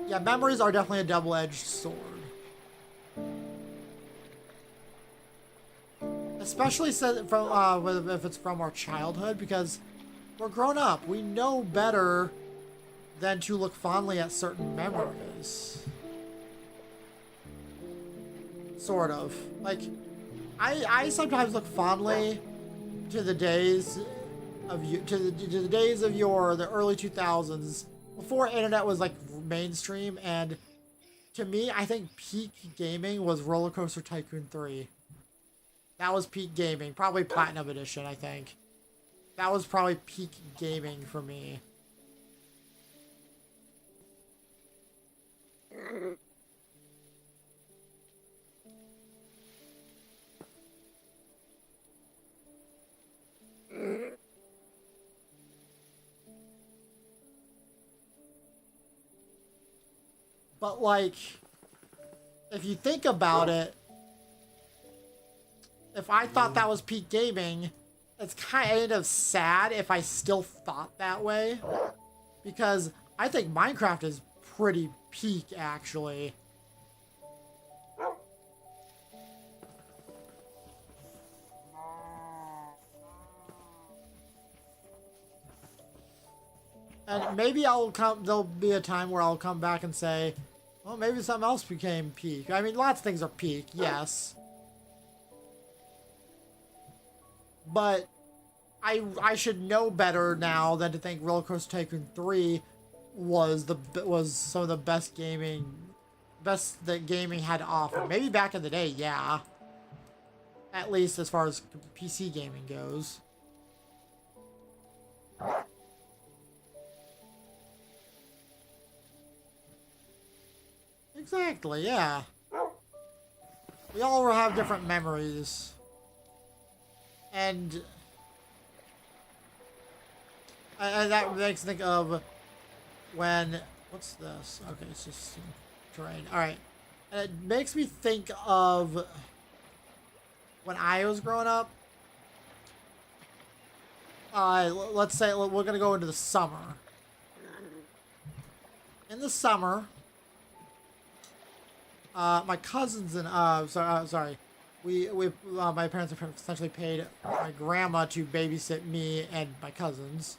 A: Yeah, memories are definitely a double-edged sword. Especially from, if it's from our childhood, because we're grown up. We know better than to look fondly at certain memories. Sort of. Like, I sometimes look fondly to the days of the days of the early 2000s, before internet was like mainstream, and to me, I think peak gaming was Roller Coaster Tycoon 3. That was peak gaming, probably Platinum Edition, I think. That was probably peak gaming for me. But, like, if you think about it, if I thought that was peak gaming, it's kind of sad if I still thought that way. Because I think Minecraft is pretty peak, actually. And maybe there'll be a time where I'll come back and say, well, maybe something else became peak. I mean, lots of things are peak, yes. But I should know better now than to think Roller Coaster Tycoon 3 was some of the best that gaming had to offer. Maybe back in the day, yeah. At least as far as PC gaming goes. Exactly, yeah. We all have different memories. And that makes me think of when... What's this? Okay, it's just terrain. Alright. And it makes me think of when I was growing up. Let's say we're going to go into the summer. In the summer... my cousins and sorry, my parents have essentially paid my grandma to babysit me and my cousins,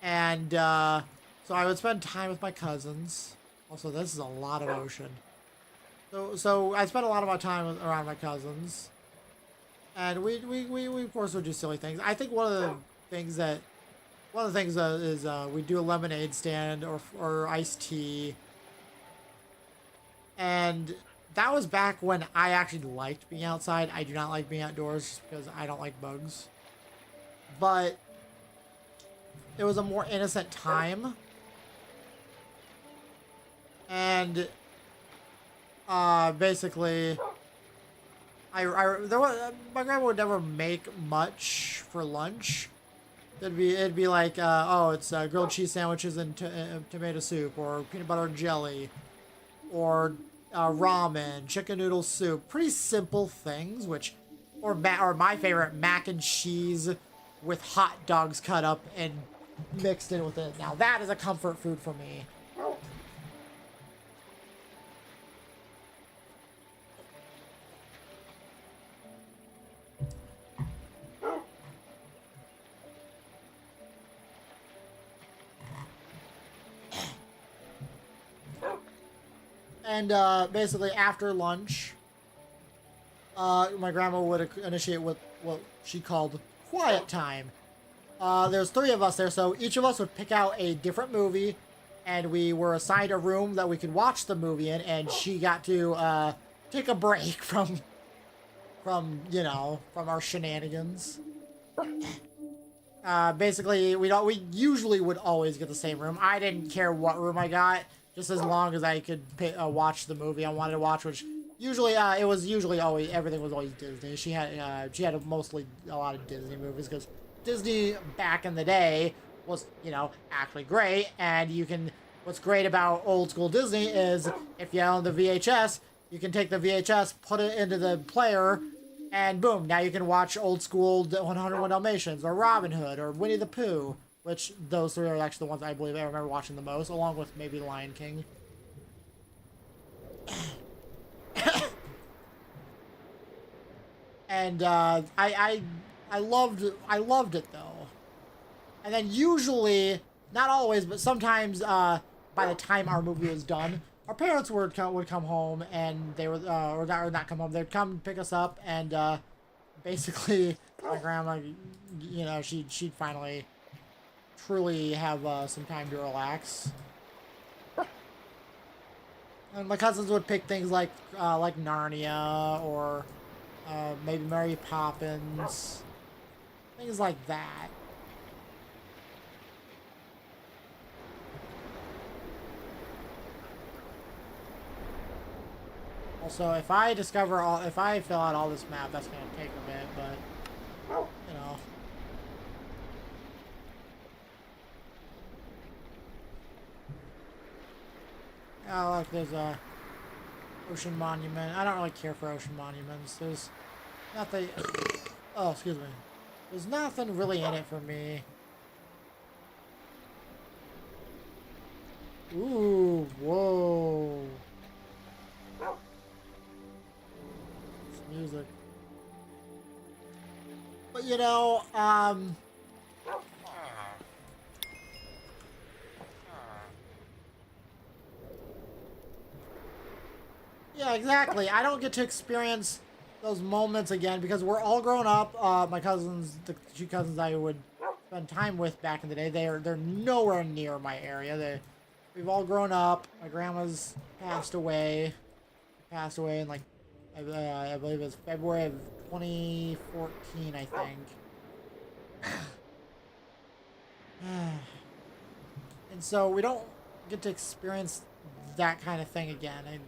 A: and so I would spend time with my cousins. Also, this is a lot of ocean. So I spent a lot of my time around my cousins, and we of course would do silly things. I think one of the things is we do a lemonade stand or iced tea. And that was back when I actually liked being outside. I do not like being outdoors just because I don't like bugs. But it was a more innocent time. And basically, my grandma would never make much for lunch. It'd be like, oh, it's grilled cheese sandwiches and tomato soup, or peanut butter and jelly, or ramen, chicken noodle soup. Pretty simple things, or my favorite, mac and cheese with hot dogs cut up and mixed in with it. Now that is a comfort food for me. And basically after lunch, my grandma would initiate what she called quiet time. There's three of us there, so each of us would pick out a different movie, and we were assigned a room that we could watch the movie in, and she got to take a break from our shenanigans. Basically, we usually would always get the same room. I didn't care what room I got, just as long as I could watch the movie I wanted to watch, which usually it was usually always everything was always Disney. She had mostly a lot of Disney movies because Disney back in the day was actually great, and what's great about old school Disney is if you own the VHS, you can take the VHS, put it into the player, and boom, now you can watch old school 101 Dalmatians or Robin Hood or Winnie the Pooh, which those three are actually the ones I believe I remember watching the most, along with maybe Lion King. And I loved it though. And then usually, not always, but sometimes by the time our movie was done, our parents would come home, and they would or not come home. They'd come pick us up, and basically my grandma, she'd finally truly have some time to relax. And my cousins would pick things like Narnia or maybe Mary Poppins, things like that. Also, if I fill out all this map, that's gonna take a bit, but Oh, look, there's a ocean monument. I don't really care for ocean monuments. There's nothing. Oh, excuse me. There's nothing really in it for me. Ooh, whoa. It's music. But yeah, exactly. I don't get to experience those moments again because we're all grown up. My cousins, the two cousins I would spend time with back in the day, they're nowhere near my area. We've all grown up. My grandma's passed away. Passed away in like I believe it was February of 2014, I think. And so we don't get to experience that kind of thing again. And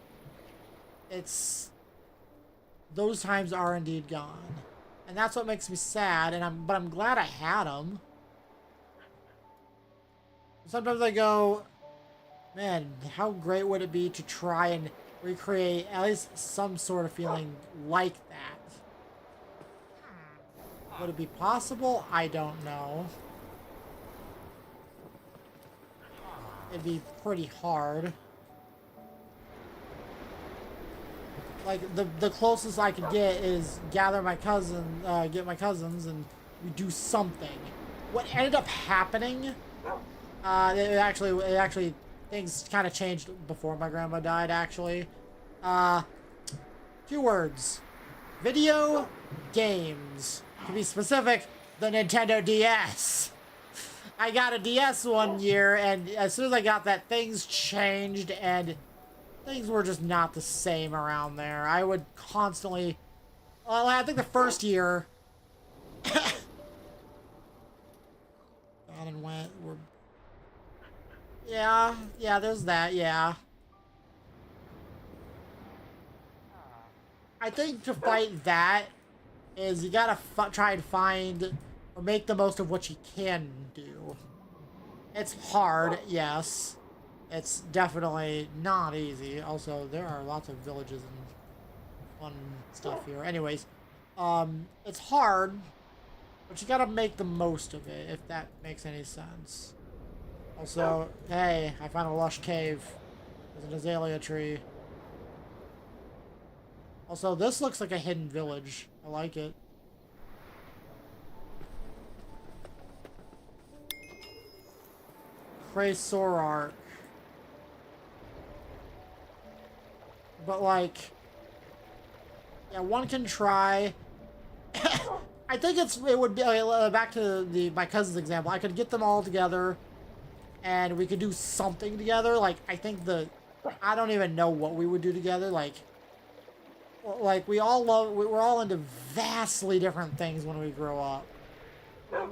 A: those times are indeed gone, and that's what makes me sad. But I'm glad I had them. Sometimes I go, man, how great would it be to try and recreate at least some sort of feeling like that? Would it be possible? I don't know. It'd be pretty hard. Like, the closest I could get is get my cousins, and we do something. What ended up happening, it actually, things kind of changed before my grandma died, actually. 2 words. Video games. To be specific, the Nintendo DS. I got a DS one year, and as soon as I got that, things changed, and things were just not the same around there. I would constantly... Well, I think the first year... gone and went. Yeah, there's that, yeah. I think to fight that is you gotta try and find or make the most of what you can do. It's hard, yes. It's definitely not easy. Also, there are lots of villages and fun stuff here. Anyways, it's hard, but you gotta make the most of it, if that makes any sense. Also, hey, I found a lush cave. There's an azalea tree. Also, this looks like a hidden village. I like it. Cray Sorark. But like, yeah, one can try. I think it would be back to my cousin's example. I could get them all together, and we could do something together. Like I think I don't even know what we would do together. Like we're all into vastly different things when we grow up.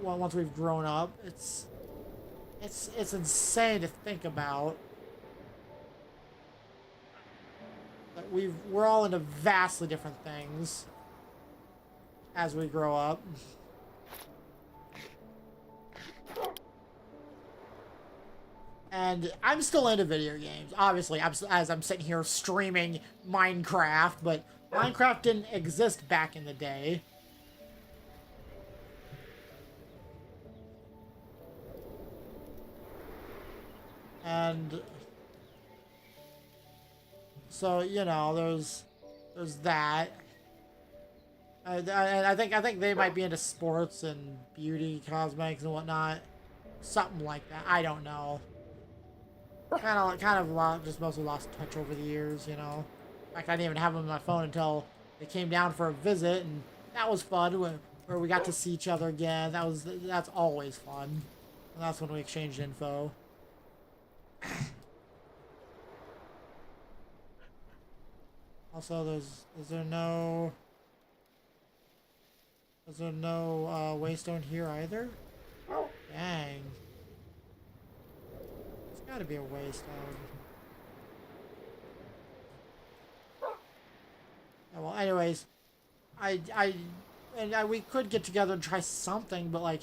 A: Once we've grown up, it's insane to think about. But we're all into vastly different things as we grow up. And I'm still into video games. Obviously, as I'm sitting here streaming Minecraft, but Minecraft didn't exist back in the day. And so, you know, there's that. I think they might be into sports and beauty, cosmetics and whatnot. Something like that. I don't know. Just mostly lost touch over the years, you know. In fact, I didn't even have them on my phone until they came down for a visit, and that was fun. Where we got to see each other again. That's always fun. And that's when we exchanged info. Also, is there no waystone here either? Dang. There's gotta be a waystone. Yeah, well, anyways, we could get together and try something, but like,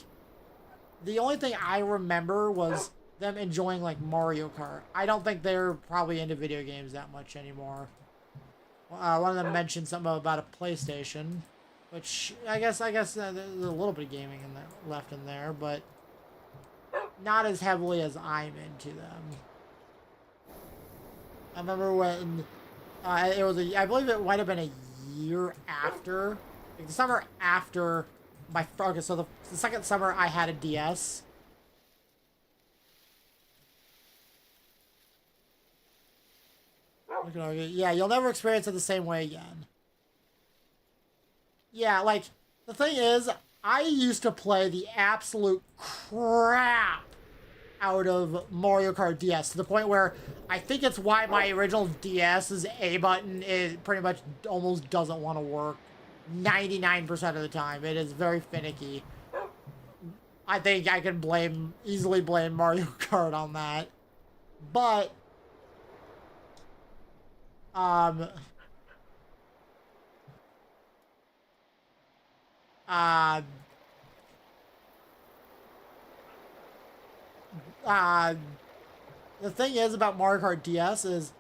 A: the only thing I remember was them enjoying like Mario Kart. I don't think they're probably into video games that much anymore. One of them mentioned something about a PlayStation, which I guess there's a little bit of gaming left in there, but not as heavily as I'm into them. I remember when it was I believe it might have been a year after, like the summer after okay, so the second summer I had a DS. Yeah, you'll never experience it the same way again. Yeah, like, the thing is, I used to play the absolute crap out of Mario Kart DS to the point where I think it's why my original DS's A button is pretty much almost doesn't want to work 99% of the time. It is very finicky. I think I can easily blame Mario Kart on that. But uh, the thing is about Mario Kart DS is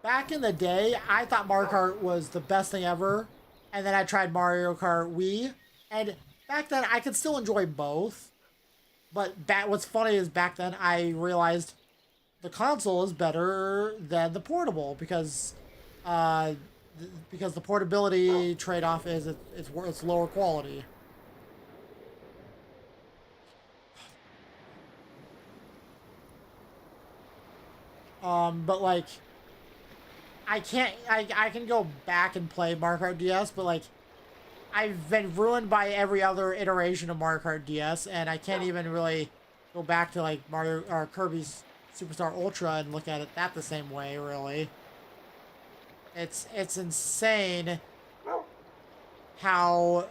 A: back in the day, I thought Mario Kart was the best thing ever. And then I tried Mario Kart Wii. And back then, I could still enjoy both. But what's funny is back then, I realized the console is better than the portable because the portability trade-off is it's lower quality. But like, I can go back and play Mario Kart DS, but like, I've been ruined by every other iteration of Mario Kart DS, and I can't even really go back to like Mario or Kirby's Superstar Ultra and look at it the same way, really. It's insane how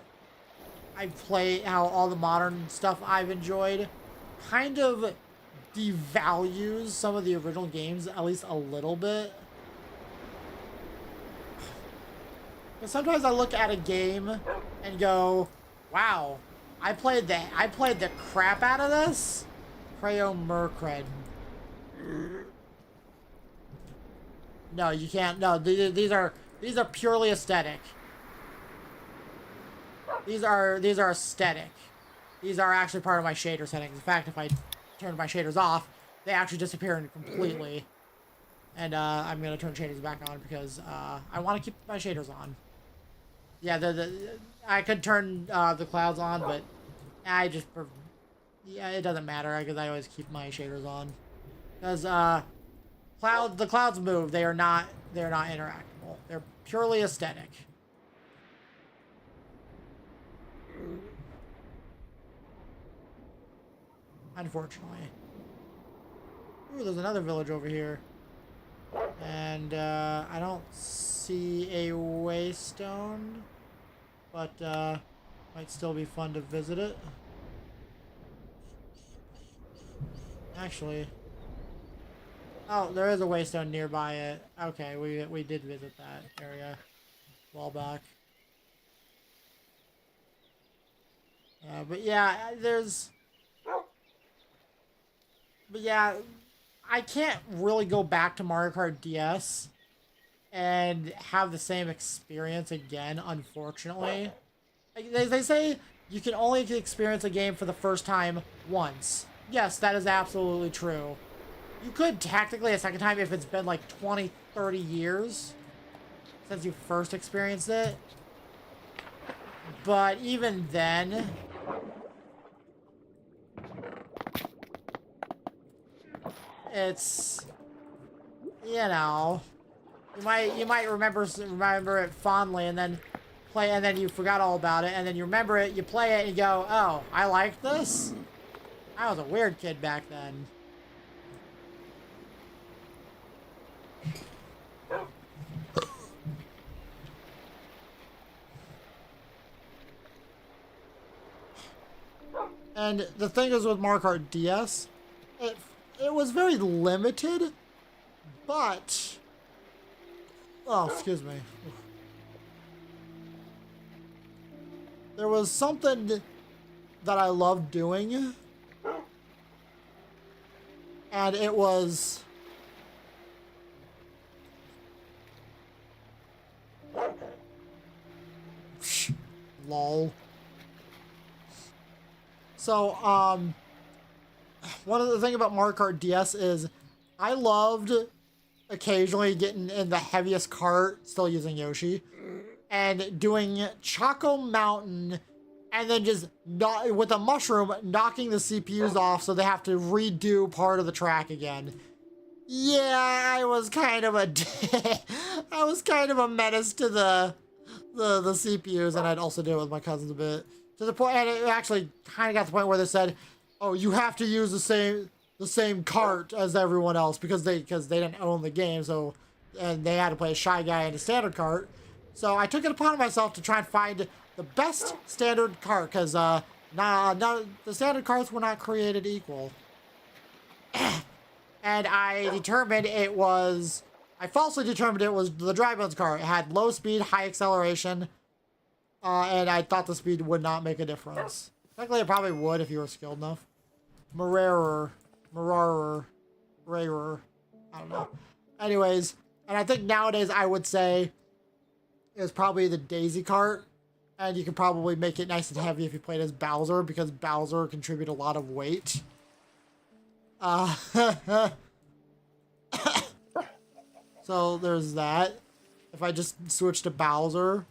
A: how all the modern stuff I've enjoyed kind of devalues some of the original games at least a little bit. But sometimes I look at a game and go, "Wow, I played the crap out of this." Creo Mercred. No, you can't. No, these are purely aesthetic. These are aesthetic. These are actually part of my shader settings. In fact, if I turn my shaders off, they actually disappear completely. And I'm gonna turn shaders back on because I want to keep my shaders on. Yeah, I could turn the clouds on, but yeah, it doesn't matter because I always keep my shaders on. Because the clouds move. They are not interactable. They're purely aesthetic. Unfortunately. Ooh, there's another village over here. And I don't see a waystone, but might still be fun to visit it. Actually, oh, there is a waystone nearby it. Okay, we did visit that area a while back. But yeah, I can't really go back to Mario Kart DS and have the same experience again, unfortunately. Like, they say you can only experience a game for the first time once. Yes, that is absolutely true. You could technically a second time if it's been like 20, 30 years since you first experienced it. But even then, it's, you know, you might remember it fondly and then play, and then you forgot all about it, and then you remember it, you play it, and you go, oh, I like this? I was a weird kid back then. And the thing is with Mario Kart DS, it was very limited, but... Oh, excuse me. There was something that I loved doing, and it was... Lol. So, one of the things about Mario Kart DS is I loved occasionally getting in the heaviest cart, still using Yoshi, and doing Choco Mountain, and then just with a mushroom knocking the CPUs off so they have to redo part of the track again. Yeah, I was kind of a I was kind of a menace to the CPUs, and I'd also do it with my cousins a bit. To the point, and it actually kind of got to the point where they said, "Oh, you have to use the same cart as everyone else because they didn't own the game, so and they had to play a Shy Guy in a standard cart." So I took it upon myself to try and find the best standard cart because the standard carts were not created equal, and I falsely determined it was the Dry Bones cart. It had low speed, high acceleration. And I thought the speed would not make a difference. Technically, it probably would if you were skilled enough. Rarer. I don't know. Anyways, and I think nowadays I would say is probably the Daisy Cart. And you can probably make it nice and heavy if you played as Bowser, because Bowser contributes a lot of weight. So there's that. If I just switch to Bowser,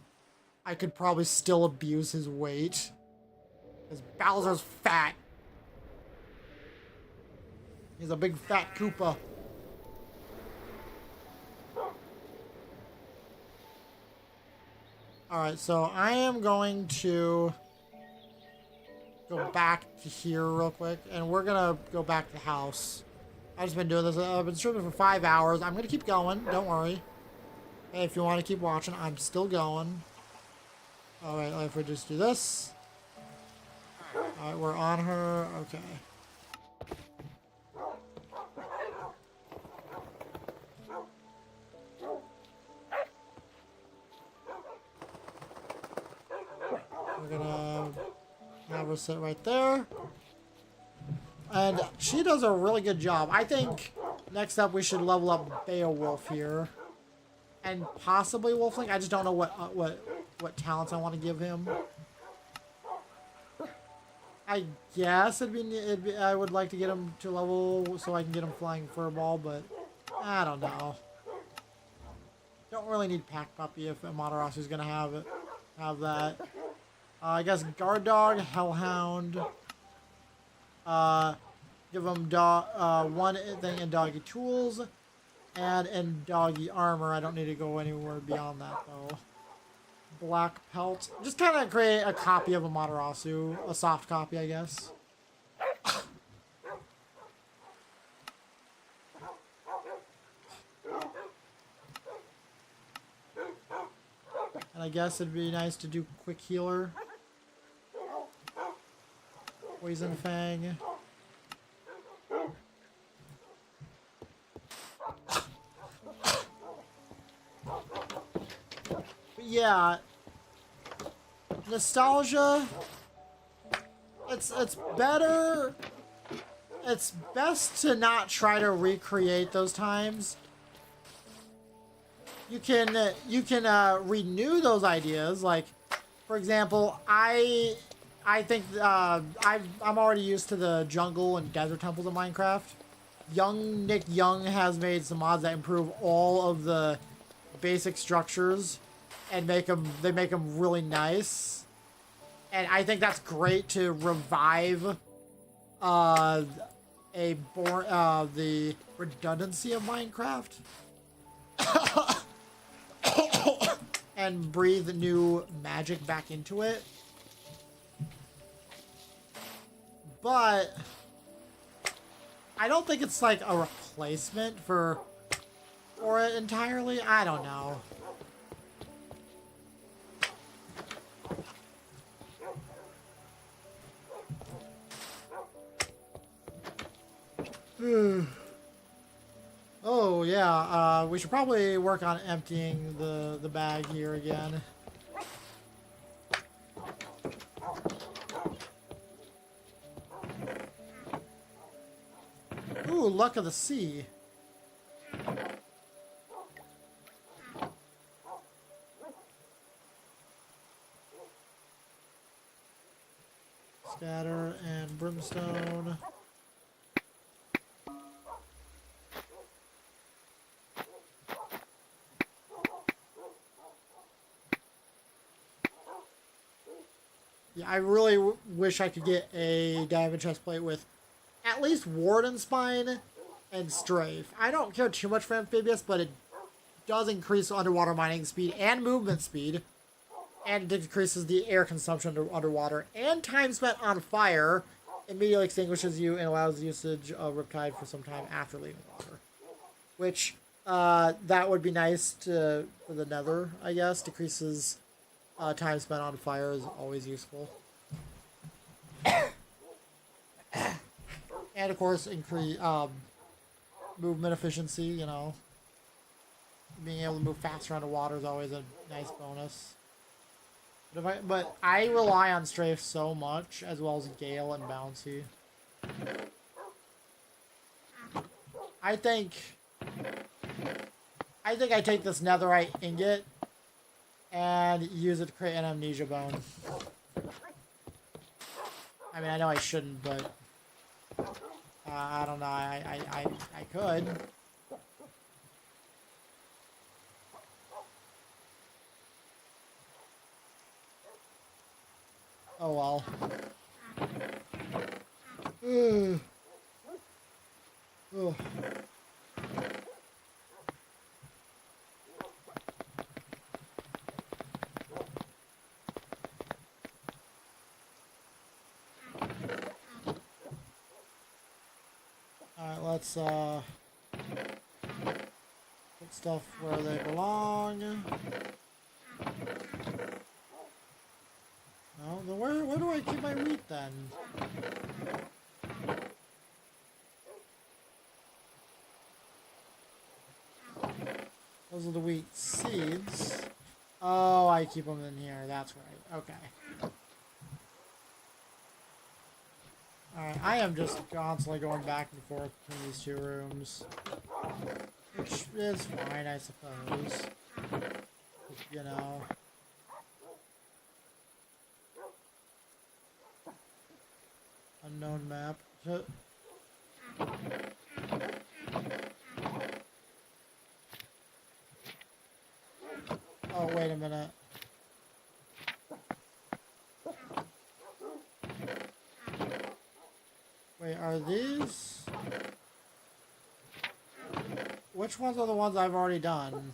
A: I could probably still abuse his weight. Because Bowser's fat. He's a big fat Koopa. Alright, so I am going to go back to here real quick. And we're going to go back to the house. I've just been doing this. I've been streaming for 5 hours. I'm going to keep going. Don't worry. Hey, if you want to keep watching, I'm still going. Alright, if we just do this. Alright, we're on her. Okay. We're gonna have her sit right there. And she does a really good job. I think next up we should level up Beowulf here. And possibly Wolflink. I just don't know what talents I want to give him. I guess I would like to get him to level so I can get him flying furball, but I don't know. Don't really need Pack Puppy if Amaterasu gonna have that. I guess Guard Dog, Hellhound. Give him one thing in Doggy Tools. And in doggy armor, I don't need to go anywhere beyond that though. Black pelt. Just kind of create a copy of a Matarasu. A soft copy, I guess. And I guess it'd be nice to do quick healer. Poison Fang. But yeah. Nostalgia. It's better. It's best to not try to recreate those times. You can renew those ideas. Like, for example, I think I'm already used to the jungle and desert temples in Minecraft. Young Nick Young has made some mods that improve all of the basic structures and make them really nice. And I think that's great to revive the redundancy of Minecraft. And breathe new magic back into it. But I don't think it's like a replacement for it entirely. I don't know. Oh yeah, we should probably work on emptying the bag here again. Ooh, luck of the sea. Scatter and brimstone. Yeah, I really wish I could get a diamond chest plate with at least Warden Spine and Strafe. I don't care too much for Amphibious, but it does increase underwater mining speed and movement speed. And it decreases the air consumption underwater. And time spent on fire immediately extinguishes you and allows usage of Riptide for some time after leaving water. Which, that would be nice for the Nether, I guess. Decreases time spent on fire is always useful. And of course, increase movement efficiency, you know. Being able to move faster underwater is always a nice bonus. But I rely on Strafe so much, as well as Gale and Bouncy. I think I take this netherite ingot and use it to create an amnesia bone. I mean, I know I shouldn't, but I don't know. I could. Oh well. Oh. Alright, let's put stuff where they belong. No, then where do I keep my wheat then? Those are the wheat seeds. Oh, I keep them in here. That's right. Okay. Alright, I am just constantly going back and forth between these two rooms. Which is fine, I suppose. You know. Unknown map. Oh, wait a minute. Wait, are these? which ones are the ones I've already done?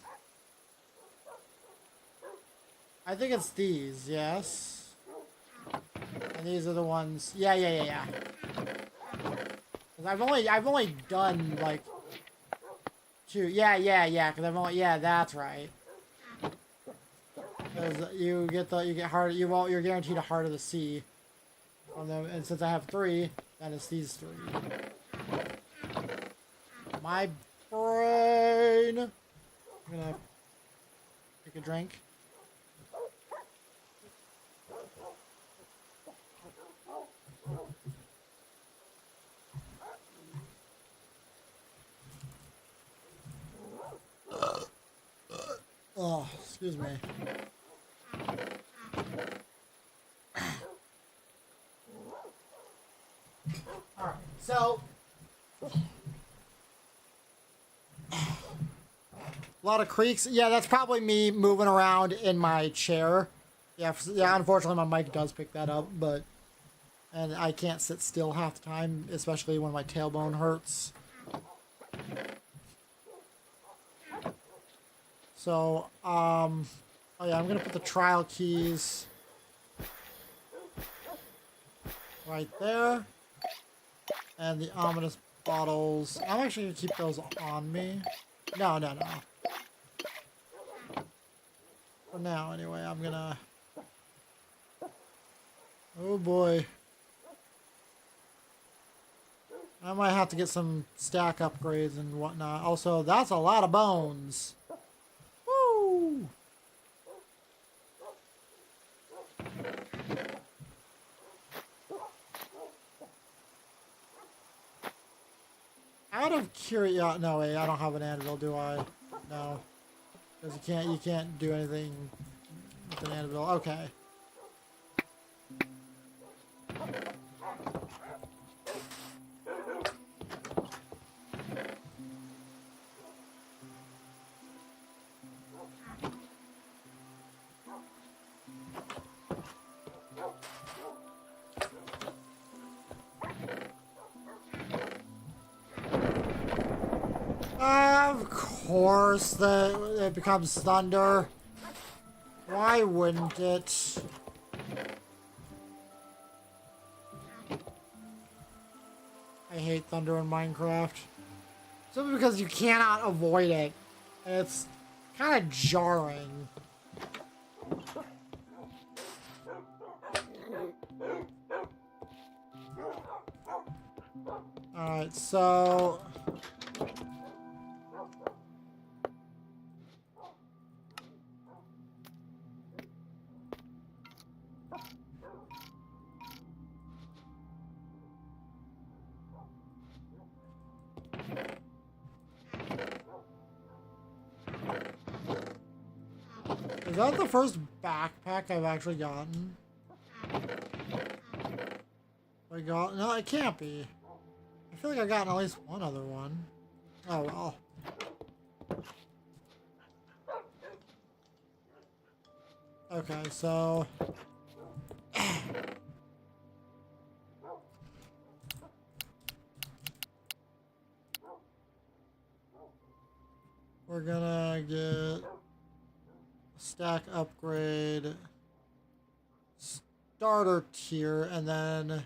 A: I think it's these, yes. And these are the ones. Yeah. 'Cause I've only done like 2. Yeah. Because I've only that's right. Because you get heart. You're guaranteed a Heart of the Sea from them, and since I have 3, then it's these 3. My brain. I'm gonna take a drink. Oh, excuse me. Alright, so a lot of creaks. Yeah, that's probably me moving around in my chair. Yeah, unfortunately my mic does pick that up, and I can't sit still half the time, especially when my tailbone hurts. So, oh yeah, I'm gonna put the trial keys right there. And the ominous bottles. I'm actually gonna keep those on me. No. For now, anyway, I'm gonna... Oh boy. I might have to get some stack upgrades and whatnot. Also, that's a lot of bones. Woo! Out of curiosity, no way, I don't have an anvil, do I? No, because you can't do anything with an anvil. Okay. Of course, it becomes thunder. Why wouldn't it? I hate thunder in Minecraft. Simply because you cannot avoid it. And it's kind of jarring. Alright, so... Is that the first backpack I've actually gotten? No, it can't be. I feel like I've gotten at least one other one. Oh well. Okay, so... we're gonna get... stack upgrade... starter tier, and then...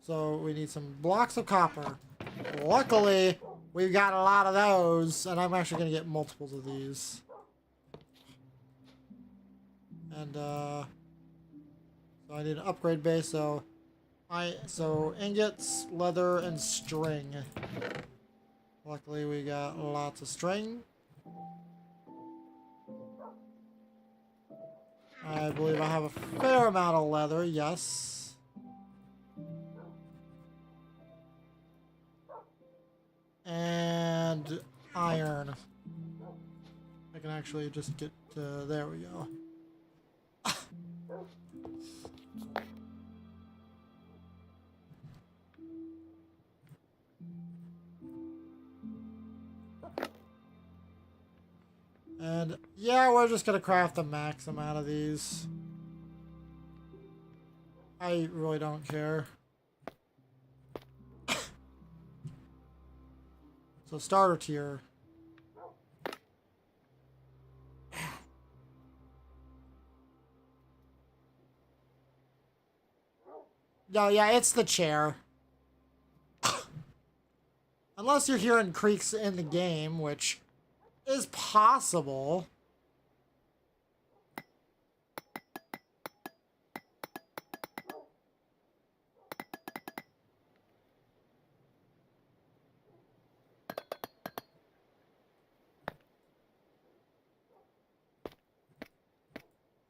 A: so we need some blocks of copper. Luckily, we've got a lot of those, and I'm actually gonna get multiples of these. And so I need an upgrade base, so ingots, leather, and string. Luckily we got lots of string. I believe I have a fair amount of leather, yes. And iron. I can actually just get there we go. And yeah, we're just gonna craft the max amount of these. I really don't care. So starter tier. No, yeah, it's the chair. Unless you're hearing creaks in the game, which is possible.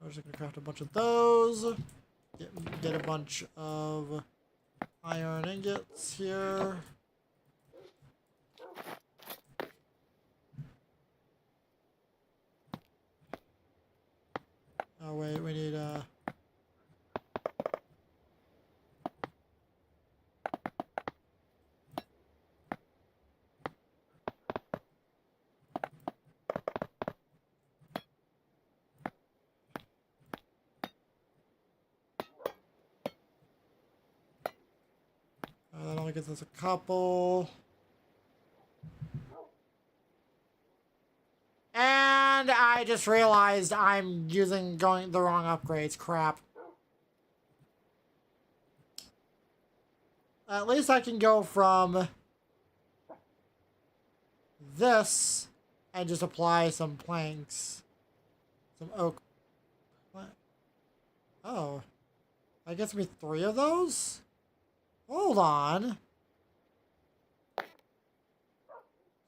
A: I'm just gonna craft a bunch of those. Get a bunch of iron ingots here. Oh wait, we need that only gets us a couple. And I just realized I'm going the wrong upgrades. Crap. At least I can go from this and just apply some planks. Some oak. Oh. That gets me 3 of those? Hold on.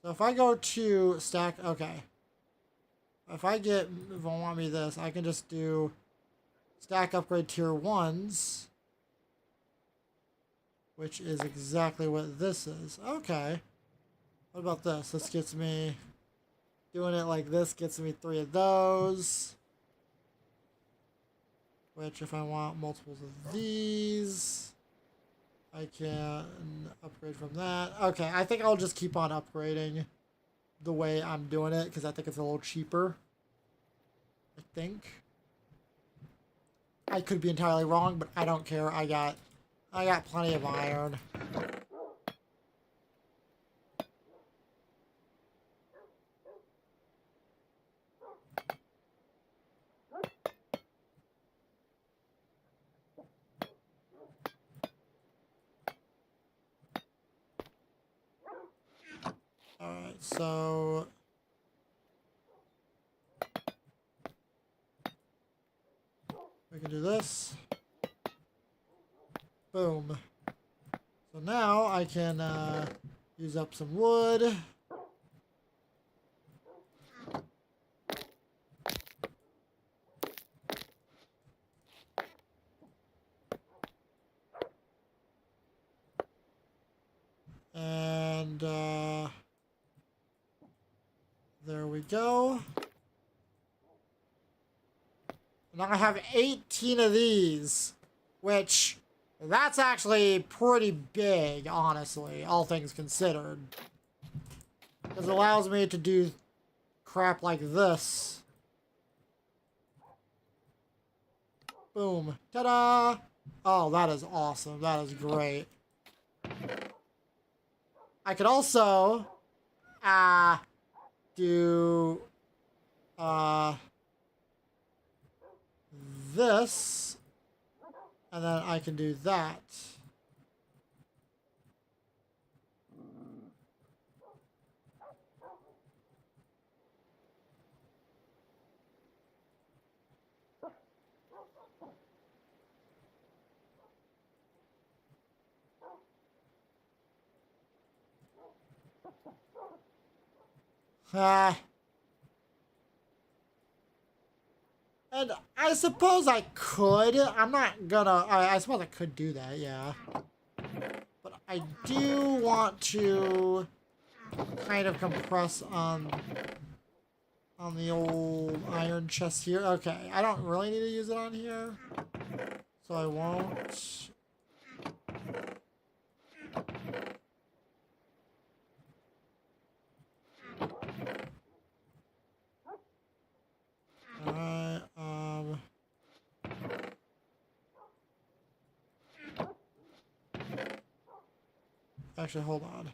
A: So if I go to stack, okay. If I want me this, I can just do stack upgrade tier 1s. Which is exactly what this is. Okay. What about this? This gets me, doing it like this gets me 3 of those. Which if I want multiples of these, I can upgrade from that. Okay, I think I'll just keep on upgrading the way I'm doing it because I think it's a little cheaper. I think. I could be entirely wrong, but I don't care. I got plenty of iron. Alright, so we can do this. Boom. So now I can use up some wood. And there we go. Now I have 18 of these, which that's actually pretty big, honestly, all things considered. Because it allows me to do crap like this. Boom. Ta-da! Oh, that is awesome. That is great. I could also do this, and then I can do that. And I suppose I could. I'm not gonna. I suppose I could do that, yeah. But I do want to kind of compress on the old iron chest here. Okay, I don't really need to use it on here, so I won't. Alright, actually, hold on.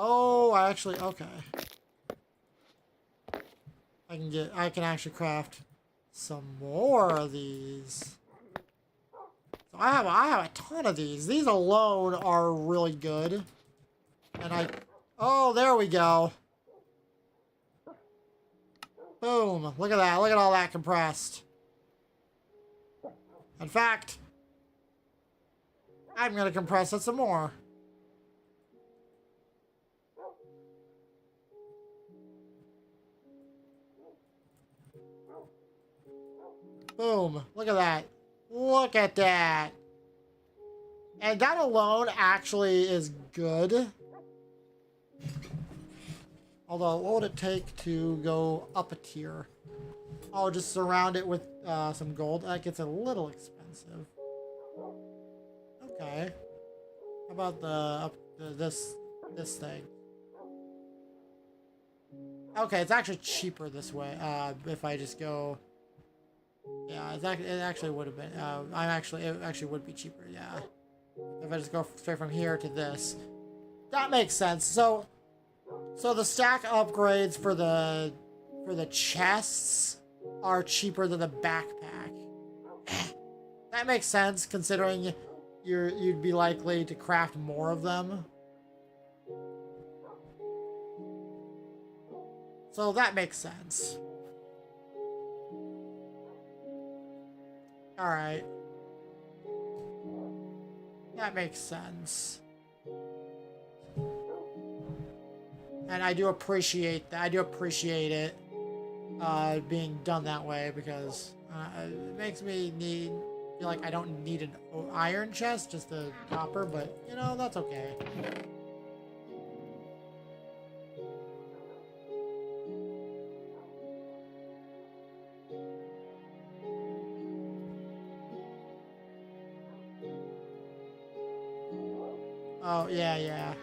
A: Oh, I actually, okay. I can actually craft some more of these. So I have a ton of these. These alone are really good. And oh, there we go. Boom. Look at that. Look at all that compressed. In fact, I'm going to compress it some more. Boom. Look at that. Look at that. And that alone actually is good. Although, what would it take to go up a tier? Oh, just surround it with some gold. That gets a little expensive. Okay. How about this thing? Okay, it's actually cheaper this way. If I just go, yeah, it actually would have been. It actually would be cheaper. Yeah. If I just go straight from here to this, that makes sense. So the stack upgrades for the chests are cheaper than the backpack. That makes sense considering you'd be likely to craft more of them. So that makes sense. Alright. That makes sense. And I do appreciate that. I do appreciate it being done that way because it makes me feel like I don't need an iron chest, just a copper, but you know, that's okay. Oh, yeah.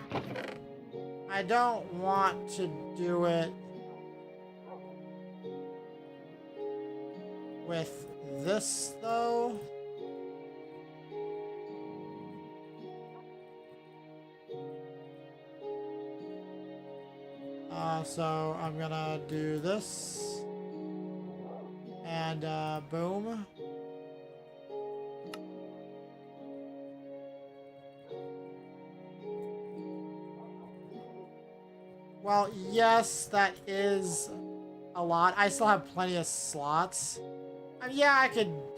A: I don't want to do it with this, though. So I'm gonna do this. And, boom. Well, yes, that is a lot. I still have plenty of slots. I mean, yeah,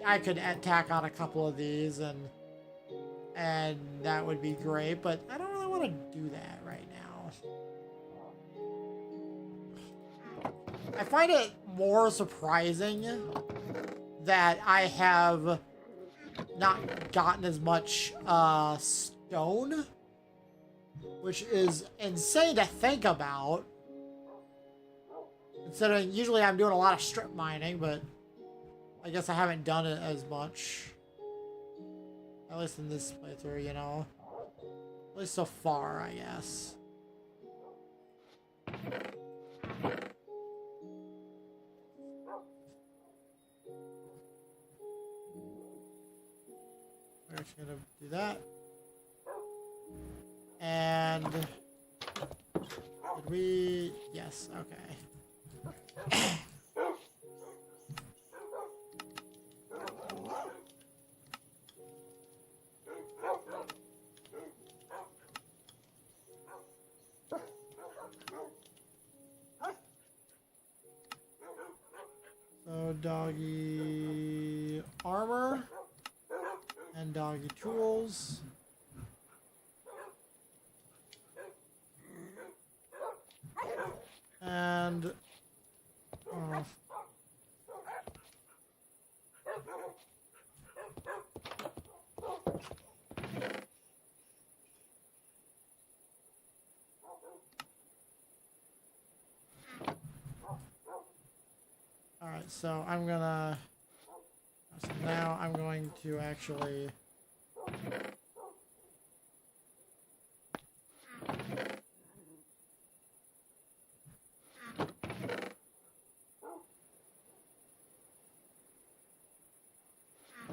A: I could tack on a couple of these and that would be great, but I don't really want to do that right now. I find it more surprising that I have not gotten as much stone, which is insane to think about, considering usually I'm doing a lot of strip mining, but I guess I haven't done it as much. At least in this playthrough, you know. At least so far, I guess. We're just gonna do that. And did we? Yes, okay. So doggy armor and doggy tools. And alright, so now I'm going to actually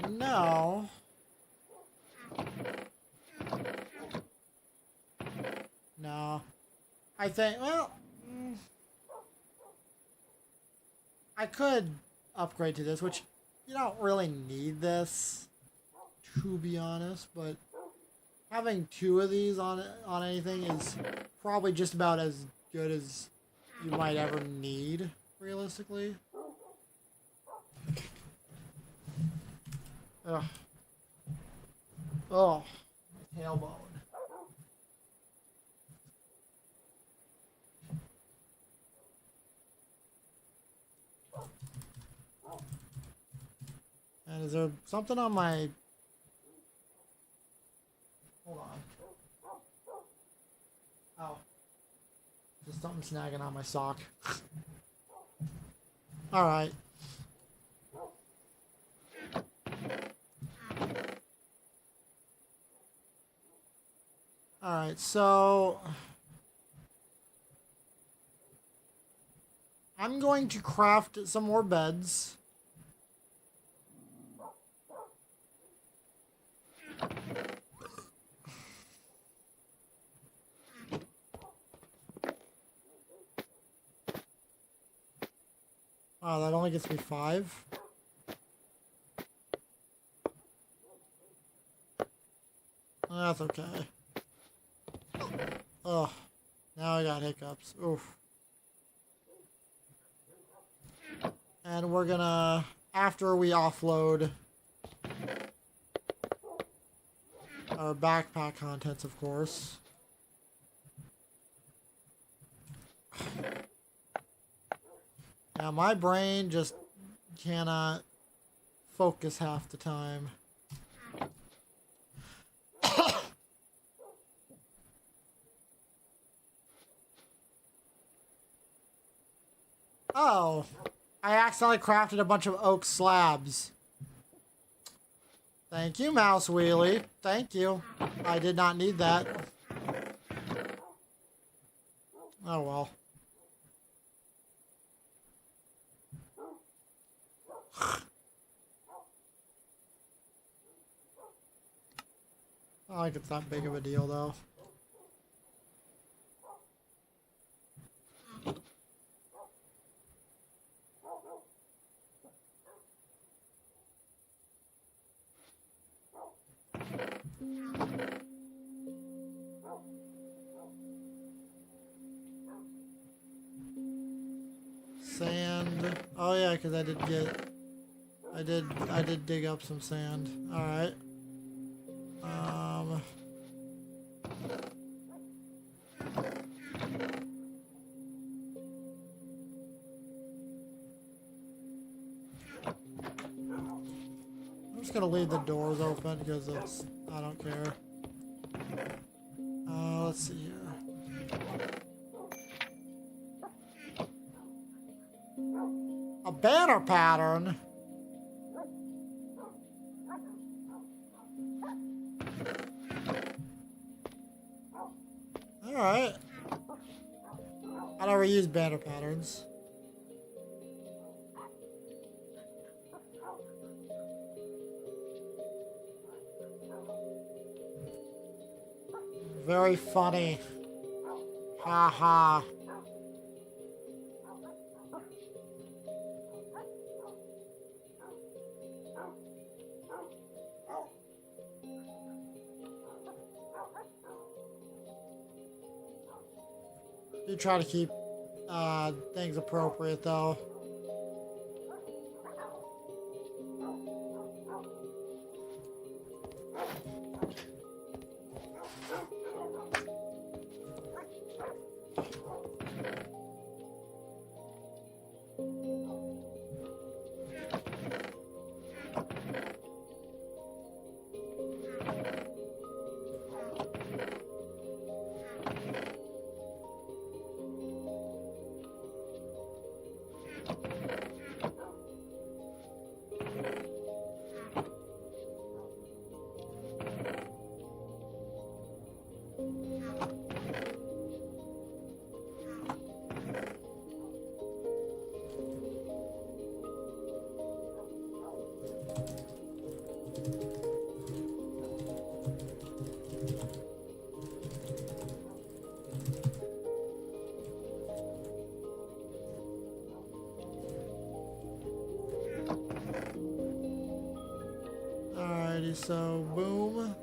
A: no. No. I think, well, I could upgrade to this, which you don't really need this, to be honest, but having 2 of these on anything is probably just about as good as you might ever need, realistically. Ugh. Oh, tailbone. And is there something on my... Hold on. Oh. Just something snagging on my sock. Alright. Alright, so... I'm going to craft some more beds. Oh, that only gets me 5. That's okay. Ugh. Now I got hiccups. Oof. And we're gonna, after we offload our backpack contents, of course. Now my brain just cannot focus half the time. Oh, I accidentally crafted a bunch of oak slabs. Thank you, Mouse Wheelie. Thank you. I did not need that. Oh well. I don't think it's that big of a deal, though. Sand. Oh yeah, because I did dig up some sand. All right. I'm just gonna leave the doors open because I don't care. Let's see here. A banner pattern. All right. I never use banner patterns. Very funny. Ha ha. Do try to keep things appropriate though. so boom.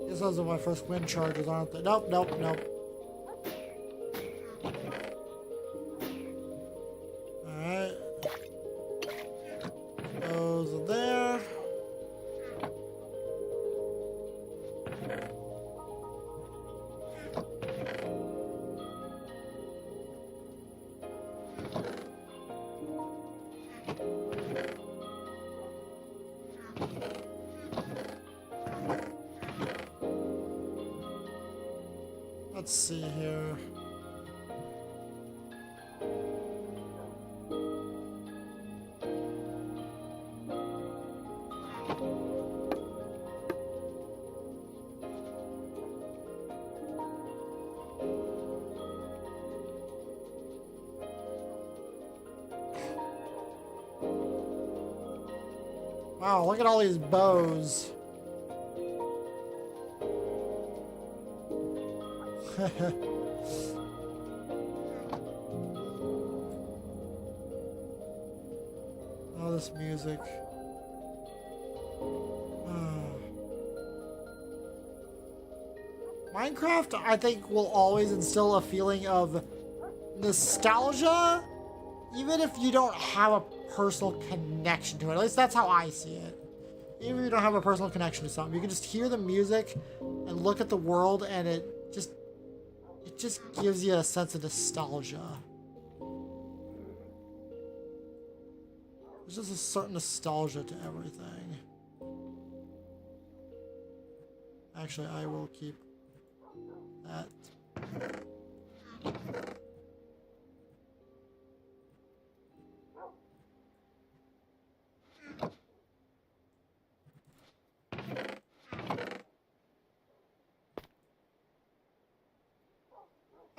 A: Guess those are my first wind charges, aren't they? Nope, nope, nope. Alright. Those are there. Let's see here. Wow, look at all these bows. All this music. Minecraft, I think, will always instill a feeling of nostalgia, even if you don't have a personal connection to it. At least that's how I see it. Even if you don't have a personal connection to something, you can just hear the music and look at the world, and it just gives you a sense of nostalgia. There's just a certain nostalgia to everything. Actually, I will keep that.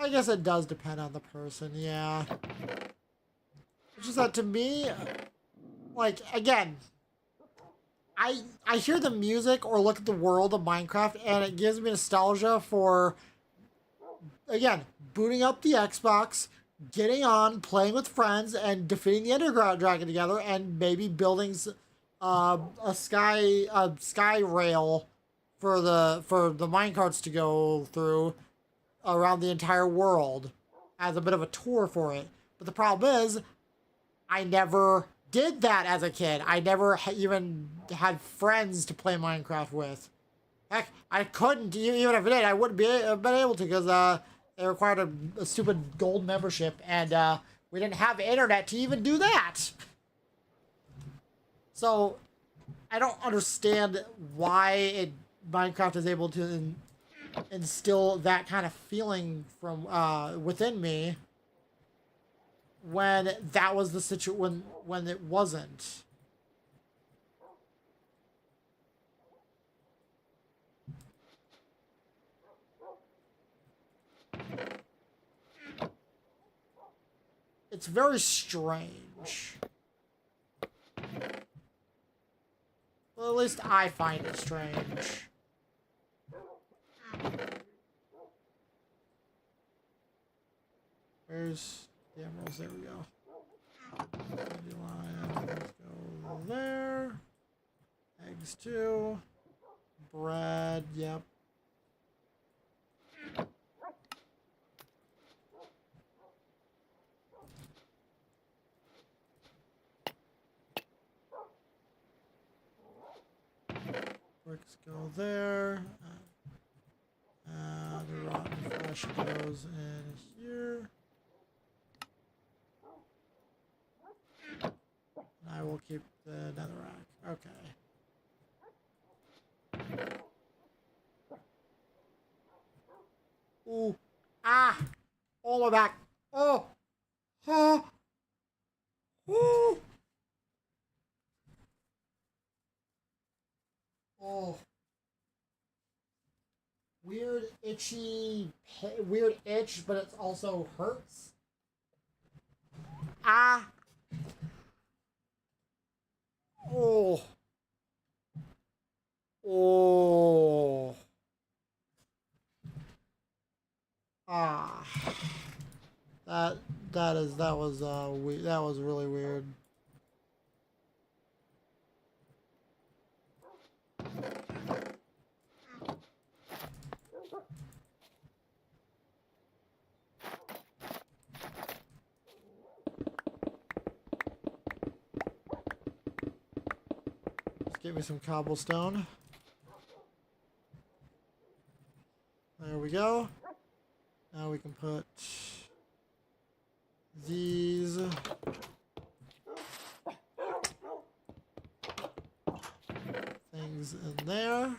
A: I guess it does depend on the person, yeah. It's just that to me, like, again, I hear the music or look at the world of Minecraft and it gives me nostalgia for, again, booting up the Xbox, getting on, playing with friends, and defeating the Underground Dragon together, and maybe building a sky rail for the minecarts to go through around the entire world as a bit of a tour for it. But the problem is, I never did that as a kid. I never even had friends to play Minecraft with. Heck, I couldn't, even if I did, I wouldn't have been able to, because it required a stupid gold membership, and we didn't have internet to even do that. So, I don't understand why Minecraft is able to instill that kind of feeling from within me when that was the situation, when it wasn't. It's very strange. Well, at least I find it strange. Where's the emeralds? There we go. Let's go there. Eggs too. Bread, yep. Bricks go there. The rotten flesh goes in here. And I will keep the netherrack. Okay. Ooh. Ah! Oh, my back. Oh! Oh! Ooh! Oh. weird itchy, weird itch, but it also hurts. Ah. Oh. Oh. Ah. That was really weird. Let's get me some cobblestone. There we go. Now we can put these things in there.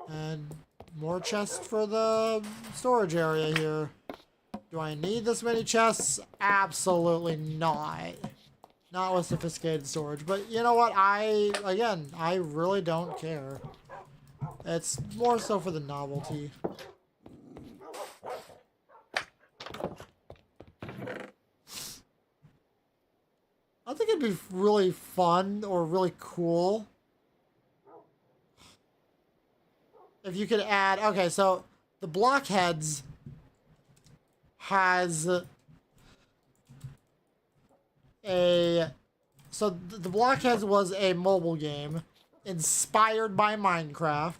A: And more chests for the storage area here. Do I need this many chests? Absolutely not. Not with sophisticated storage. But you know what? I really don't care. It's more so for the novelty. I think it'd be really fun or really cool if you could add... Okay, so the Blockheads has a... So the Blockheads was a mobile game inspired by Minecraft.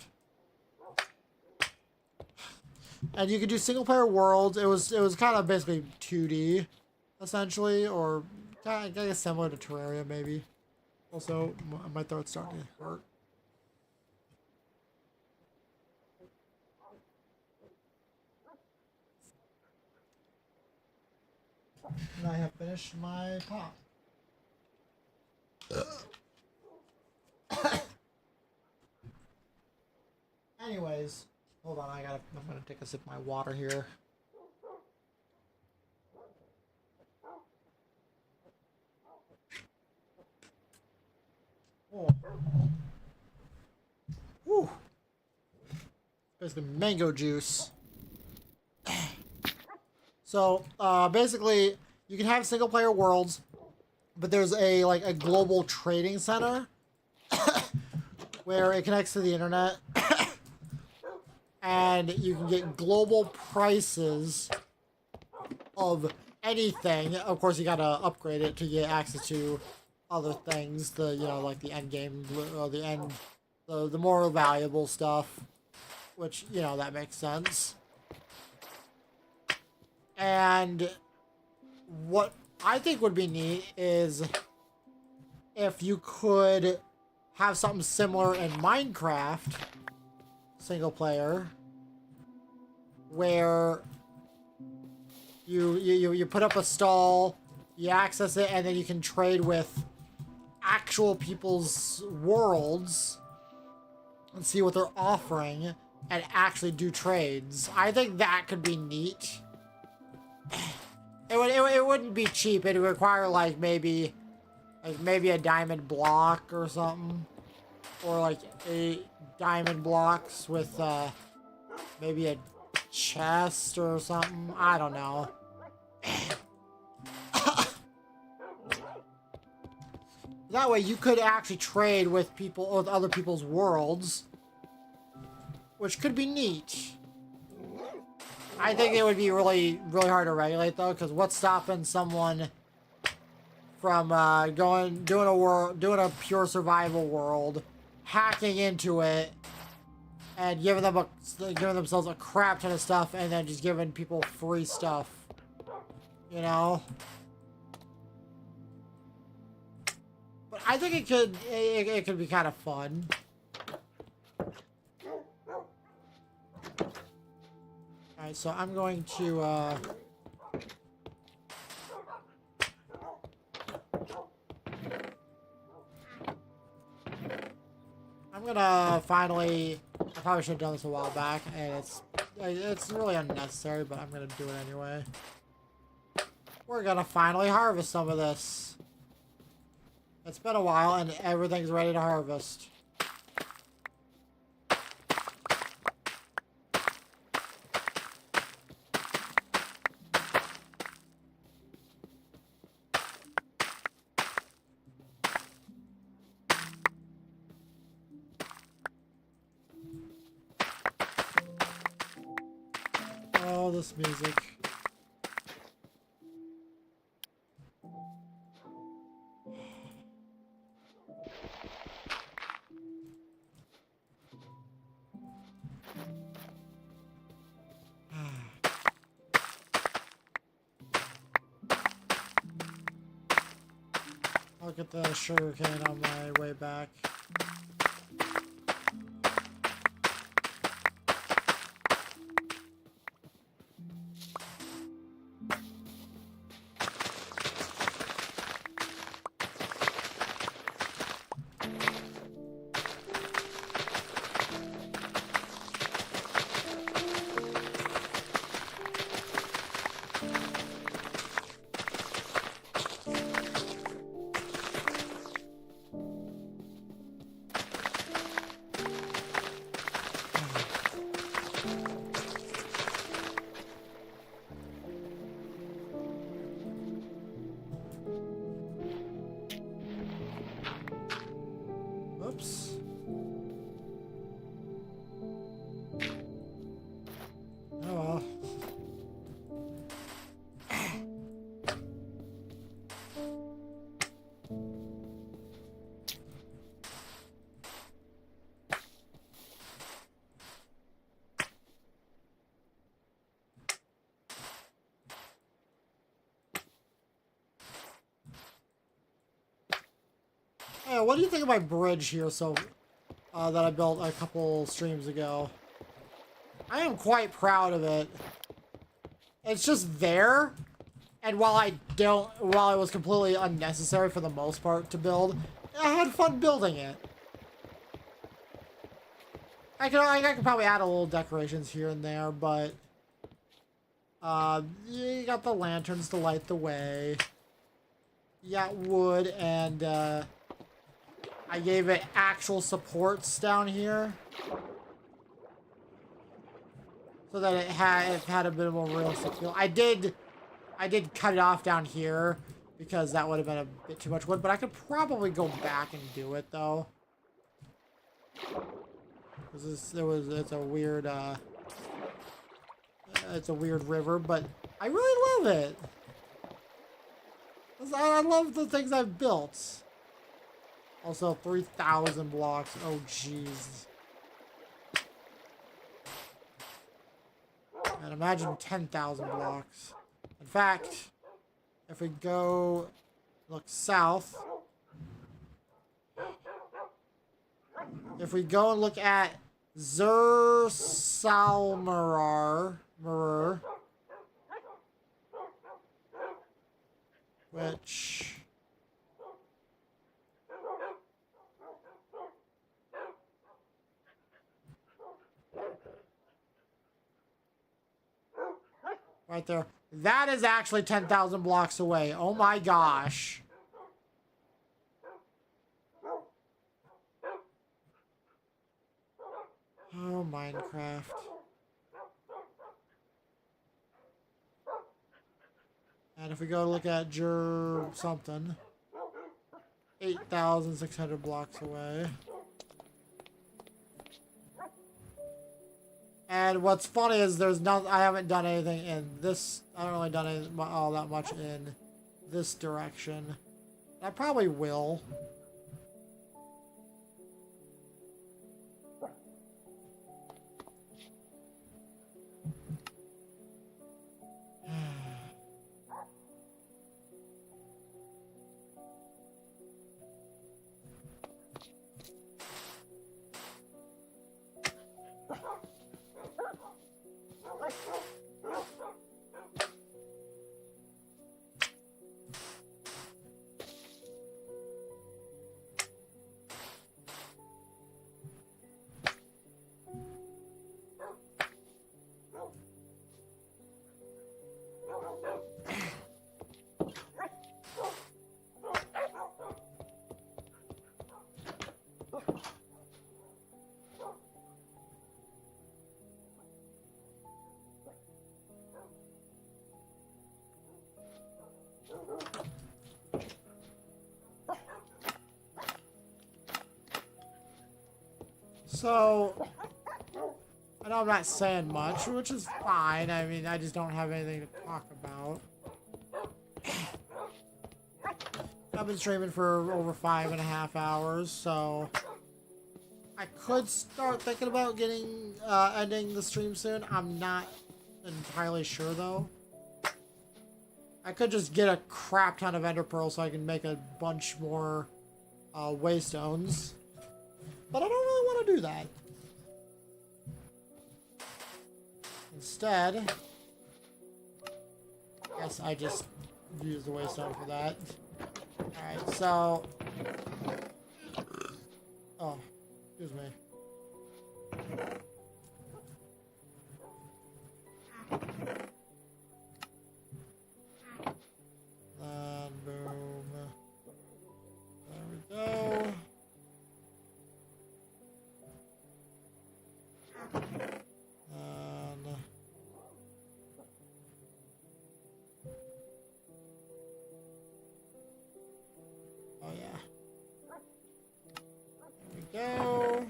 A: And you could do single player worlds. It was kind of basically 2D, essentially, or kind of similar to Terraria, maybe. Also, my throat's starting to hurt. And I have finished my pop. Anyways, hold on, I'm gonna take a sip of my water here. Oh. Whew. Basically mango juice. So, basically, you can have single player worlds, but there's a global trading center where it connects to the internet. And you can get global prices of anything. Of course, you gotta upgrade it to get access to other things. Like the end game, the more valuable stuff. Which, that makes sense. And what I think would be neat is if you could have something similar in Minecraft single player, where you put up a stall, you access it, and then you can trade with actual people's worlds and see what they're offering and actually do trades. I think that could be neat. It wouldn't be cheap. It would require maybe a diamond block or something, or 8 diamond blocks with maybe a chest or something. I don't know. That way you could actually trade with other people's worlds, which could be neat. I think it would be really, really hard to regulate though, because what's stopping someone from doing a pure survival world, hacking into it, and giving themselves a crap ton of stuff, and then just giving people free stuff, But I think it could be kind of fun. Alright, so I'm going to finally... I probably should have done this a while back, and it's really unnecessary, but I'm gonna do it anyway. We're gonna finally harvest some of this. It's been a while and everything's ready to harvest. Oh, this music. I'll get the sugar cane on my way back. Oops. Oh well. Hey, what do you think of my bridge here? That I built a couple streams ago. I am quite proud of it. It's just there, and while it was completely unnecessary for the most part to build, I had fun building it. I could probably add a little decorations here and there, but you got the lanterns to light the way. You got wood, and I gave it actual supports down here, so that it had a bit of a realistic feel. I did cut it off down here because that would have been a bit too much wood, but I could probably go back and do it though. It's a weird river, but I really love it. I love the things I've built. Also, 3,000 blocks. Oh, jeez. And imagine 10,000 blocks. In fact, if we go look south, if we go and look at Zursalmarar, which right there. That is actually 10,000 blocks away. Oh my gosh. Oh, Minecraft. And if we go look at something, 8,600 blocks away. And what's funny is I haven't done anything in this. I haven't really done all that much in this direction. I probably will. So, I know I'm not saying much, which is fine. I mean, I just don't have anything to talk about. I've been streaming for over 5.5 hours, so I could start thinking about ending the stream soon. I'm not entirely sure, though. I could just get a crap ton of ender pearls so I can make a bunch more waystones. But I don't really want to do that. Instead, I guess I just use the waystone for that. Alright, so... Oh, excuse me. And boom. There we go. And... Oh yeah. There we go.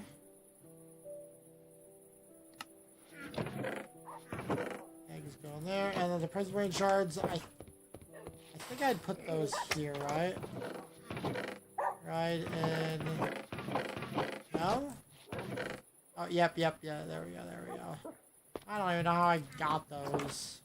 A: Eggs go in there, and then the prison brain shards. I think I'd put those here, right? Right in. No. Oh, yep. Yeah, there we go. I don't even know how I got those.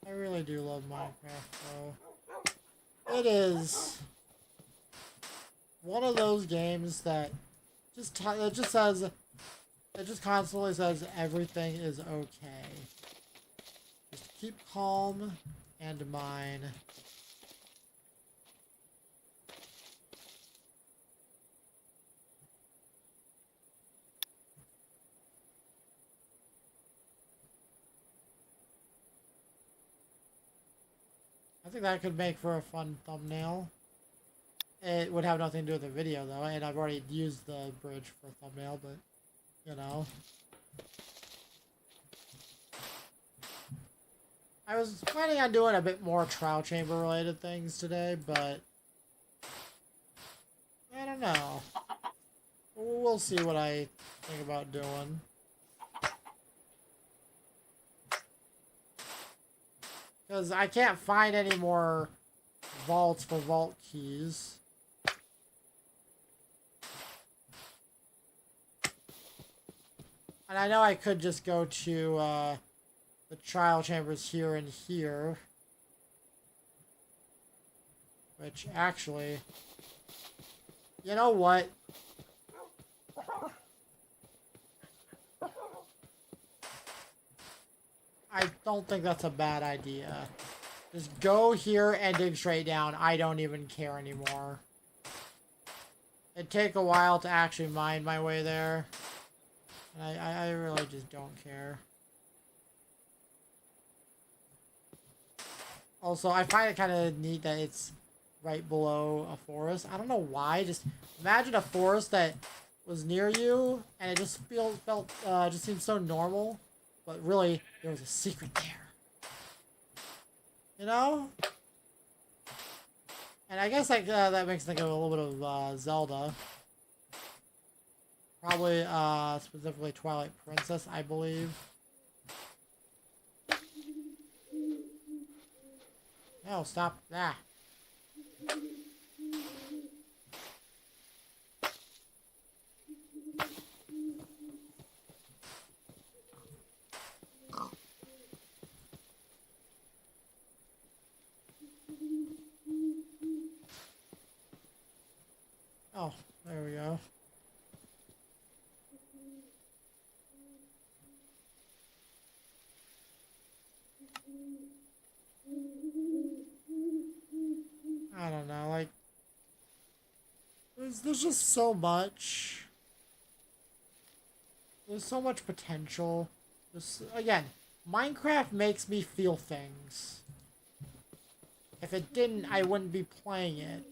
A: I really do love Minecraft, though. It is one of those games that just constantly says everything is okay. Just keep calm and mine. I think that could make for a fun thumbnail. It would have nothing to do with the video, though, and I've already used the bridge for a thumbnail, but, you know. I was planning on doing a bit more trial chamber related things today, but I don't know. We'll see what I think about doing. Because I can't find any more vaults for vault keys. And I know I could just go to the trial chambers here and here. Which actually... You know what? I don't think that's a bad idea. Just go here and dig straight down. I don't even care anymore. It'd take a while to actually mine my way there. And I really just don't care. Also, I find it kind of neat that it's right below a forest. I don't know why. Just imagine a forest that was near you, and it just just seems so normal. But really, there was a secret there. You know? And I guess like that makes me think of a little bit of Zelda. Probably specifically Twilight Princess, I believe. No, stop that. Oh, there we go. I don't know, like, there's just so much. There's so much potential. Again, Minecraft makes me feel things. If it didn't, I wouldn't be playing it.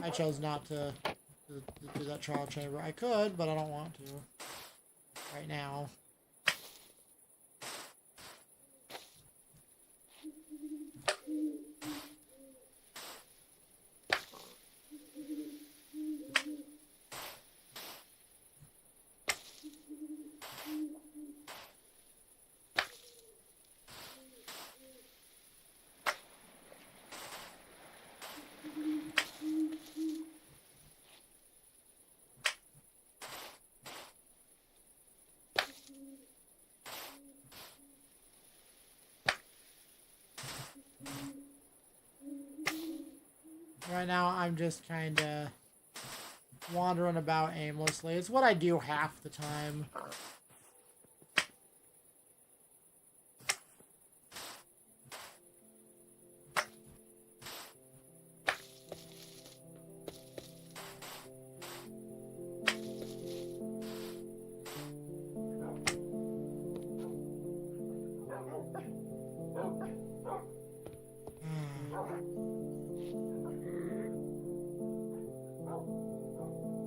A: I chose not to do that trial chamber. I could, but I don't want to right now. Right now, I'm just kind of wandering about aimlessly. It's what I do half the time.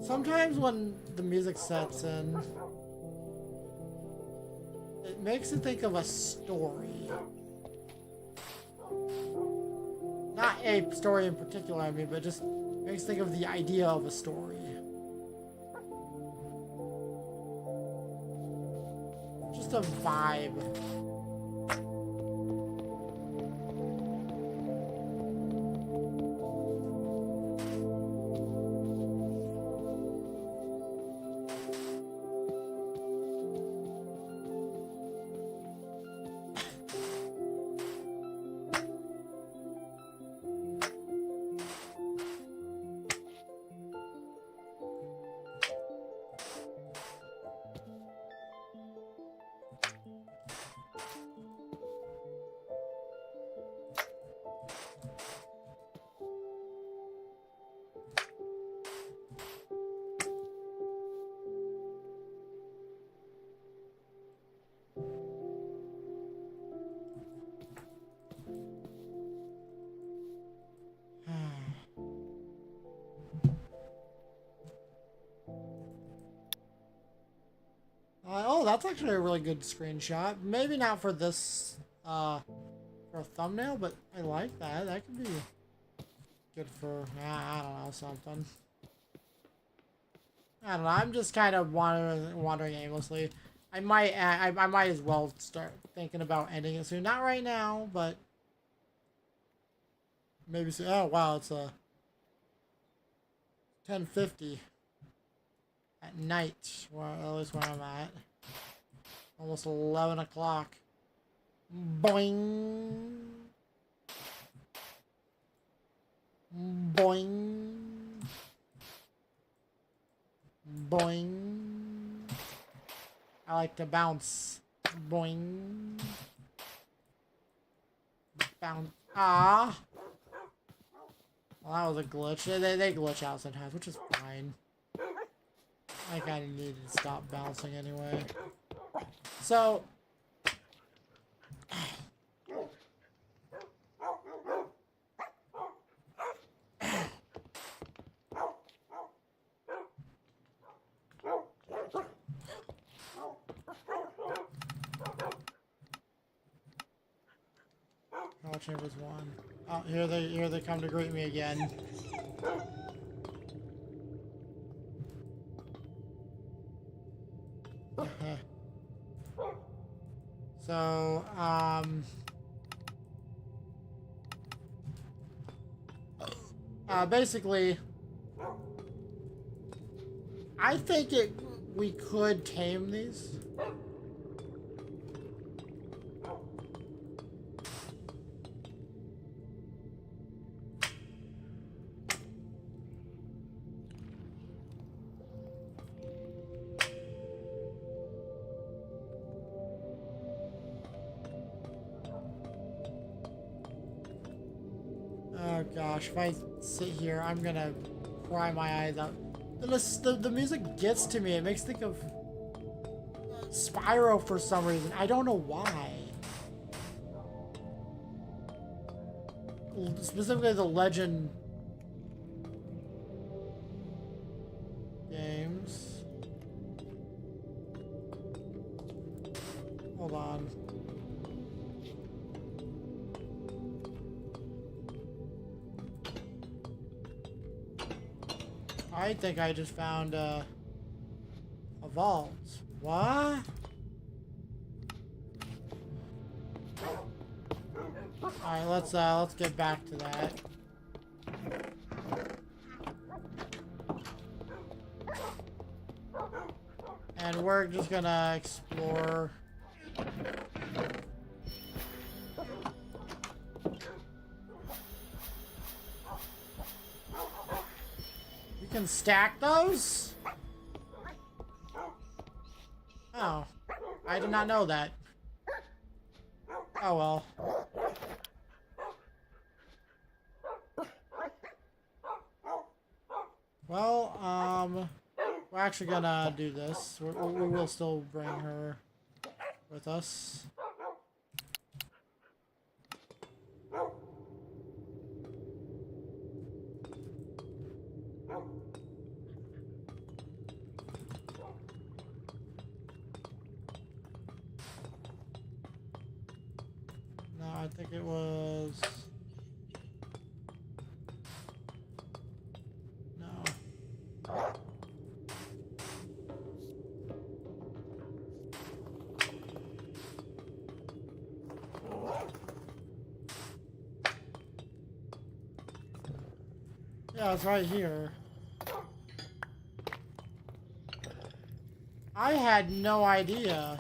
A: Sometimes when the music sets in, it makes you think of a story. Not a story in particular, I mean, but just makes you think of the idea of a story. Just a vibe. Oh, that's actually a really good screenshot. Maybe not for this, for a thumbnail, but I like that. That could be good for, I don't know, something. I don't know. I'm just kind of wandering aimlessly. I might as well start thinking about ending it soon. Not right now, but maybe soon. Oh wow, it's a 10:50 at night. Well, at least where I'm at. Almost 11 o'clock. Boing. Boing. Boing. I like to bounce. Boing. Bounce. Ah. Well, that was a glitch. They glitch out sometimes, which is fine. I kind of needed to stop bouncing anyway. So... All chambers one. Oh, here they come to greet me again. So, basically, I think we could tame these. Oh gosh, if I sit here, I'm gonna cry my eyes out. The music gets to me. It makes me think of Spyro for some reason. I don't know why. specifically the Legend games. Hold on. I think I just found a vault. What? Alright, let's get back to that. And we're just gonna explore. You can stack those? Oh. I did not know that. Oh well. Well, we're actually gonna do this. We will still bring her with us. No, I think it was... No. Yeah, it's right here. I had no idea.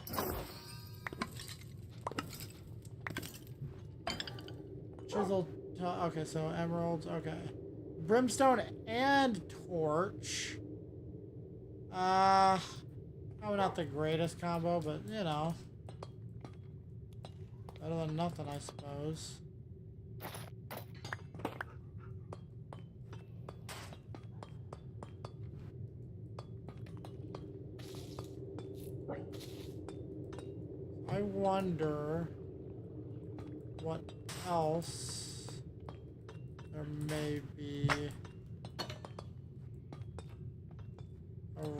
A: Chisel. Okay, so emeralds. Okay. Brimstone and torch. Probably not the greatest combo, but you know. Better than nothing, I suppose. I wonder what else there may be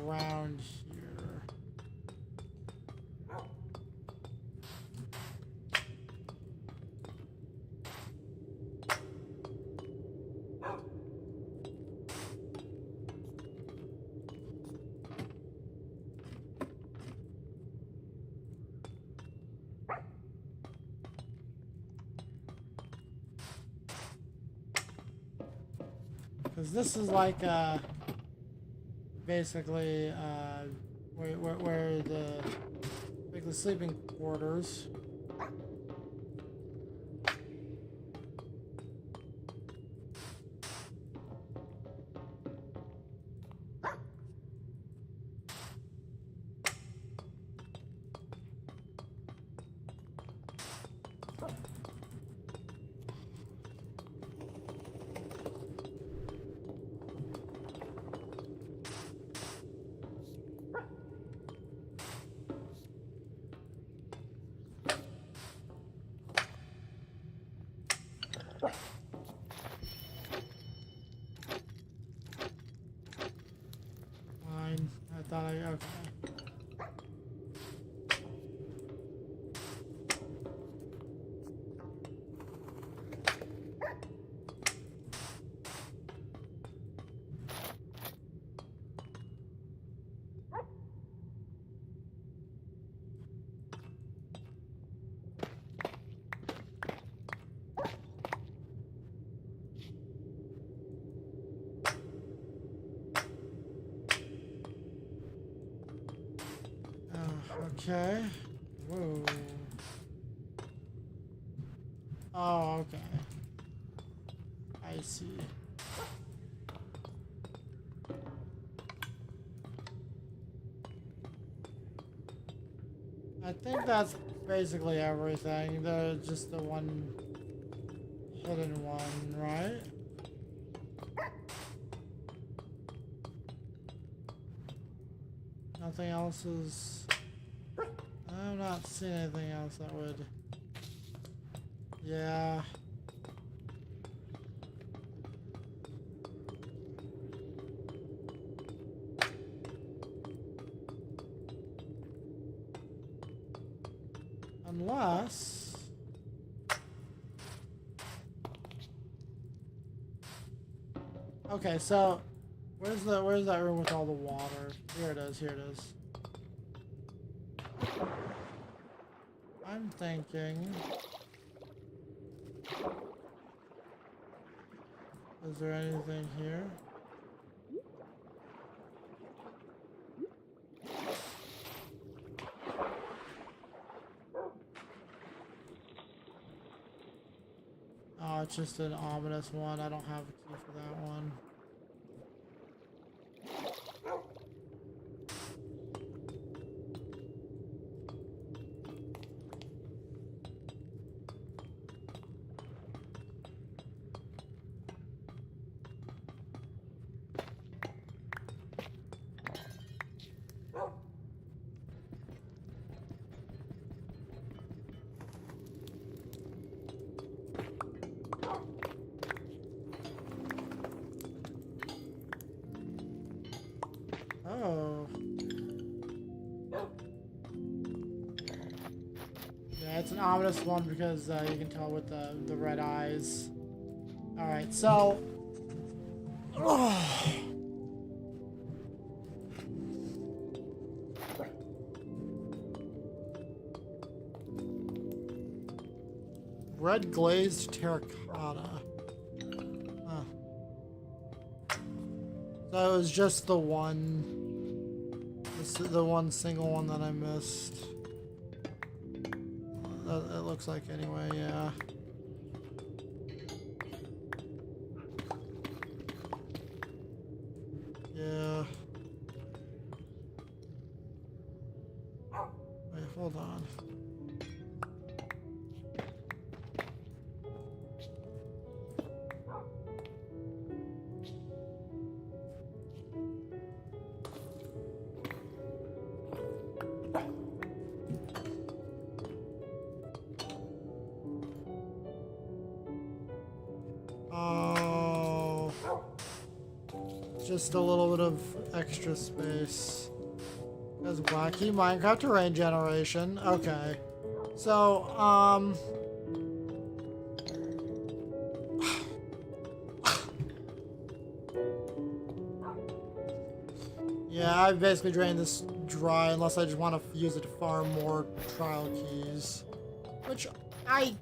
A: around here. Because this is like basically where the sleeping quarters. Fine. I thought okay. Okay. Whoa. Oh, okay. I see. I think that's basically everything. There's just the one hidden one, right? Nothing else is... I'm not seeing anything else that would... Yeah. Unless... Okay, so where's that room with all the water? Here it is, here it is. I'm thinking... Is there anything here? Oh, it's just an ominous one. I don't have a key for that one. Oh. Yeah, it's an ominous one because you can tell with the red eyes. Alright, so... Red glazed terracotta. Huh. So it was just the one... the one single one that I missed. It looks like anyway, yeah. Yeah. Wait, hold on. Oh, just a little bit of extra space. That's wacky Minecraft terrain generation. Okay. So, yeah, I've basically drained this dry unless I just want to use it to farm more trial keys. Which I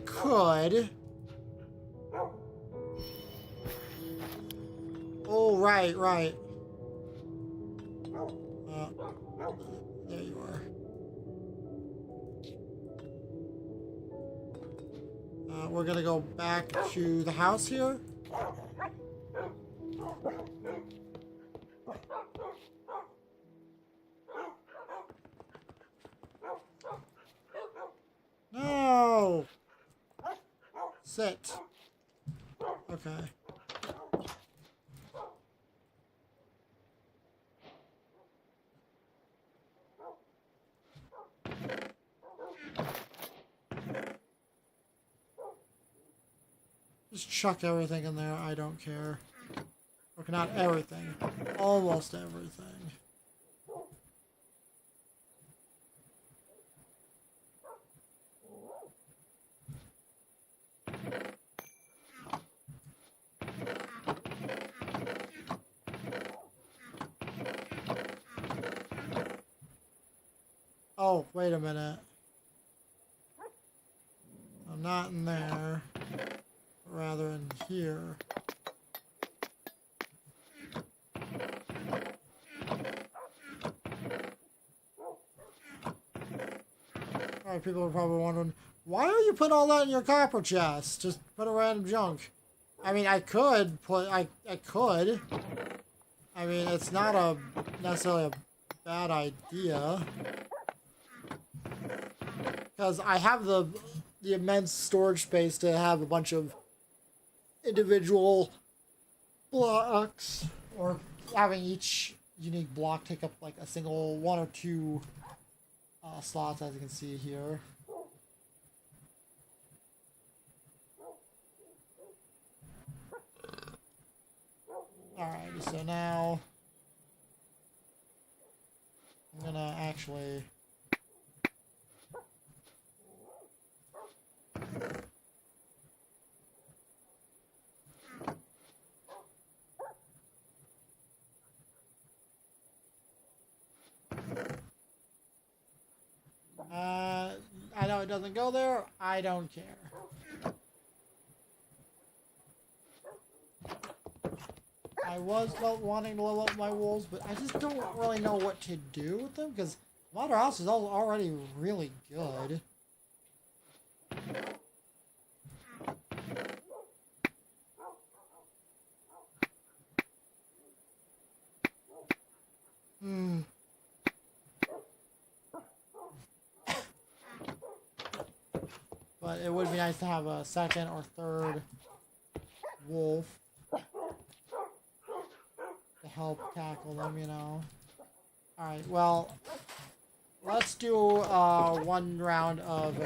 A: could. Oh, right. There you are. We're gonna go back to the house here. No! Sit. Okay. Just chuck everything in there, I don't care. Okay, not everything. Almost everything. Oh, wait a minute. I'm not in there. Rather in here. Alright, people are probably wondering, why are you putting all that in your copper chest? Just put a random junk. I mean, I could put, I could. I mean, it's not necessarily a bad idea. Because I have the immense storage space to have a bunch of individual blocks, or having each unique block take up like a single one or two slots, as you can see here. Alright, so now I'm gonna actually doesn't go there, I don't care. I was wanting to level up my wolves, but I just don't really know what to do with them, because Slaughterhouse is already really good. But it would be nice to have a second or third wolf to help tackle them, you know. Alright, well, let's do one round of...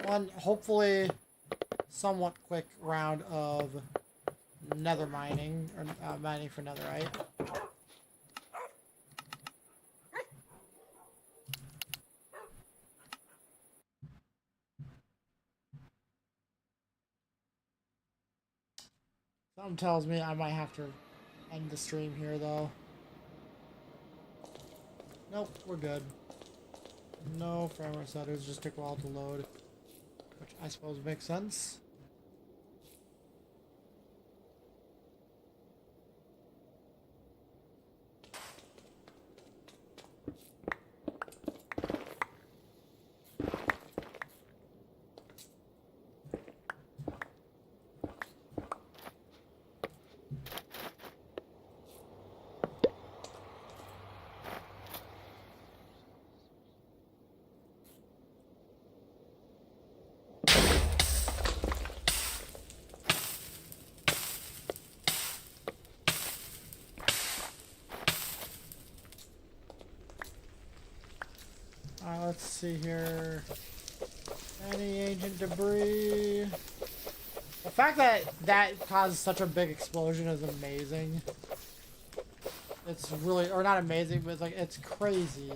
A: one, hopefully, somewhat quick round of nether mining, or mining for netherite. Something tells me I might have to end the stream here, though. Nope, we're good. No framework settings, just took a while to load, which I suppose makes sense. Let's see here. Any ancient debris? The fact that that caused such a big explosion is amazing. It's really, or not amazing, but it's like, it's crazy.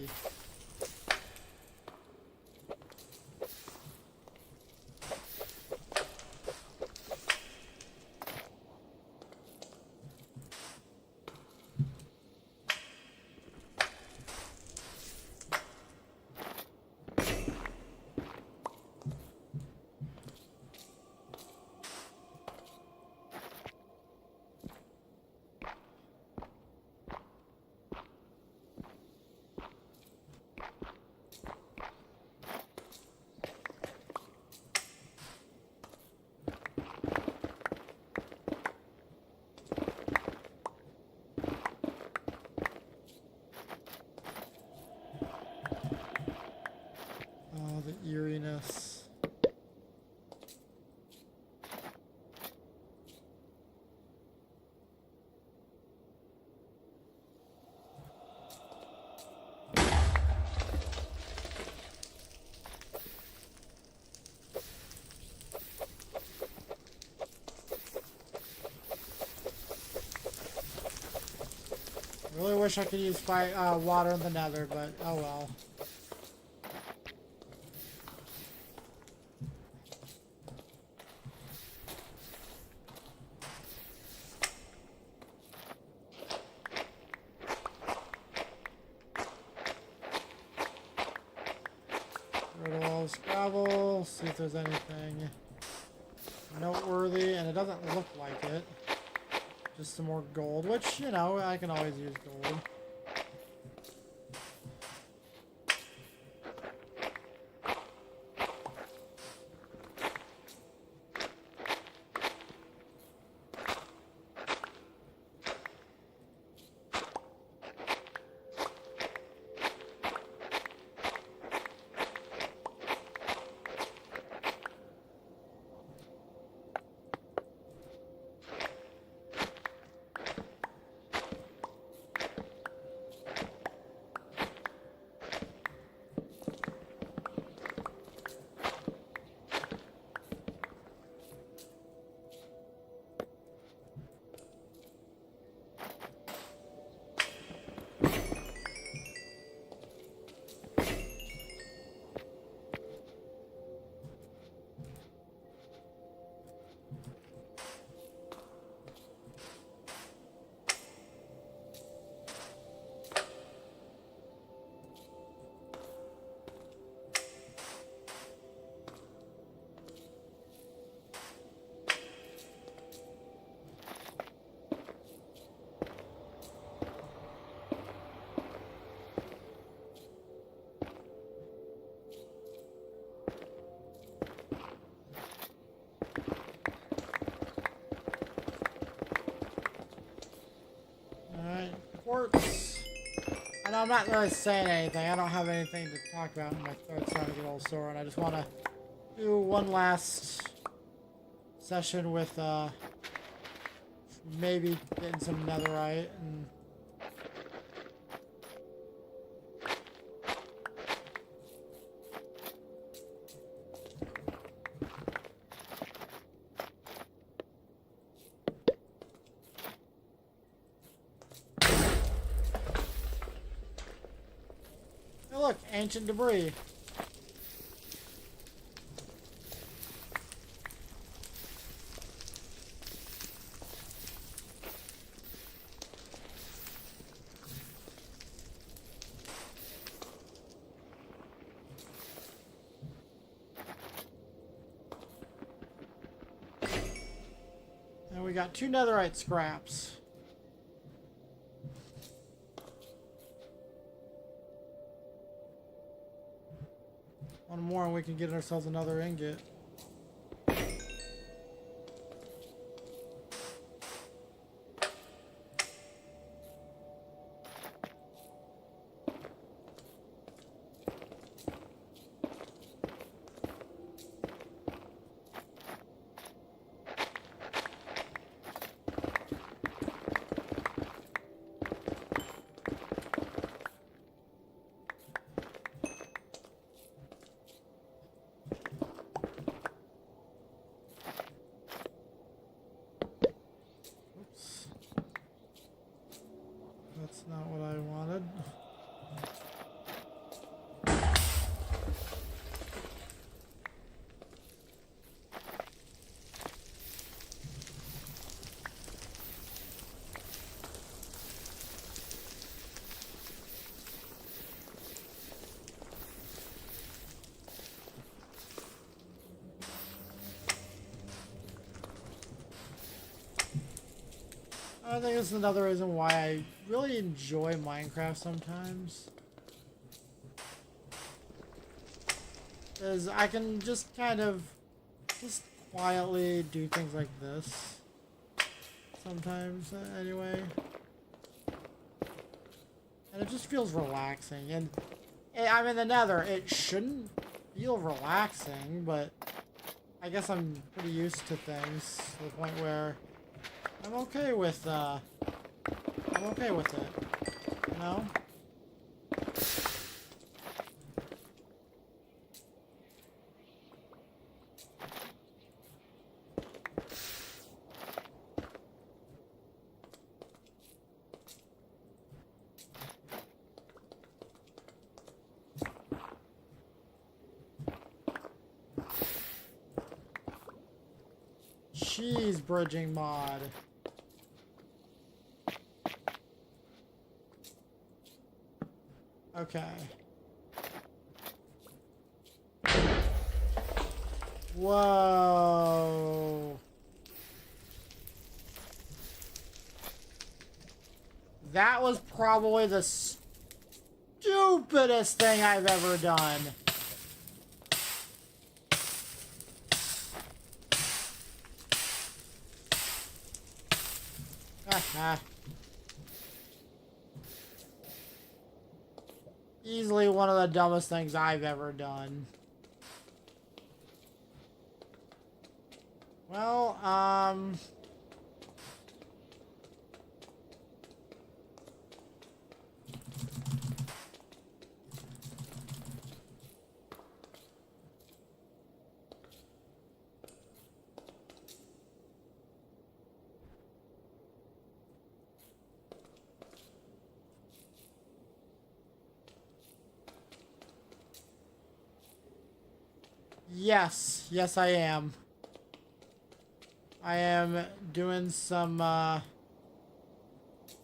A: Oh, the eeriness. Really wish I could use water in the nether, but oh well. Rid of all this gravel, see if there's anything noteworthy, and it doesn't look like it. Just some more gold, which, you know, I can always use gold. I'm not really saying anything. I don't have anything to talk about. My throat's starting to get a little sore, and I just want to do one last session with maybe getting some netherite and. Oh, look, ancient debris. And we got 2 netherite scraps. One more and we can get ourselves another ingot. That's not what I wanted. I think this is another reason why I really enjoy Minecraft sometimes. Is I can just kind of just quietly do things like this. Sometimes, anyway. And it just feels relaxing. And I'm in the nether. It shouldn't feel relaxing, but I guess I'm pretty used to things to the point where I'm okay with it, you know? Cheese bridging mod. Okay. Whoa. That was probably the stupidest thing I've ever done. Easily one of the dumbest things I've ever done. Well, yes. Yes, I am. I am doing some,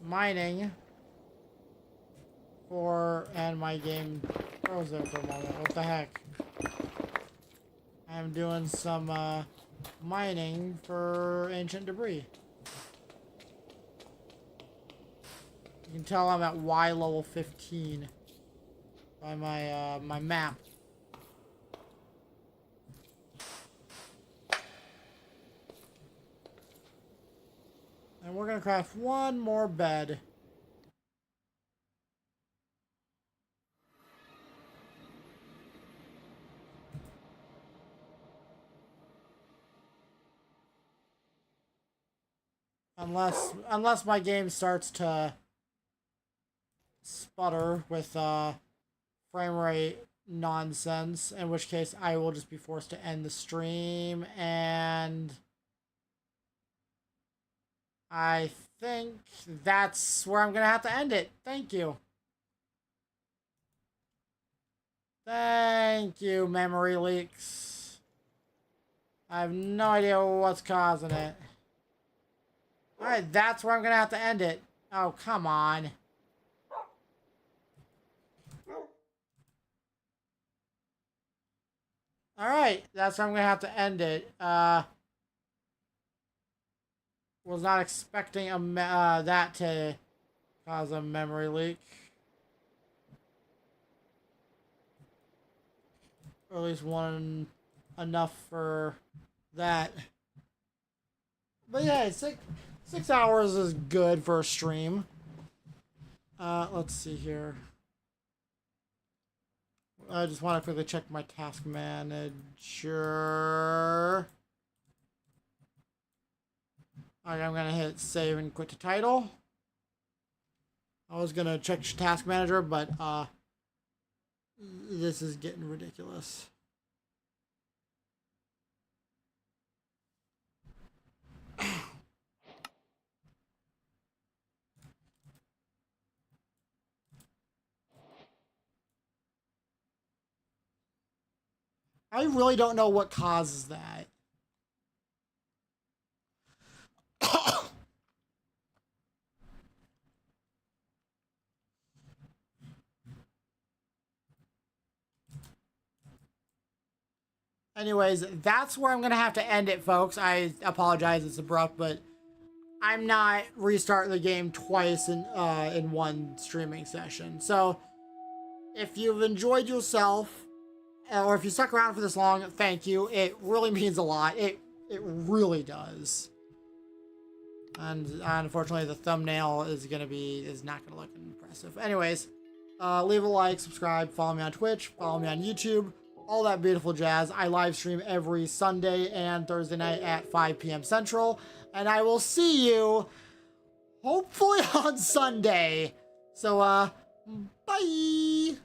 A: mining and my game froze there for a moment. What the heck? I am doing some, mining for ancient debris. You can tell I'm at Y level 15 by my, my map. And we're gonna craft one more bed. Unless my game starts to sputter with frame rate nonsense, in which case I will just be forced to end the stream, and I think that's where I'm gonna have to end it. Thank you. Thank you, memory leaks. I have no idea what's causing it. Alright, that's where I'm gonna have to end it. Oh, come on. Alright, that's where I'm gonna have to end it. Was not expecting that to cause a memory leak. Or at least one enough for that. But yeah, 6 hours is good for a stream. Let's see here. I just want to quickly check my task manager. Alright, I'm gonna hit save and quit to title. I was gonna check task manager, but this is getting ridiculous. I really don't know what causes that. Anyways, that's where I'm going to have to end it, folks. I apologize, it's abrupt, but I'm not restarting the game twice in one streaming session. So, if you've enjoyed yourself, or if you stuck around for this long, thank you. It really means a lot. It really does. And unfortunately, the thumbnail is not gonna look impressive. Anyways, leave a like, subscribe, follow me on Twitch, follow me on YouTube, all that beautiful jazz. I live stream every Sunday and Thursday night at 5 p.m. Central, and I will see you hopefully on Sunday. So, bye.